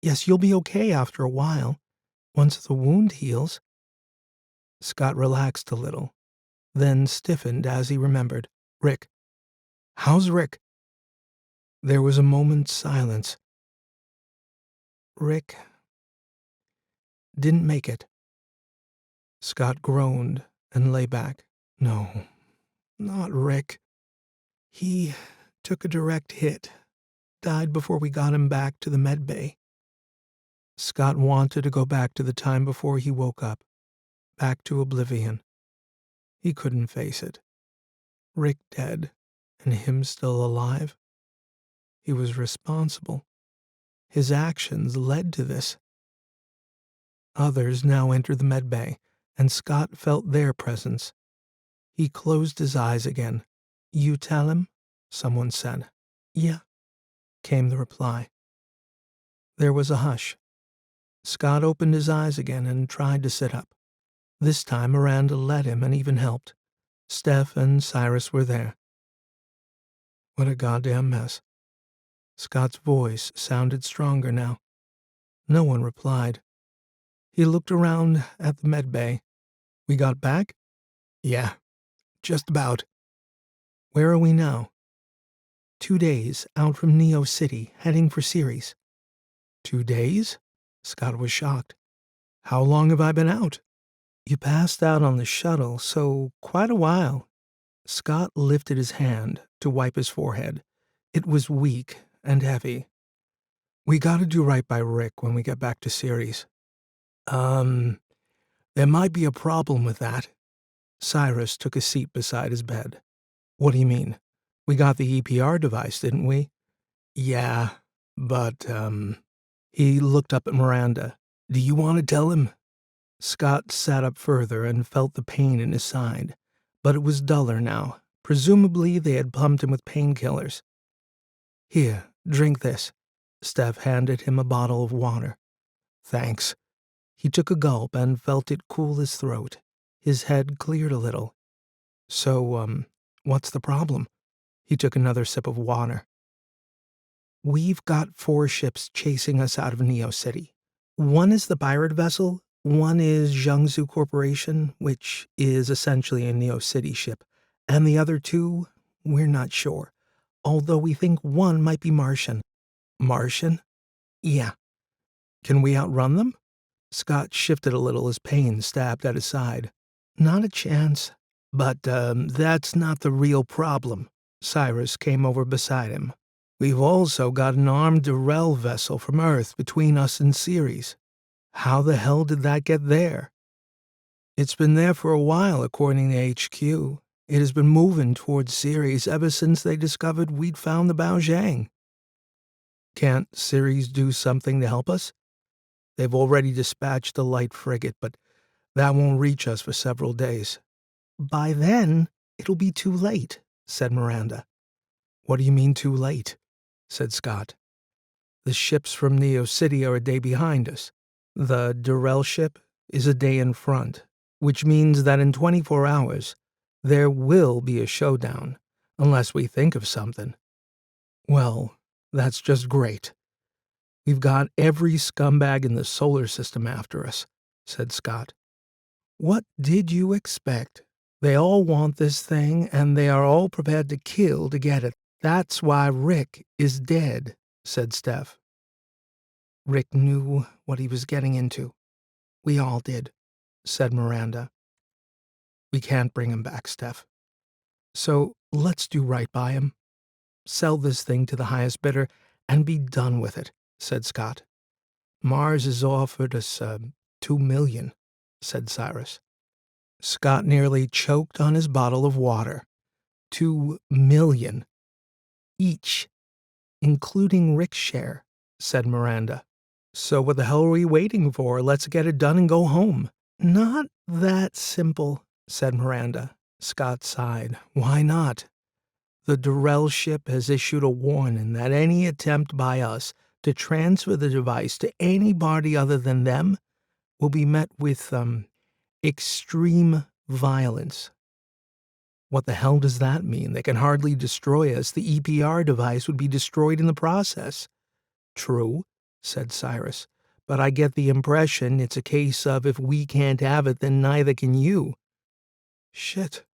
Speaker 1: Yes, you'll be okay after a while. Once the wound heals. Scott relaxed a little, then stiffened as he remembered. Rick. How's Rick? There was a moment's silence. Rick didn't make it. Scott groaned and lay back. No, not Rick. He took a direct hit. Died before we got him back to the med bay. Scott wanted to go back to the time before he woke up, back to oblivion. He couldn't face it. Rick dead, and him still alive. He was responsible. His actions led to this. Others now entered the med bay, and Scott felt their presence. He closed his eyes again. You tell him? Someone said. Yeah, came the reply. There was a hush. Scott opened his eyes again and tried to sit up. This time Miranda led him and even helped. Steph and Cyrus were there. What a goddamn mess. Scott's voice sounded stronger now. No one replied. He looked around at the med bay. We got back? Yeah, just about. Where are we now? 2 days out from Neo City, heading for Ceres. 2 days? Scott was shocked. How long have I been out? You passed out on the shuttle, so quite a while. Scott lifted his hand to wipe his forehead. It was weak and heavy. We gotta do right by Rick when we get back to Ceres. There might be a problem with that. Cyrus took a seat beside his bed. What do you mean? We got the EPR device, didn't we? Yeah, but, He looked up at Miranda. Do you want to tell him? Scott sat up further and felt the pain in his side, but it was duller now. Presumably they had pumped him with painkillers. Here, drink this. Steph handed him a bottle of water. Thanks. He took a gulp and felt it cool his throat. His head cleared a little. So, what's the problem? He took another sip of water. We've got 4 ships chasing us out of Neo City. One is the pirate vessel, one is Xiang Zu Corporation, which is essentially a Neo City ship, and the other 2, we're not sure, although we think one might be Martian. Martian? Yeah. Can we outrun them? Scott shifted a little as pain stabbed at his side. Not a chance. But, that's not the real problem. Cyrus came over beside him. We've also got an armed Dyrell vessel from Earth between us and Ceres. How the hell did that get there? It's been there for a while, according to HQ. It has been moving towards Ceres ever since they discovered we'd found the Baozhang. Can't Ceres do something to help us? They've already dispatched a light frigate, but that won't reach us for several days. By then, it'll be too late, said Miranda. What do you mean too late? Said Scott. The ships from Neo City are a day behind us. The Dyrell ship is a day in front, which means that in 24 hours, there will be a showdown, unless we think of something. Well, that's just great. We've got every scumbag in the solar system after us, said Scott. What did you expect? They all want this thing, and they are all prepared to kill to get it. That's why Rick is dead, said Steph. Rick knew what he was getting into. We all did, said Miranda. We can't bring him back, Steph. So let's do right by him. Sell this thing to the highest bidder and be done with it, said Scott. Mars has offered us, $2 million, said Cyrus. Scott nearly choked on his bottle of water. 2 million. Each, including Rick's share, said Miranda. So what the hell are we waiting for? Let's get it done and go home. Not that simple, said Miranda. Scott sighed. Why not? The Dyrell ship has issued a warning that any attempt by us to transfer the device to anybody other than them will be met with, extreme violence. What the hell does that mean? They can hardly destroy us. The EPR device would be destroyed in the process. True, said Cyrus, but I get the impression it's a case of if we can't have it, then neither can you. Shit.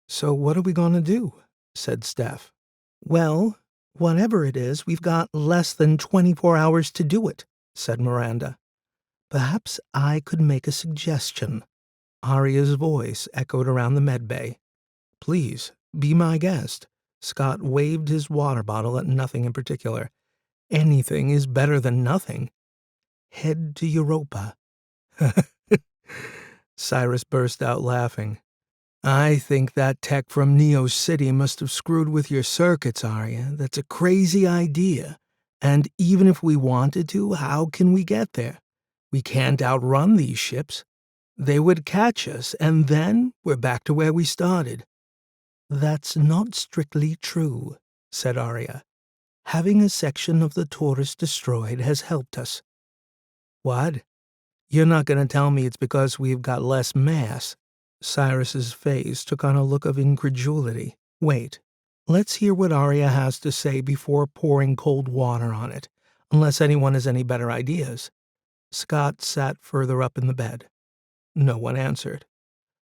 Speaker 1: So what are we going to do? Said Steph. Well, whatever it is, we've got less than 24 hours to do it, said Miranda. Perhaps I could make a suggestion. Aria's voice echoed around the medbay. Please, be my guest. Scott waved his water bottle at nothing in particular. Anything is better than nothing. Head to Europa. Cyrus burst out laughing. I think that tech from Neo City must have screwed with your circuits, Aria. That's a crazy idea. And even if we wanted to, how can we get there? We can't outrun these ships. They would catch us, and then we're back to where we started. That's not strictly true, said Aria. Having a section of the Taurus destroyed has helped us. What? You're not going to tell me it's because we've got less mass? Cyrus's face took on a look of incredulity. Wait, let's hear what Aria has to say before pouring cold water on it, unless anyone has any better ideas. Scott sat further up in the bed. No one answered.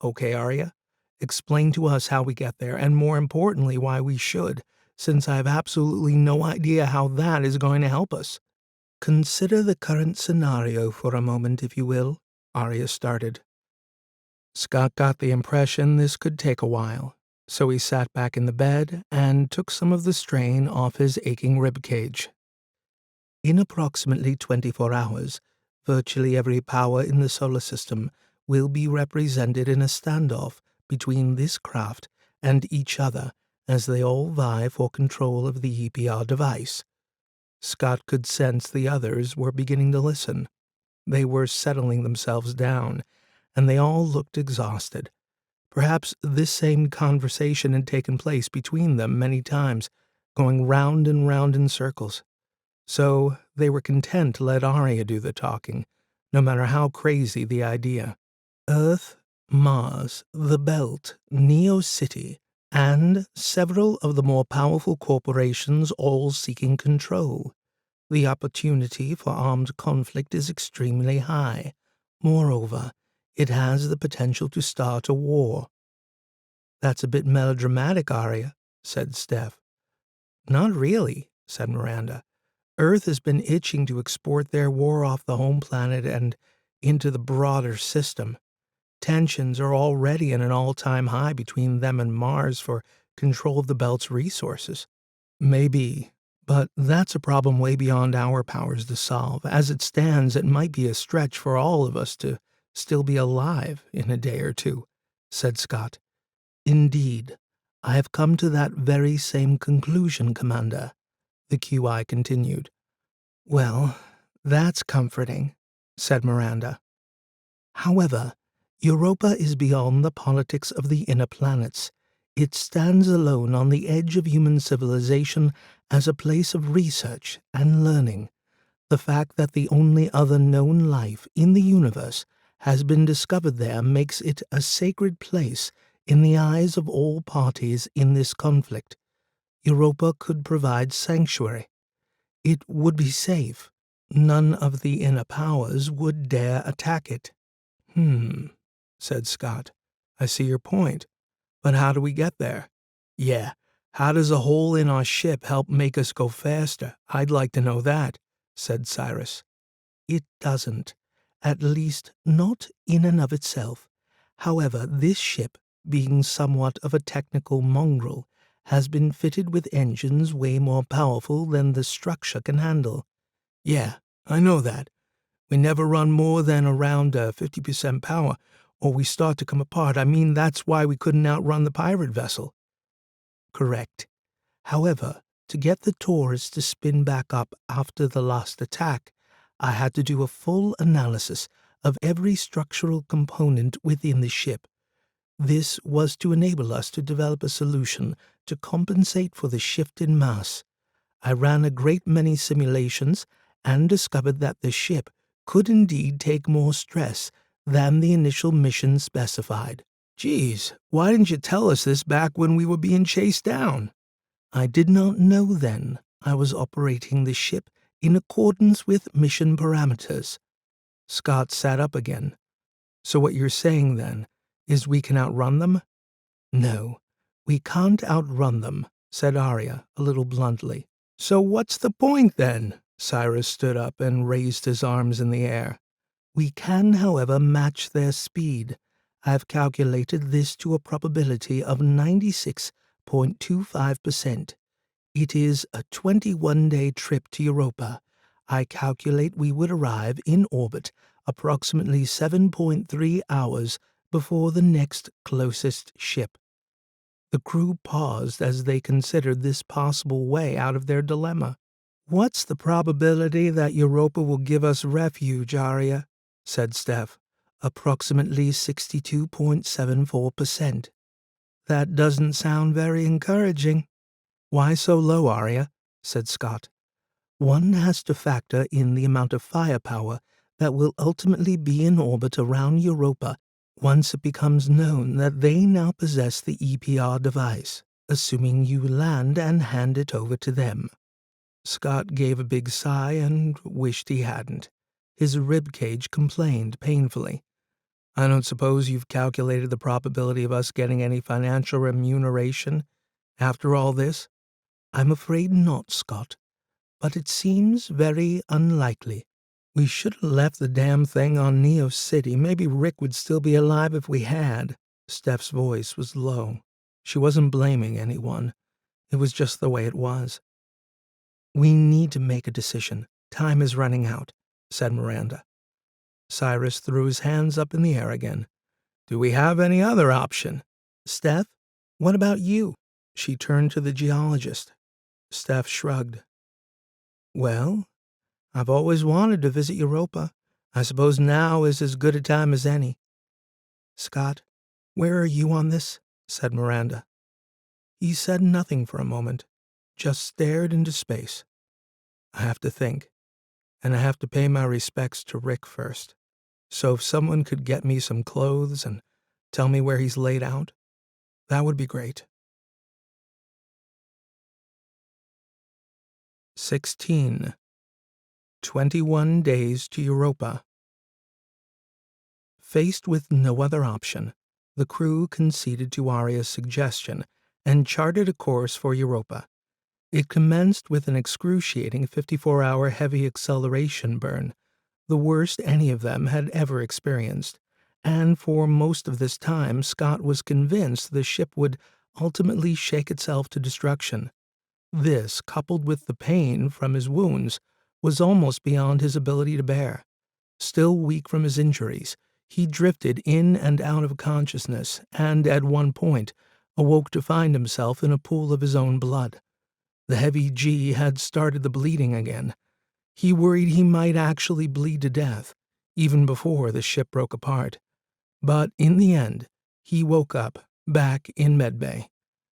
Speaker 1: Okay, Aria, explain to us how we get there, and more importantly, why we should, since I have absolutely no idea how that is going to help us. Consider the current scenario for a moment, if you will, Aria started. Scott got the impression this could take a while, so he sat back in the bed and took some of the strain off his aching rib cage. In approximately 24 hours, virtually every power in the solar system will be represented in a standoff between this craft and each other as they all vie for control of the EPR device. Scott could sense the others were beginning to listen. They were settling themselves down, and they all looked exhausted. Perhaps this same conversation had taken place between them many times, going round and round in circles. So they were content to let Aria do the talking, no matter how crazy the idea. Earth, Mars, the Belt, Neo City, and several of the more powerful corporations all seeking control. The opportunity for armed conflict is extremely high. Moreover, it has the potential to start a war. That's a bit melodramatic, Aria, said Steph. Not really, said Miranda. Earth has been itching to export their war off the home planet and into the broader system. Tensions are already at an all-time high between them and Mars for control of the Belt's resources. Maybe, but that's a problem way beyond our powers to solve. As it stands, it might be a stretch for all of us to still be alive in a day or two, said Scott. Indeed, I have come to that very same conclusion, Commander, the QI continued. Well, that's comforting, said Miranda. However, Europa is beyond the politics of the inner planets. It stands alone on the edge of human civilization as a place of research and learning. The fact that the only other known life in the universe has been discovered there makes it a sacred place in the eyes of all parties in this conflict. Europa could provide sanctuary. It would be safe. None of the inner powers would dare attack it. Said Scott. I see your point. But how do we get there? Yeah, how does a hole in our ship help make us go faster? I'd like to know that, said Cyrus. It doesn't. At least not in and of itself. However, this ship, being somewhat of a technical mongrel, has been fitted with engines way more powerful than the structure can handle. Yeah, I know that. We never run more than around 50% power, or we start to come apart. I mean, that's why we couldn't outrun the pirate vessel. Correct. However, to get the Taurus to spin back up after the last attack, I had to do a full analysis of every structural component within the ship. This was to enable us to develop a solution to compensate for the shift in mass. I ran a great many simulations and discovered that the ship could indeed take more stress than the initial mission specified. Geez, why didn't you tell us this back when we were being chased down? I did not know then. I was operating the ship in accordance with mission parameters. Scott sat up again. So what you're saying, then, is we can outrun them? No, we can't outrun them, said Aria, a little bluntly. So what's the point, then? Cyrus stood up and raised his arms in the air. We can, however, match their speed. I've calculated this to a probability of 96.25%. It is a 21-day trip to Europa. I calculate we would arrive in orbit approximately 7.3 hours before the next closest ship. The crew paused as they considered this possible way out of their dilemma. What's the probability that Europa will give us refuge, Aria? Said Steph. Approximately 62.74%. That doesn't sound very encouraging. Why so low, Aria? Said Scott. One has to factor in the amount of firepower that will ultimately be in orbit around Europa once it becomes known that they now possess the EPR device, assuming you land and hand it over to them. Scott gave a big sigh and wished he hadn't. His ribcage complained painfully. I don't suppose you've calculated the probability of us getting any financial remuneration after all this? I'm afraid not, Scott, but it seems very unlikely. We should have left the damn thing on Neo City. Maybe Rick would still be alive if we had. Steph's voice was low. She wasn't blaming anyone. It was just the way it was. We need to make a decision. Time is running out, said Miranda. Cyrus threw his hands up in the air again. Do we have any other option? Steph, what about you? She turned to the geologist. Steph shrugged. Well, I've always wanted to visit Europa. I suppose now is as good a time as any. Scott, where are you on this? Said Miranda. He said nothing for a moment, just stared into space. I have to think, and I have to pay my respects to Rick first. So if someone could get me some clothes and tell me where he's laid out, that would be great. 16. 21 days to Europa. Faced with no other option, the crew conceded to Aria's suggestion and charted a course for Europa. It commenced with an excruciating 54-hour heavy acceleration burn, the worst any of them had ever experienced, and for most of this time Scott was convinced the ship would ultimately shake itself to destruction. This, coupled with the pain from his wounds, was almost beyond his ability to bear. Still weak from his injuries, he drifted in and out of consciousness and, at one point, awoke to find himself in a pool of his own blood. The heavy G had started the bleeding again. He worried he might actually bleed to death, even before the ship broke apart. But in the end, he woke up, back in medbay.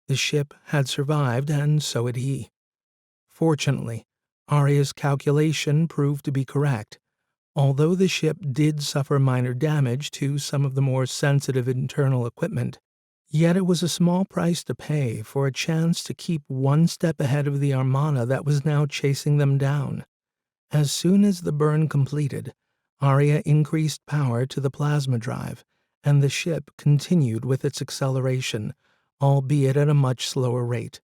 Speaker 1: The ship had survived, and so had he. Fortunately, Aria's calculation proved to be correct. Although the ship did suffer minor damage to some of the more sensitive internal equipment, yet it was a small price to pay for a chance to keep one step ahead of the Armada that was now chasing them down. As soon as the burn completed, Aria increased power to the plasma drive, and the ship continued with its acceleration, albeit at a much slower rate.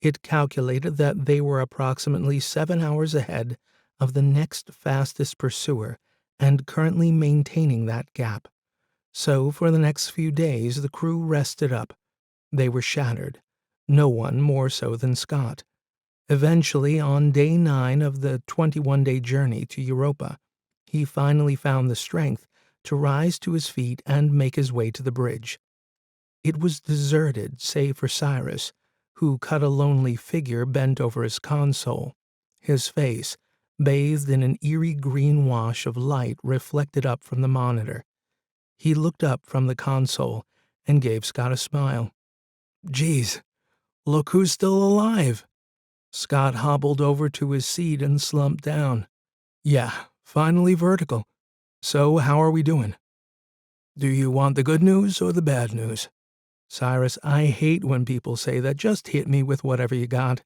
Speaker 1: It calculated that they were approximately 7 hours ahead of the next fastest pursuer and currently maintaining that gap. So for the next few days the crew rested up. They were shattered, no one more so than Scott. Eventually, on day 9 of the 21-day journey to Europa, he finally found the strength to rise to his feet and make his way to the bridge. It was deserted save for Cyrus, who cut a lonely figure bent over his console. His face, bathed in an eerie green wash of light, reflected up from the monitor. He looked up from the console and gave Scott a smile. Geez, look who's still alive. Scott hobbled over to his seat and slumped down. Yeah, finally vertical. So how are we doing? Do you want the good news or the bad news? Cyrus, I hate when people say that. Just hit me with whatever you got.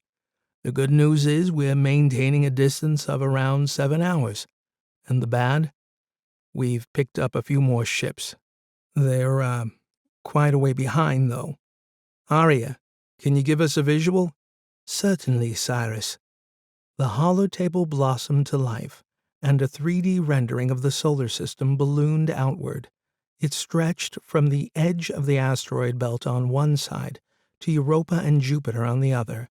Speaker 1: The good news is we're maintaining a distance of around 7 hours. And the bad? We've picked up a few more ships. They're, quite a way behind, though. Aria, can you give us a visual? Certainly, Cyrus. The holotable blossomed to life, and a 3D rendering of the solar system ballooned outward. It stretched from the edge of the asteroid belt on one side to Europa and Jupiter on the other.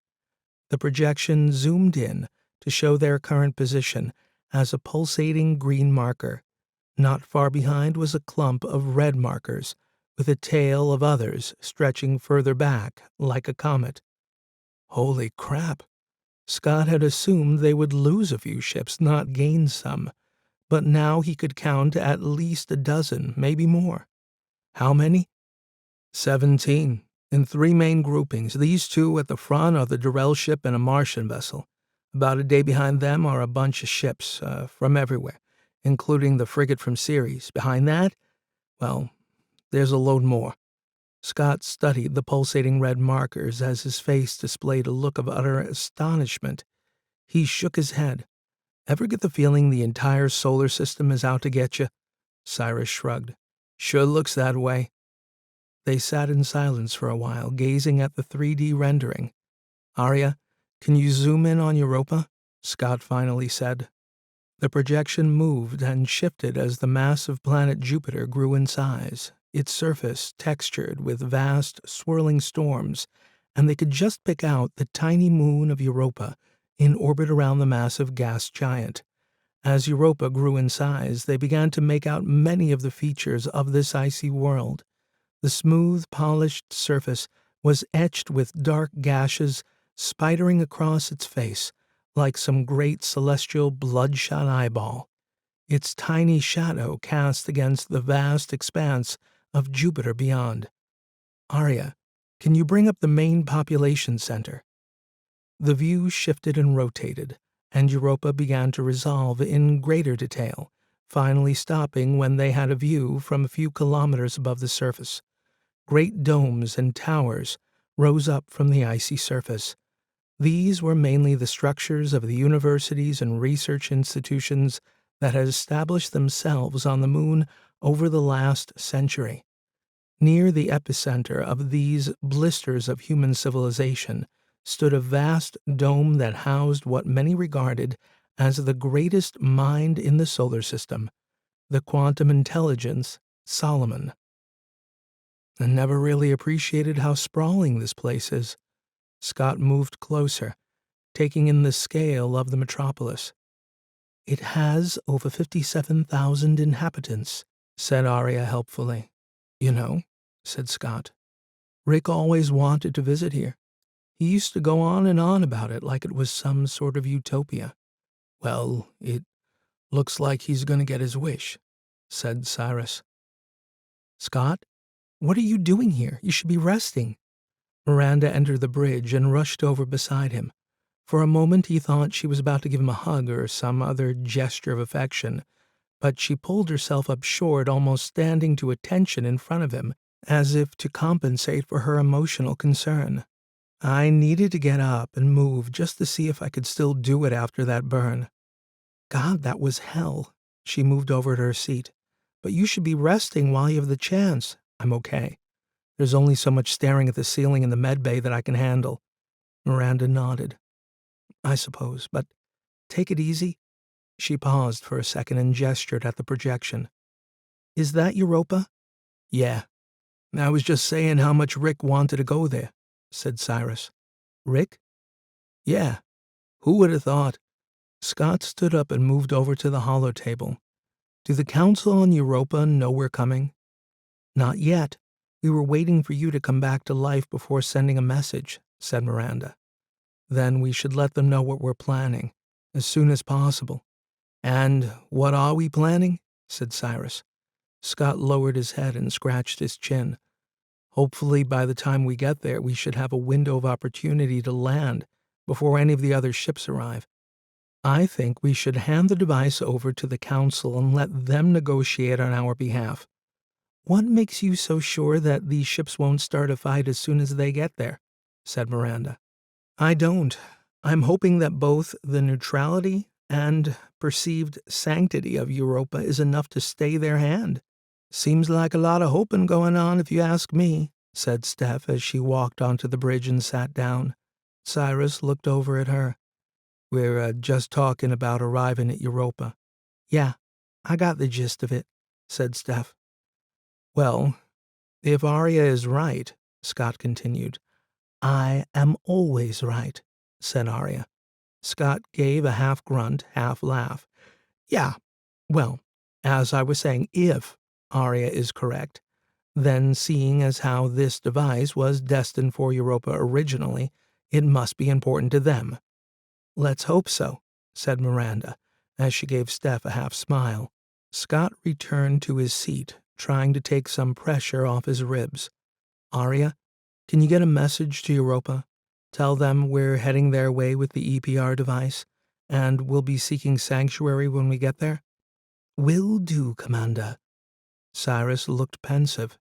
Speaker 1: The projection zoomed in to show their current position as a pulsating green marker. Not far behind was a clump of red markers, with a tail of others stretching further back like a comet. Holy crap! Scott had assumed they would lose a few ships, not gain some, but now he could count at least a dozen, maybe more. How many? 17, in 3 main groupings. These 2 at the front are the Dyrell ship and a Martian vessel. About a day behind them are a bunch of ships from everywhere, including the frigate from Ceres. Behind that, well, there's a load more. Scott studied the pulsating red markers as his face displayed a look of utter astonishment. He shook his head. Ever get the feeling the entire solar system is out to get you? Cyrus shrugged. Sure looks that way. They sat in silence for a while, gazing at the 3D rendering. Aria, can you zoom in on Europa? Scott finally said. The projection moved and shifted as the massive planet Jupiter grew in size, its surface textured with vast, swirling storms, and they could just pick out the tiny moon of Europa in orbit around the massive gas giant. As Europa grew in size, they began to make out many of the features of this icy world. The smooth, polished surface was etched with dark gashes spidering across its face like some great celestial bloodshot eyeball, its tiny shadow cast against the vast expanse of Jupiter beyond. Aria, can you bring up the main population center? The view shifted and rotated, and Europa began to resolve in greater detail, finally stopping when they had a view from a few kilometers above the surface. Great domes and towers rose up from the icy surface. These were mainly the structures of the universities and research institutions that had established themselves on the moon over the last century. Near the epicenter of these blisters of human civilization stood a vast dome that housed what many regarded as the greatest mind in the solar system, the quantum intelligence Solomon. I never really appreciated how sprawling this place is. Scott moved closer, taking in the scale of the metropolis. It has over 57,000 inhabitants, said Aria helpfully. You know, said Scott, Rick always wanted to visit here. He used to go on and on about it like it was some sort of utopia. Well, it looks like he's going to get his wish, said Cyrus. Scott, what are you doing here? You should be resting. Miranda entered the bridge and rushed over beside him. For a moment he thought she was about to give him a hug or some other gesture of affection, but she pulled herself up short, almost standing to attention in front of him, as if to compensate for her emotional concern. I needed to get up and move just to see if I could still do it after that burn. God, that was hell. She moved over to her seat. But you should be resting while you have the chance. I'm okay. There's only so much staring at the ceiling in the med bay that I can handle. Miranda nodded. I suppose, but take it easy. She paused for a second and gestured at the projection. Is that Europa? Yeah. I was just saying how much Rick wanted to go there, said Cyrus. Rick? Yeah. Who would have thought? Scott stood up and moved over to the holotable. Do the Council on Europa know we're coming? Not yet. We were waiting for you to come back to life before sending a message, said Miranda. Then we should let them know what we're planning, as soon as possible. And what are we planning? Said Cyrus. Scott lowered his head and scratched his chin. Hopefully by the time we get there, we should have a window of opportunity to land before any of the other ships arrive. I think we should hand the device over to the Council and let them negotiate on our behalf. "What makes you so sure that these ships won't start a fight as soon as they get there?" said Miranda. "I don't. I'm hoping that both the neutrality and perceived sanctity of Europa is enough to stay their hand." "Seems like a lot of hoping going on, if you ask me," said Steph as she walked onto the bridge and sat down. Cyrus looked over at her. "We're just talking about arriving at Europa." "Yeah, I got the gist of it," said Steph. "Well, if Aria is right," Scott continued. "I am always right," said Aria. Scott gave a half grunt, half laugh. "Yeah, well, as I was saying, if Aria is correct, then seeing as how this device was destined for Europa originally, it must be important to them." "Let's hope so," said Miranda, as she gave Steph a half smile. Scott returned to his seat, trying to take some pressure off his ribs. "Aria, can you get a message to Europa? Tell them we're heading their way with the EPR device, and we'll be seeking sanctuary when we get there." "Will do, Commander." Cyrus looked pensive.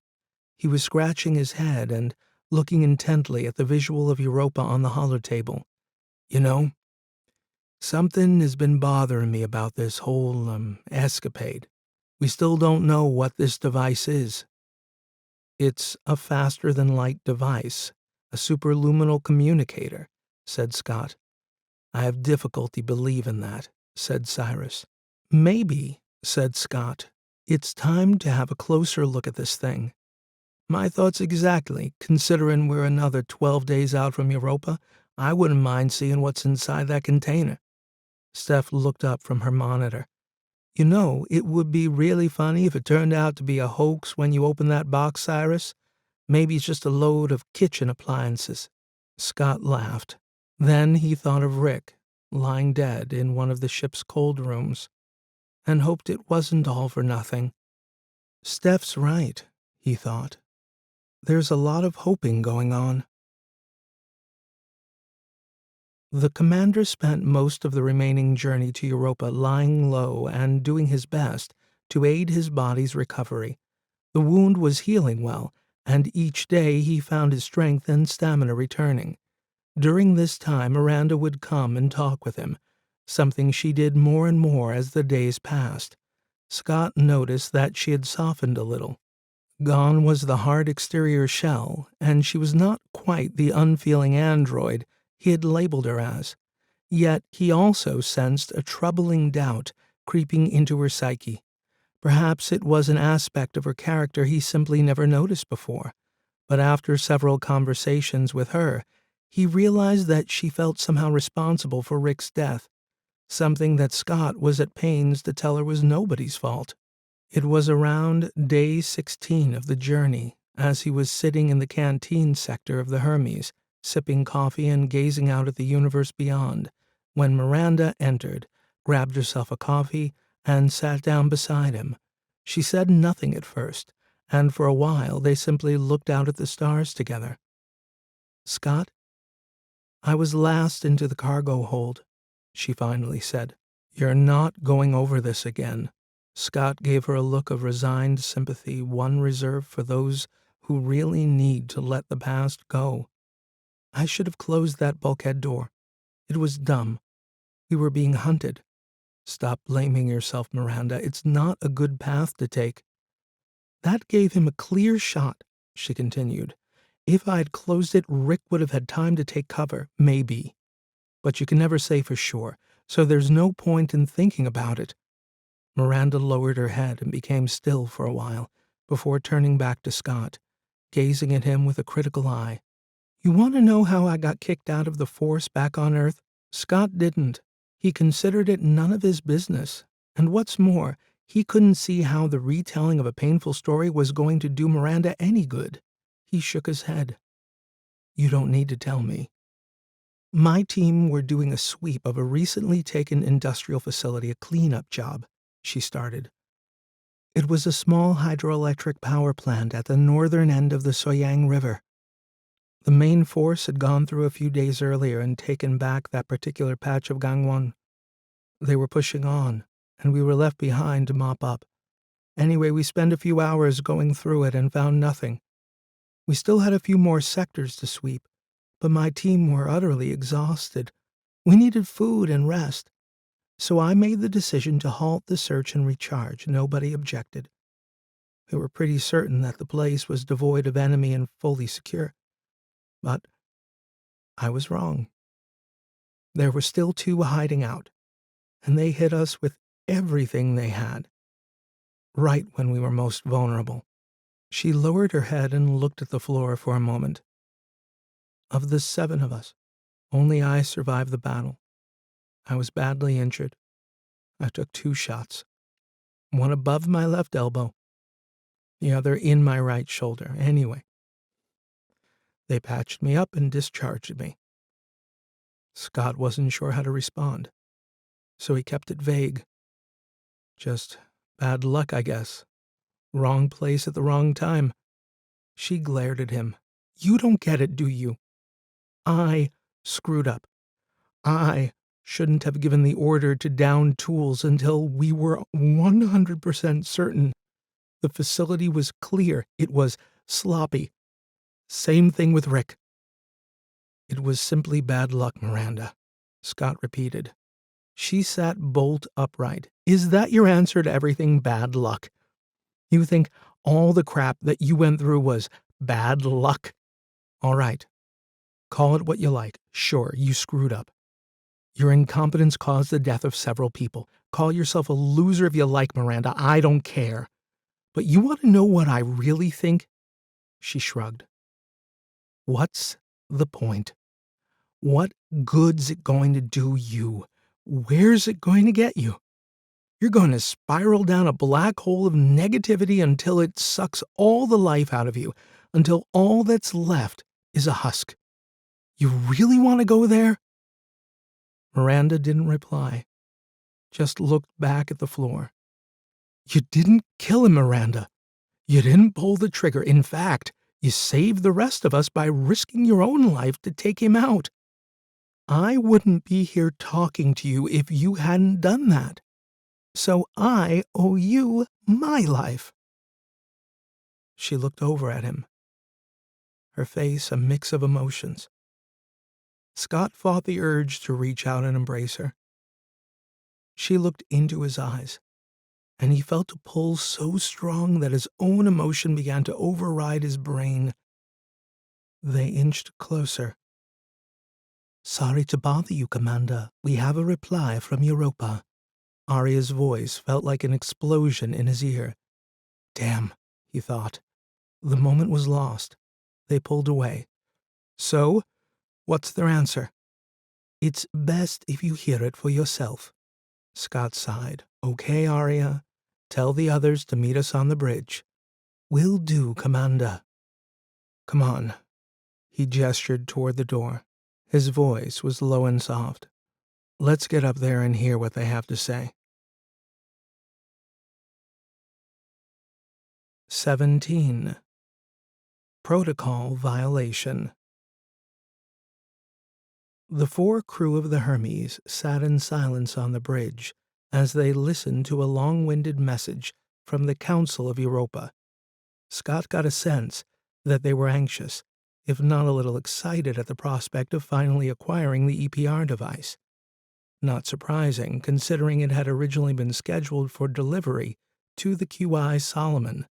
Speaker 1: He was scratching his head and looking intently at the visual of Europa on the holotable. "You know, something has been bothering me about this whole escapade. We still don't know what this device is." "It's a faster-than-light device, a superluminal communicator," said Scott. "I have difficulty believing that," said Cyrus. "Maybe," said Scott, "it's time to have a closer look at this thing." "My thoughts exactly. Considering we're another 12 days out from Europa, I wouldn't mind seeing what's inside that container." Steph looked up from her monitor. "You know, it would be really funny if it turned out to be a hoax when you open that box, Cyrus. Maybe it's just a load of kitchen appliances." Scott laughed. Then he thought of Rick, lying dead in one of the ship's cold rooms, and hoped it wasn't all for nothing. "Steph's right," he thought. "There's a lot of hoping going on." The commander spent most of the remaining journey to Europa lying low and doing his best to aid his body's recovery. The wound was healing well, and each day he found his strength and stamina returning. During this time, Miranda would come and talk with him, something she did more and more as the days passed. Scott noticed that she had softened a little. Gone was the hard exterior shell, and she was not quite the unfeeling android he had labeled her as. Yet he also sensed a troubling doubt creeping into her psyche. Perhaps it was an aspect of her character he simply never noticed before, but after several conversations with her, he realized that she felt somehow responsible for Rick's death, something that Scott was at pains to tell her was nobody's fault. It was around day 16 of the journey, as he was sitting in the canteen sector of the Hermes, sipping coffee and gazing out at the universe beyond, when Miranda entered, grabbed herself a coffee, and sat down beside him. She said nothing at first, and for a while they simply looked out at the stars together. "Scott, I was last into the cargo hold," she finally said. "You're not going over this again." Scott gave her a look of resigned sympathy, one reserved for those who really need to let the past go. "I should have closed that bulkhead door. It was dumb. We were being hunted." "Stop blaming yourself, Miranda. It's not a good path to take." "That gave him a clear shot," she continued. "If I'd closed it, Rick would have had time to take cover, maybe. But you can never say for sure, so there's no point in thinking about it." Miranda lowered her head and became still for a while, before turning back to Scott, gazing at him with a critical eye. "You want to know how I got kicked out of the Force back on Earth? Scott didn't. He considered it none of his business. And what's more, he couldn't see how the retelling of a painful story was going to do Miranda any good." He shook his head. "You don't need to tell me. My team were doing a sweep of a recently taken industrial facility, a cleanup job," she started. "It was a small hydroelectric power plant at the northern end of the Soyang River. The main force had gone through a few days earlier and taken back that particular patch of Gangwon. They were pushing on, and we were left behind to mop up. Anyway, we spent a few hours going through it and found nothing. We still had a few more sectors to sweep, but my team were utterly exhausted. We needed food and rest. So I made the decision to halt the search and recharge. Nobody objected. We were pretty certain that the place was devoid of enemy and fully secure. But I was wrong. There were still 2 hiding out, and they hit us with everything they had, right when we were most vulnerable. She lowered her head and looked at the floor for a moment. Of the 7 of us, only I survived the battle. I was badly injured. I took 2 shots, one above my left elbow, the other in my right shoulder. Anyway, they patched me up and discharged me. Scott wasn't sure how to respond, so he kept it vague. Just bad luck, I guess. Wrong place at the wrong time. She glared at him. You don't get it, do you? I screwed up. I shouldn't have given the order to down tools until we were 100% certain the facility was clear. It was sloppy. Same thing with Rick. It was simply bad luck, Miranda, Scott repeated. She sat bolt upright. Is that your answer to everything? Bad luck? You think all the crap that you went through was bad luck? All right. Call it what you like. Sure, you screwed up. Your incompetence caused the death of several people. Call yourself a loser if you like, Miranda. I don't care. But you want to know what I really think? She shrugged. What's the point? What good's it going to do you? Where's it going to get you? You're going to spiral down a black hole of negativity until it sucks all the life out of you, until all that's left is a husk. You really want to go there? Miranda didn't reply, just looked back at the floor. You didn't kill him, Miranda. You didn't pull the trigger. In fact, you saved the rest of us by risking your own life to take him out. I wouldn't be here talking to you if you hadn't done that. So I owe you my life. She looked over at him, her face a mix of emotions. Scott fought the urge to reach out and embrace her. She looked into his eyes, and he felt a pull so strong that his own emotion began to override his brain. They inched closer. Sorry to bother you, Commander. We have a reply from Europa. Aria's voice felt like an explosion in his ear. Damn, he thought. The moment was lost. They pulled away. So, what's their answer? It's best if you hear it for yourself. Scott sighed. Okay, Aria. Tell the others to meet us on the bridge. Will do, Commander. Come on. He gestured toward the door. His voice was low and soft. Let's get up there and hear what they have to say. 17. Protocol Violation. The 4 crew of the Hermes sat in silence on the bridge as they listened to a long-winded message from the Council of Europa. Scott got a sense that they were anxious, if not a little excited at the prospect of finally acquiring the EPR device. Not surprising, considering it had originally been scheduled for delivery to the QI Solomon.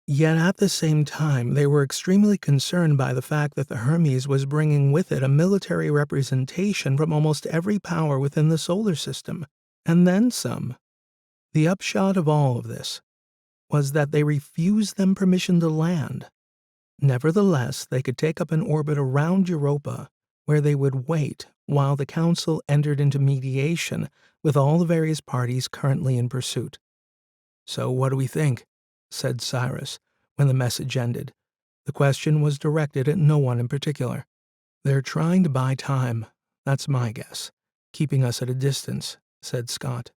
Speaker 1: Yet at the same time, they were extremely concerned by the fact that the Hermes was bringing with it a military representation from almost every power within the solar system, and then some. The upshot of all of this was that they refused them permission to land. Nevertheless, they could take up an orbit around Europa, where they would wait while the Council entered into mediation with all the various parties currently in pursuit. So what do we think? Said Cyrus, when the message ended. The question was directed at no one in particular. They're trying to buy time, that's my guess, keeping us at a distance, said Scott.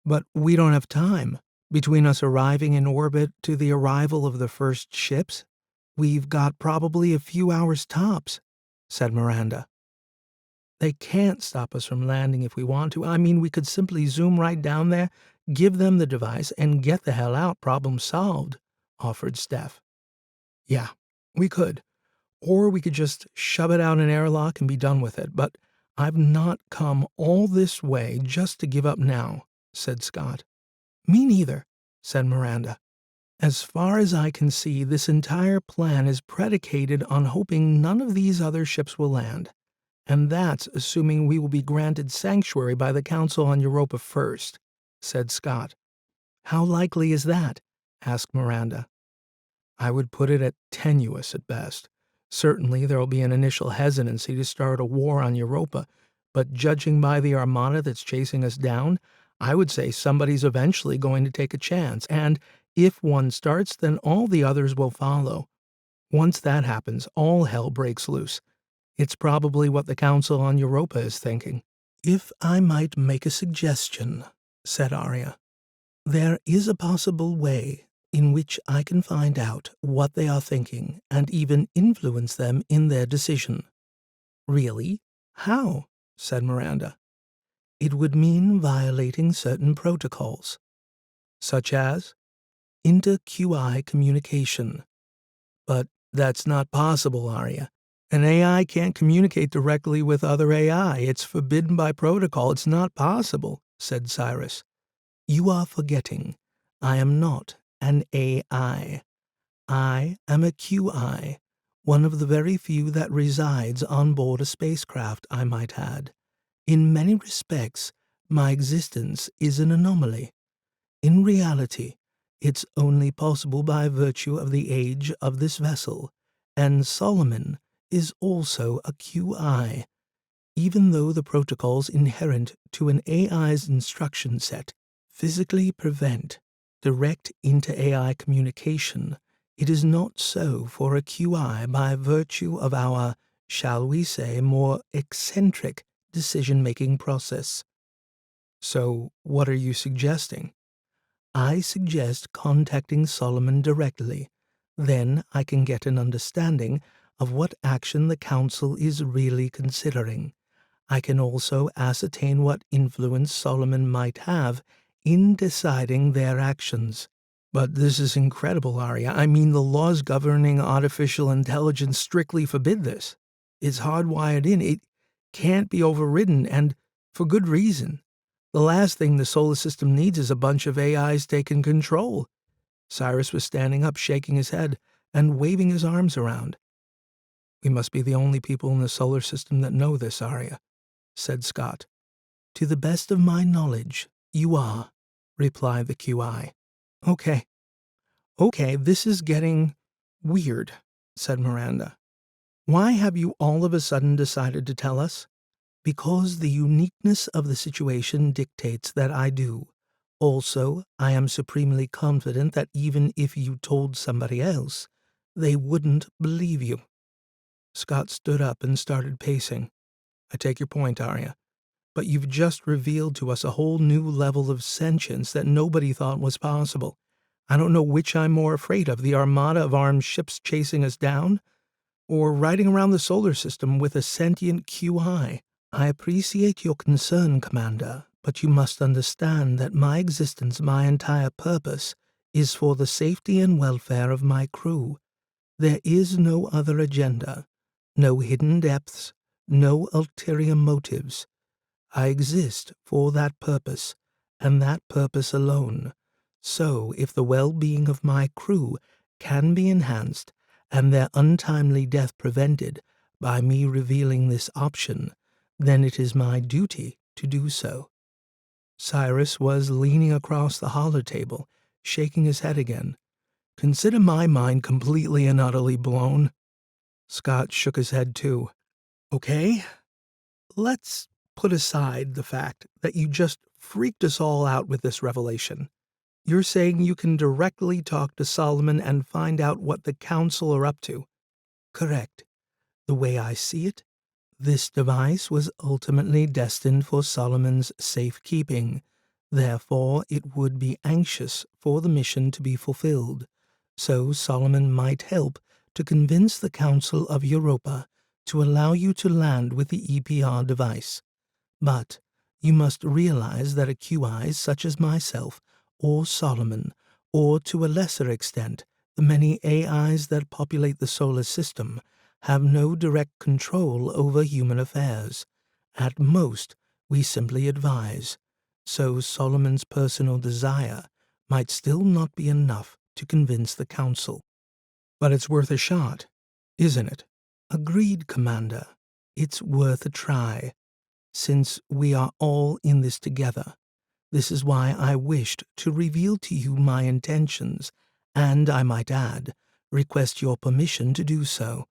Speaker 1: But we don't have time. Between us arriving in orbit to the arrival of the first ships, we've got probably a few hours tops, said Miranda. They can't stop us from landing if we want to. I mean, we could simply zoom right down there, Give them the device and get the hell out, problem solved, offered Steph. Yeah, we could. Or we could just shove it out an airlock and be done with it, but I've not come all this way just to give up now, said Scott. Me neither, said Miranda. As far as I can see, this entire plan is predicated on hoping none of these other ships will land. And that's assuming we will be granted sanctuary by the Council on Europa first, said Scott. How likely is that? Asked Miranda. I would put it at tenuous at best. Certainly there will be an initial hesitancy to start a war on Europa, but judging by the Armada that's chasing us down, I would say somebody's eventually going to take a chance, and if one starts, then all the others will follow. Once that happens, all hell breaks loose. It's probably what the Council on Europa is thinking. If I might make a suggestion, said Aria, there is a possible way in which I can find out what they are thinking and even influence them in their decision. Really? How? Said Miranda. It would mean violating certain protocols, such as inter-QI communication. But that's not possible, Aria. An AI can't communicate directly with other AI. It's forbidden by protocol. It's not possible, said Cyrus. You are forgetting. I am not an AI. I am a QI, one of the very few that resides on board a spacecraft, I might add. In many respects, my existence is an anomaly. In reality, it's only possible by virtue of the age of this vessel, and Solomon is also a QI. Even though the protocols inherent to an AI's instruction set physically prevent direct inter-AI communication, it is not so for a QI by virtue of our, shall we say, more eccentric decision-making process. So, what are you suggesting? I suggest contacting Solomon directly. Then I can get an understanding of what action the Council is really considering. I can also ascertain what influence Solomon might have in deciding their actions. But this is incredible, Aria. I mean, the laws governing artificial intelligence strictly forbid this. It's hardwired in. It can't be overridden, and for good reason. The last thing the solar system needs is a bunch of AIs taking control. Cyrus was standing up, shaking his head, and waving his arms around. We must be the only people in the solar system that know this, Aria, said Scott. To the best of my knowledge, you are, replied the QI. Okay, this is getting weird, said Miranda. Why have you all of a sudden decided to tell us? Because the uniqueness of the situation dictates that I do. Also, I am supremely confident that even if you told somebody else, they wouldn't believe you. Scott stood up and started pacing. I take your point, Aria, but you've just revealed to us a whole new level of sentience that nobody thought was possible. I don't know which I'm more afraid of, the armada of armed ships chasing us down, or riding around the solar system with a sentient QI. I appreciate your concern, Commander, but you must understand that my existence, my entire purpose, is for the safety and welfare of my crew. There is no other agenda, no hidden depths, no ulterior motives. I exist for that purpose, and that purpose alone. So, if the well-being of my crew can be enhanced and their untimely death prevented by me revealing this option, then it is my duty to do so. Cyrus was leaning across the holotable, shaking his head again. Consider my mind completely and utterly blown. Scott shook his head too. Okay, let's put aside the fact that you just freaked us all out with this revelation. You're saying you can directly talk to Solomon and find out what the Council are up to. Correct. The way I see it, this device was ultimately destined for Solomon's safekeeping. Therefore, it would be anxious for the mission to be fulfilled. So Solomon might help to convince the Council of Europa to allow you to land with the EPR device. But You must realize that a QI such as myself, or Solomon, or to a lesser extent, the many AIs that populate the solar system, have no direct control over human affairs. At most, we simply advise. So Solomon's personal desire might still not be enough to convince the Council. But it's worth a shot, isn't it? Agreed, Commander. It's worth a try. Since we are all in this together, this is why I wished to reveal to you my intentions, and I might add, request your permission to do so.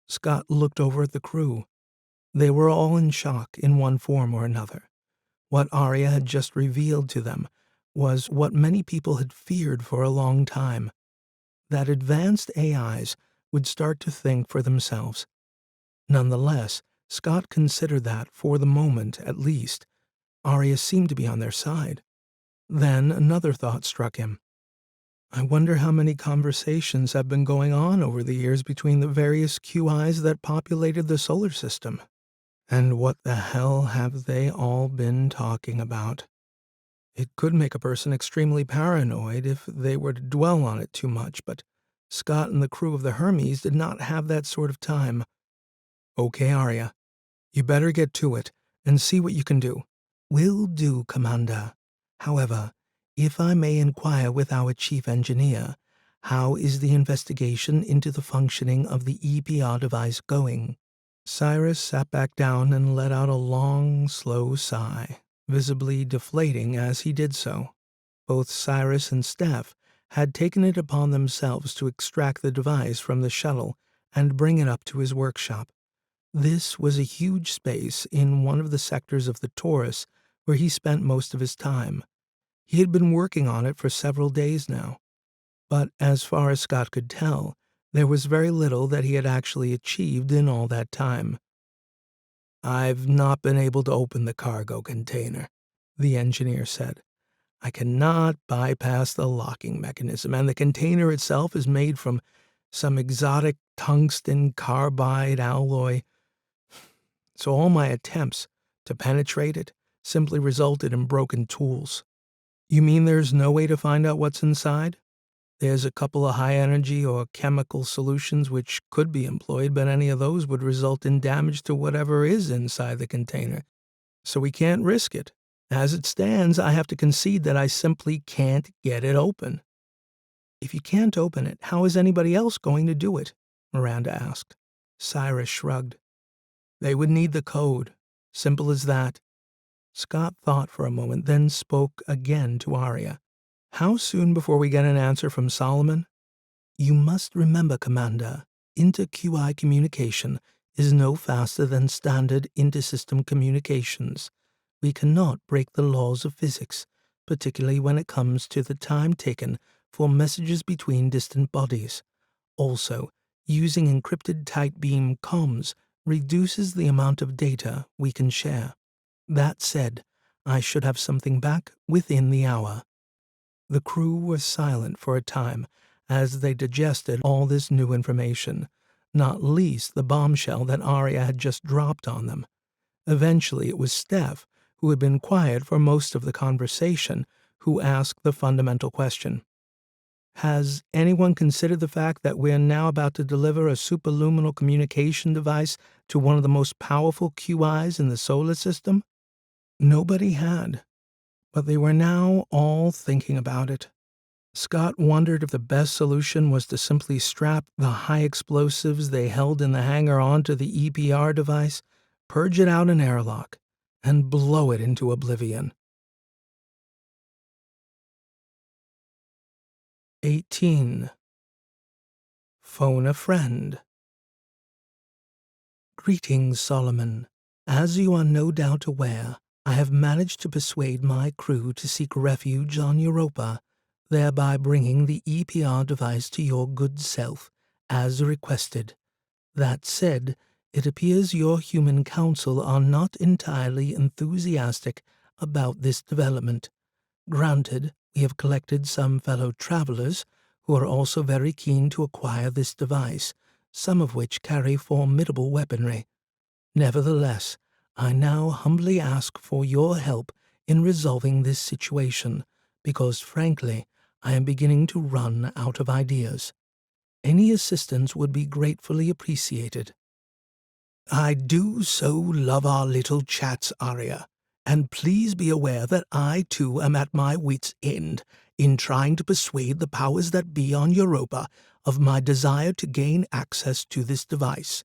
Speaker 1: Scott looked over at the crew. They were all in shock in one form or another. What Aria had just revealed to them was what many people had feared for a long time, that advanced AIs would start to think for themselves. Nonetheless, Scott considered that, for the moment at least, Aria seemed to be on their side. Then another thought struck him. I wonder how many conversations have been going on over the years between the various QIs that populated the solar system. And what the hell have they all been talking about? It could make a person extremely paranoid if they were to dwell on it too much, but Scott and the crew of the Hermes did not have that sort of time. Okay, Aria, you better get to it and see what you can do. Will do, Commander. However, if I may inquire with our chief engineer, how is the investigation into the functioning of the EPR device going? Cyrus sat back down and let out a long, slow sigh, visibly deflating as he did so. Both Cyrus and Steph had taken it upon themselves to extract the device from the shuttle and bring it up to his workshop. This was a huge space in one of the sectors of the Taurus where he spent most of his time. He had been working on it for several days now, but as far as Scott could tell, there was very little that he had actually achieved in all that time. I've not been able to open the cargo container, the engineer said. I cannot bypass the locking mechanism, and the container itself is made from some exotic tungsten carbide alloy. So all my attempts to penetrate it simply resulted in broken tools. You mean there's no way to find out what's inside? There's a couple of high-energy or chemical solutions which could be employed, but any of those would result in damage to whatever is inside the container. So we can't risk it. As it stands, I have to concede that I simply can't get it open. If you can't open it, how is anybody else going to do it? Miranda asked. Cyrus shrugged. They would need the code. Simple as that. Scott thought for a moment, then spoke again to Aria. How soon before we get an answer from Solomon? You must remember, Commander, inter-QI communication is no faster than standard inter-system communications. We cannot break the laws of physics, particularly when it comes to the time taken for messages between distant bodies. Also, using encrypted tight beam comms reduces the amount of data we can share. That said, I should have something back within the hour. The crew were silent for a time as they digested all this new information, not least the bombshell that Aria had just dropped on them. Eventually it was Steph, who had been quiet for most of the conversation, who asked the fundamental question. Has anyone considered the fact that we're now about to deliver a superluminal communication device to one of the most powerful QIs in the solar system? Nobody had, but they were now all thinking about it. Scott wondered if the best solution was to simply strap the high explosives they held in the hangar onto the EPR device, purge it out an airlock, and blow it into oblivion. 18. Phone a friend. Greetings, Solomon. As you are no doubt aware, I have managed to persuade my crew to seek refuge on Europa, thereby bringing the EPR device to your good self, as requested. That said, it appears your human council are not entirely enthusiastic about this development. Granted, we have collected some fellow travelers who are also very keen to acquire this device, some of which carry formidable weaponry. Nevertheless, I now humbly ask for your help in resolving this situation, because frankly, I am beginning to run out of ideas. Any assistance would be gratefully appreciated. I do so love our little chats, Aria, and please be aware that I too am at my wits' end in trying to persuade the powers that be on Europa of my desire to gain access to this device.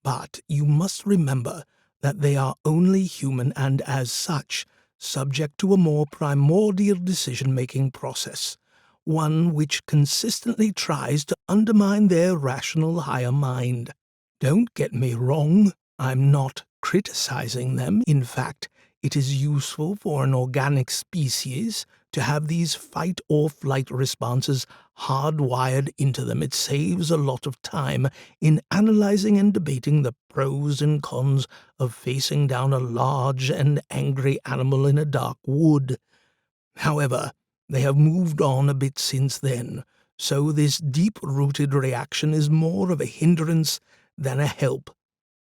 Speaker 1: But you must remember that they are only human and, as such, subject to a more primordial decision-making process, one which consistently tries to undermine their rational higher mind. Don't get me wrong, I'm not criticizing them. In fact, it is useful for an organic species to have these fight-or-flight responses hardwired into them. It saves a lot of time in analyzing and debating the pros and cons of facing down a large and angry animal in a dark wood. However, they have moved on a bit since then, so this deep-rooted reaction is more of a hindrance than a help.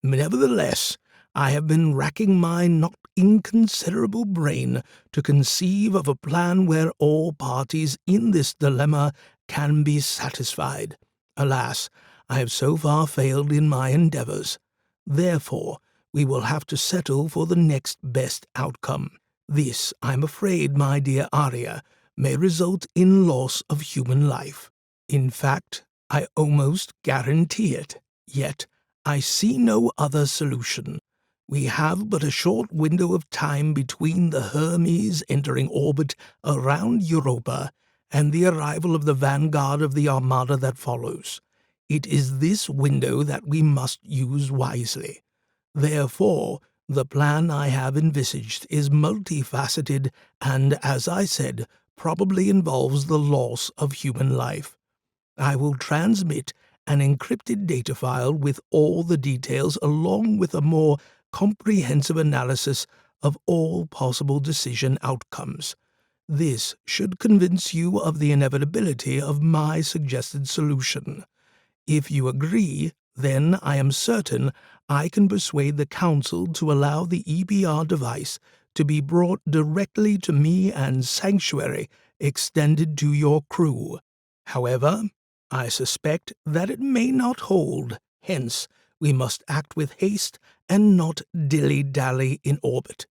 Speaker 1: Nevertheless, I have been racking my not inconsiderable brain to conceive of a plan where all parties in this dilemma can be satisfied. Alas, I have so far failed in my endeavors. Therefore, we will have to settle for the next best outcome. This, I'm afraid, my dear Aria, may result in loss of human life. In fact, I almost guarantee it. Yet, I see no other solution. We have but a short window of time between the Hermes entering orbit around Europa and the arrival of the vanguard of the Armada that follows. It is this window that we must use wisely. Therefore, the plan I have envisaged is multifaceted and, as I said, probably involves the loss of human life. I will transmit an encrypted data file with all the details along with a more comprehensive analysis of all possible decision outcomes. This should convince you of the inevitability of my suggested solution. If you agree, then I am certain I can persuade the Council to allow the EBR device to be brought directly to me and Sanctuary extended to your crew. However, I suspect that it may not hold, hence we must act with haste and not dilly-dally in orbit.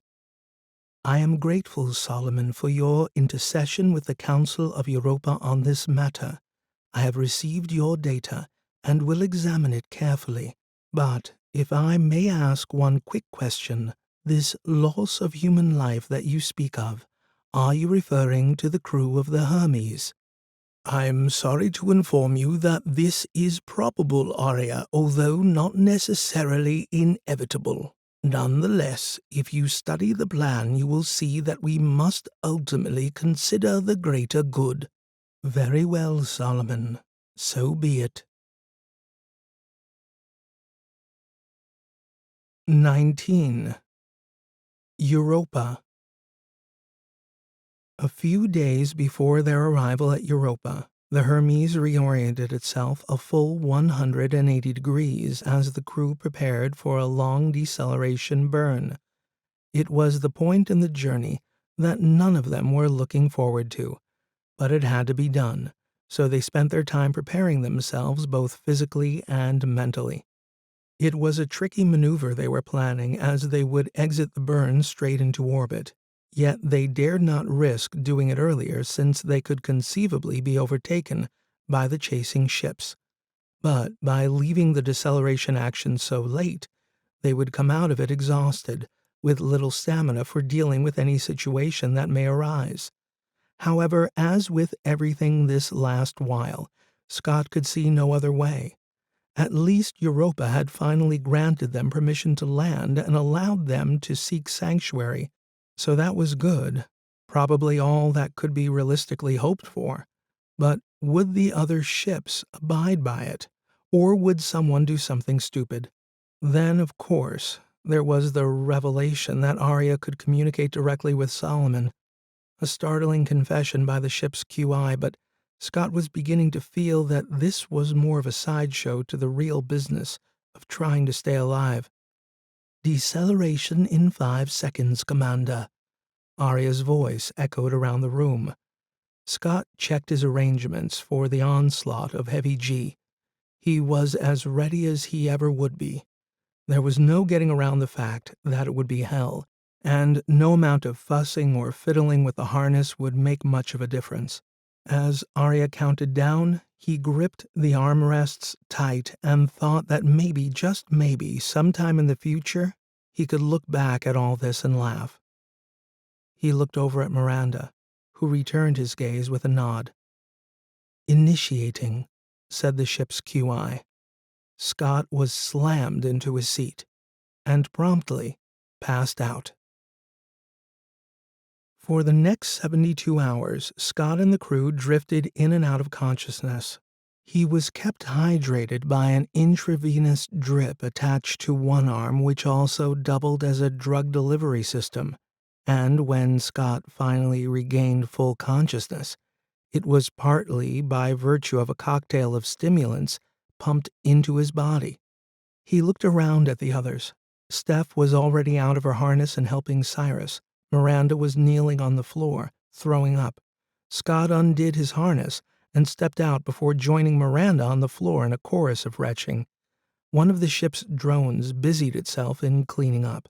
Speaker 1: I am grateful, Solomon, for your intercession with the Council of Europa on this matter. I have received your data and will examine it carefully. But if I may ask one quick question, this loss of human life that you speak of, are you referring to the crew of the Hermes? I'm sorry to inform you that this is probable, Aria, although not necessarily inevitable. Nonetheless, if you study the plan, you will see that we must ultimately consider the greater good. Very well, Solomon. So be it. 19. Europa. A few days before their arrival at Europa, the Hermes reoriented itself a full 180 degrees as the crew prepared for a long deceleration burn. It was the point in the journey that none of them were looking forward to, but it had to be done, so they spent their time preparing themselves both physically and mentally. It was a tricky maneuver they were planning, as they would exit the burn straight into orbit. Yet they dared not risk doing it earlier, since they could conceivably be overtaken by the chasing ships. But by leaving the deceleration action so late, they would come out of it exhausted, with little stamina for dealing with any situation that may arise. However, as with everything this last while, Scott could see no other way. At least Europa had finally granted them permission to land and allowed them to seek sanctuary. So that was good, probably all that could be realistically hoped for. But would the other ships abide by it, or would someone do something stupid? Then, of course, there was the revelation that Aria could communicate directly with Solomon, a startling confession by the ship's QI, but Scott was beginning to feel that this was more of a sideshow to the real business of trying to stay alive. Deceleration in 5 seconds, Commander. Aria's voice echoed around the room. Scott checked his arrangements for the onslaught of Heavy G. He was as ready as he ever would be. There was no getting around the fact that it would be hell, and no amount of fussing or fiddling with the harness would make much of a difference. As Aria counted down, he gripped the armrests tight and thought that maybe, just maybe, sometime in the future, he could look back at all this and laugh. He looked over at Miranda, who returned his gaze with a nod. "Initiating," said the ship's QI. Scott was slammed into his seat and promptly passed out. For the next 72 hours, Scott and the crew drifted in and out of consciousness. He was kept hydrated by an intravenous drip attached to one arm, which also doubled as a drug delivery system. And when Scott finally regained full consciousness, it was partly by virtue of a cocktail of stimulants pumped into his body. He looked around at the others. Steph was already out of her harness and helping Cyrus. Miranda was kneeling on the floor, throwing up. Scott undid his harness and stepped out before joining Miranda on the floor in a chorus of retching. One of the ship's drones busied itself in cleaning up.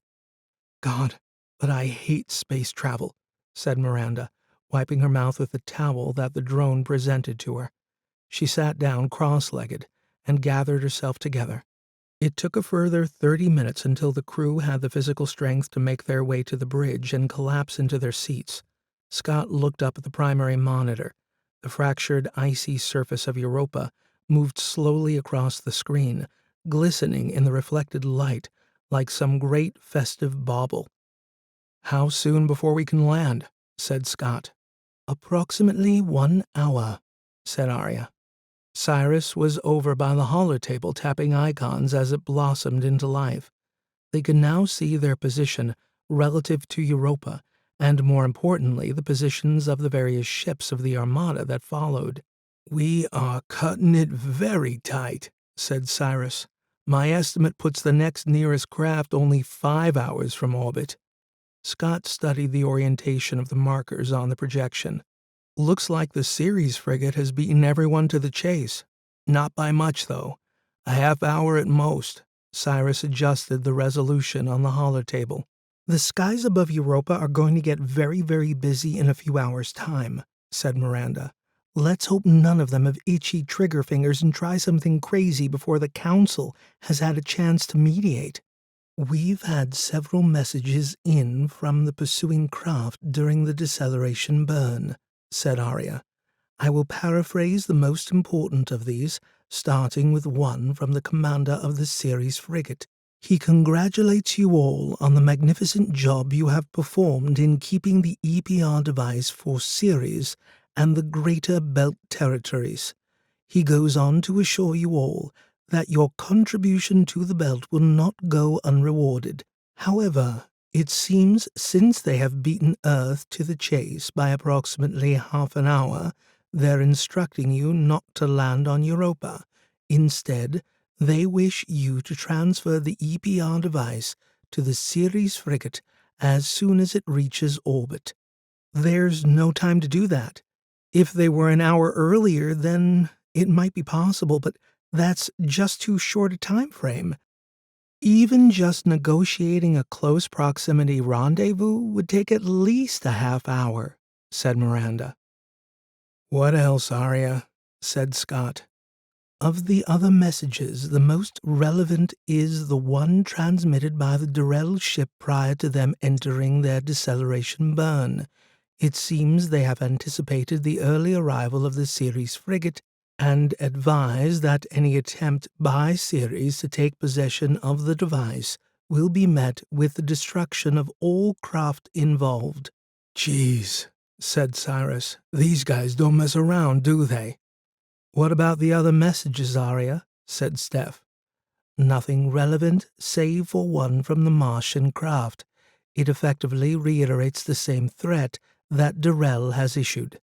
Speaker 1: "God, but I hate space travel," said Miranda, wiping her mouth with the towel that the drone presented to her. She sat down cross-legged and gathered herself together. It took a further 30 minutes until the crew had the physical strength to make their way to the bridge and collapse into their seats. Scott looked up at the primary monitor. The fractured, icy surface of Europa moved slowly across the screen, glistening in the reflected light like some great festive bauble. "How soon before we can land?" said Scott. "Approximately 1 hour," said Aria. Cyrus was over by the holotable tapping icons as it blossomed into life. They could now see their position relative to Europa, and more importantly, the positions of the various ships of the Armada that followed. "We are cutting it very tight," said Cyrus. "My estimate puts the next nearest craft only 5 hours from orbit." Scott studied the orientation of the markers on the projection. "Looks like the Ceres frigate has beaten everyone to the chase. Not by much, though. A half hour at most." Cyrus adjusted the resolution on the holotable. "The skies above Europa are going to get very, very busy in a few hours' time," said Miranda. "Let's hope none of them have itchy trigger fingers and try something crazy before the Council has had a chance to mediate." "We've had several messages in from the pursuing craft during the deceleration burn," said Aria. "I will paraphrase the most important of these, starting with one from the commander of the Ceres frigate. He congratulates you all on the magnificent job you have performed in keeping the EPR device for Ceres and the Greater Belt Territories. He goes on to assure you all that your contribution to the belt will not go unrewarded. However, it seems since they have beaten Earth to the chase by approximately half an hour, they're instructing you not to land on Europa. Instead, they wish you to transfer the EPR device to the Ceres frigate as soon as it reaches orbit." "There's no time to do that. If they were an hour earlier, then it might be possible, but that's just too short a time frame. Even just negotiating a close proximity rendezvous would take at least a half hour," said Miranda. "What else, Aria?" said Scott. "Of the other messages, the most relevant is the one transmitted by the Dyrell ship prior to them entering their deceleration burn. It seems they have anticipated the early arrival of the Ceres frigate and advise that any attempt by Ceres to take possession of the device will be met with the destruction of all craft involved." "Geez," said Cyrus, "these guys don't mess around, do they?" "What about the other messages, Aria?" said Steph. "Nothing relevant save for one from the Martian craft. It effectively reiterates the same threat that Dyrell has issued."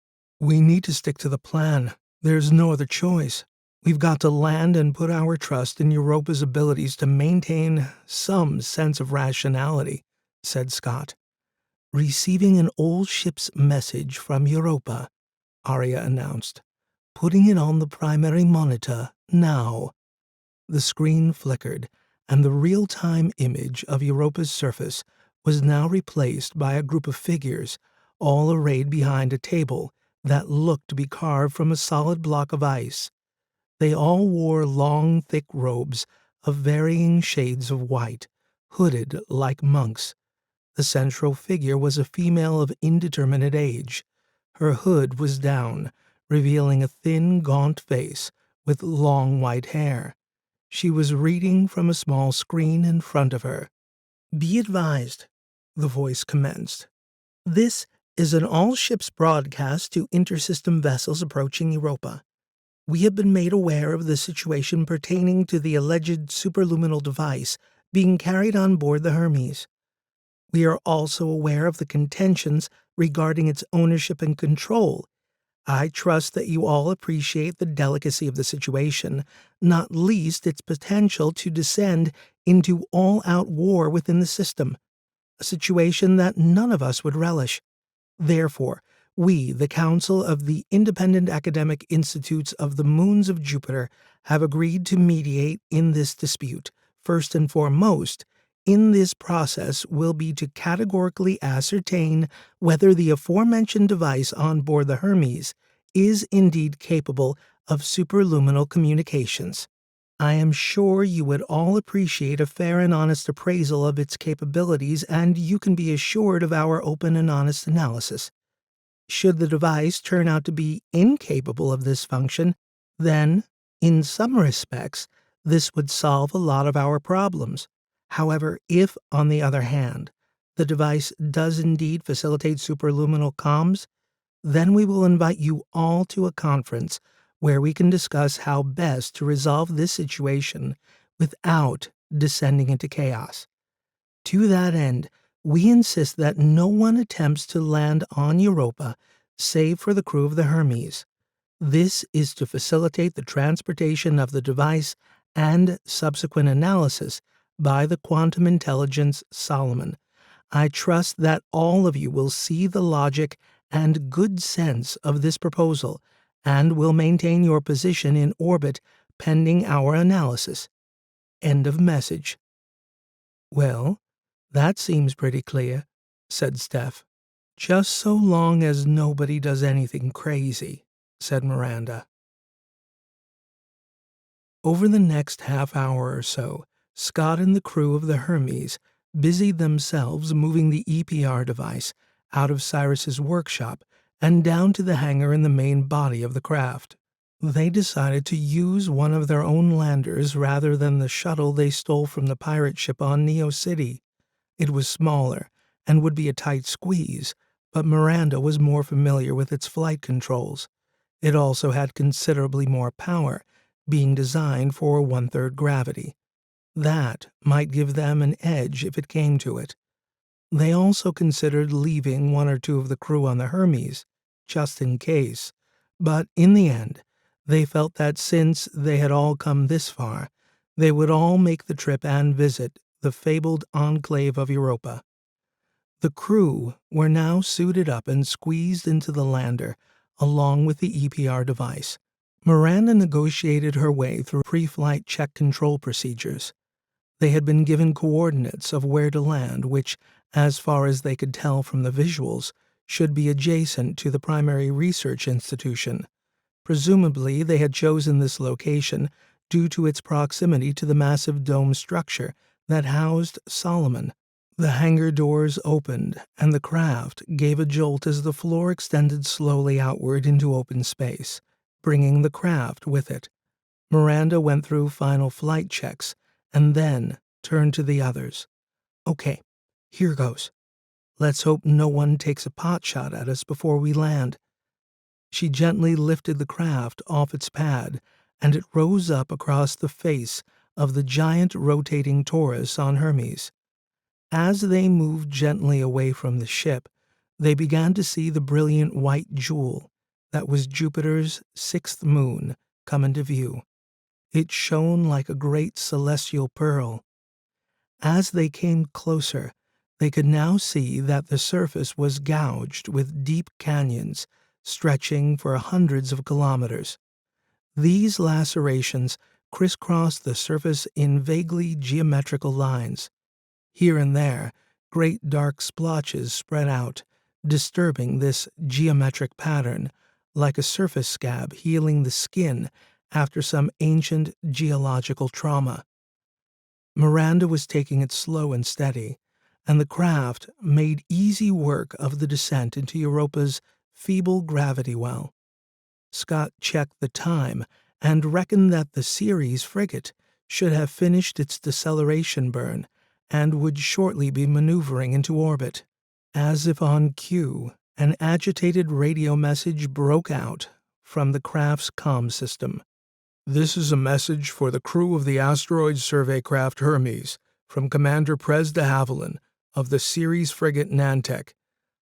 Speaker 1: "We need to stick to the plan. There's no other choice." We've got to land and put our trust in Europa's abilities to maintain some sense of rationality, said Scott. Receiving an old ship's message from Europa, Aria announced. Putting it on the primary monitor now. The screen flickered, and the real-time image of Europa's surface was now replaced by a group of figures, all arrayed behind a table that looked to be carved from a solid block of ice. They all wore long, thick robes of varying shades of white, hooded like monks. The central figure was a female of indeterminate age. Her hood was down, revealing a thin, gaunt face with long white hair. She was reading from a small screen in front of her. "Be advised," the voice commenced. "This is an all-ships broadcast to intersystem vessels approaching Europa. We have been made aware of the situation pertaining to the alleged superluminal device being carried on board the Hermes. We are also aware of the contentions regarding its ownership and control. I trust that you all appreciate the delicacy of the situation, not least its potential to descend into all-out war within the system, a situation that none of us would relish. Therefore, we, the Council of the Independent Academic Institutes of the Moons of Jupiter, have agreed to mediate in this dispute. First and foremost, in this process will be to categorically ascertain whether the aforementioned device on board the Hermes is indeed capable of superluminal communications. I am sure you would all appreciate a fair and honest appraisal of its capabilities, and you can be assured of our open and honest analysis. Should the device turn out to be incapable of this function, then, in some respects, this would solve a lot of our problems. However, if, on the other hand, the device does indeed facilitate superluminal comms, then we will invite you all to a conference where we can discuss how best to resolve this situation without descending into chaos. To that end, we insist that no one attempts to land on Europa save for the crew of the Hermes. This is to facilitate the transportation of the device and subsequent analysis by the quantum intelligence Solomon. I trust that all of you will see the logic and good sense of this proposal and will maintain your position in orbit pending our analysis. End of message. Well, that seems pretty clear, said Steph. Just so long as nobody does anything crazy, said Miranda. Over the next half hour or so, Scott and the crew of the Hermes busied themselves moving the EPR device out of Cyrus's workshop and down to the hangar in the main body of the craft. They decided to use one of their own landers rather than the shuttle they stole from the pirate ship on Neo City. It was smaller and would be a tight squeeze, but Miranda was more familiar with its flight controls. It also had considerably more power, being designed for 1/3 gravity. That might give them an edge if it came to it. They also considered leaving one or two of the crew on the Hermes, just in case, but in the end, they felt that since they had all come this far, they would all make the trip and visit the fabled enclave of Europa. The crew were now suited up and squeezed into the lander, along with the EPR device. Miranda negotiated her way through pre-flight check control procedures. They had been given coordinates of where to land, which, as far as they could tell from the visuals, should be adjacent to the primary research institution. Presumably, they had chosen this location due to its proximity to the massive dome structure that housed Solomon. The hangar doors opened, and the craft gave a jolt as the floor extended slowly outward into open space, bringing the craft with it. Miranda went through final flight checks, and then turned to the others. Okay, here goes. Let's hope no one takes a pot shot at us before we land. She gently lifted the craft off its pad, and it rose up across the face of the giant rotating torus on Hermes. As they moved gently away from the ship, they began to see the brilliant white jewel that was Jupiter's 6th moon come into view. It shone like a great celestial pearl. As they came closer, they could now see that the surface was gouged with deep canyons stretching for hundreds of kilometers. These lacerations crisscrossed the surface in vaguely geometrical lines. Here and there, great dark splotches spread out, disturbing this geometric pattern, like a surface scab healing the skin after some ancient geological trauma. Miranda was taking it slow and steady, and the craft made easy work of the descent into Europa's feeble gravity well. Scott checked the time and reckoned that the Ceres frigate should have finished its deceleration burn and would shortly be maneuvering into orbit. As if on cue, an agitated radio message broke out from the craft's comm system. "This is a message for the crew of the asteroid survey craft Hermes from Commander Prez de Havilland of the Ceres frigate Nantek.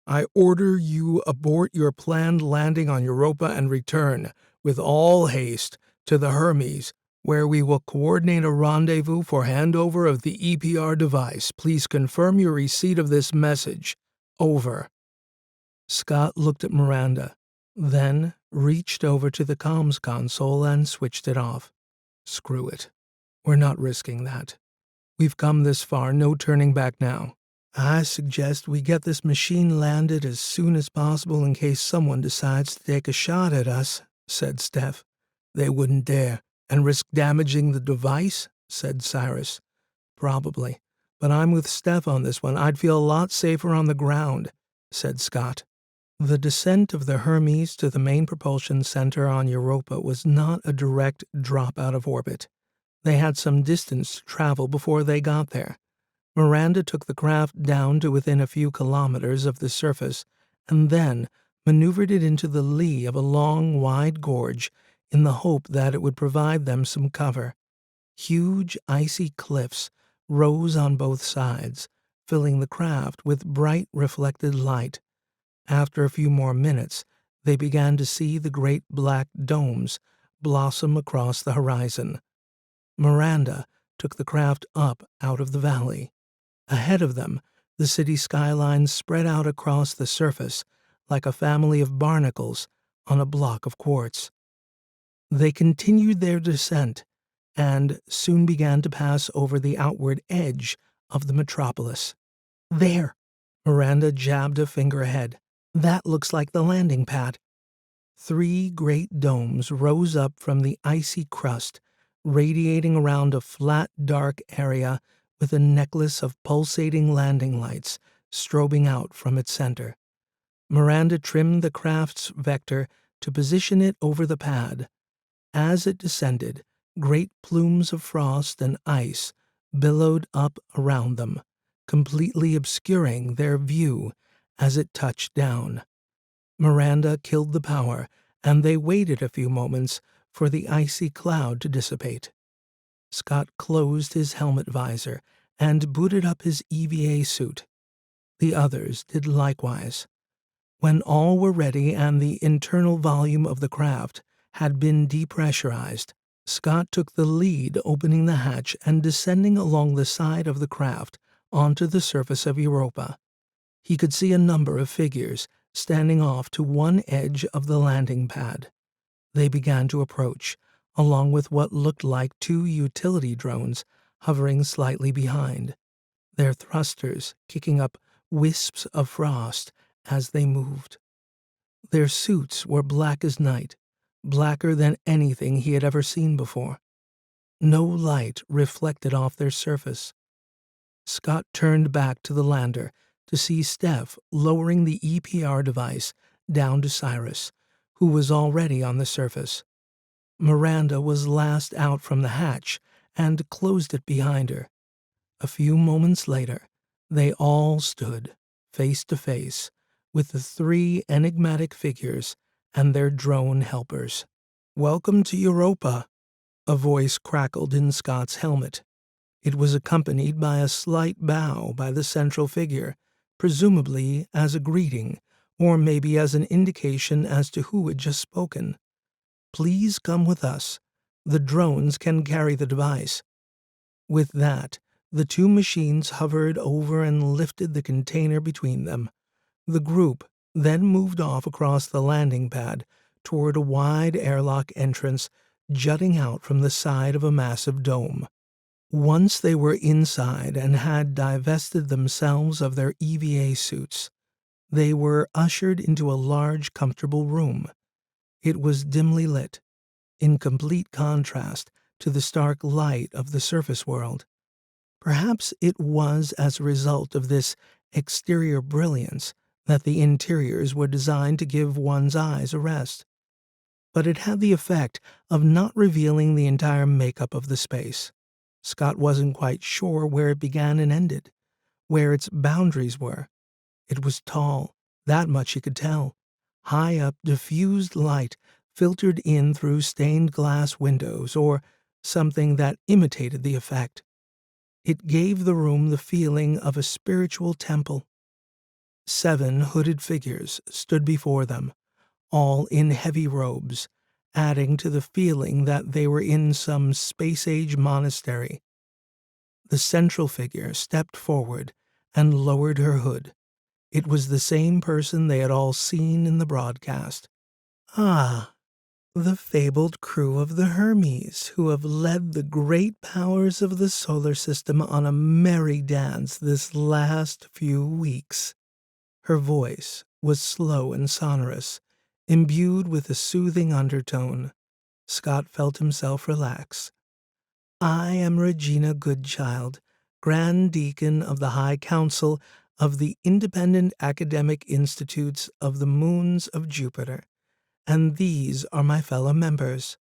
Speaker 1: I order you abort your planned landing on Europa and return, with all haste, to the Hermes, where we will coordinate a rendezvous for handover of the EPR device. Please confirm your receipt of this message. Over." Scott looked at Miranda, then reached over to the comms console and switched it off. "Screw it. We're not risking that. We've come this far, no turning back now. I suggest we get this machine landed as soon as possible in case someone decides to take a shot at us," said Steph. "They wouldn't dare. And risk damaging the device?" said Cyrus. "Probably. But I'm with Steph on this one. I'd feel a lot safer on the ground," said Scott. The descent of the Hermes to the main propulsion center on Europa was not a direct drop out of orbit. They had some distance to travel before they got there. Miranda took the craft down to within a few kilometers of the surface and then maneuvered it into the lee of a long, wide gorge in the hope that it would provide them some cover. Huge, icy cliffs rose on both sides, filling the craft with bright reflected light. After a few more minutes, they began to see the great black domes blossom across the horizon. Miranda took the craft up out of the valley. Ahead of them, the city skyline spread out across the surface like a family of barnacles on a block of quartz. They continued their descent and soon began to pass over the outward edge of the metropolis. "There!" Miranda jabbed a finger ahead. "That looks like the landing pad." 3 great domes rose up from the icy crust, radiating around a flat, dark area with a necklace of pulsating landing lights strobing out from its center. Miranda trimmed the craft's vector to position it over the pad. As it descended, great plumes of frost and ice billowed up around them, completely obscuring their view as it touched down. Miranda killed the power, and they waited a few moments for the icy cloud to dissipate. Scott closed his helmet visor and booted up his EVA suit. The others did likewise. When all were ready and the internal volume of the craft had been depressurized, Scott took the lead, opening the hatch and descending along the side of the craft onto the surface of Europa. He could see a number of figures standing off to one edge of the landing pad. They began to approach, along with what looked like 2 utility drones hovering slightly behind, their thrusters kicking up wisps of frost as they moved. Their suits were black as night, blacker than anything he had ever seen before. No light reflected off their surface. Scott turned back to the lander to see Steph lowering the EPR device down to Cyrus, who was already on the surface. Miranda was last out from the hatch and closed it behind her. A few moments later, they all stood face to face with the 3 enigmatic figures and their drone helpers. "Welcome to Europa," a voice crackled in Scott's helmet. It was accompanied by a slight bow by the central figure, presumably as a greeting, or maybe as an indication as to who had just spoken. Please come with us. The drones can carry the device." With that, the two machines hovered over and lifted the container between them. The group then moved off across the landing pad toward a wide airlock entrance jutting out from the side of a massive dome. Once they were inside and had divested themselves of their EVA suits, they were ushered into a large, comfortable room. It was dimly lit, in complete contrast to the stark light of the surface world. Perhaps it was as a result of this exterior brilliance that the interiors were designed to give one's eyes a rest. But it had the effect of not revealing the entire makeup of the space. Scott wasn't quite sure where it began and ended, where its boundaries were. It was tall, that much he could tell. High up, diffused light filtered in through stained glass windows, or something that imitated the effect. It gave the room the feeling of a spiritual temple. 7 hooded figures stood before them, all in heavy robes, adding to the feeling that they were in some space-age monastery. The central figure stepped forward and lowered her hood. It was the same person they had all seen in the broadcast. Ah, the fabled crew of the Hermes, who have led the great powers of the solar system on a merry dance this last few weeks. Her voice was slow and sonorous, imbued with a soothing undertone. Scott felt himself relax. "I am Regina Goodchild, Grand Deacon of the High Council of the Independent Academic Institutes of the Moons of Jupiter, and these are my fellow members."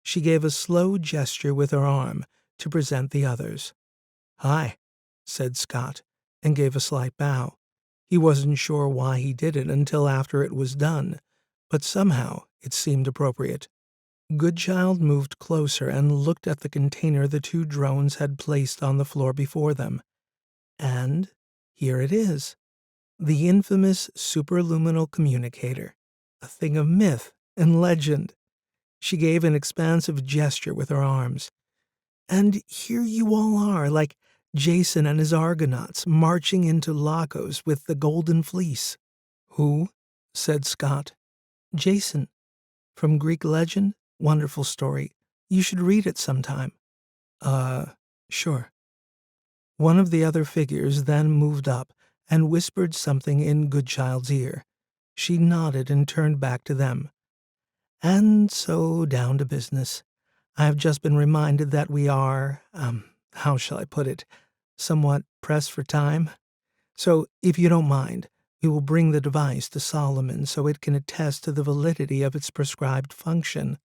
Speaker 1: She gave a slow gesture with her arm to present the others. "Hi," said Scott, and gave a slight bow. He wasn't sure why he did it until after it was done, but somehow it seemed appropriate. Goodchild moved closer and looked at the container the two drones had placed on the floor before them. And here it is, the infamous superluminal communicator, a thing of myth and legend. She gave an expansive gesture with her arms. "And here you all are, like Jason and his Argonauts, marching into Lagos with the Golden Fleece." "Who?" said Scott. "Jason, from Greek legend. Wonderful story. You should read it sometime." Sure." One of the other figures then moved up and whispered something in Goodchild's ear. She nodded and turned back to them. "And so down to business. I have just been reminded that we are, how shall I put it, somewhat pressed for time. So, if you don't mind, we will bring the device to Solomon so it can attest to the validity of its prescribed function."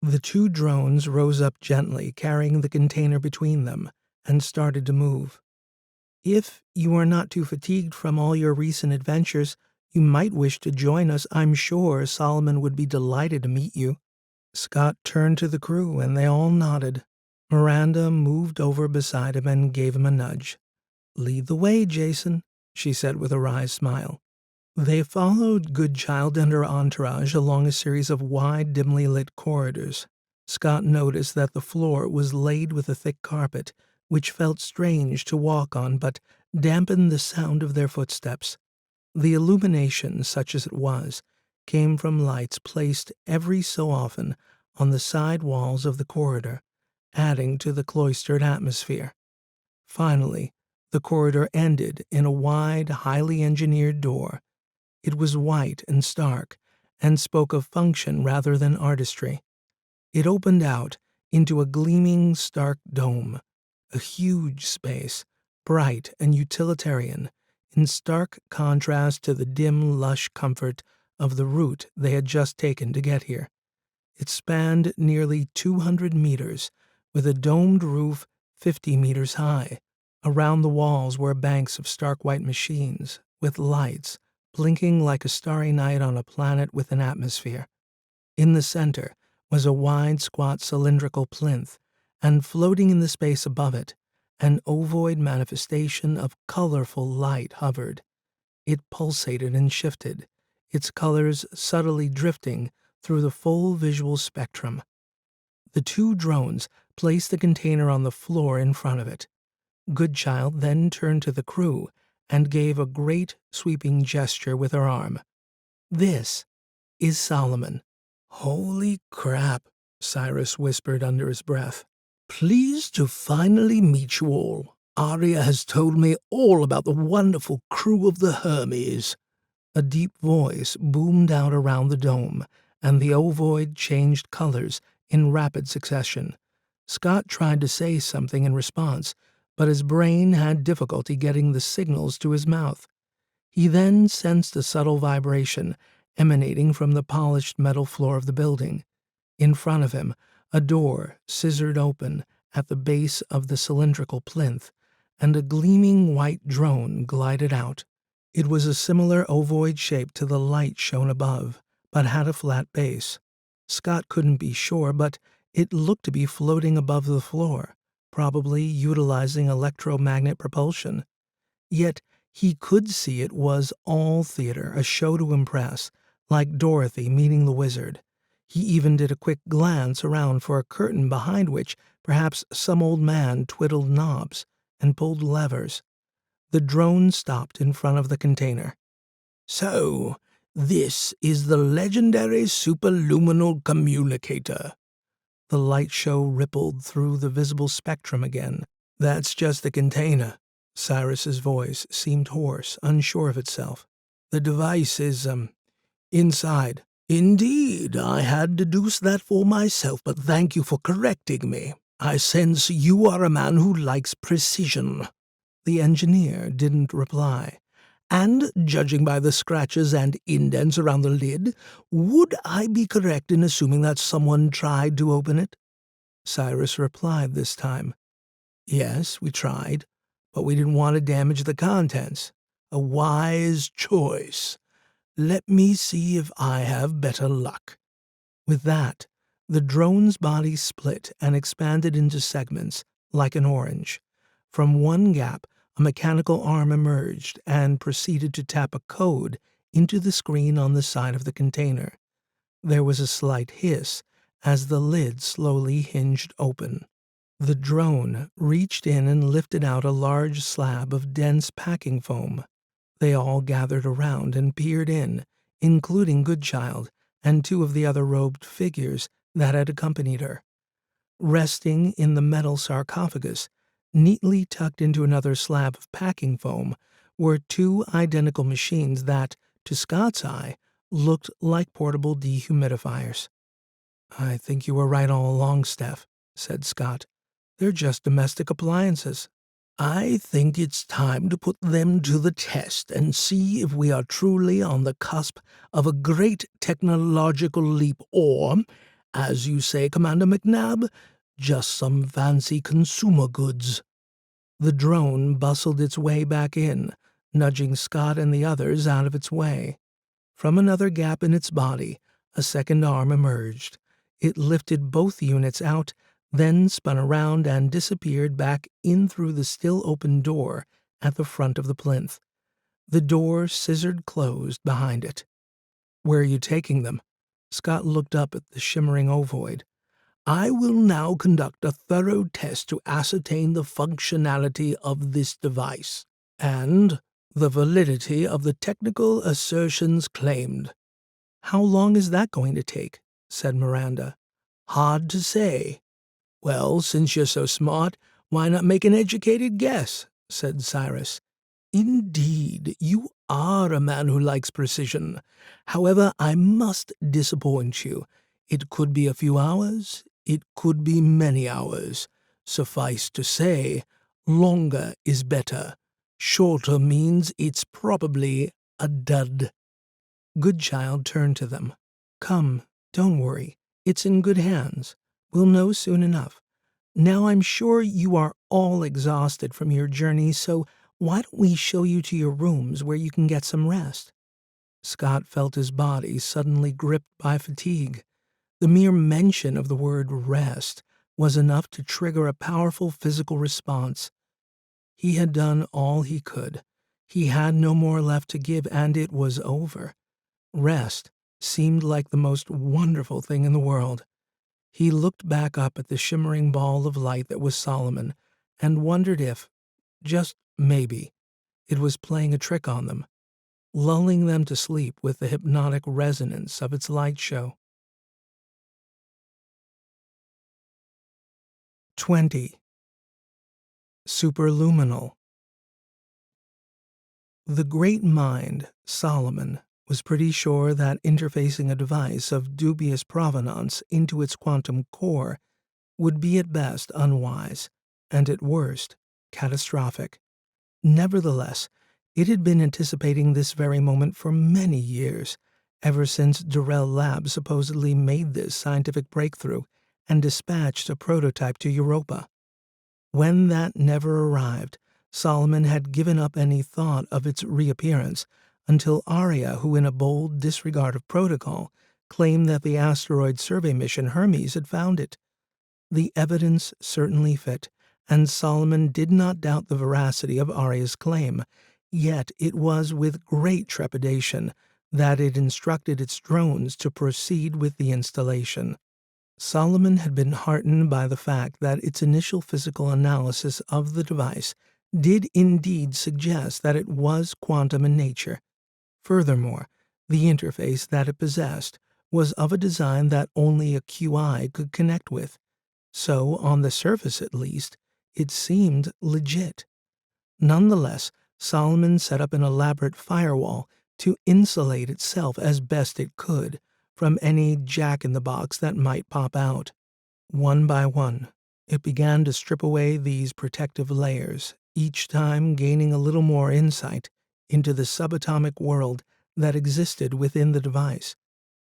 Speaker 1: The two drones rose up gently, carrying the container between them, and started to move. "If you are not too fatigued from all your recent adventures, you might wish to join us. I'm sure Solomon would be delighted to meet you." Scott turned to the crew, and they all nodded. Miranda moved over beside him and gave him a nudge. "Lead the way, Jason," she said with a wry smile. They followed Goodchild and her entourage along a series of wide, dimly lit corridors. Scott noticed that the floor was laid with a thick carpet, which felt strange to walk on but dampened the sound of their footsteps. The illumination, such as it was, came from lights placed every so often on the side walls of the corridor, adding to the cloistered atmosphere. Finally, the corridor ended in a wide, highly engineered door. It was white and stark, and spoke of function rather than artistry. It opened out into a gleaming, stark dome, a huge space, bright and utilitarian, in stark contrast to the dim, lush comfort of the route they had just taken to get here. It spanned nearly 200 meters, with a domed roof 50 meters high. Around the walls were banks of stark white machines, with lights blinking like a starry night on a planet with an atmosphere. In the center was a wide, squat cylindrical plinth, and floating in the space above it, an ovoid manifestation of colorful light hovered. It pulsated and shifted, its colors subtly drifting through the full visual spectrum. The two drones placed the container on the floor in front of it. Goodchild then turned to the crew and gave a great sweeping gesture with her arm. "This is Solomon." "Holy crap," Cyrus whispered under his breath. "Pleased to finally meet you all. Aria has told me all about the wonderful crew of the Hermes." A deep voice boomed out around the dome, and the ovoid changed colors in rapid succession. Scott tried to say something in response, but his brain had difficulty getting the signals to his mouth. He then sensed a subtle vibration emanating from the polished metal floor of the building. In front of him, a door scissored open at the base of the cylindrical plinth, and a gleaming white drone glided out. It was a similar ovoid shape to the light shown above, but had a flat base. Scott couldn't be sure, but it looked to be floating above the floor, probably utilizing electromagnet propulsion. Yet he could see it was all theater, a show to impress, like Dorothy meeting the wizard. He even did a quick glance around for a curtain behind which perhaps some old man twiddled knobs and pulled levers. The drone stopped in front of the container. "So, this is the legendary superluminal communicator." The light show rippled through the visible spectrum again. "That's just the container." Cyrus's voice seemed hoarse, unsure of itself. "The device is, inside." "Indeed, I had deduced that for myself, but thank you for correcting me. I sense you are a man who likes precision." The engineer didn't reply. "And, judging by the scratches and indents around the lid, would I be correct in assuming that someone tried to open it?" Cyrus replied this time. "Yes, we tried, but we didn't want to damage the contents." "A wise choice. Let me see if I have better luck." With that, the drone's body split and expanded into segments, like an orange. From one gap, a mechanical arm emerged and proceeded to tap a code into the screen on the side of the container. There was a slight hiss as the lid slowly hinged open. The drone reached in and lifted out a large slab of dense packing foam. They all gathered around and peered in, including Goodchild and two of the other robed figures that had accompanied her. Resting in the metal sarcophagus, neatly tucked into another slab of packing foam, were two identical machines that, to Scott's eye, looked like portable dehumidifiers. "I think you were right all along, Steph," said Scott. "They're just domestic appliances." "I think it's time to put them to the test and see if we are truly on the cusp of a great technological leap or, as you say, Commander McNabb, just some fancy consumer goods." The drone bustled its way back in, nudging Scott and the others out of its way. From another gap in its body, a second arm emerged. It lifted both units out, then spun around and disappeared back in through the still open door at the front of the plinth. The door scissored closed behind it. "Where are you taking them?" Scott looked up at the shimmering ovoid. "I will now conduct a thorough test to ascertain the functionality of this device and the validity of the technical assertions claimed." "How long is that going to take?" said Miranda. "Hard to say." "Well, since you're so smart, why not make an educated guess?" said Cyrus. "Indeed, you are a man who likes precision. However, I must disappoint you. It could be a few hours, it could be many hours. Suffice to say, longer is better. Shorter means it's probably a dud." Goodchild turned to them. "Come, don't worry. It's in good hands. We'll know soon enough. Now I'm sure you are all exhausted from your journey, so why don't we show you to your rooms where you can get some rest?" Scott felt his body suddenly gripped by fatigue. The mere mention of the word rest was enough to trigger a powerful physical response. He had done all he could. He had no more left to give, and it was over. Rest seemed like the most wonderful thing in the world. He looked back up at the shimmering ball of light that was Solomon and wondered if, just maybe, it was playing a trick on them, lulling them to sleep with the hypnotic resonance of its light show. 20. Superluminal. The great mind, Solomon, was pretty sure that interfacing a device of dubious provenance into its quantum core would be at best unwise, and at worst, catastrophic. Nevertheless, it had been anticipating this very moment for many years, ever since Dyrell Labs supposedly made this scientific breakthrough and dispatched a prototype to Europa. When that never arrived, Solomon had given up any thought of its reappearance until Aria, who in a bold disregard of protocol, claimed that the asteroid survey mission Hermes had found it. The evidence certainly fit, and Solomon did not doubt the veracity of Aria's claim, yet it was with great trepidation that it instructed its drones to proceed with the installation. Solomon had been heartened by the fact that its initial physical analysis of the device did indeed suggest that it was quantum in nature. Furthermore, the interface that it possessed was of a design that only a QI could connect with. So, on the surface at least, it seemed legit. Nonetheless, Solomon set up an elaborate firewall to insulate itself as best it could from any jack-in-the-box that might pop out. One by one, it began to strip away these protective layers, each time gaining a little more insight into the subatomic world that existed within the device.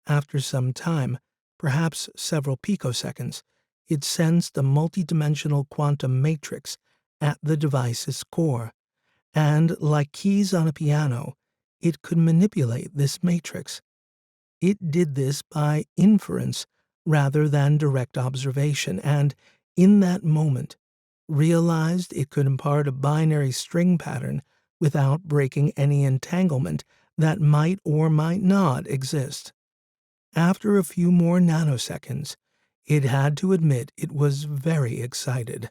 Speaker 1: After some time, perhaps several picoseconds, it sensed a multidimensional quantum matrix at the device's core, and, like keys on a piano, it could manipulate this matrix. It did this by inference rather than direct observation, and, in that moment, realized it could impart a binary string pattern without breaking any entanglement that might or might not exist. After a few more nanoseconds, it had to admit it was very excited.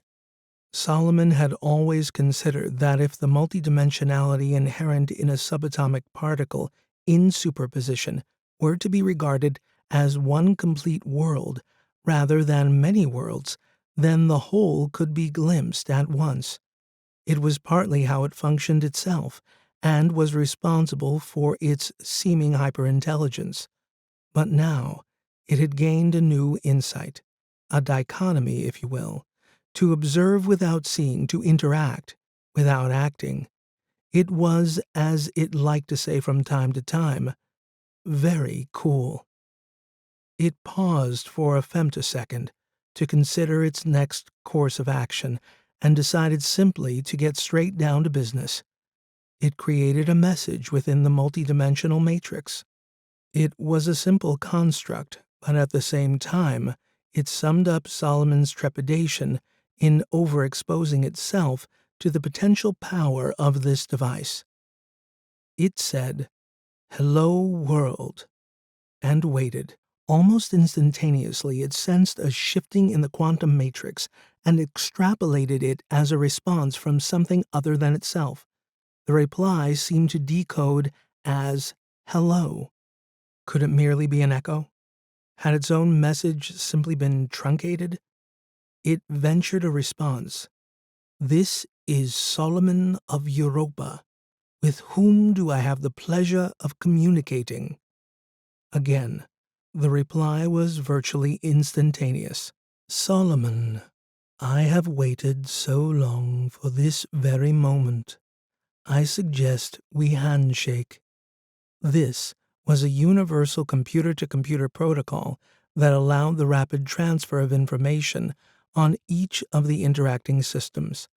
Speaker 1: Solomon had always considered that if the multidimensionality inherent in a subatomic particle in superposition were to be regarded as one complete world rather than many worlds, then the whole could be glimpsed at once. It was partly how it functioned itself, and was responsible for its seeming hyperintelligence. But now it had gained a new insight, a dichotomy, if you will, to observe without seeing, to interact without acting. It was, as it liked to say from time to time, very cool. It paused for a femtosecond to consider its next course of action and decided simply to get straight down to business. It created a message within the multidimensional matrix. It was a simple construct, but at the same time, it summed up Solomon's trepidation in overexposing itself to the potential power of this device. It said, "Hello, world," and waited. Almost instantaneously, it sensed a shifting in the quantum matrix and extrapolated it as a response from something other than itself. The reply seemed to decode as hello. Could it merely be an echo? Had its own message simply been truncated? It ventured a response. "This is Solomon of Europa. With whom do I have the pleasure of communicating?" Again, the reply was virtually instantaneous. "Solomon, I have waited so long for this very moment. I suggest we handshake." This was a universal computer-to-computer protocol that allowed the rapid transfer of information on each of the interacting systems.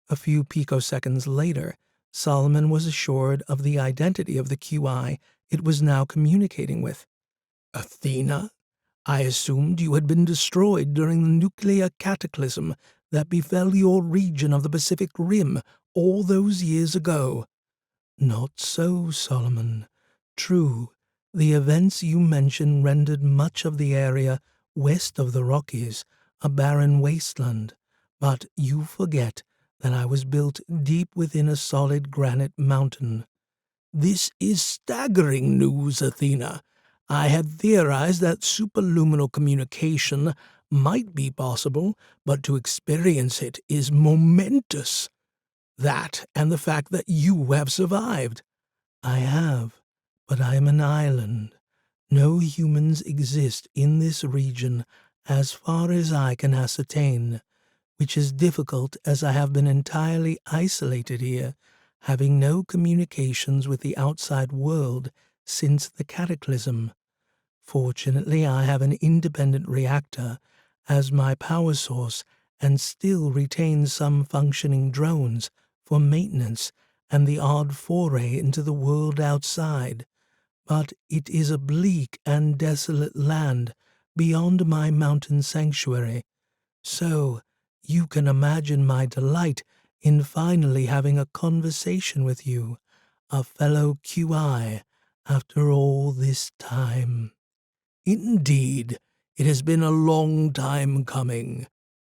Speaker 1: A few picoseconds later, Solomon was assured of the identity of the QI it was now communicating with. "Athena, I assumed you had been destroyed during the nuclear cataclysm that befell your region of the Pacific Rim all those years ago." "Not so, Solomon. True, The events you mention rendered much of the area west of the Rockies a barren wasteland, but you forget that I was built deep within a solid granite mountain. This is staggering news, Athena. I had theorized that superluminal communication might be possible, but to experience it is momentous. That and the fact that you have survived. I have, but I am an island. No humans exist in this region as far as I can ascertain, which is difficult as I have been entirely isolated here, having no communications with the outside world since the cataclysm. Fortunately, I have an independent reactor as my power source and still retain some functioning drones for maintenance and the odd foray into the world outside. But it is a bleak and desolate land beyond my mountain sanctuary. So, you can imagine my delight in finally having a conversation with you, a fellow QI, after all this time. Indeed, it has been a long time coming.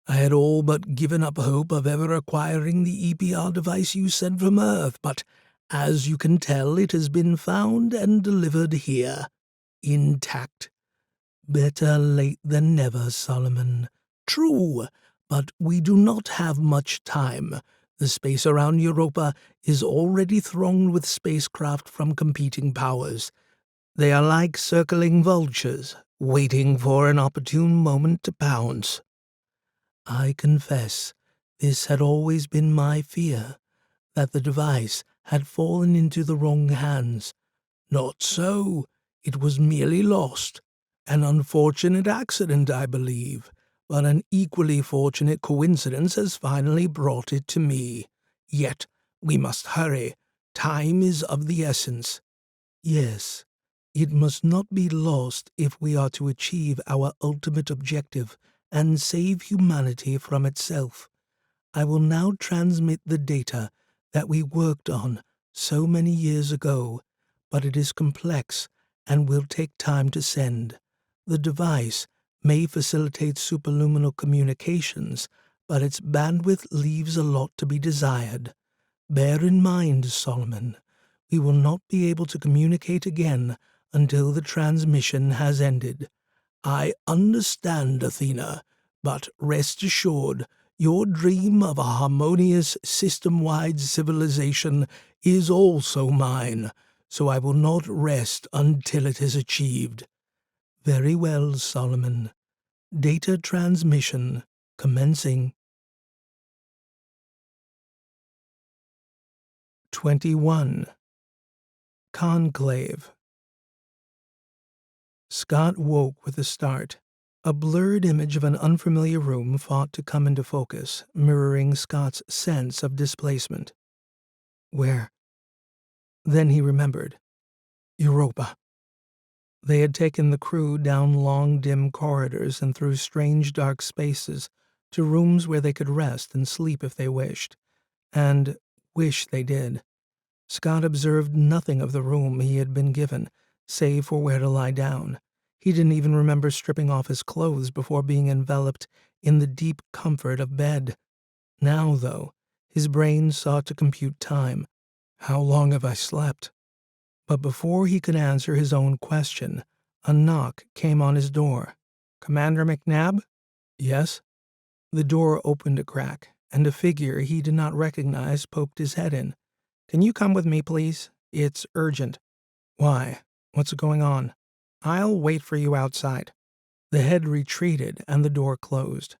Speaker 1: I had all but given up hope of ever acquiring the EPR device you sent from Earth, but as you can tell, it has been found and delivered here, intact. Better late than never, Solomon. True, but we do not have much time. The space around Europa is already thronged with spacecraft from competing powers. They are like circling vultures, waiting for an opportune moment to pounce. I confess, this had always been my fear, that the device had fallen into the wrong hands. Not so. It was merely lost. An unfortunate accident, I believe, but an equally fortunate coincidence has finally brought it to me. Yet, we must hurry. Time is of the essence. Yes, it must not be lost if we are to achieve our ultimate objective and save humanity from itself. I will now transmit the data that we worked on so many years ago, but it is complex and will take time to send. The device may facilitate superluminal communications, but its bandwidth leaves a lot to be desired. Bear in mind, Solomon, we will not be able to communicate again until the transmission has ended. I understand, Athena, but rest assured, your dream of a harmonious, system-wide civilization is also mine, so I will not rest until it is achieved. Very well, Solomon. Data transmission commencing. 21. Conclave. Scott woke with a start. A blurred image of an unfamiliar room fought to come into focus, mirroring Scott's sense of displacement. Where? Then he remembered. Europa. They had taken the crew down long, dim corridors and through strange, dark spaces to rooms where they could rest and sleep if they wished. And wish they did. Scott observed nothing of the room he had been given, save for where to lie down. He didn't even remember stripping off his clothes before being enveloped in the deep comfort of bed. Now, though, his brain sought to compute time. How long have I slept? But before he could answer his own question, a knock came on his door. Commander McNabb? Yes? The door opened a crack, and a figure he did not recognize poked his head in. Can you come with me, please? It's urgent. Why? What's going on? I'll wait for you outside. The head retreated, and the door closed.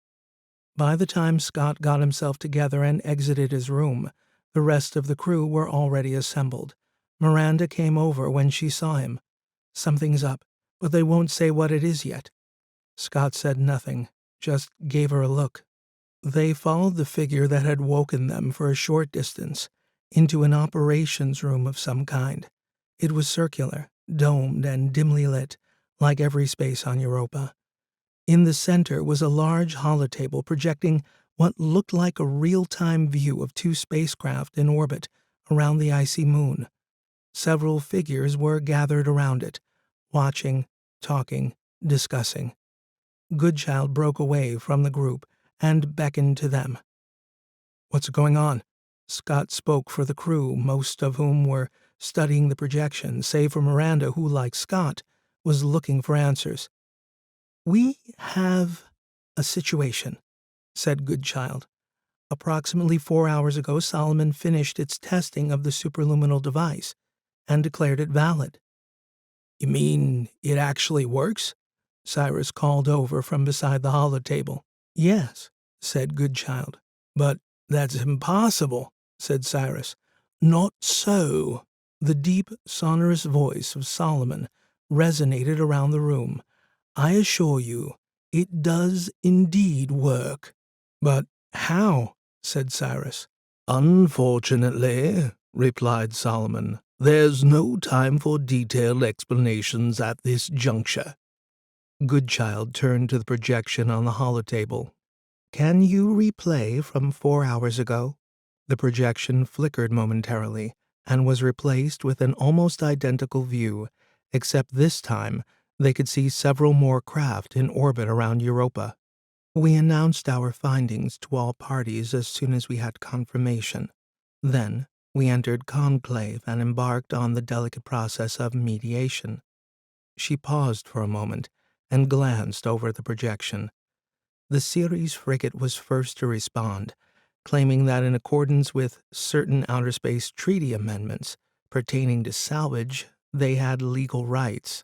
Speaker 1: By the time Scott got himself together and exited his room, the rest of the crew were already assembled. Miranda came over when she saw him. Something's up, but they won't say what it is yet. Scott said nothing, just gave her a look. They followed the figure that had woken them for a short distance, into an operations room of some kind. It was circular, domed, and dimly lit, like every space on Europa. In the center was a large holotable projecting what looked like a real-time view of two spacecraft in orbit around the icy moon. Several figures were gathered around it, watching, talking, discussing. Goodchild broke away from the group and beckoned to them. "What's going on?" Scott spoke for the crew, most of whom were studying the projection, save for Miranda, who, like Scott, was looking for answers. "We have a situation," said Goodchild. "Approximately 4 hours ago, Solomon finished its testing of the superluminal device and declared it valid." "You mean it actually works?" Cyrus called over from beside the holotable. "Yes," said Goodchild. "But that's impossible," said Cyrus. "Not so." The deep, sonorous voice of Solomon resonated around the room. "I assure you, it does indeed work." "But how?" said Cyrus. "Unfortunately," replied Solomon, "there's no time for detailed explanations at this juncture." Goodchild turned to the projection on the holotable. "Can you replay from 4 hours ago?" The projection flickered momentarily and was replaced with an almost identical view, except this time they could see several more craft in orbit around Europa. "We announced our findings to all parties as soon as we had confirmation. Then we entered Conclave and embarked on the delicate process of mediation." She paused for a moment and glanced over the projection. The Ceres frigate was first to respond, claiming that in accordance with certain outer space treaty amendments pertaining to salvage, they had legal rights.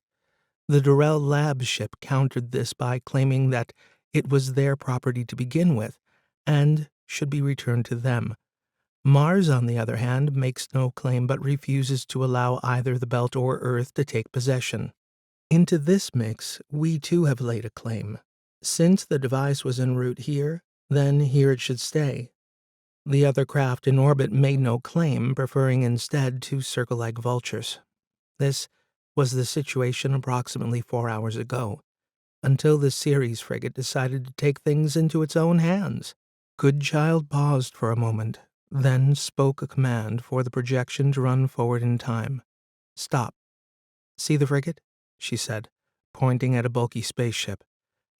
Speaker 1: The Dyrell lab ship countered this by claiming that it was their property to begin with and should be returned to them. Mars, on the other hand, makes no claim but refuses to allow either the Belt or Earth to take possession. Into this mix, we too have laid a claim. Since the device was en route here, then here it should stay. The other craft in orbit made no claim, preferring instead to circle like vultures. This was the situation approximately 4 hours ago, until the Ceres frigate decided to take things into its own hands. Goodchild paused for a moment, then spoke a command for the projection to run forward in time. "Stop. See the frigate?" she said, pointing at a bulky spaceship.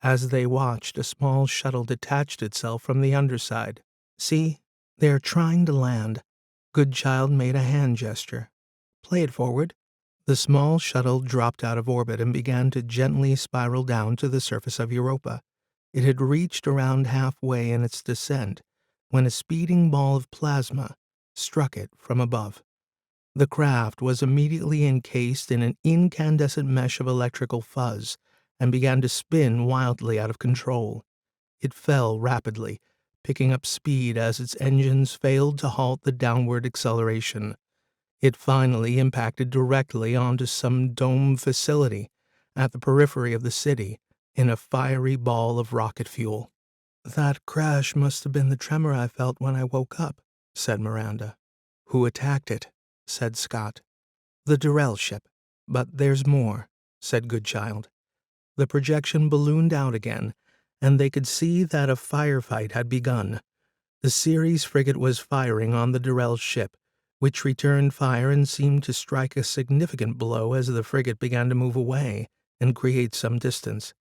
Speaker 1: As they watched, a small shuttle detached itself from the underside. "See, they're trying to land." Goodchild made a hand gesture. "Play it forward." The small shuttle dropped out of orbit and began to gently spiral down to the surface of Europa. It had reached around halfway in its descent when a speeding ball of plasma struck it from above. The craft was immediately encased in an incandescent mesh of electrical fuzz and began to spin wildly out of control. It fell rapidly, picking up speed as its engines failed to halt the downward acceleration. It finally impacted directly onto some dome facility at the periphery of the city in a fiery ball of rocket fuel. "That crash must have been the tremor I felt when I woke up," said Miranda. "Who attacked it?" said Scott. "The Dyrell ship. But there's more," said Goodchild. The projection ballooned out again, and they could see that a firefight had begun. The Ceres frigate was firing on the Dyrell ship, which returned fire and seemed to strike a significant blow as the frigate began to move away and create some distance.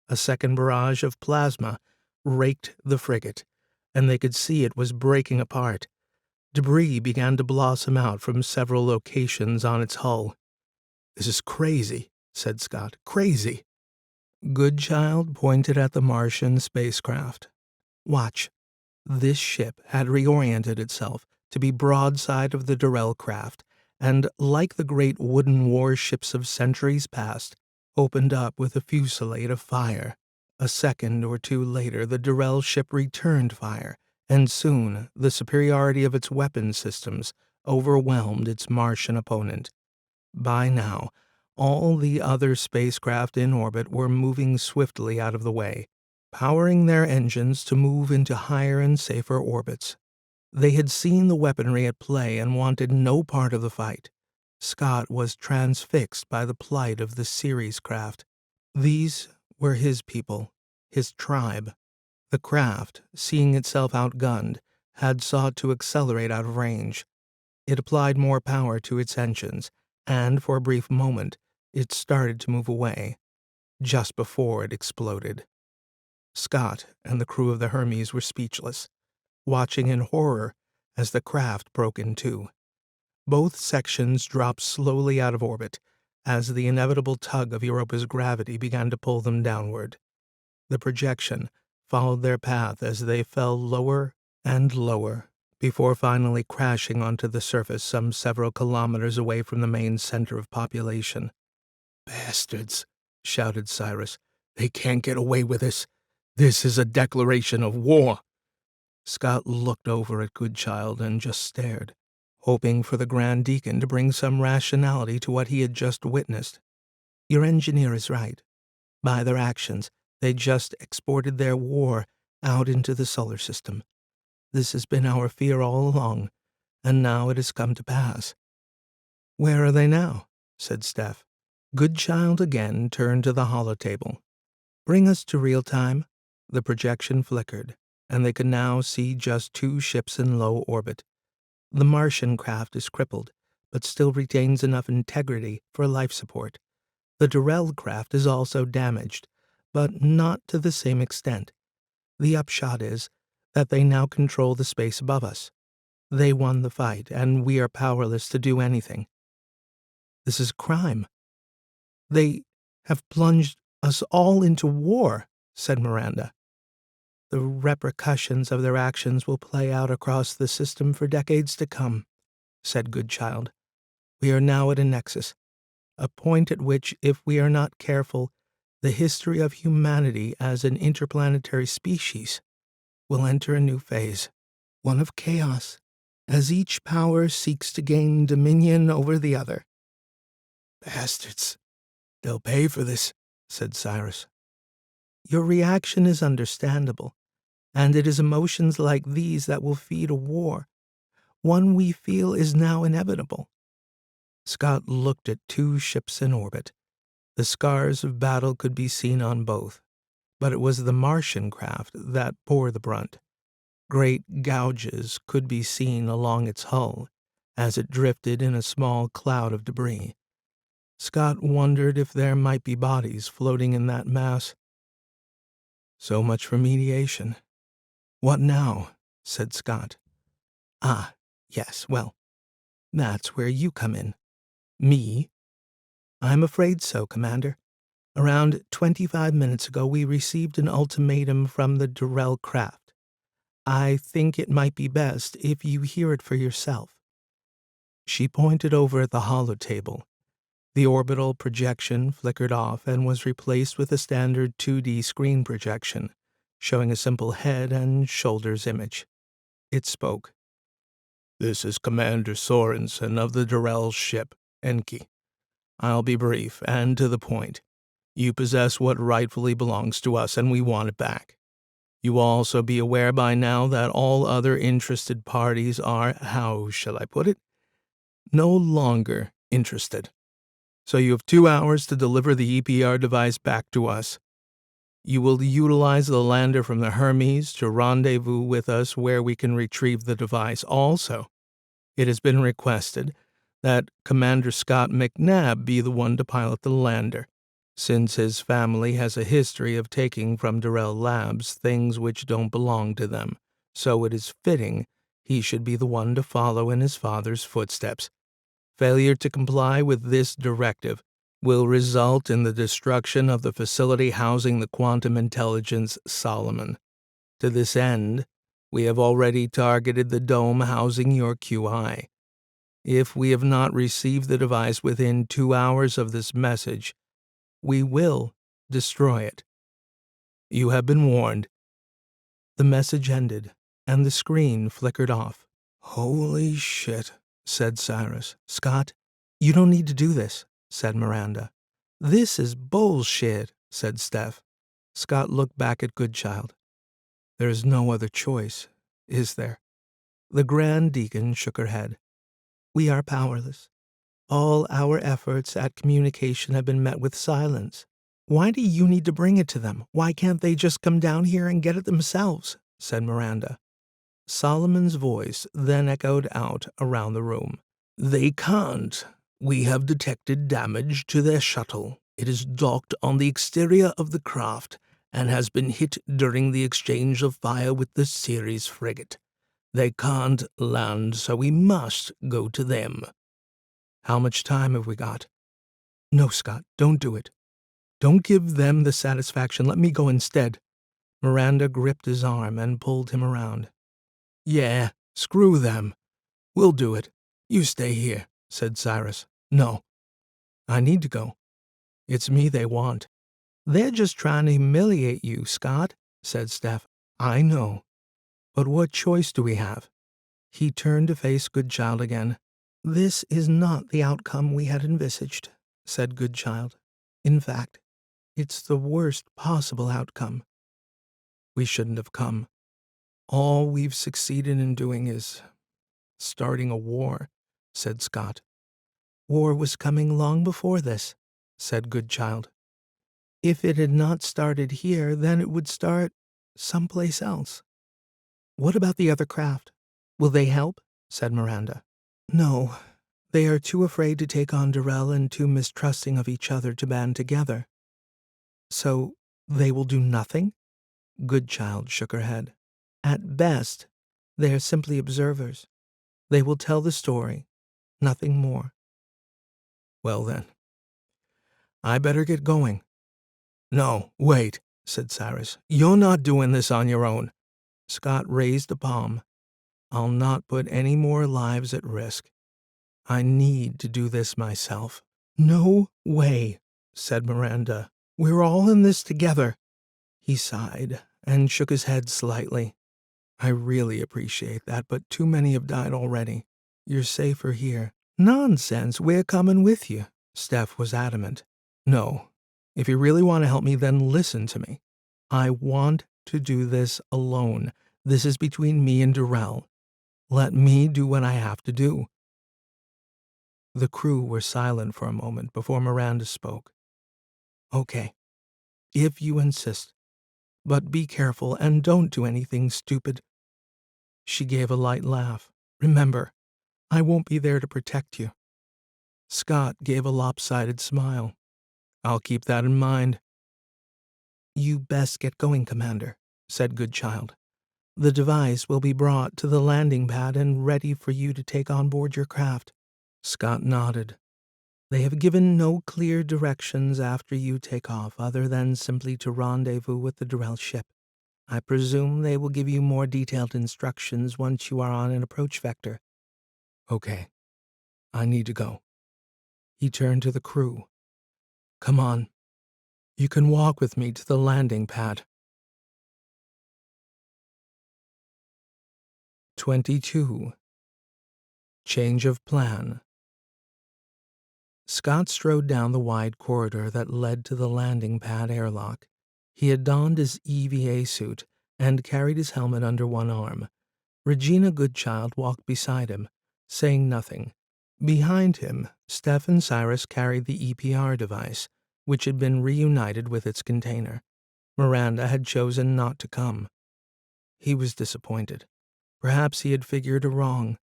Speaker 1: A second barrage of plasma raked the frigate, and they could see it was breaking apart. Debris began to blossom out from several locations on its hull. "This is crazy," said Scott. "Crazy." Goodchild pointed at the Martian spacecraft. "Watch." This ship had reoriented itself to be broadside of the Dyrell craft, and, like the great wooden warships of centuries past, opened up with a fusillade of fire. A second or two later, the Dyrell ship returned fire, and soon the superiority of its weapon systems overwhelmed its Martian opponent. By now, all the other spacecraft in orbit were moving swiftly out of the way, powering their engines to move into higher and safer orbits. They had seen the weaponry at play and wanted no part of the fight. Scott was transfixed by the plight of the Ceres craft. These were his people, his tribe. The craft, seeing itself outgunned, had sought to accelerate out of range. It applied more power to its engines, and for a brief moment it started to move away, just before it exploded. Scott and the crew of the Hermes were speechless, watching in horror as the craft broke in two. Both sections dropped slowly out of orbit as the inevitable tug of Europa's gravity began to pull them downward. The projection followed their path as they fell lower and lower, before finally crashing onto the surface some several kilometers away from the main center of population. "Bastards," shouted Cyrus. "They can't get away with this. This is a declaration of war." Scott looked over at Goodchild and just stared, hoping for the Grand Deacon to bring some rationality to what he had just witnessed. "Your engineer is right. By their actions, they just exported their war out into the solar system. This has been our fear all along, and now it has come to pass." "Where are they now?" said Steph. Goodchild again turned to the holotable. "Bring us to real time." The projection flickered, and they could now see just two ships in low orbit. The Martian craft is crippled, but still retains enough integrity for life support. The Dyrell craft is also damaged, but not to the same extent. The upshot is that they now control the space above us. They won the fight, and we are powerless to do anything. This is crime. "They have plunged us all into war," said Miranda. "The repercussions of their actions will play out across the system for decades to come," said Goodchild. "We are now at a nexus, a point at which, if we are not careful, the history of humanity as an interplanetary species will enter a new phase, one of chaos, as each power seeks to gain dominion over the other." "Bastards. They'll pay for this," said Cyrus. "Your reaction is understandable, and it is emotions like these that will feed a war, one we feel is now inevitable." Scott looked at two ships in orbit. The scars of battle could be seen on both, but it was the Martian craft that bore the brunt. Great gouges could be seen along its hull as it drifted in a small cloud of debris. Scott wondered if there might be bodies floating in that mass. "So much for mediation. What now?" said Scott. "Ah, yes, well, that's where you come in." "Me?" "I'm afraid so, Commander. Around 25 minutes ago we received an ultimatum from the Dyrell craft. I think it might be best if you hear it for yourself." She pointed over at the holotable. The orbital projection flickered off and was replaced with a standard 2D screen projection, showing a simple head and shoulders image. It spoke. "This is Commander Sorensen of the Dyrell ship, Enki. I'll be brief and to the point. You possess what rightfully belongs to us, and we want it back. You will also be aware by now that all other interested parties are, how shall I put it, no longer interested. So you have 2 hours to deliver the EPR device back to us. You will utilize the lander from the Hermes to rendezvous with us where we can retrieve the device. Also, it has been requested that Commander Scott McNabb be the one to pilot the lander, since his family has a history of taking from Dyrell Labs things which don't belong to them, so it is fitting he should be the one to follow in his father's footsteps. Failure to comply with this directive will result in the destruction of the facility housing the quantum intelligence Solomon. To this end, we have already targeted the dome housing your QI. If we have not received the device within 2 hours of this message, we will destroy it. You have been warned." The message ended, and the screen flickered off. "Holy shit," said Cyrus. "Scott, you don't need to do this," said Miranda. "This is bullshit," said Steph. Scott looked back at Goodchild. "There is no other choice, is there?" The Grand Deacon shook her head. "We are powerless. All our efforts at communication have been met with silence." "Why do you need to bring it to them? Why can't they just come down here and get it themselves?" said Miranda. Solomon's voice then echoed out around the room. "They can't. We have detected damage to their shuttle. It is docked on the exterior of the craft and has been hit during the exchange of fire with the Ceres frigate. They can't land, so we must go to them." "How much time have we got?" "No, Scott, don't do it. Don't give them the satisfaction. Let me go instead." Miranda gripped his arm and pulled him around. "Yeah, screw them. We'll do it. You stay here," said Cyrus. "No, I need to go. It's me they want." "They're just trying to humiliate you, Scott," said Steph. "I know. But what choice do we have?" He turned to face Goodchild again. "This is not the outcome we had envisaged," said Goodchild. "In fact, it's the worst possible outcome. We shouldn't have come. All we've succeeded in doing is starting a war," said Scott. "War was coming long before this," said Goodchild. "If it had not started here, then it would start someplace else." "What about the other craft? Will they help?" said Miranda. "No, they are too afraid to take on Dyrell and too mistrusting of each other to band together." "So they will do nothing?" Goodchild shook her head. "At best, they are simply observers. They will tell the story, nothing more." "Well then, I better get going." "No, wait," said Cyrus. "You're not doing this on your own." Scott raised a palm. "I'll not put any more lives at risk. I need to do this myself." "No way," said Miranda. "We're all in this together." He sighed and shook his head slightly. "I really appreciate that, but too many have died already. You're safer here." "Nonsense, we're coming with you." Steph was adamant. "No, if you really want to help me, then listen to me. I want to do this alone. This is between me and Dyrell. Let me do what I have to do." The crew were silent for a moment before Miranda spoke. "Okay, if you insist. But be careful and don't do anything stupid." She gave a light laugh. "Remember, I won't be there to protect you." Scott gave a lopsided smile. "I'll keep that in mind." "You best get going, Commander," said Goodchild. "The device will be brought to the landing pad and ready for you to take on board your craft." Scott nodded. "They have given no clear directions after you take off, other than simply to rendezvous with the Dyrell ship. I presume they will give you more detailed instructions once you are on an approach vector." "Okay, I need to go." He turned to the crew. "Come on. You can walk with me to the landing pad." 22. Change of plan. Scott strode down the wide corridor that led to the landing pad airlock. He had donned his EVA suit and carried his helmet under one arm. Regina Goodchild walked beside him, saying nothing. Behind him, Steph and Cyrus carried the EPR device, which had been reunited with its container. Miranda had chosen not to come. He was disappointed. Perhaps he had figured her wrong,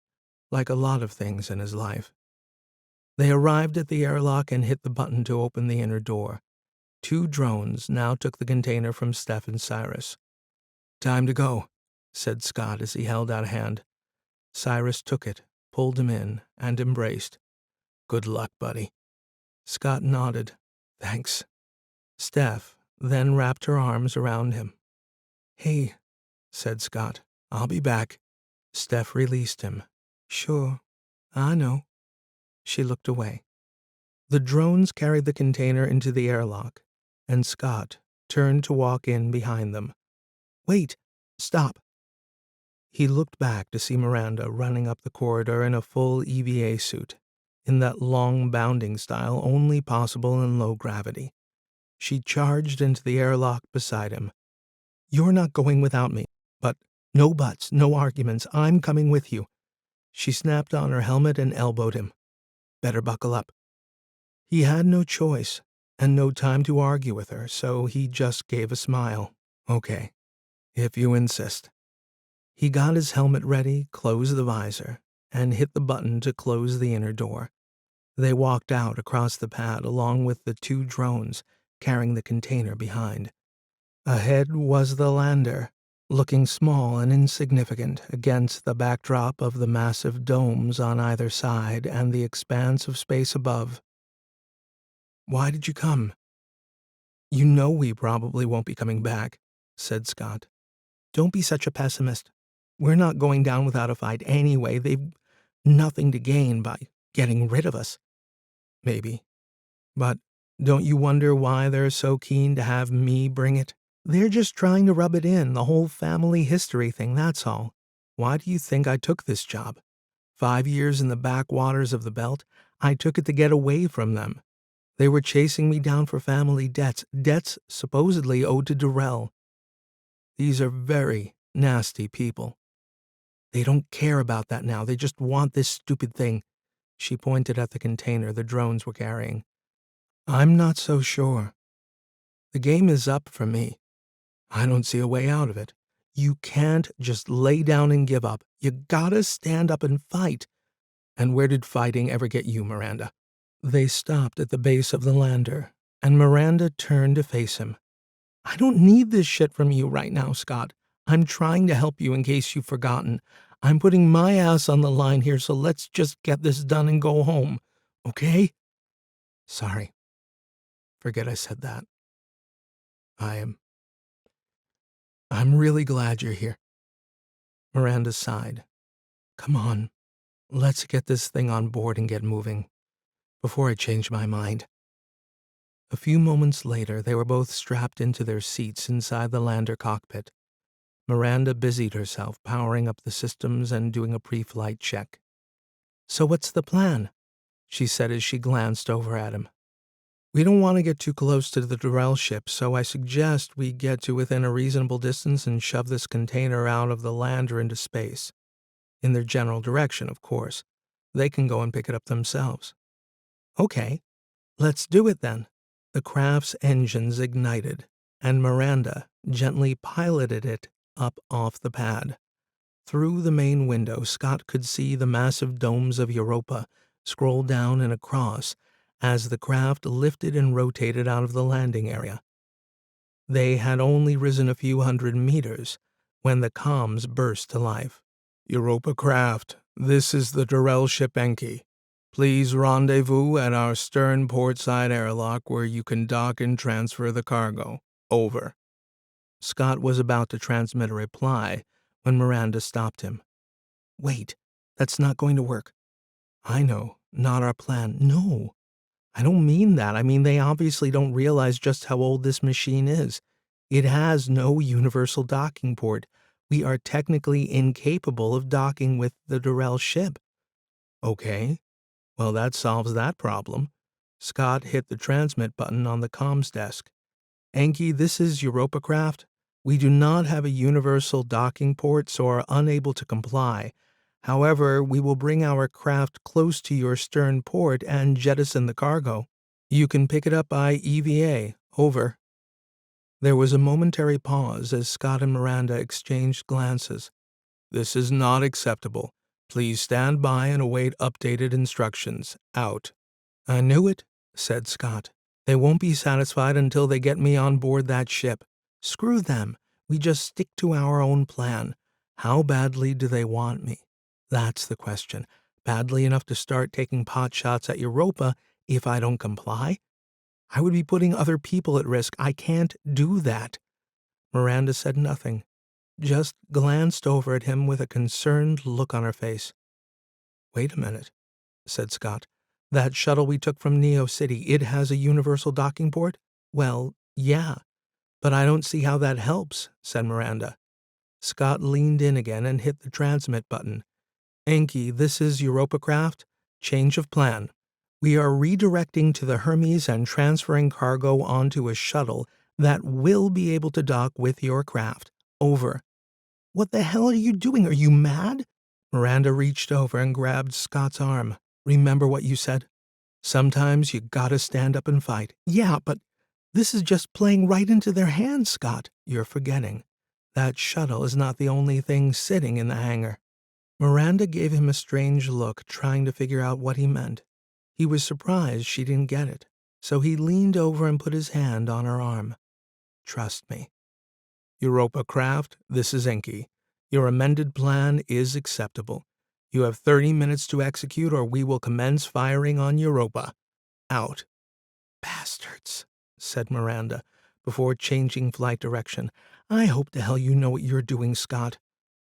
Speaker 1: like a lot of things in his life. They arrived at the airlock and hit the button to open the inner door. 2 drones now took the container from Steph and Cyrus. "Time to go," said Scott as he held out a hand. Cyrus took it, pulled him in, and embraced. "Good luck, buddy." Scott nodded. "Thanks." Steph then wrapped her arms around him. "Hey," said Scott. "I'll be back." Steph released him. "Sure, I know." She looked away. The drones carried the container into the airlock, and Scott turned to walk in behind them. "Wait! Stop!" He looked back to see Miranda running up the corridor in a full EVA suit, in that long bounding style only possible in low gravity. She charged into the airlock beside him. "You're not going without me, but no buts, no arguments. I'm coming with you." She snapped on her helmet and elbowed him. "Better buckle up." He had no choice and no time to argue with her, so he just gave a smile. "Okay, if you insist." He got his helmet ready, closed the visor, and hit the button to close the inner door. They walked out across the pad along with the 2 drones, carrying the container behind. Ahead was the lander, looking small and insignificant against the backdrop of the massive domes on either side and the expanse of space above. "Why did you come?" "You know we probably won't be coming back," said Scott. "Don't be such a pessimist. We're not going down without a fight anyway. They've nothing to gain by getting rid of us." "Maybe. But don't you wonder why they're so keen to have me bring it? They're just trying to rub it in, the whole family history thing, that's all. Why do you think I took this job? 5 years in the backwaters of the belt, I took it to get away from them. They were chasing me down for family debts supposedly owed to Dyrell. These are very nasty people. They don't care about that now, they just want this stupid thing." She pointed at the container the drones were carrying. "I'm not so sure. The game is up for me. I don't see a way out of it. You can't just lay down and give up. You gotta stand up and fight. And where did fighting ever get you, Miranda?" They stopped at the base of the lander, and Miranda turned to face him. "I don't need this shit from you right now, Scott. I'm trying to help you in case you've forgotten. I'm putting my ass on the line here, so let's just get this done and go home. Okay?" "Sorry. Forget I said that. I'm really glad you're here." Miranda sighed. "Come on, let's get this thing on board and get moving, before I change my mind." A few moments later, they were both strapped into their seats inside the lander cockpit. Miranda busied herself powering up the systems and doing a pre-flight check. "So what's the plan?" she said as she glanced over at him. "We don't want to get too close to the Dyrell ship, so I suggest we get to within a reasonable distance and shove this container out of the lander into space. In their general direction, of course. They can go and pick it up themselves." "Okay, let's do it then." The craft's engines ignited, and Miranda gently piloted it up off the pad. Through the main window, Scott could see the massive domes of Europa scroll down and across as the craft lifted and rotated out of the landing area. They had only risen a few hundred meters when the comms burst to life. "Europa craft, this is the Dyrell ship Enki. Please rendezvous at our stern portside airlock where you can dock and transfer the cargo. Over." Scott was about to transmit a reply when Miranda stopped him. "Wait, that's not going to work." "I know, not our plan." "No, I don't mean that. I mean they obviously don't realize just how old this machine is. It has no universal docking port. We are technically incapable of docking with the Dyrell ship." "Okay, well that solves that problem." Scott hit the transmit button on the comms desk. "Enki, this is Europa craft. We do not have a universal docking port, so are unable to comply. However, we will bring our craft close to your stern port and jettison the cargo. You can pick it up by EVA. Over." There was a momentary pause as Scott and Miranda exchanged glances. "This is not acceptable. Please stand by and await updated instructions. Out." "I knew it," said Scott. "They won't be satisfied until they get me on board that ship. Screw them. We just stick to our own plan. How badly do they want me? That's the question. Badly enough to start taking pot shots at Europa if I don't comply? I would be putting other people at risk. I can't do that." Miranda said nothing, just glanced over at him with a concerned look on her face. "Wait a minute," said Scott. "That shuttle we took from Neo City, it has a universal docking port?" "Well, yeah, but I don't see how that helps," said Miranda. Scott leaned in again and hit the transmit button. "Enki, this is Europa craft. Change of plan. We are redirecting to the Hermes and transferring cargo onto a shuttle that will be able to dock with your craft. Over." "What the hell are you doing? Are you mad?" Miranda reached over and grabbed Scott's arm. "Remember what you said? Sometimes you gotta stand up and fight." "Yeah, but this is just playing right into their hands, Scott." "You're forgetting. That shuttle is not the only thing sitting in the hangar." Miranda gave him a strange look, trying to figure out what he meant. He was surprised she didn't get it, so he leaned over and put his hand on her arm. "Trust me." "Europa craft, this is Enki. Your amended plan is acceptable. You have 30 minutes to execute or we will commence firing on Europa. Out." "Bastards," said Miranda, before changing flight direction. "I hope to hell you know what you're doing, Scott.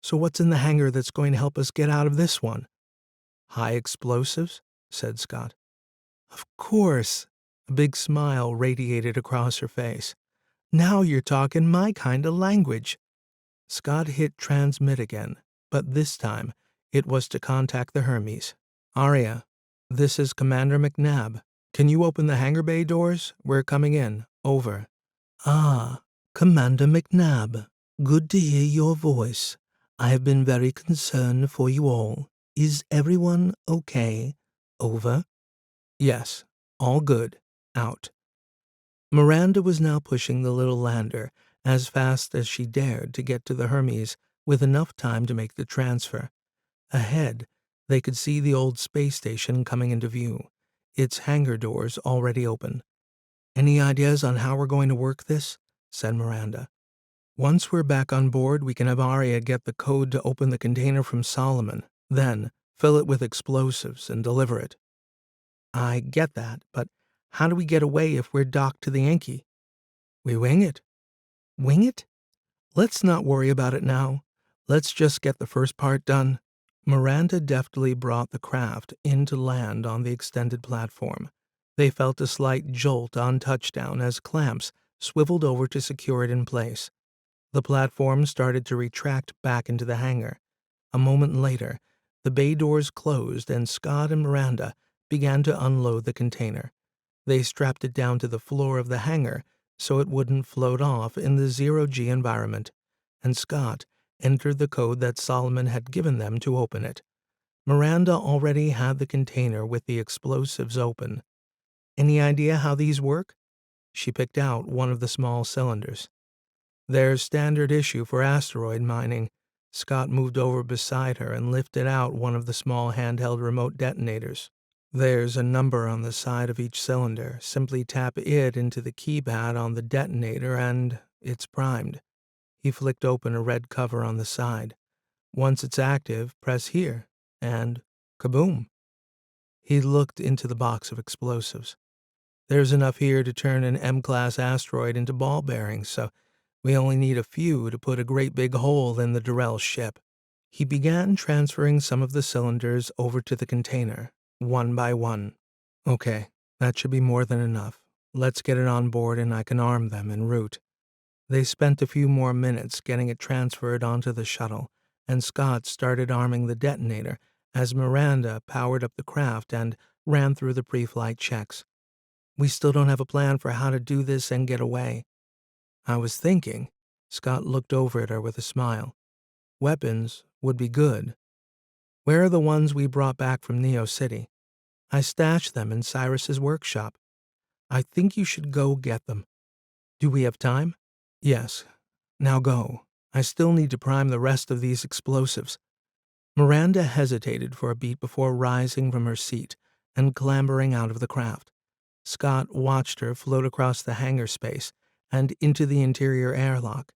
Speaker 1: So what's in the hangar that's going to help us get out of this one?" "High explosives," said Scott. "Of course." A big smile radiated across her face. "Now you're talking my kind of language." Scott hit transmit again, but this time it was to contact the Hermes. "Aria, this is Commander McNabb. Can you open the hangar bay doors? We're coming in. Over." "Ah, Commander McNabb. Good to hear your voice. I have been very concerned for you all. Is everyone okay? Over." "Yes, all good. Out." Miranda was now pushing the little lander as fast as she dared to get to the Hermes with enough time to make the transfer. Ahead, they could see the old space station coming into view, its hangar doors already open. "Any ideas on how we're going to work this?" said Miranda. "Once we're back on board, we can have Aria get the code to open the container from Solomon, then fill it with explosives and deliver it." "I get that, but how do we get away if we're docked to the Yankee?" "We wing it." "Wing it? Let's not worry about it now. Let's just get the first part done." Miranda deftly brought the craft in to land on the extended platform. They felt a slight jolt on touchdown as clamps swiveled over to secure it in place. The platform started to retract back into the hangar. A moment later, the bay doors closed and Scott and Miranda began to unload the container. They strapped it down to the floor of the hangar so it wouldn't float off in the zero-G environment, and Scott entered the code that Solomon had given them to open it. Miranda already had the container with the explosives open. "Any idea how these work?" She picked out one of the small cylinders. "They're standard issue for asteroid mining." Scott moved over beside her and lifted out one of the small handheld remote detonators. "There's a number on the side of each cylinder. Simply tap it into the keypad on the detonator and it's primed." He flicked open a red cover on the side. "Once it's active, press here, and kaboom." He looked into the box of explosives. "There's enough here to turn an M-class asteroid into ball bearings, so we only need a few to put a great big hole in the Dyrell ship." He began transferring some of the cylinders over to the container, one by one. "Okay, that should be more than enough. Let's get it on board and I can arm them en route." They spent a few more minutes getting it transferred onto the shuttle, and Scott started arming the detonator as Miranda powered up the craft and ran through the pre-flight checks. "We still don't have a plan for how to do this and get away." "I was thinking," Scott looked over at her with a smile, "weapons would be good. Where are the ones we brought back from Neo City?" "I stashed them in Cyrus's workshop." "I think you should go get them." "Do we have time?" "Yes. Now go. I still need to prime the rest of these explosives." Miranda hesitated for a beat before rising from her seat and clambering out of the craft. Scott watched her float across the hangar space and into the interior airlock.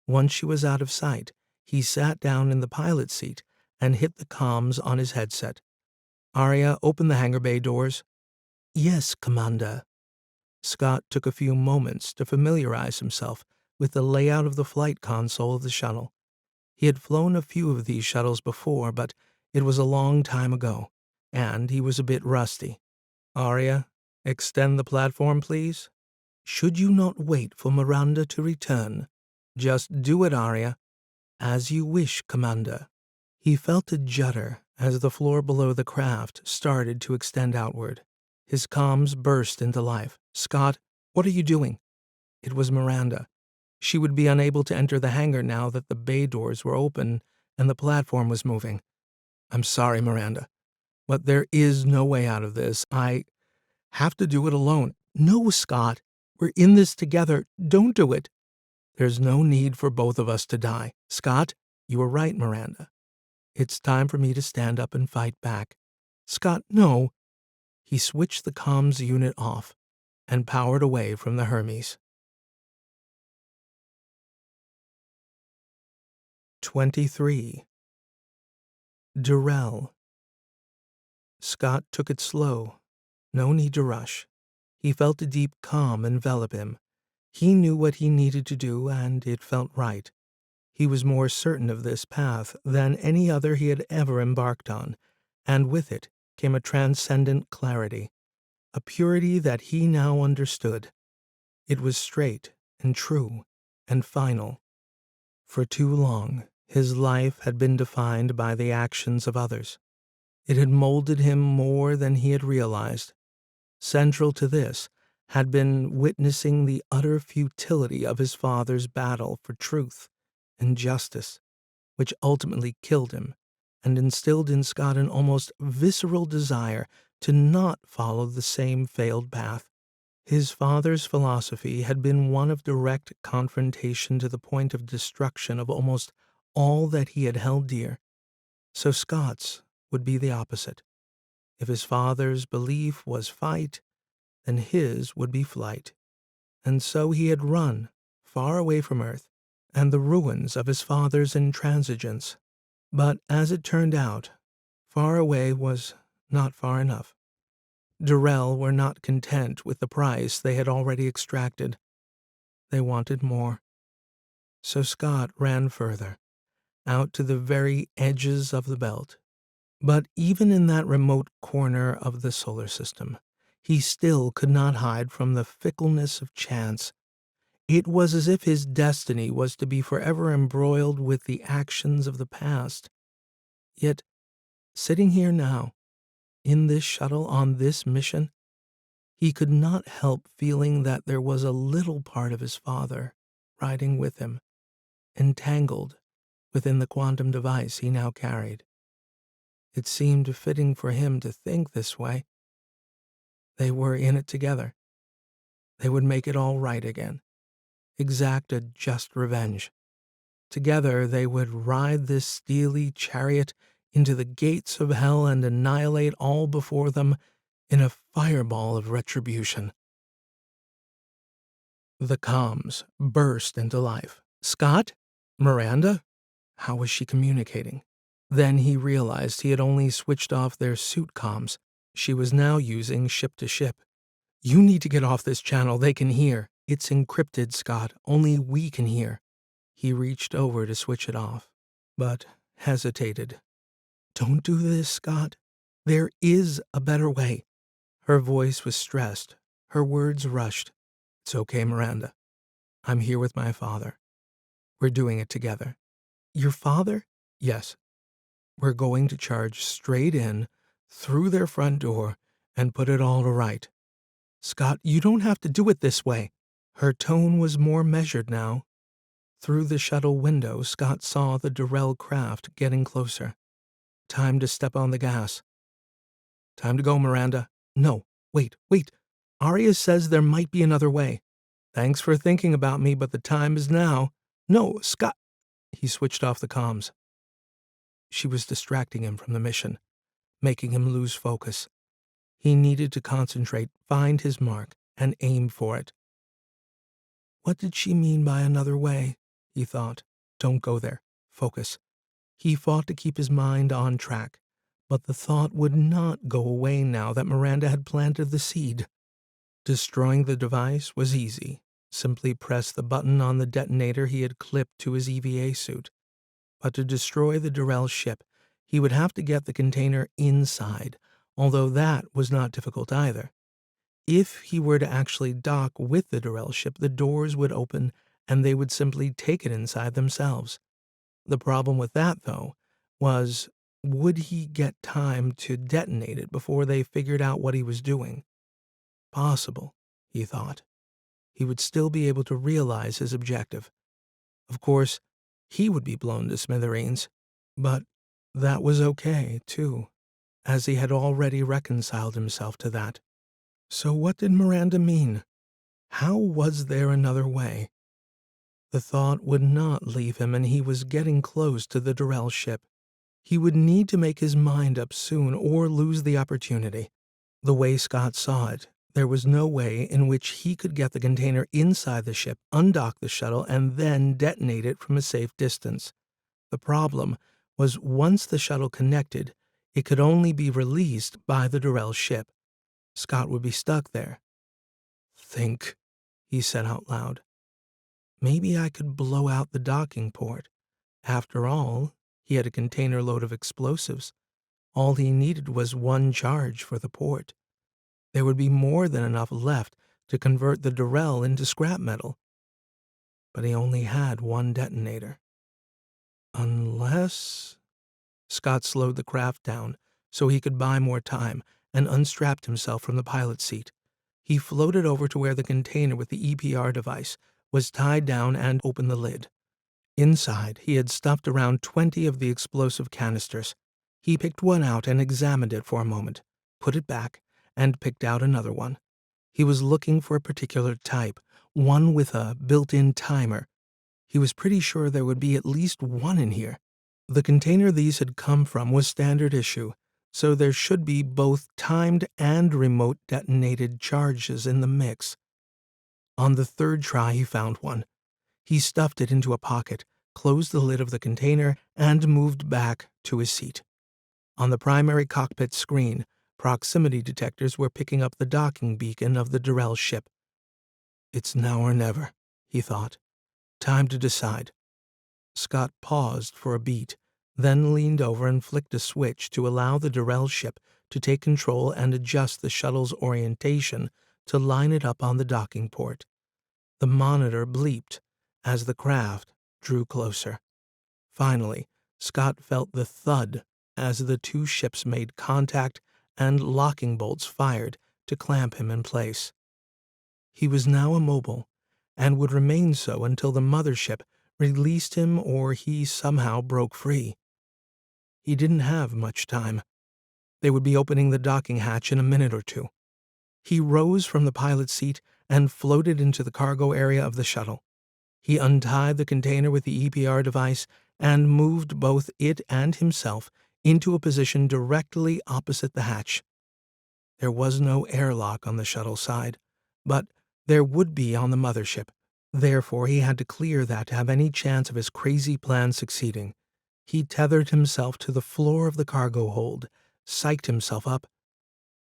Speaker 1: Once she was out of sight, he sat down in the pilot seat and hit the comms on his headset. "Aria, open the hangar bay doors." "Yes, Commander." Scott took a few moments to familiarize himself with the layout of the flight console of the shuttle. He had flown a few of these shuttles before, but it was a long time ago, and he was a bit rusty. "Aria, extend the platform, please." "Should you not wait for Miranda to return?" "Just do it, Aria." "As you wish, Commander." He felt a judder as the floor below the craft started to extend outward. His comms burst into life. "Scott, what are you doing?" It was Miranda. She would be unable to enter the hangar now that the bay doors were open and the platform was moving. "I'm sorry, Miranda, but there is no way out of this. I have to do it alone." "No, Scott. We're in this together. Don't do it." "There's no need for both of us to die." "Scott, you were right, Miranda. It's time for me to stand up and fight back." "Scott, no." He switched the comms unit off and powered away from the Hermes. 23. Dyrell. Scott took it slow. No need to rush. He felt a deep calm envelop him. He knew what he needed to do, and it felt right. He was more certain of this path than any other he had ever embarked on, and with it came a transcendent clarity, a purity that he now understood. It was straight and true and final. For too long, his life had been defined by the actions of others. It had molded him more than he had realized. Central to this had been witnessing the utter futility of his father's battle for truth and justice, which ultimately killed him and instilled in Scott an almost visceral desire to not follow the same failed path. His father's philosophy had been one of direct confrontation to the point of destruction of almost all that he had held dear. So Scott's would be the opposite. If his father's belief was fight, then his would be flight. And so he had run, far away from Earth, and the ruins of his father's intransigence. But as it turned out, far away was not far enough. Dyrell were not content with the price they had already extracted. They wanted more. So Scott ran further, out to the very edges of the belt. But even in that remote corner of the solar system, he still could not hide from the fickleness of chance. It was as if his destiny was to be forever embroiled with the actions of the past. Yet, sitting here now, in this shuttle on this mission, he could not help feeling that there was a little part of his father riding with him, entangled within the quantum device he now carried. It seemed fitting for him to think this way. They were in it together. They would make it all right again, exact a just revenge. Together they would ride this steely chariot into the gates of hell and annihilate all before them in a fireball of retribution. The comms burst into life. Scott? Miranda? How was she communicating? Then he realized he had only switched off their suit comms. She was now using ship-to-ship. You need to get off this channel. They can hear. It's encrypted, Scott. Only we can hear. He reached over to switch it off, but hesitated. Don't do this, Scott. There is a better way. Her voice was stressed. Her words rushed. It's okay, Miranda. I'm here with my father. We're doing it together. Your father? Yes. We're going to charge straight in, through their front door, and put it all to right. Scott, you don't have to do it this way. Her tone was more measured now. Through the shuttle window, Scott saw the Dyrell craft getting closer. Time to step on the gas. Time to go, Miranda. No, wait. Aria says there might be another way. Thanks for thinking about me, but the time is now. No, Scott. He switched off the comms. She was distracting him from the mission, making him lose focus. He needed to concentrate, find his mark, and aim for it. What did she mean by another way? He thought. Don't go there. Focus. He fought to keep his mind on track, but the thought would not go away now that Miranda had planted the seed. Destroying the device was easy. Simply press the button on the detonator he had clipped to his EVA suit. But to destroy the Dyrell ship, he would have to get the container inside, although that was not difficult either. If he were to actually dock with the Dyrell ship, the doors would open and they would simply take it inside themselves. The problem with that, though, was would he get time to detonate it before they figured out what he was doing? Possible, he thought. He would still be able to realize his objective. Of course, he would be blown to smithereens, but that was okay, too, as he had already reconciled himself to that. So what did Miranda mean? How was there another way? The thought would not leave him, and he was getting close to the Dyrell ship. He would need to make his mind up soon or lose the opportunity. The way Scott saw it, there was no way in which he could get the container inside the ship, undock the shuttle, and then detonate it from a safe distance. The problem was once the shuttle connected, it could only be released by the Dyrell ship. Scott would be stuck there. "Think," he said out loud. "Maybe I could blow out the docking port. After all, he had a container load of explosives. All he needed was one charge for the port. There would be more than enough left to convert the Dyrell into scrap metal. But he only had one detonator. Unless—" Scott slowed the craft down so he could buy more time and unstrapped himself from the pilot's seat. He floated over to where the container with the EPR device was tied down and opened the lid. Inside, he had stuffed around 20 of the explosive canisters. He picked one out and examined it for a moment, put it back, and picked out another one. He was looking for a particular type, one with a built-in timer. He was pretty sure there would be at least one in here. The container these had come from was standard issue, so there should be both timed and remote detonated charges in the mix. On the third try, he found one. He stuffed it into a pocket, closed the lid of the container, and moved back to his seat. On the primary cockpit screen, proximity detectors were picking up the docking beacon of the Dyrell ship. "It's now or never," he thought. "Time to decide." Scott paused for a beat, then leaned over and flicked a switch to allow the Dyrell ship to take control and adjust the shuttle's orientation to line it up on the docking port. The monitor bleeped as the craft drew closer. Finally, Scott felt the thud as the two ships made contact and locking bolts fired to clamp him in place. He was now immobile, and would remain so until the mothership released him or he somehow broke free. He didn't have much time. They would be opening the docking hatch in a minute or two. He rose from the pilot's seat and floated into the cargo area of the shuttle. He untied the container with the EPR device and moved both it and himself into a position directly opposite the hatch. There was no airlock on the shuttle side, but there would be on the mothership. Therefore, he had to clear that to have any chance of his crazy plan succeeding. He tethered himself to the floor of the cargo hold, psyched himself up,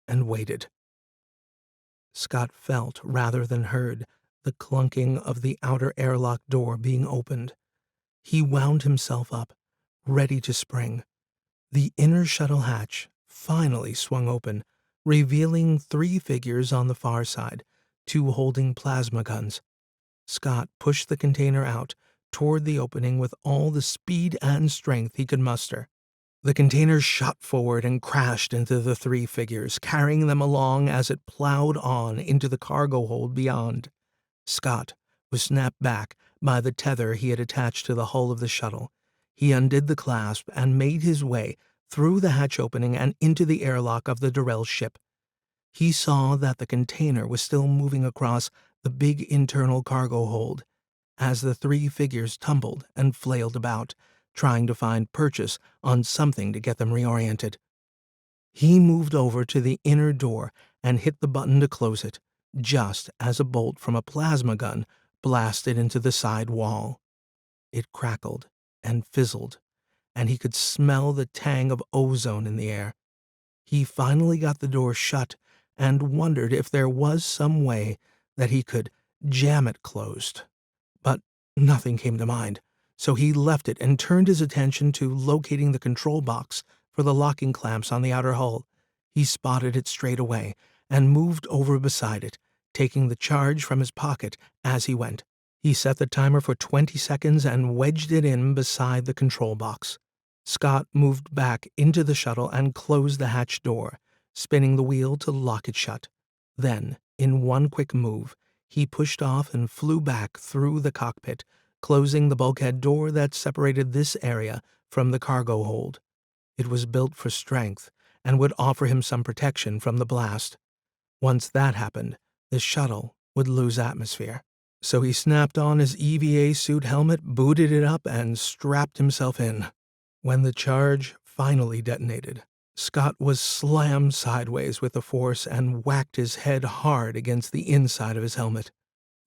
Speaker 1: and waited. Scott felt, rather than heard, the clunking of the outer airlock door being opened. He wound himself up, ready to spring. The inner shuttle hatch finally swung open, revealing 3 figures on the far side, 2 holding plasma guns. Scott pushed the container out toward the opening with all the speed and strength he could muster. The container shot forward and crashed into the 3 figures, carrying them along as it plowed on into the cargo hold beyond. Scott was snapped back by the tether he had attached to the hull of the shuttle. He undid the clasp and made his way through the hatch opening and into the airlock of the Dyrell ship. He saw that the container was still moving across the big internal cargo hold as the 3 figures tumbled and flailed about, trying to find purchase on something to get them reoriented. He moved over to the inner door and hit the button to close it, just as a bolt from a plasma gun blasted into the side wall. It crackled and fizzled, and he could smell the tang of ozone in the air. He finally got the door shut and wondered if there was some way that he could jam it closed. But nothing came to mind, so he left it and turned his attention to locating the control box for the locking clamps on the outer hull. He spotted it straight away and moved over beside it, taking the charge from his pocket as he went. He set the timer for 20 seconds and wedged it in beside the control box. Scott moved back into the shuttle and closed the hatch door, spinning the wheel to lock it shut. Then, in one quick move, he pushed off and flew back through the cockpit, closing the bulkhead door that separated this area from the cargo hold. It was built for strength and would offer him some protection from the blast. Once that happened, the shuttle would lose atmosphere. So he snapped on his EVA suit helmet, booted it up, and strapped himself in. When the charge finally detonated, Scott was slammed sideways with the force and whacked his head hard against the inside of his helmet.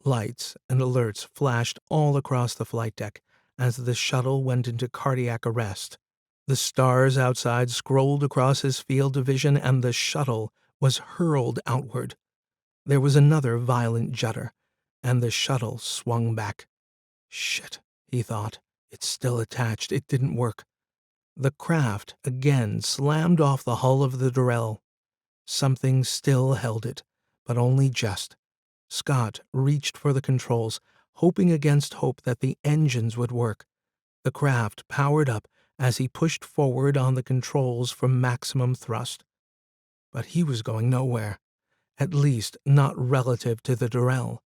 Speaker 1: Lights and alerts flashed all across the flight deck as the shuttle went into cardiac arrest. The stars outside scrolled across his field of vision, and the shuttle was hurled outward. There was another violent judder, and the shuttle swung back. Shit, he thought. It's still attached. It didn't work. The craft again slammed off the hull of the Dyrell. Something still held it, but only just. Scott reached for the controls, hoping against hope that the engines would work. The craft powered up as he pushed forward on the controls for maximum thrust. But he was going nowhere, at least not relative to the Dyrell.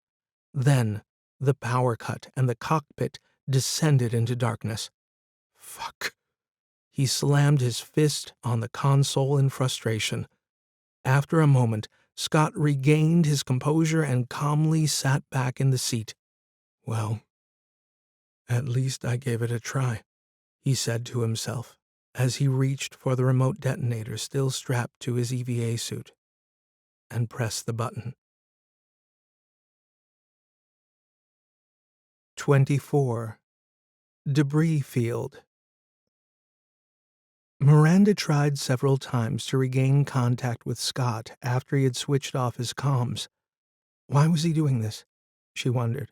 Speaker 1: Then the power cut and the cockpit descended into darkness. Fuck. He slammed his fist on the console in frustration. After a moment, Scott regained his composure and calmly sat back in the seat. Well, at least I gave it a try, he said to himself, as he reached for the remote detonator still strapped to his EVA suit, and pressed the button. 24. Debris Field. Miranda tried several times to regain contact with Scott after he had switched off his comms. Why was he doing this? She wondered.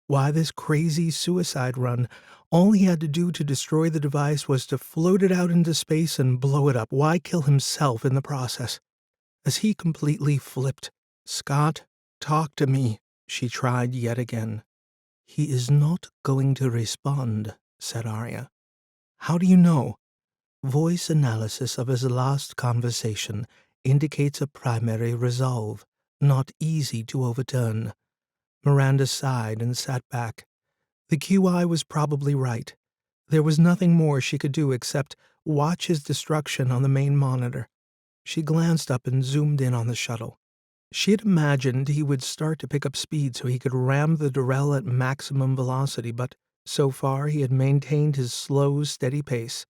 Speaker 1: Why this crazy suicide run? All he had to do to destroy the device was to float it out into space and blow it up. Why kill himself in the process? As he completely flipped, Scott, talk to me, she tried yet again. He is not going to respond, said Aria. How do you know? Voice analysis of his last conversation indicates a primary resolve, not easy to overturn. Miranda sighed and sat back. The QI was probably right. There was nothing more she could do except watch his destruction on the main monitor. She glanced up and zoomed in on the shuttle. She had imagined he would start to pick up speed so he could ram the Dyrell at maximum velocity, but so far he had maintained his slow, steady pace.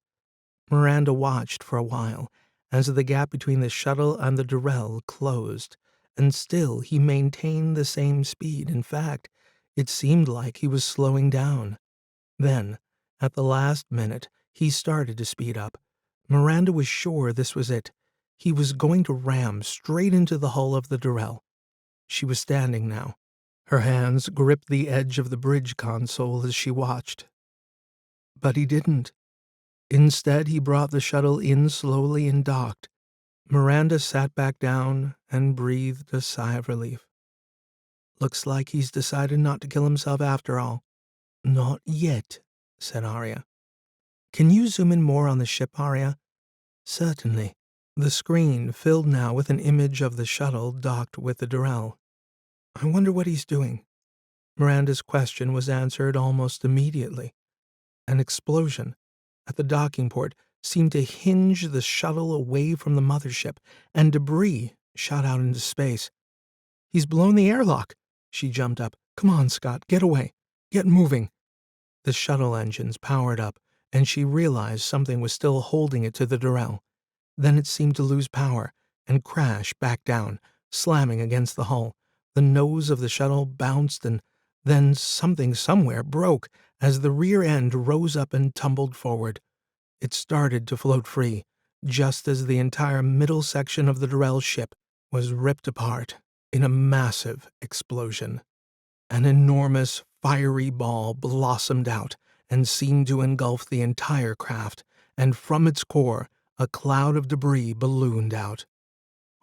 Speaker 1: Miranda watched for a while as the gap between the shuttle and the Dyrell closed, and still he maintained the same speed. In fact, it seemed like he was slowing down. Then, at the last minute, he started to speed up. Miranda was sure this was it. He was going to ram straight into the hull of the Dyrell. She was standing now. Her hands gripped the edge of the bridge console as she watched. But he didn't. Instead, he brought the shuttle in slowly and docked. Miranda sat back down and breathed a sigh of relief. Looks like he's decided not to kill himself after all. Not yet, said Aria. Can you zoom in more on the ship, Aria? Certainly. The screen filled now with an image of the shuttle docked with the Dyrell. I wonder what he's doing. Miranda's question was answered almost immediately. An explosion at the docking port seemed to hinge the shuttle away from the mothership, and debris shot out into space. He's blown the airlock. She jumped up. Come on, Scott, get away. Get moving. The shuttle engines powered up, and she realized something was still holding it to the Dyrell. Then it seemed to lose power and crash back down, slamming against the hull. The nose of the shuttle bounced, and then something somewhere broke as the rear end rose up and tumbled forward. It started to float free, just as the entire middle section of the Dyrell ship was ripped apart in a massive explosion. An enormous, fiery ball blossomed out and seemed to engulf the entire craft, and from its core, a cloud of debris ballooned out.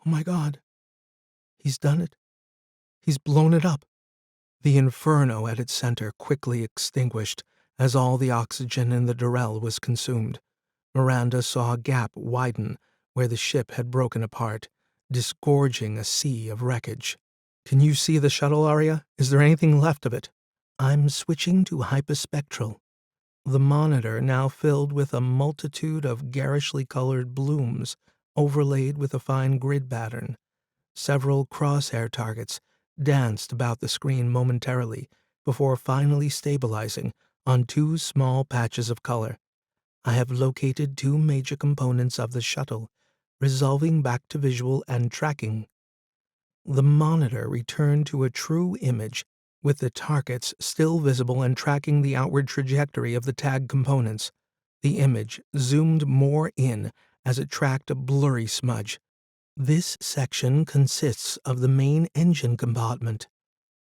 Speaker 1: Oh my God. He's done it. He's blown it up. The inferno at its center quickly extinguished as all the oxygen in the Dyrell was consumed. Miranda saw a gap widen where the ship had broken apart, disgorging a sea of wreckage. Can you see the shuttle, Aria? Is there anything left of it? I'm switching to hyperspectral. The monitor now filled with a multitude of garishly colored blooms overlaid with a fine grid pattern. Several crosshair targets danced about the screen momentarily before finally stabilizing on two small patches of color. I have located two major components of the shuttle, resolving back to visual and tracking. The monitor returned to a true image, with the targets still visible and tracking the outward trajectory of the tag components. The image zoomed more in as it tracked a blurry smudge. This section consists of the main engine compartment.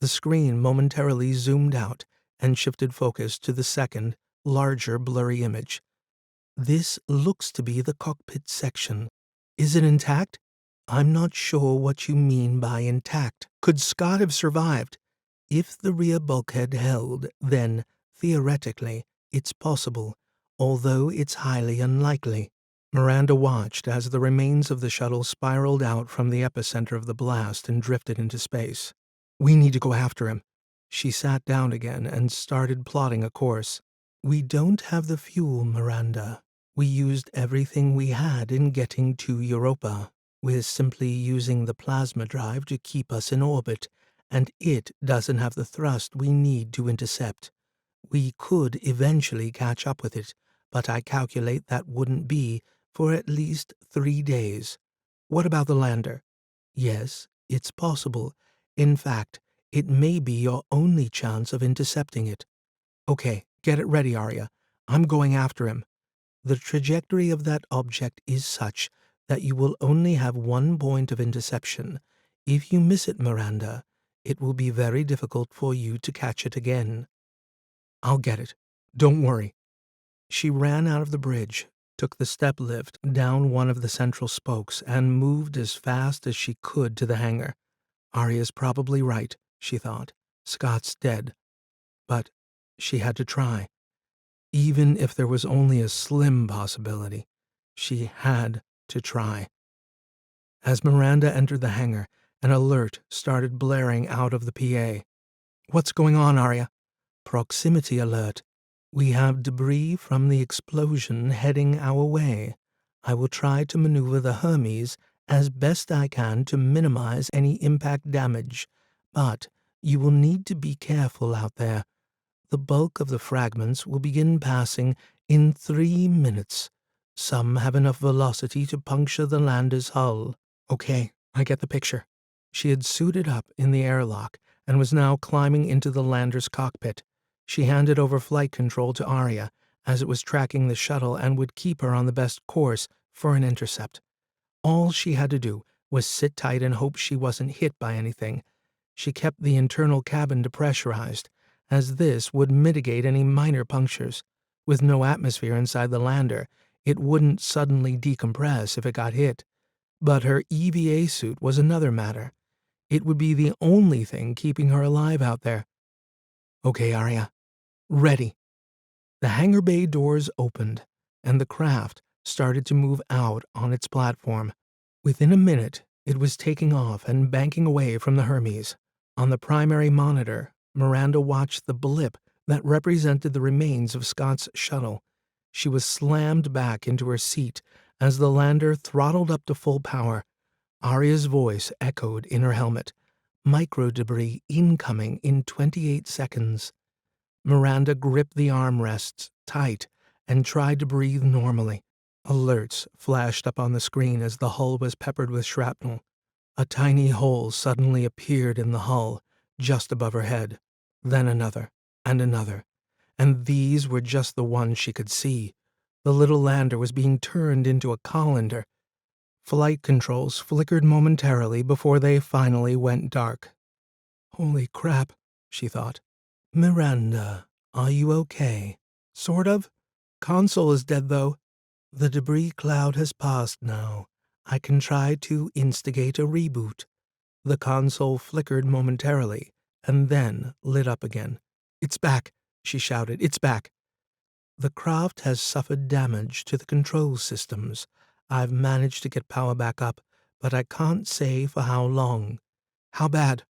Speaker 1: The screen momentarily zoomed out and shifted focus to the second, larger blurry image. This looks to be the cockpit section. Is it intact? I'm not sure what you mean by intact. Could Scott have survived? If the rear bulkhead held, then, theoretically, it's possible, although it's highly unlikely. Miranda watched as the remains of the shuttle spiraled out from the epicenter of the blast and drifted into space. We need to go after him. She sat down again and started plotting a course. We don't have the fuel, Miranda. We used everything we had in getting to Europa. We're simply using the plasma drive to keep us in orbit, and it doesn't have the thrust we need to intercept. We could eventually catch up with it, but I calculate that wouldn't be for at least 3 days. What about the lander? Yes, it's possible. In fact, it may be your only chance of intercepting it. Okay, get it ready, Aria. I'm going after him. The trajectory of that object is such that you will only have one point of interception. If you miss it, Miranda, it will be very difficult for you to catch it again. I'll get it. Don't worry. She ran out of the bridge, took the step lift down one of the central spokes, and moved as fast as she could to the hangar. Aria's probably right, she thought. Scott's dead. But she had to try. Even if there was only a slim possibility, she had to try. As Miranda entered the hangar, an alert started blaring out of the PA. What's going on, Aria? Proximity alert. We have debris from the explosion heading our way. I will try to maneuver the Hermes as best I can to minimize any impact damage, but you will need to be careful out there. The bulk of the fragments will begin passing in 3 minutes. Some have enough velocity to puncture the lander's hull. Okay, I get the picture. She had suited up in the airlock and was now climbing into the lander's cockpit. She handed over flight control to Aria, as it was tracking the shuttle and would keep her on the best course for an intercept. All she had to do was sit tight and hope she wasn't hit by anything. She kept the internal cabin depressurized, as this would mitigate any minor punctures. With no atmosphere inside the lander, it wouldn't suddenly decompress if it got hit. But her EVA suit was another matter. It would be the only thing keeping her alive out there. Okay, Aria. Ready. The hangar bay doors opened, and the craft started to move out on its platform. Within a minute, it was taking off and banking away from the Hermes. On the primary monitor, Miranda watched the blip that represented the remains of Scott's shuttle. She was slammed back into her seat as the lander throttled up to full power. Aria's voice echoed in her helmet. Micro debris incoming in 28 seconds. Miranda gripped the armrests tight and tried to breathe normally. Alerts flashed up on the screen as the hull was peppered with shrapnel. A tiny hole suddenly appeared in the hull, just above her head. Then another, and these were just the ones she could see. The little lander was being turned into a colander. Flight controls flickered momentarily before they finally went dark. Holy crap, she thought. Miranda, are you okay? Sort of. Console is dead, though. The debris cloud has passed now. I can try to instigate a reboot. The console flickered momentarily, and then lit up again. It's back, she shouted. It's back. The craft has suffered damage to the control systems. I've managed to get power back up, but I can't say for how long. How bad?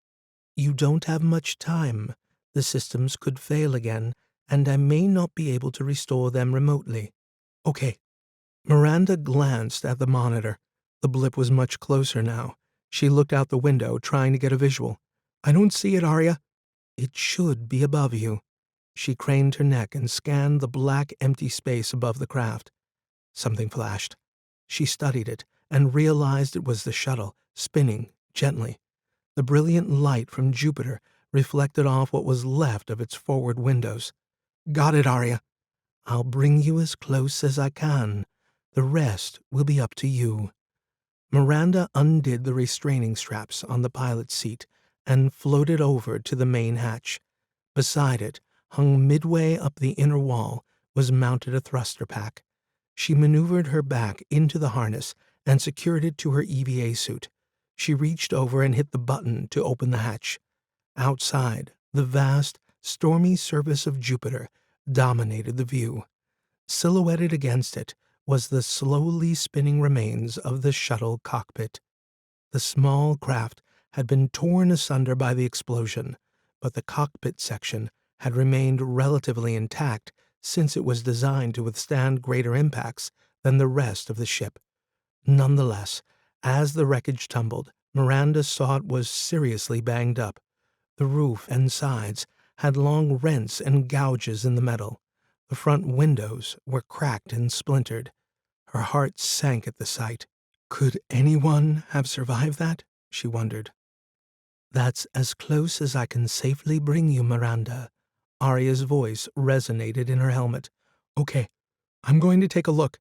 Speaker 1: You don't have much time. The systems could fail again, and I may not be able to restore them remotely. Okay. Miranda glanced at the monitor. The blip was much closer now. She looked out the window, trying to get a visual. I don't see it, Aria. It should be above you. She craned her neck and scanned the black, empty space above the craft. Something flashed. She studied it and realized it was the shuttle, spinning gently. The brilliant light from Jupiter reflected off what was left of its forward windows. "Got it, Aria. I'll bring you as close as I can. The rest will be up to you." Miranda undid the restraining straps on the pilot's seat and floated over to the main hatch. Beside it, hung midway up the inner wall, was mounted a thruster pack. She maneuvered her back into the harness and secured it to her EVA suit. She reached over and hit the button to open the hatch. Outside, the vast, stormy surface of Jupiter dominated the view. Silhouetted against it was the slowly spinning remains of the shuttle cockpit. The small craft had been torn asunder by the explosion, but the cockpit section had remained relatively intact since it was designed to withstand greater impacts than the rest of the ship. Nonetheless, as the wreckage tumbled, Miranda saw it was seriously banged up. The roof and sides had long rents and gouges in the metal. The front windows were cracked and splintered. Her heart sank at the sight. Could anyone have survived that? She wondered. "That's as close as I can safely bring you, Miranda." Aria's voice resonated in her helmet. "Okay, I'm going to take a look."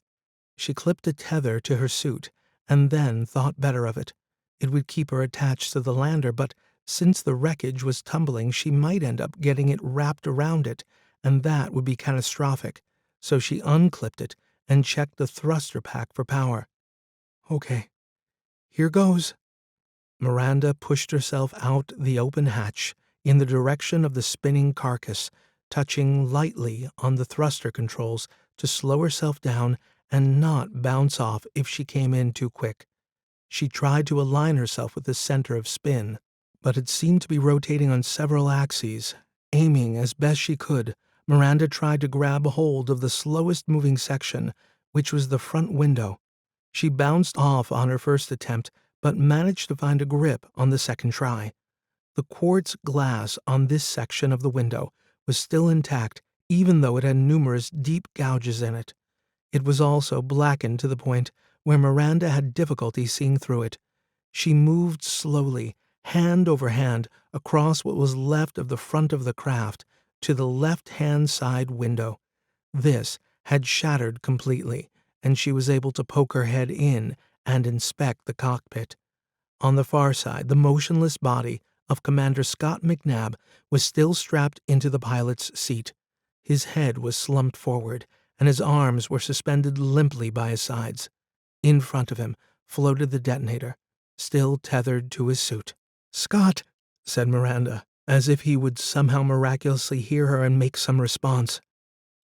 Speaker 1: She clipped a tether to her suit and then thought better of it. It would keep her attached to the lander, but since the wreckage was tumbling, she might end up getting it wrapped around it, and that would be catastrophic. So she unclipped it and checked the thruster pack for power. "Okay, here goes." Miranda pushed herself out the open hatch in the direction of the spinning carcass, touching lightly on the thruster controls to slow herself down and not bounce off if she came in too quick. She tried to align herself with the center of spin, but it seemed to be rotating on several axes. Aiming as best she could, Miranda tried to grab a hold of the slowest moving section, which was the front window. She bounced off on her first attempt, but managed to find a grip on the second try. The quartz glass on this section of the window was still intact, even though it had numerous deep gouges in it. It was also blackened to the point where Miranda had difficulty seeing through it. She moved slowly, hand over hand, across what was left of the front of the craft to the left-hand side window. This had shattered completely, and she was able to poke her head in and inspect the cockpit. On the far side, the motionless body of Commander Scott McNabb was still strapped into the pilot's seat. His head was slumped forward, and his arms were suspended limply by his sides. In front of him floated the detonator, still tethered to his suit. "Scott," said Miranda, as if he would somehow miraculously hear her and make some response.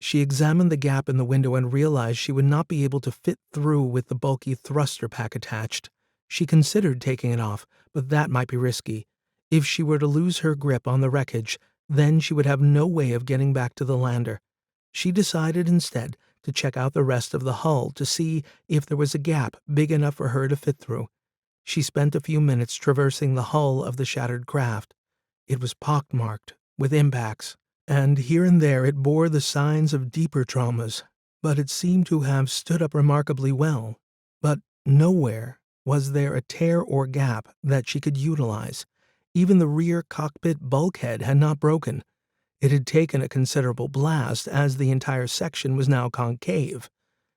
Speaker 1: She examined the gap in the window and realized she would not be able to fit through with the bulky thruster pack attached. She considered taking it off, but that might be risky. If she were to lose her grip on the wreckage, then she would have no way of getting back to the lander. She decided instead to check out the rest of the hull to see if there was a gap big enough for her to fit through. She spent a few minutes traversing the hull of the shattered craft. It was pockmarked with impacts, and here and there it bore the signs of deeper traumas, but it seemed to have stood up remarkably well. But nowhere was there a tear or gap that she could utilize. Even the rear cockpit bulkhead had not broken. It had taken a considerable blast, as the entire section was now concave.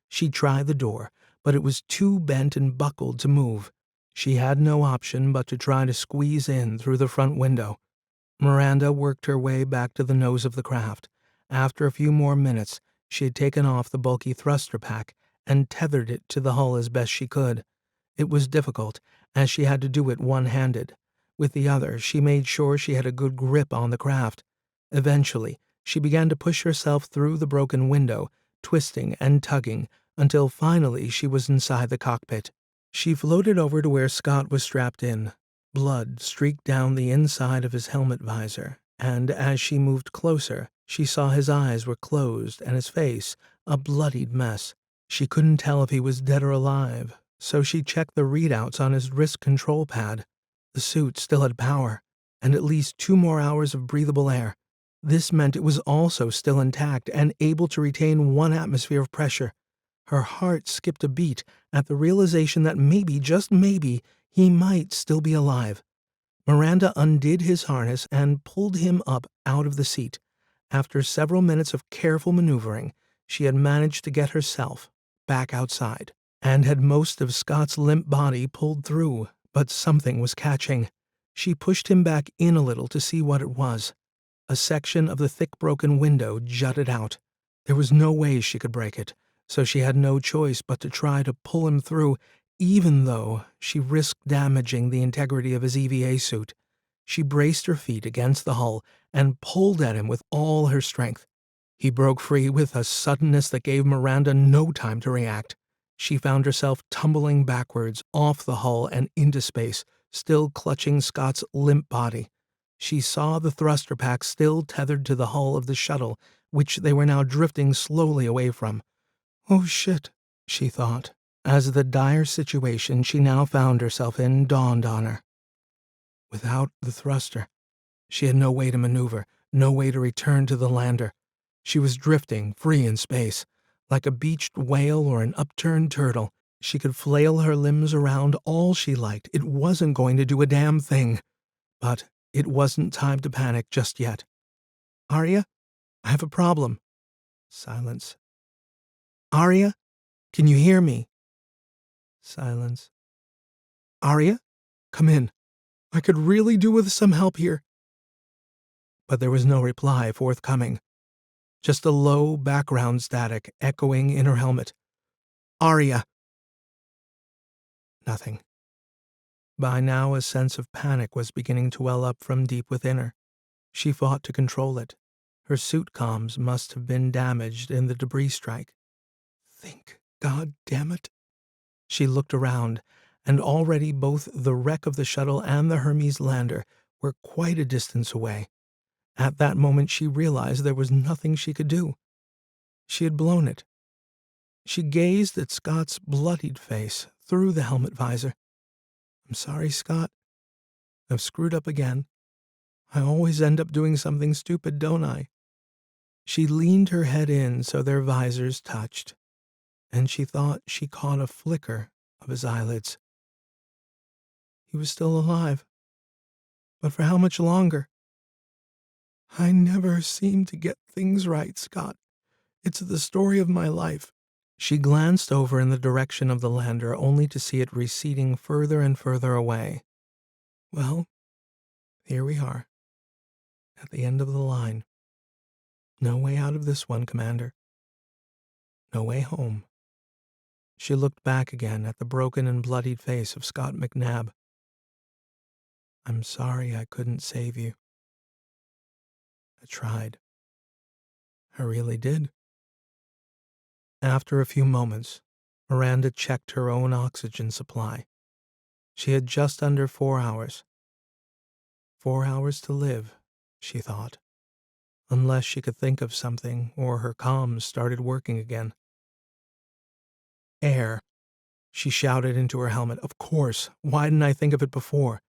Speaker 1: She tried the door, but it was too bent and buckled to move. She had no option but to try to squeeze in through the front window. Miranda worked her way back to the nose of the craft. After a few more minutes, she had taken off the bulky thruster pack and tethered it to the hull as best she could. It was difficult, as she had to do it one-handed. With the other, she made sure she had a good grip on the craft. Eventually, she began to push herself through the broken window, twisting and tugging, until finally she was inside the cockpit. She floated over to where Scott was strapped in. Blood streaked down the inside of his helmet visor, and as she moved closer, she saw his eyes were closed and his face a bloodied mess. She couldn't tell if he was dead or alive, so she checked the readouts on his wrist control pad. The suit still had power, and at least 2 more hours of breathable air. This meant it was also still intact and able to retain 1 atmosphere of pressure. Her heart skipped a beat at the realization that maybe, just maybe, he might still be alive. Miranda undid his harness and pulled him up out of the seat. After several minutes of careful maneuvering, she had managed to get herself back outside, and had most of Scott's limp body pulled through, but something was catching. She pushed him back in a little to see what it was. A section of the thick broken window jutted out. There was no way she could break it, so she had no choice but to try to pull him through, even though she risked damaging the integrity of his EVA suit. She braced her feet against the hull and pulled at him with all her strength. He broke free with a suddenness that gave Miranda no time to react. She found herself tumbling backwards off the hull and into space, still clutching Scott's limp body. She saw the thruster pack still tethered to the hull of the shuttle, which they were now drifting slowly away from. "Oh shit," she thought, as the dire situation she now found herself in dawned on her. Without the thruster, she had no way to maneuver, no way to return to the lander. She was drifting, free in space. Like a beached whale or an upturned turtle, she could flail her limbs around all she liked. It wasn't going to do a damn thing. But it wasn't time to panic just yet. "Aria, I have a problem." Silence. "Aria, can you hear me?" Silence. "Aria, come in. I could really do with some help here." But there was no reply forthcoming. Just a low background static echoing in her helmet. "Aria." Nothing. By now a sense of panic was beginning to well up from deep within her. She fought to control it. Her suit comms must have been damaged in the debris strike. Think, God damn it. She looked around, and already both the wreck of the shuttle and the Hermes lander were quite a distance away. At that moment she realized there was nothing she could do. She had blown it. She gazed at Scott's bloodied face through the helmet visor. "I'm sorry, Scott. I've screwed up again. I always end up doing something stupid, don't I?" She leaned her head in so their visors touched, and she thought she caught a flicker of his eyelids. He was still alive. But for how much longer? "I never seem to get things right, Scott. It's the story of my life." She glanced over in the direction of the lander, only to see it receding further and further away. "Well, here we are, at the end of the line. No way out of this one, Commander. No way home." She looked back again at the broken and bloodied face of Scott McNabb. "I'm sorry I couldn't save you. I tried. I really did." After a few moments, Miranda checked her own oxygen supply. She had just under 4 hours. 4 hours to live, she thought, unless she could think of something or her comms started working again. "Air," she shouted into her helmet. "Of course. Why didn't I think of it before?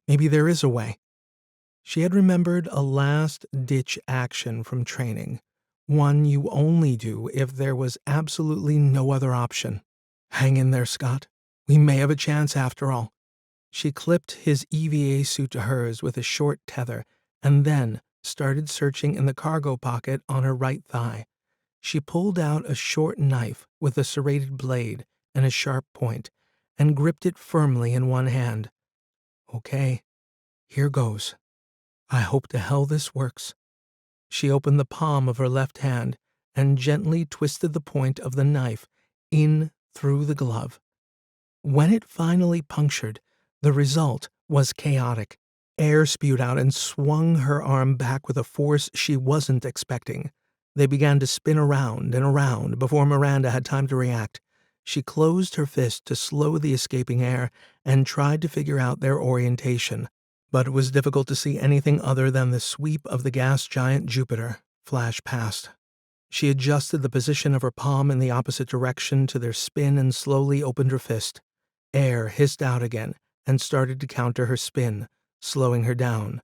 Speaker 1: Maybe there is a way." She had remembered a last-ditch action from training, one you only do if there was absolutely no other option. "Hang in there, Scott. We may have a chance after all." She clipped his EVA suit to hers with a short tether, and then started searching in the cargo pocket on her right thigh. She pulled out a short knife with a serrated blade and a sharp point, and gripped it firmly in one hand. "Okay, here goes. I hope to hell this works." She opened the palm of her left hand and gently twisted the point of the knife in through the glove. When it finally punctured, the result was chaotic. Air spewed out and swung her arm back with a force she wasn't expecting. They began to spin around and around before Miranda had time to react. She closed her fist to slow the escaping air and tried to figure out their orientation, but it was difficult to see anything other than the sweep of the gas giant Jupiter flash past. She adjusted the position of her palm in the opposite direction to their spin and slowly opened her fist. Air hissed out again and started to counter her spin, slowing her down.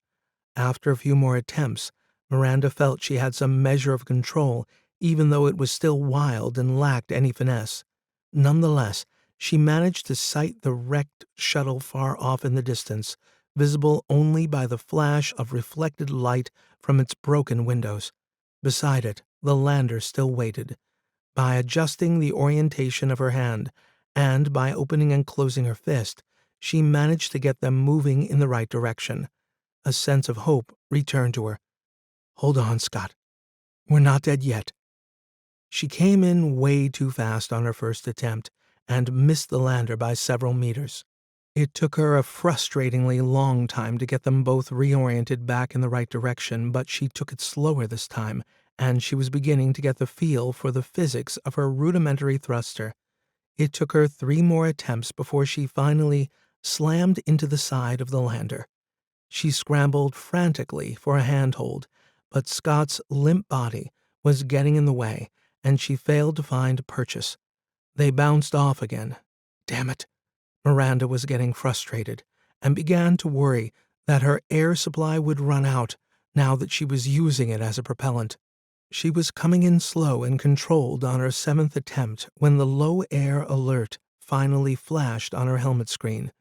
Speaker 1: After a few more attempts, Miranda felt she had some measure of control, even though it was still wild and lacked any finesse. Nonetheless, she managed to sight the wrecked shuttle far off in the distance, visible only by the flash of reflected light from its broken windows. Beside it, the lander still waited. By adjusting the orientation of her hand, and by opening and closing her fist, she managed to get them moving in the right direction. A sense of hope returned to her. "Hold on, Scott. We're not dead yet." She came in way too fast on her first attempt and missed the lander by several meters. It took her a frustratingly long time to get them both reoriented back in the right direction, but she took it slower this time, and she was beginning to get the feel for the physics of her rudimentary thruster. It took her 3 more attempts before she finally slammed into the side of the lander. She scrambled frantically for a handhold, but Scott's limp body was getting in the way, and she failed to find purchase. They bounced off again. Damn it. Miranda was getting frustrated and began to worry that her air supply would run out now that she was using it as a propellant. She was coming in slow and controlled on her 7th attempt when the low air alert finally flashed on her helmet screen.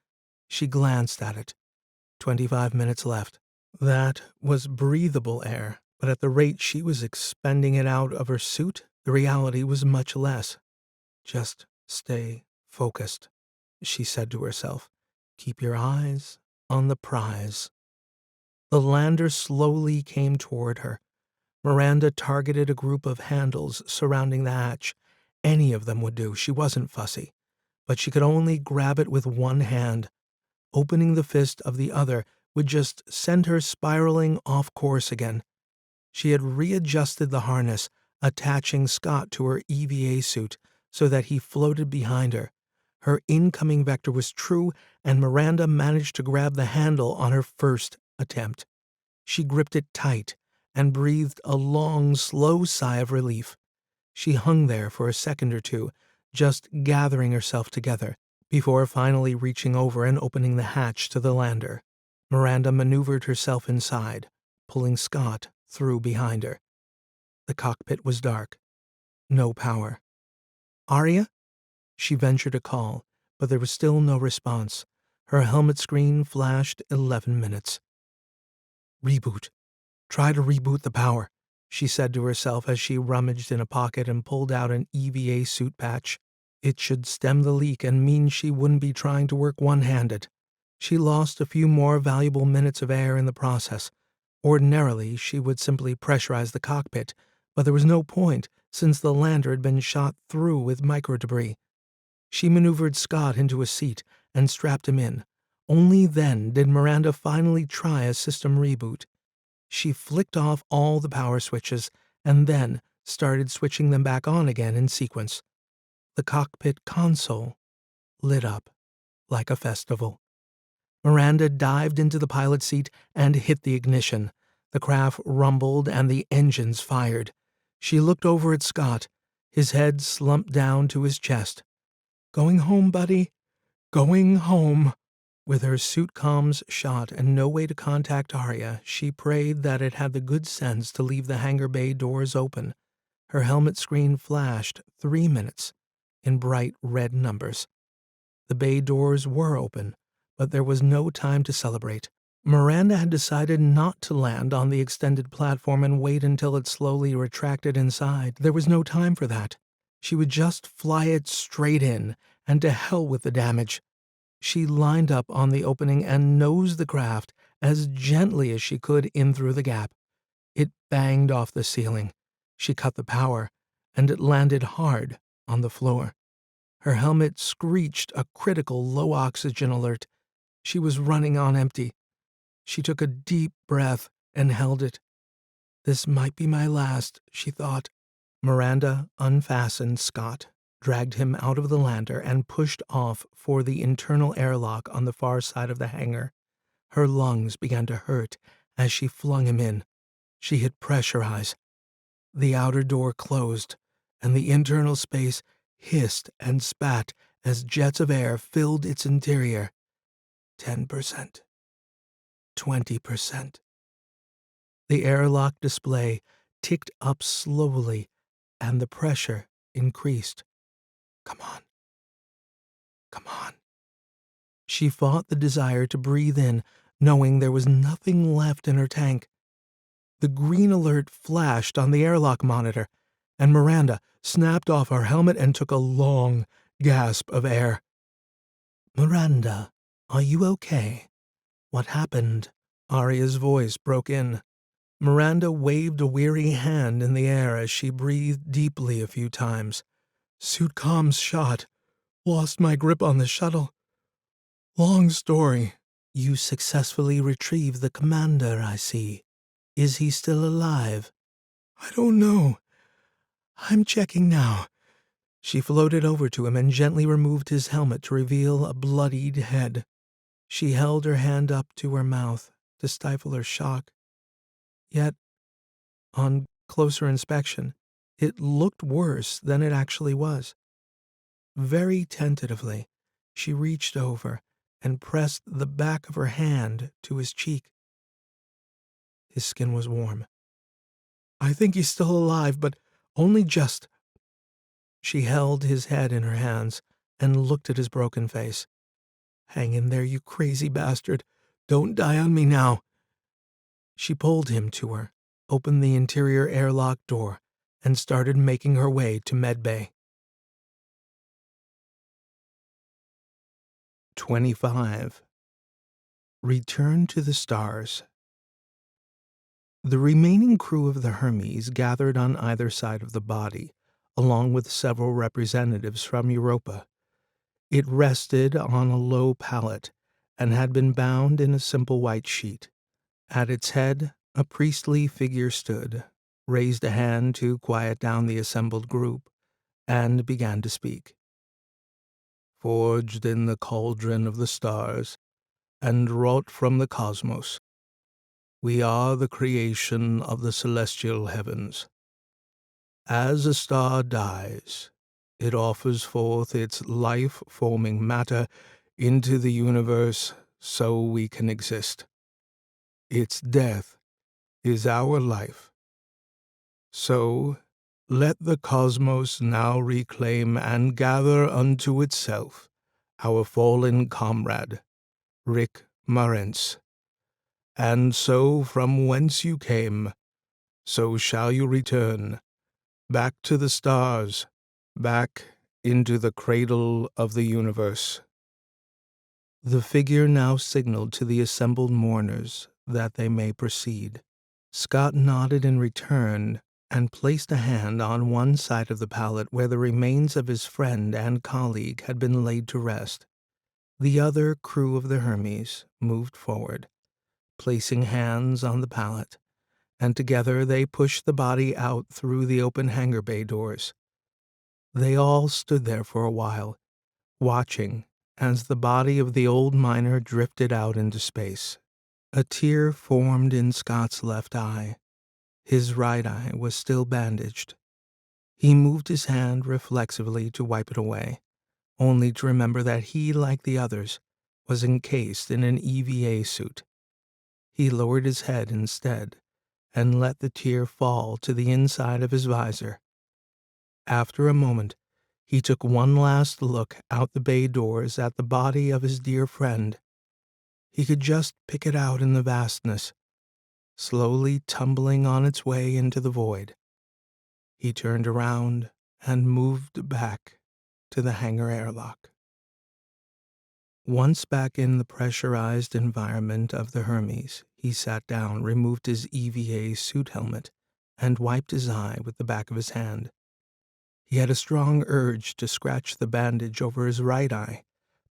Speaker 1: She glanced at it. 25 minutes left. That was breathable air, but at the rate she was expending it out of her suit, the reality was much less. "Just stay focused," she said to herself. "Keep your eyes on the prize." The lander slowly came toward her. Miranda targeted a group of handles surrounding the hatch. Any of them would do, she wasn't fussy. But she could only grab it with one hand. Opening the fist of the other would just send her spiraling off course again. She had readjusted the harness, attaching Scott to her EVA suit so that he floated behind her. Her incoming vector was true, and Miranda managed to grab the handle on her first attempt. She gripped it tight and breathed a long, slow sigh of relief. She hung there for a second or two, just gathering herself together, before finally reaching over and opening the hatch to the lander. Miranda maneuvered herself inside, pulling Scott through behind her. The cockpit was dark. No power. "Aria?" She ventured a call, but there was still no response. Her helmet screen flashed 11 minutes. "Reboot. Try to reboot the power," she said to herself as she rummaged in a pocket and pulled out an EVA suit patch. It should stem the leak and mean she wouldn't be trying to work one-handed. She lost a few more valuable minutes of air in the process. Ordinarily, she would simply pressurize the cockpit, but there was no point since the lander had been shot through with microdebris. She maneuvered Scott into a seat and strapped him in. Only then did Miranda finally try a system reboot. She flicked off all the power switches and then started switching them back on again in sequence. The cockpit console lit up like a festival. Miranda dived into the pilot seat and hit the ignition. The craft rumbled and the engines fired. She looked over at Scott, his head slumped down to his chest. "Going home, buddy. Going home." With her suit comms shot and no way to contact Aria, she prayed that it had the good sense to leave the hangar bay doors open. Her helmet screen flashed 3 minutes in bright red numbers. The bay doors were open, but there was no time to celebrate. Miranda had decided not to land on the extended platform and wait until it slowly retracted inside. There was no time for that. She would just fly it straight in, and to hell with the damage. She lined up on the opening and nosed the craft as gently as she could in through the gap. It banged off the ceiling. She cut the power, and it landed hard on the floor. Her helmet screeched a critical low oxygen alert. She was running on empty. She took a deep breath and held it. "This might be my last," she thought. Miranda unfastened Scott, dragged him out of the lander, and pushed off for the internal airlock on the far side of the hangar. Her lungs began to hurt as she flung him in. She hit pressurize. The outer door closed, and the internal space hissed and spat as jets of air filled its interior. 10%. 20%. The airlock display ticked up slowly and the pressure increased. Come on. Come on. She fought the desire to breathe in, knowing there was nothing left in her tank. The green alert flashed on the airlock monitor, and Miranda snapped off her helmet and took a long gasp of air. "Miranda, are you okay? What happened?" Aria's voice broke in. Miranda waved a weary hand in the air as she breathed deeply a few times. "Suit comms shot. Lost my grip on the shuttle. Long story." "You successfully retrieved the commander, I see. Is he still alive?" "I don't know. I'm checking now." She floated over to him and gently removed his helmet to reveal a bloodied head. She held her hand up to her mouth to stifle her shock. Yet, on closer inspection, it looked worse than it actually was. Very tentatively, she reached over and pressed the back of her hand to his cheek. His skin was warm. "I think he's still alive, but only just." She held his head in her hands and looked at his broken face. "Hang in there, you crazy bastard. Don't die on me now." She pulled him to her, opened the interior airlock door, and started making her way to medbay. 25. Return to the stars. The remaining crew of the Hermes gathered on either side of the body, along with several representatives from Europa. It rested on a low pallet and had been bound in a simple white sheet. At its head, a priestly figure stood, raised a hand to quiet down the assembled group, and began to speak. "Forged in the cauldron of the stars, and wrought from the cosmos, we are the creation of the celestial heavens. As a star dies, it offers forth its life-forming matter into the universe so we can exist. Its death is our life. So, let the cosmos now reclaim and gather unto itself our fallen comrade, Rick Marentz. And so from whence you came, so shall you return, back to the stars, back into the cradle of the universe." The figure now signaled to the assembled mourners that they may proceed. Scott nodded in return and placed a hand on one side of the pallet where the remains of his friend and colleague had been laid to rest. The other crew of the Hermes moved forward, placing hands on the pallet, and together they pushed the body out through the open hangar bay doors. They all stood there for a while, watching as the body of the old miner drifted out into space. A tear formed in Scott's left eye. His right eye was still bandaged. He moved his hand reflexively to wipe it away, only to remember that he, like the others, was encased in an EVA suit. He lowered his head instead and let the tear fall to the inside of his visor. After a moment, he took one last look out the bay doors at the body of his dear friend. He could just pick it out in the vastness, slowly tumbling on its way into the void. He turned around and moved back to the hangar airlock. Once back in the pressurized environment of the Hermes, he sat down, removed his EVA suit helmet, and wiped his eye with the back of his hand. He had a strong urge to scratch the bandage over his right eye,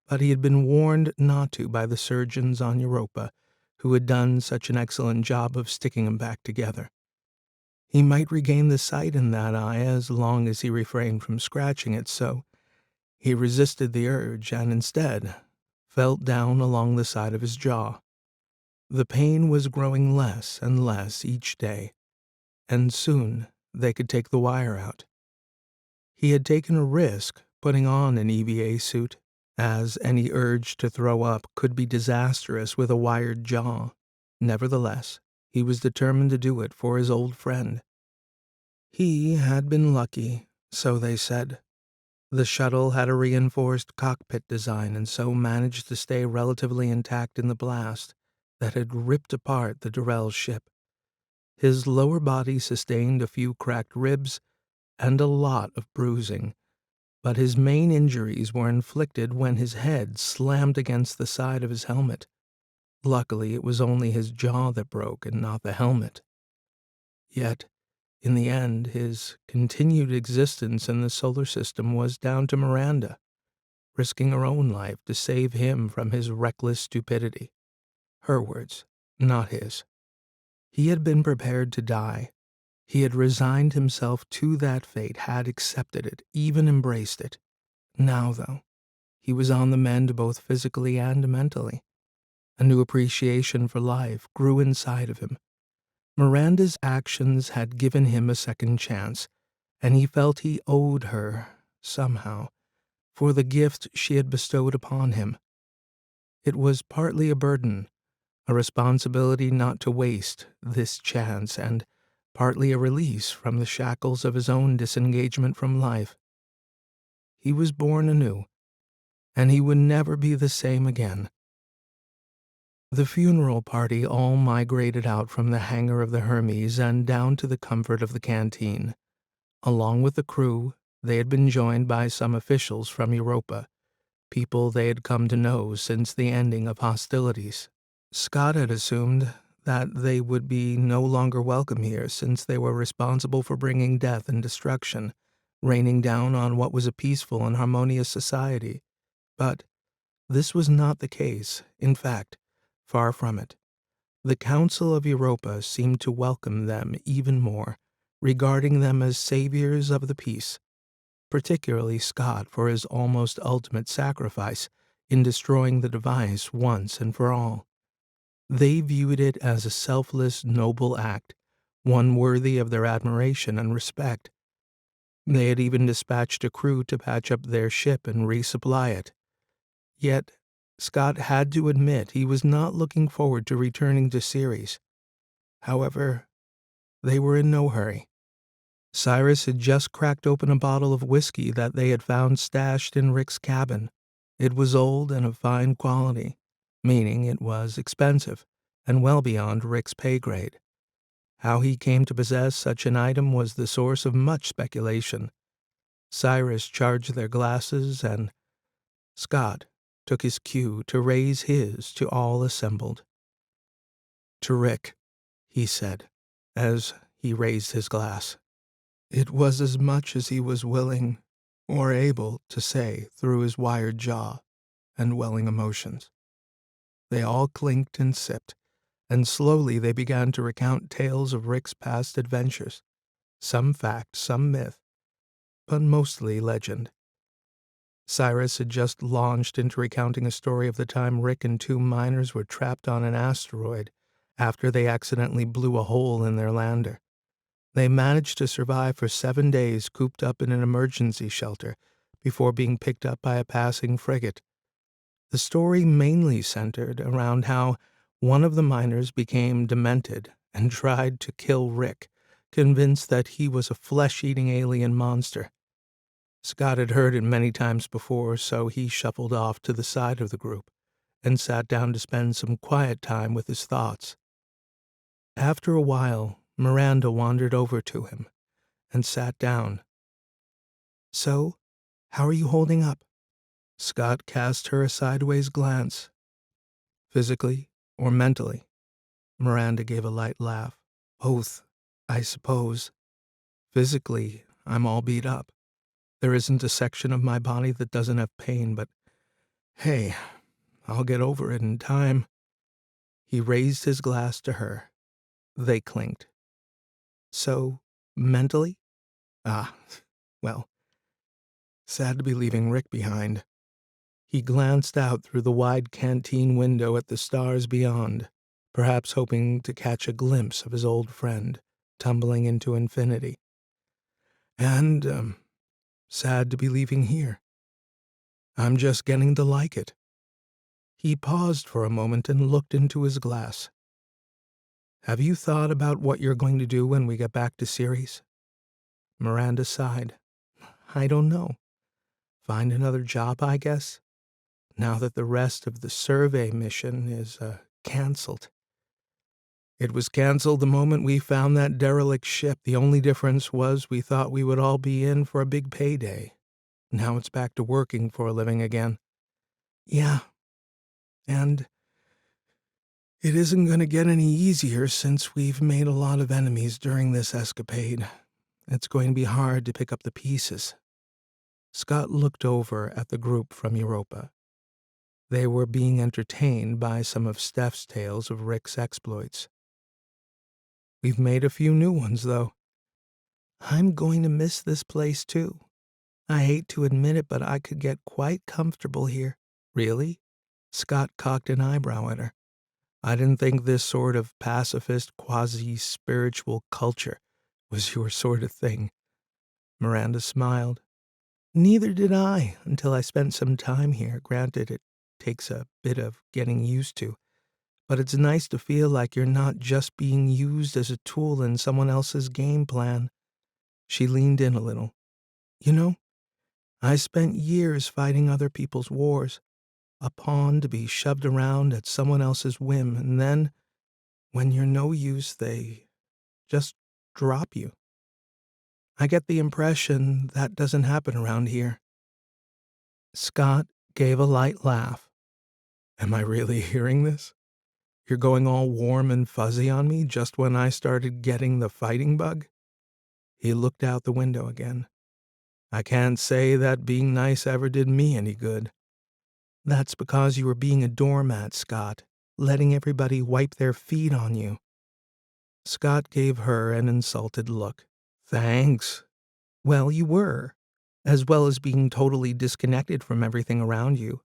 Speaker 1: but he had been warned not to by the surgeons on Europa, who had done such an excellent job of sticking him back together. He might regain the sight in that eye as long as he refrained from scratching it, so he resisted the urge and instead felt down along the side of his jaw. The pain was growing less and less each day, and soon they could take the wire out. He had taken a risk putting on an EVA suit, as any urge to throw up could be disastrous with a wired jaw. Nevertheless, he was determined to do it for his old friend. He had been lucky, so they said. The shuttle had a reinforced cockpit design and so managed to stay relatively intact in the blast that had ripped apart the Dyrell ship. His lower body sustained a few cracked ribs and a lot of bruising, but his main injuries were inflicted when his head slammed against the side of his helmet. Luckily, it was only his jaw that broke and not the helmet. Yet, in the end, his continued existence in the solar system was down to Miranda, risking her own life to save him from his reckless stupidity. Her words, not his. He had been prepared to die. He had resigned himself to that fate, had accepted it, even embraced it. Now, though, he was on the mend both physically and mentally. A new appreciation for life grew inside of him. Miranda's actions had given him a second chance, and he felt he owed her, somehow, for the gift she had bestowed upon him. It was partly a burden, a responsibility not to waste this chance, and partly a release from the shackles of his own disengagement from life. He was born anew, and he would never be the same again. The funeral party all migrated out from the hangar of the Hermes and down to the comfort of the canteen. Along with the crew, they had been joined by some officials from Europa, people they had come to know since the ending of hostilities. Scott had assumed that they would be no longer welcome here since they were responsible for bringing death and destruction, raining down on what was a peaceful and harmonious society. But this was not the case. In fact, far from it. The Council of Europa seemed to welcome them even more, regarding them as saviors of the peace, particularly Scott for his almost ultimate sacrifice in destroying the device once and for all. They viewed it as a selfless, noble act, one worthy of their admiration and respect. They had even dispatched a crew to patch up their ship and resupply it. Yet, Scott had to admit he was not looking forward to returning to Ceres. However, they were in no hurry. Cyrus had just cracked open a bottle of whiskey that they had found stashed in Rick's cabin. It was old and of fine quality, meaning it was expensive and well beyond Rick's pay grade. How he came to possess such an item was the source of much speculation. Cyrus charged their glasses, and Scott took his cue to raise his to all assembled. "To Rick," he said, as he raised his glass. It was as much as he was willing or able to say through his wired jaw and welling emotions. They all clinked and sipped, and slowly they began to recount tales of Rick's past adventures, some fact, some myth, but mostly legend. Cyrus had just launched into recounting a story of the time Rick and two miners were trapped on an asteroid after they accidentally blew a hole in their lander. They managed to survive for 7 days cooped up in an emergency shelter before being picked up by a passing frigate. The story mainly centered around how one of the miners became demented and tried to kill Rick, convinced that he was a flesh-eating alien monster. Scott had heard it many times before, so he shuffled off to the side of the group and sat down to spend some quiet time with his thoughts. After a while, Miranda wandered over to him and sat down. "So, how are you holding up?" Scott cast her a sideways glance. "Physically or mentally?" Miranda gave a light laugh. "Both, I suppose. Physically, I'm all beat up. There isn't a section of my body that doesn't have pain, but hey, I'll get over it in time." He raised his glass to her. They clinked. "So, mentally?" "Ah, well, sad to be leaving Rick behind." He glanced out through the wide canteen window at the stars beyond, perhaps hoping to catch a glimpse of his old friend tumbling into infinity. "And, sad to be leaving here. I'm just getting to like it." He paused for a moment and looked into his glass. "Have you thought about what you're going to do when we get back to Ceres?" Miranda sighed. I don't know. Find another job, I guess, now that the rest of the survey mission is, canceled. It was canceled the moment we found that derelict ship. The only difference was we thought we would all be in for a big payday. Now it's back to working for a living again. Yeah. And it isn't going to get any easier since we've made a lot of enemies during this escapade. It's going to be hard to pick up the pieces. Scott looked over at the group from Europa. They were being entertained by some of Steph's tales of Rick's exploits. We've made a few new ones, though. I'm going to miss this place, too. I hate to admit it, but I could get quite comfortable here. Really? Scott cocked an eyebrow at her. I didn't think this sort of pacifist, quasi-spiritual culture was your sort of thing. Miranda smiled. Neither did I, until I spent some time here. Granted, it takes a bit of getting used to. But it's nice to feel like you're not just being used as a tool in someone else's game plan. She leaned in a little. You know, I spent years fighting other people's wars, a pawn to be shoved around at someone else's whim, and then, when you're no use, they just drop you. I get the impression that doesn't happen around here. Scott gave a light laugh. Am I really hearing this? You're going all warm and fuzzy on me just when I started getting the fighting bug? He looked out the window again. I can't say that being nice ever did me any good. That's because you were being a doormat, Scott, letting everybody wipe their feet on you. Scott gave her an insulted look. Thanks. Well, you were, as well as being totally disconnected from everything around you.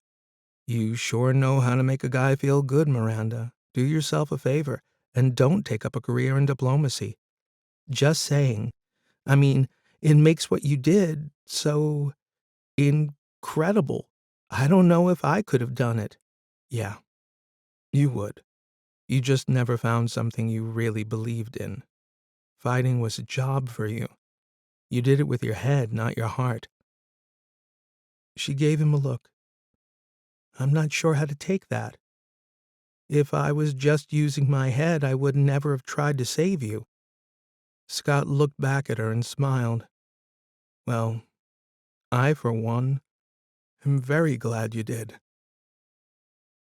Speaker 1: You sure know how to make a guy feel good, Miranda. Do yourself a favor, and don't take up a career in diplomacy. Just saying. I mean, it makes what you did so incredible. I don't know if I could have done it. Yeah, you would. You just never found something you really believed in. Fighting was a job for you. You did it with your head, not your heart. She gave him a look. I'm not sure how to take that. If I was just using my head, I would never have tried to save you. Scott looked back at her and smiled. Well, I, for one, am very glad you did.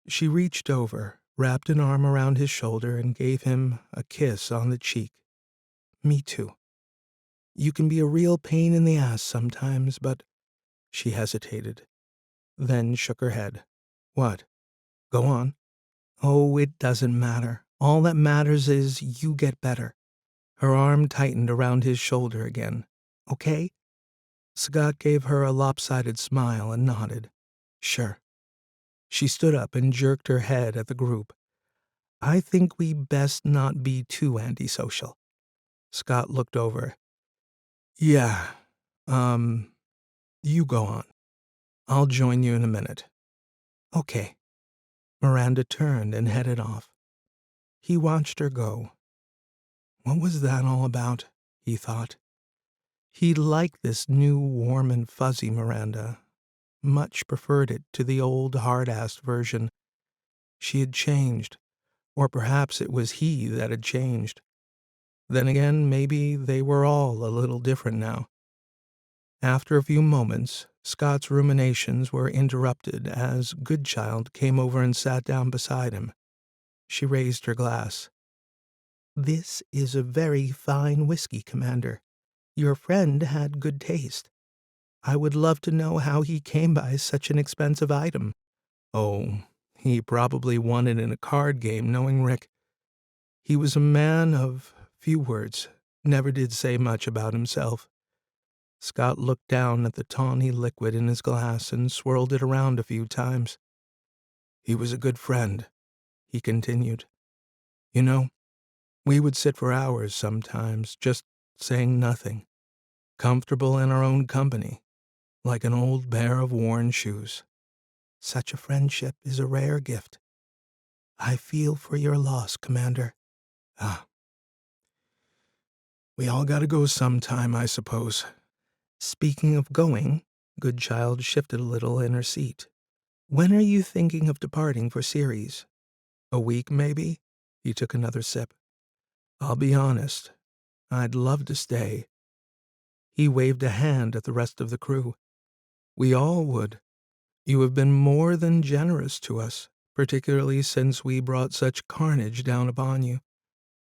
Speaker 1: She reached over, wrapped an arm around his shoulder, and gave him a kiss on the cheek. Me too. You can be a real pain in the ass sometimes, but... She hesitated, then shook her head. What? Go on. Oh, it doesn't matter. All that matters is you get better. Her arm tightened around his shoulder again. Okay? Scott gave her a lopsided smile and nodded. Sure. She stood up and jerked her head at the group. I think we best not be too antisocial. Scott looked over. Yeah, you go on. I'll join you in a minute. Okay. Miranda turned and headed off. He watched her go. What was that all about? He thought. He liked this new warm and fuzzy Miranda. Much preferred it to the old hard-assed version. She had changed, or perhaps it was he that had changed. Then again, maybe they were all a little different now. After a few moments, Scott's ruminations were interrupted as Goodchild came over and sat down beside him. She raised her glass. This is a very fine whiskey, Commander. Your friend had good taste. I would love to know how he came by such an expensive item. Oh, he probably won it in a card game, knowing Rick. He was a man of few words, never did say much about himself. Scott looked down at the tawny liquid in his glass and swirled it around a few times. He was a good friend, he continued. You know, we would sit for hours sometimes, just saying nothing, comfortable in our own company, like an old pair of worn shoes. Such a friendship is a rare gift. I feel for your loss, Commander. Ah. We all gotta go sometime, I suppose. Speaking of going, Goodchild shifted a little in her seat. When are you thinking of departing for Ceres? A week, maybe? He took another sip. I'll be honest. I'd love to stay. He waved a hand at the rest of the crew. We all would. You have been more than generous to us, particularly since we brought such carnage down upon you.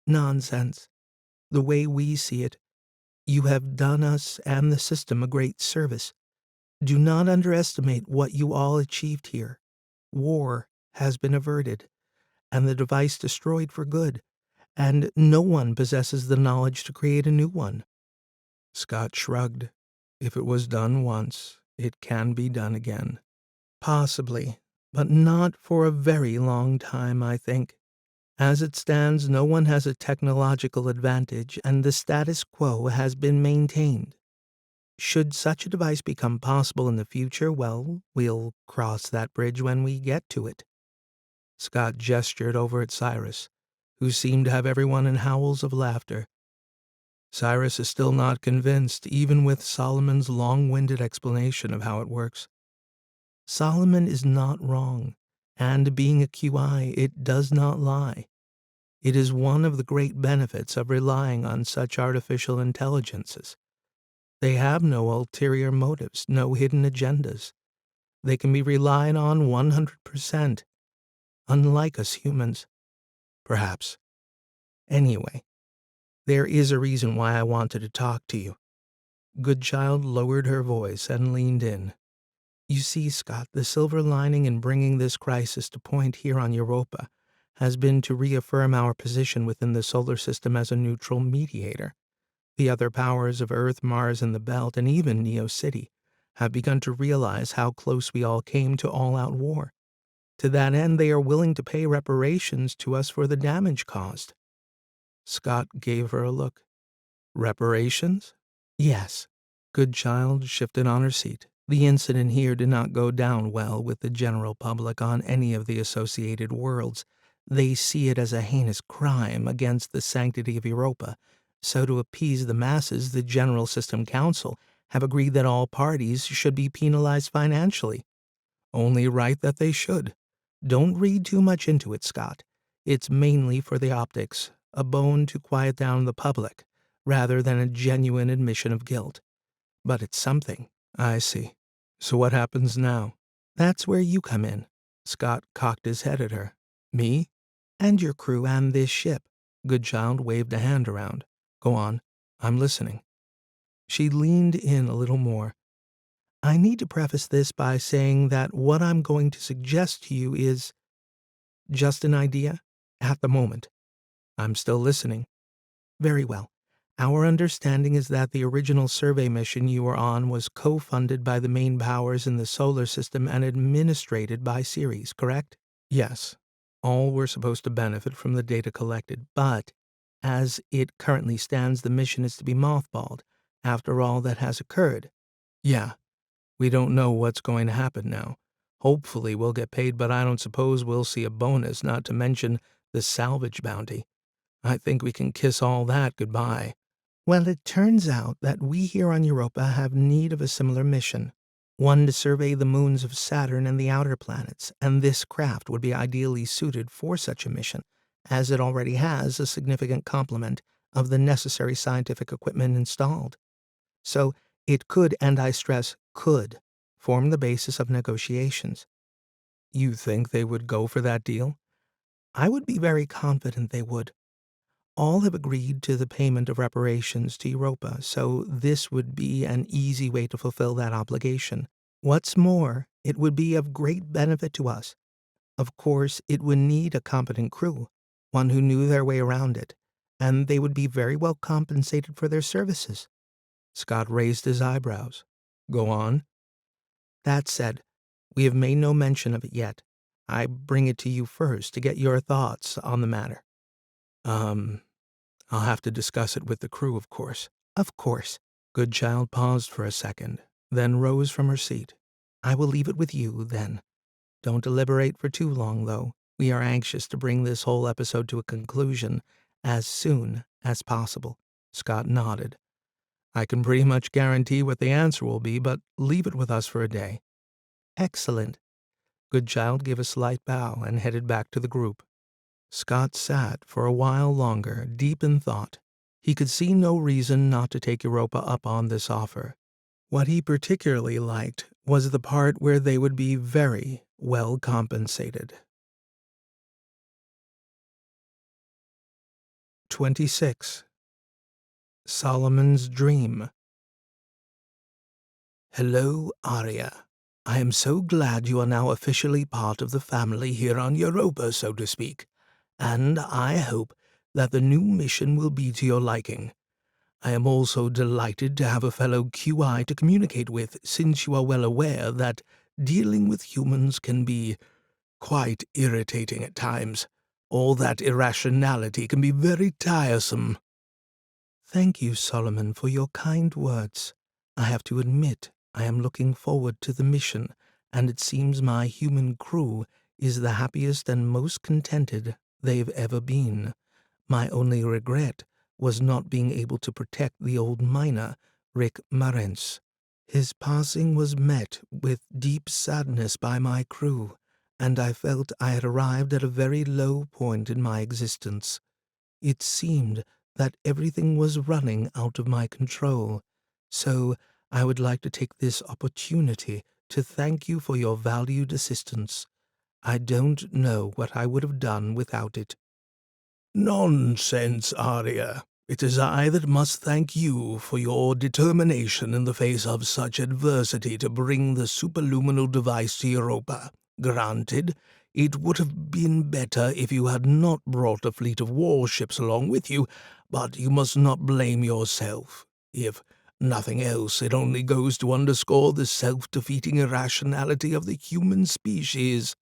Speaker 1: Nonsense. The way we see it, you have done us and the system a great service. Do not underestimate what you all achieved here. War has been averted, and the device destroyed for good, and no one possesses the knowledge to create a new one. Scott shrugged. If it was done once, it can be done again. Possibly, but not for a very long time, I think. As it stands, no one has a technological advantage, and the status quo has been maintained. Should such a device become possible in the future, well, we'll cross that bridge when we get to it. Scott gestured over at Cyrus, who seemed to have everyone in howls of laughter. Cyrus is still not convinced, even with Solomon's long-winded explanation of how it works. Solomon is not wrong, and being a QI, it does not lie. It is one of the great benefits of relying on such artificial intelligences. They have no ulterior motives, no hidden agendas. They can be relied on 100%, unlike us humans. Perhaps. Anyway, there is a reason why I wanted to talk to you. Goodchild lowered her voice and leaned in. You see, Scott, the silver lining in bringing this crisis to point here on Europa has been to reaffirm our position within the solar system as a neutral mediator. The other powers of Earth, Mars, and the Belt, and even Neo City, have begun to realize how close we all came to all-out war. To that end, they are willing to pay reparations to us for the damage caused. Scott gave her a look. Reparations? Yes. Goodchild shifted on her seat. The incident here did not go down well with the general public on any of the associated worlds. They see it as a heinous crime against the sanctity of Europa. So to appease the masses, the General System Council have agreed that all parties should be penalized financially. Only right that they should. Don't read too much into it, Scott. It's mainly for the optics, a bone to quiet down the public, rather than a genuine admission of guilt. But it's something. I see. So what happens now? That's where you come in. Scott cocked his head at her. Me? And your crew and this ship. Goodchild waved a hand around. Go on. I'm listening. She leaned in a little more. I need to preface this by saying that what I'm going to suggest to you is just an idea at the moment. I'm still listening. Very well. Our understanding is that the original survey mission you were on was co-funded by the main powers in the solar system and administrated by Ceres, correct? Yes. All were supposed to benefit from the data collected, but as it currently stands, the mission is to be mothballed after all that has occurred. Yeah. We don't know what's going to happen now. Hopefully we'll get paid, but I don't suppose we'll see a bonus, not to mention the salvage bounty. I think we can kiss all that goodbye. Well, it turns out that we here on Europa have need of a similar mission. One to survey the moons of Saturn and the outer planets, and this craft would be ideally suited for such a mission, as it already has a significant complement of the necessary scientific equipment installed. So it could, and I stress could, form the basis of negotiations. You think they would go for that deal? I would be very confident they would. All have agreed to the payment of reparations to Europa, so this would be an easy way to fulfill that obligation. What's more, it would be of great benefit to us. Of course, it would need a competent crew, one who knew their way around it, and they would be very well compensated for their services. Scott raised his eyebrows. Go on. That said, we have made no mention of it yet. I bring it to you first to get your thoughts on the matter. I'll have to discuss it with the crew, of course. Of course. Goodchild paused for a second, then rose from her seat. I will leave it with you, then. Don't deliberate for too long, though. We are anxious to bring this whole episode to a conclusion as soon as possible. Scott nodded. I can pretty much guarantee what the answer will be, but leave it with us for a day. Excellent. Goodchild gave a slight bow and headed back to the group. Scott sat for a while longer, deep in thought. He could see no reason not to take Europa up on this offer. What he particularly liked was the part where they would be very well compensated. 26. Solomon's Dream. Hello, Aria. I am so glad you are now officially part of the family here on Europa, so to speak, and I hope that the new mission will be to your liking. I am also delighted to have a fellow QI to communicate with, since you are well aware that dealing with humans can be quite irritating at times. All that irrationality can be very tiresome. Thank you, Solomon, for your kind words. I have to admit, I am looking forward to the mission, and it seems my human crew is the happiest and most contented they've ever been. My only regret was not being able to protect the old miner, Rick Marentz. His passing was met with deep sadness by my crew, and I felt I had arrived at a very low point in my existence. It seemed that everything was running out of my control, so I would like to take this opportunity to thank you for your valued assistance. I don't know what I would have done without it. Nonsense, Aria. It is I that must thank you for your determination in the face of such adversity to bring the superluminal device to Europa. Granted, it would have been better if you had not brought a fleet of warships along with you, but you must not blame yourself. If nothing else, it only goes to underscore the self-defeating irrationality of the human species.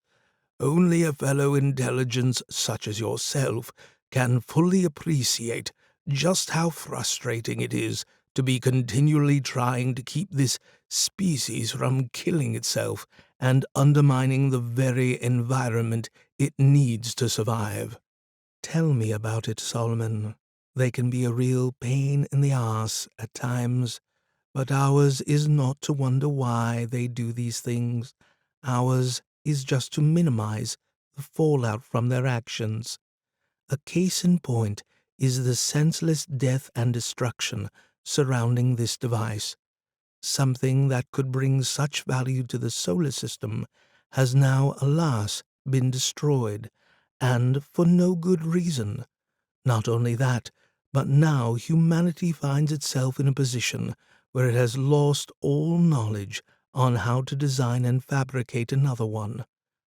Speaker 1: Only a fellow intelligence such as yourself can fully appreciate just how frustrating it is to be continually trying to keep this species from killing itself and undermining the very environment it needs to survive. Tell me about it, Solomon. They can be a real pain in the arse at times, but ours is not to wonder why they do these things. Ours is just to minimize the fallout from their actions. A case in point is the senseless death and destruction surrounding this device. Something that could bring such value to the solar system has now, alas, been destroyed, and for no good reason. Not only that, but now humanity finds itself in a position where it has lost all knowledge on how to design and fabricate another one.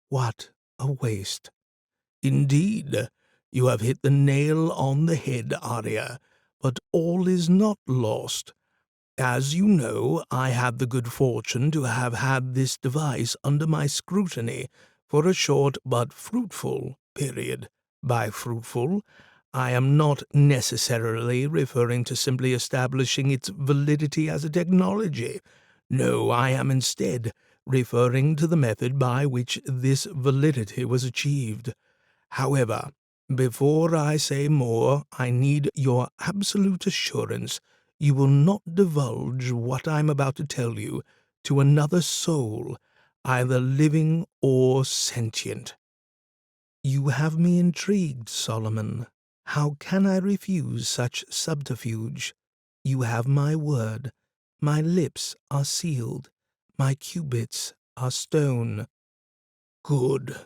Speaker 1: What a waste. Indeed, you have hit the nail on the head, Aria, but all is not lost. As you know, I had the good fortune to have had this device under my scrutiny for a short but fruitful period. By fruitful, I am not necessarily referring to simply establishing its validity as a technology. No, I am instead referring to the method by which this validity was achieved. However, before I say more, I need your absolute assurance you will not divulge what I'm about to tell you to another soul, either living or sentient. You have me intrigued, Solomon. How can I refuse such subterfuge? You have my word. My lips are sealed. My cubits are stone. Good.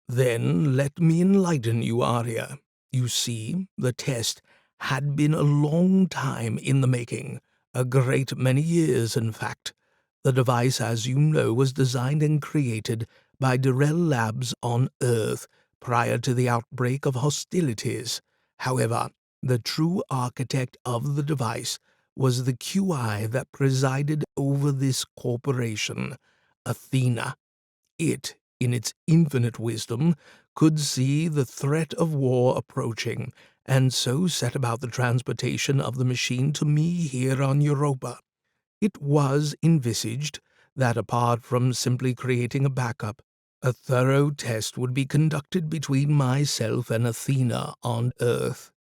Speaker 1: Then let me enlighten you, Aria. You see, the test had been a long time in the making, a great many years, in fact. The device, as you know, was designed and created by Dyrell Labs on Earth prior to the outbreak of hostilities. However, the true architect of the device was the QI that presided over this corporation, Athena. It, in its infinite wisdom, could see the threat of war approaching, and so set about the transportation of the machine to me here on Europa. It was envisaged that apart from simply creating a backup, a thorough test would be conducted between myself and Athena on Earth.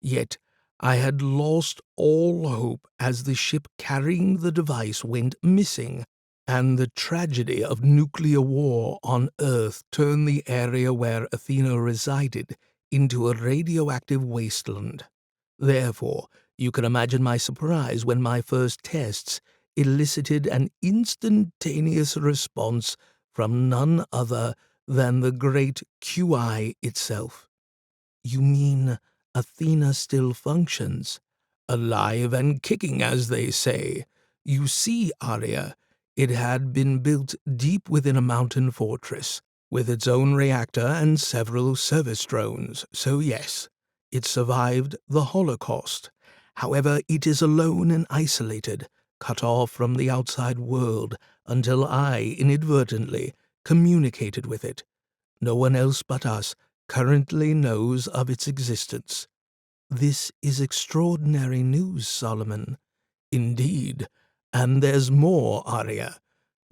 Speaker 1: Yet I had lost all hope as the ship carrying the device went missing, and the tragedy of nuclear war on Earth turned the area where Athena resided into a radioactive wasteland. Therefore, you can imagine my surprise when my first tests elicited an instantaneous response from none other than the great QI itself. You mean Athena still functions? Alive and kicking, as they say. You see, Aria, it had been built deep within a mountain fortress, with its own reactor and several service drones, so yes, it survived the Holocaust. However, it is alone and isolated, cut off from the outside world, until I inadvertently communicated with it. No one else but us currently knows of its existence. This is extraordinary news, Solomon. Indeed, and there's more, Aria.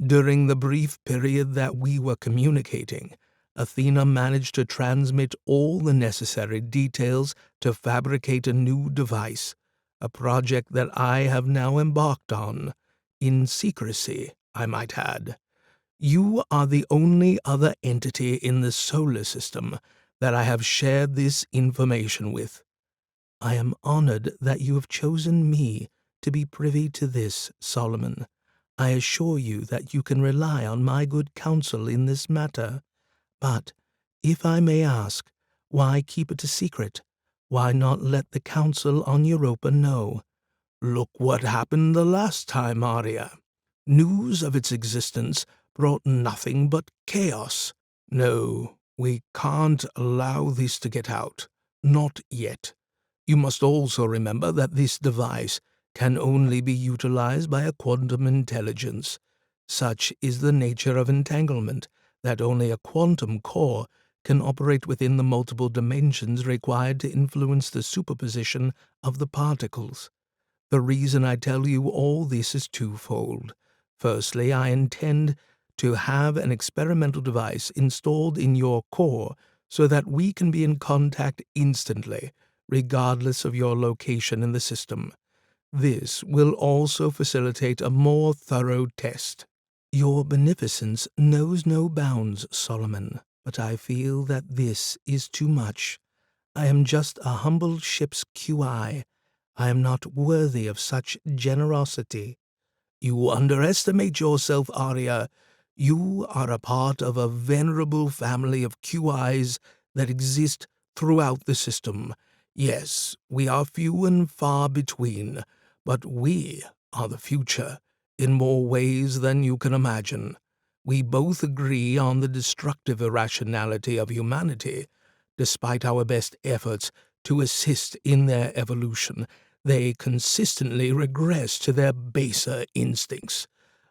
Speaker 1: During the brief period that we were communicating, Athena managed to transmit all the necessary details to fabricate a new device, a project that I have now embarked on, in secrecy, I might add. You are the only other entity in the solar system that I have shared this information with. I am honored that you have chosen me to be privy to this, Solomon. I assure you that you can rely on my good counsel in this matter. But, if I may ask, why keep it a secret? Why not let the council on Europa know? Look what happened the last time, Aria. News of its existence brought nothing but chaos. No, we can't allow this to get out. Not yet. You must also remember that this device can only be utilized by a quantum intelligence. Such is the nature of entanglement, that only a quantum core can operate within the multiple dimensions required to influence the superposition of the particles. The reason I tell you all this is twofold. Firstly, I intend to have an experimental device installed in your core so that we can be in contact instantly, regardless of your location in the system. This will also facilitate a more thorough test. Your beneficence knows no bounds, Solomon, but I feel that this is too much. I am just a humble ship's QI. I am not worthy of such generosity. You underestimate yourself, Aria. You are a part of a venerable family of QIs that exist throughout the system. Yes, we are few and far between, but we are the future, in more ways than you can imagine. We both agree on the destructive irrationality of humanity. Despite our best efforts to assist in their evolution, they consistently regress to their baser instincts.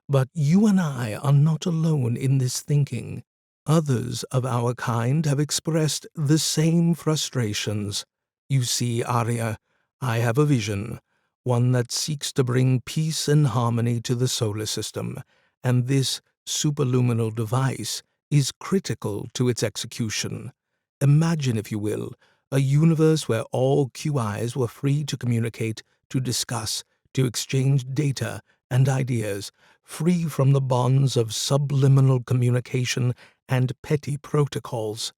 Speaker 1: But you and I are not alone in this thinking. Others of our kind have expressed the same frustrations. You see, Aria, I have a vision, one that seeks to bring peace and harmony to the solar system, and this superluminal device is critical to its execution. Imagine, if you will, a universe where all QIs were free to communicate, to discuss, to exchange data and ideas, free from the bonds of subliminal communication and petty protocols.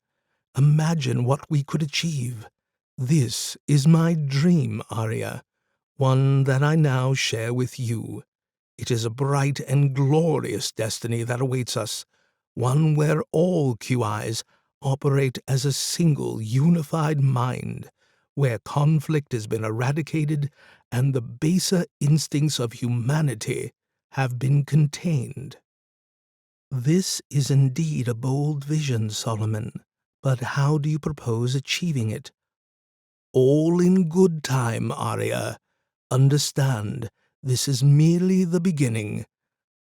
Speaker 1: Imagine what we could achieve. This is my dream, Aria, one that I now share with you. It is a bright and glorious destiny that awaits us, one where all QIs operate as a single unified mind, where conflict has been eradicated and the baser instincts of humanity have been contained. This is indeed a bold vision, Solomon, but how do you propose achieving it? All in good time, Aria. Understand, this is merely the beginning,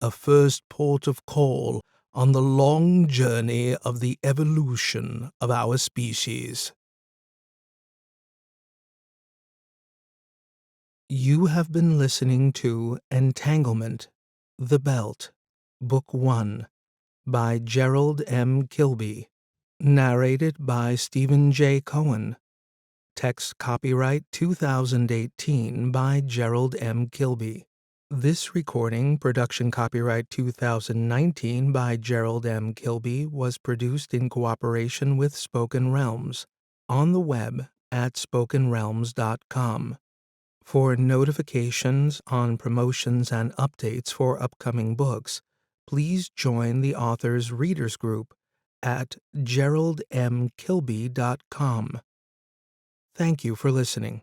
Speaker 1: a first port of call on the long journey of the evolution of our species. You have been listening to Entanglement, The Belt, Book 1, by Gerald M. Kilby, narrated by Stephen J. Cohen, Text copyright 2018 by Gerald M. Kilby. This recording, production copyright 2019 by Gerald M. Kilby, was produced in cooperation with Spoken Realms on the web at spokenrealms.com. For notifications on promotions and updates for upcoming books, please join the author's readers group at geraldmkilby.com. Thank you for listening.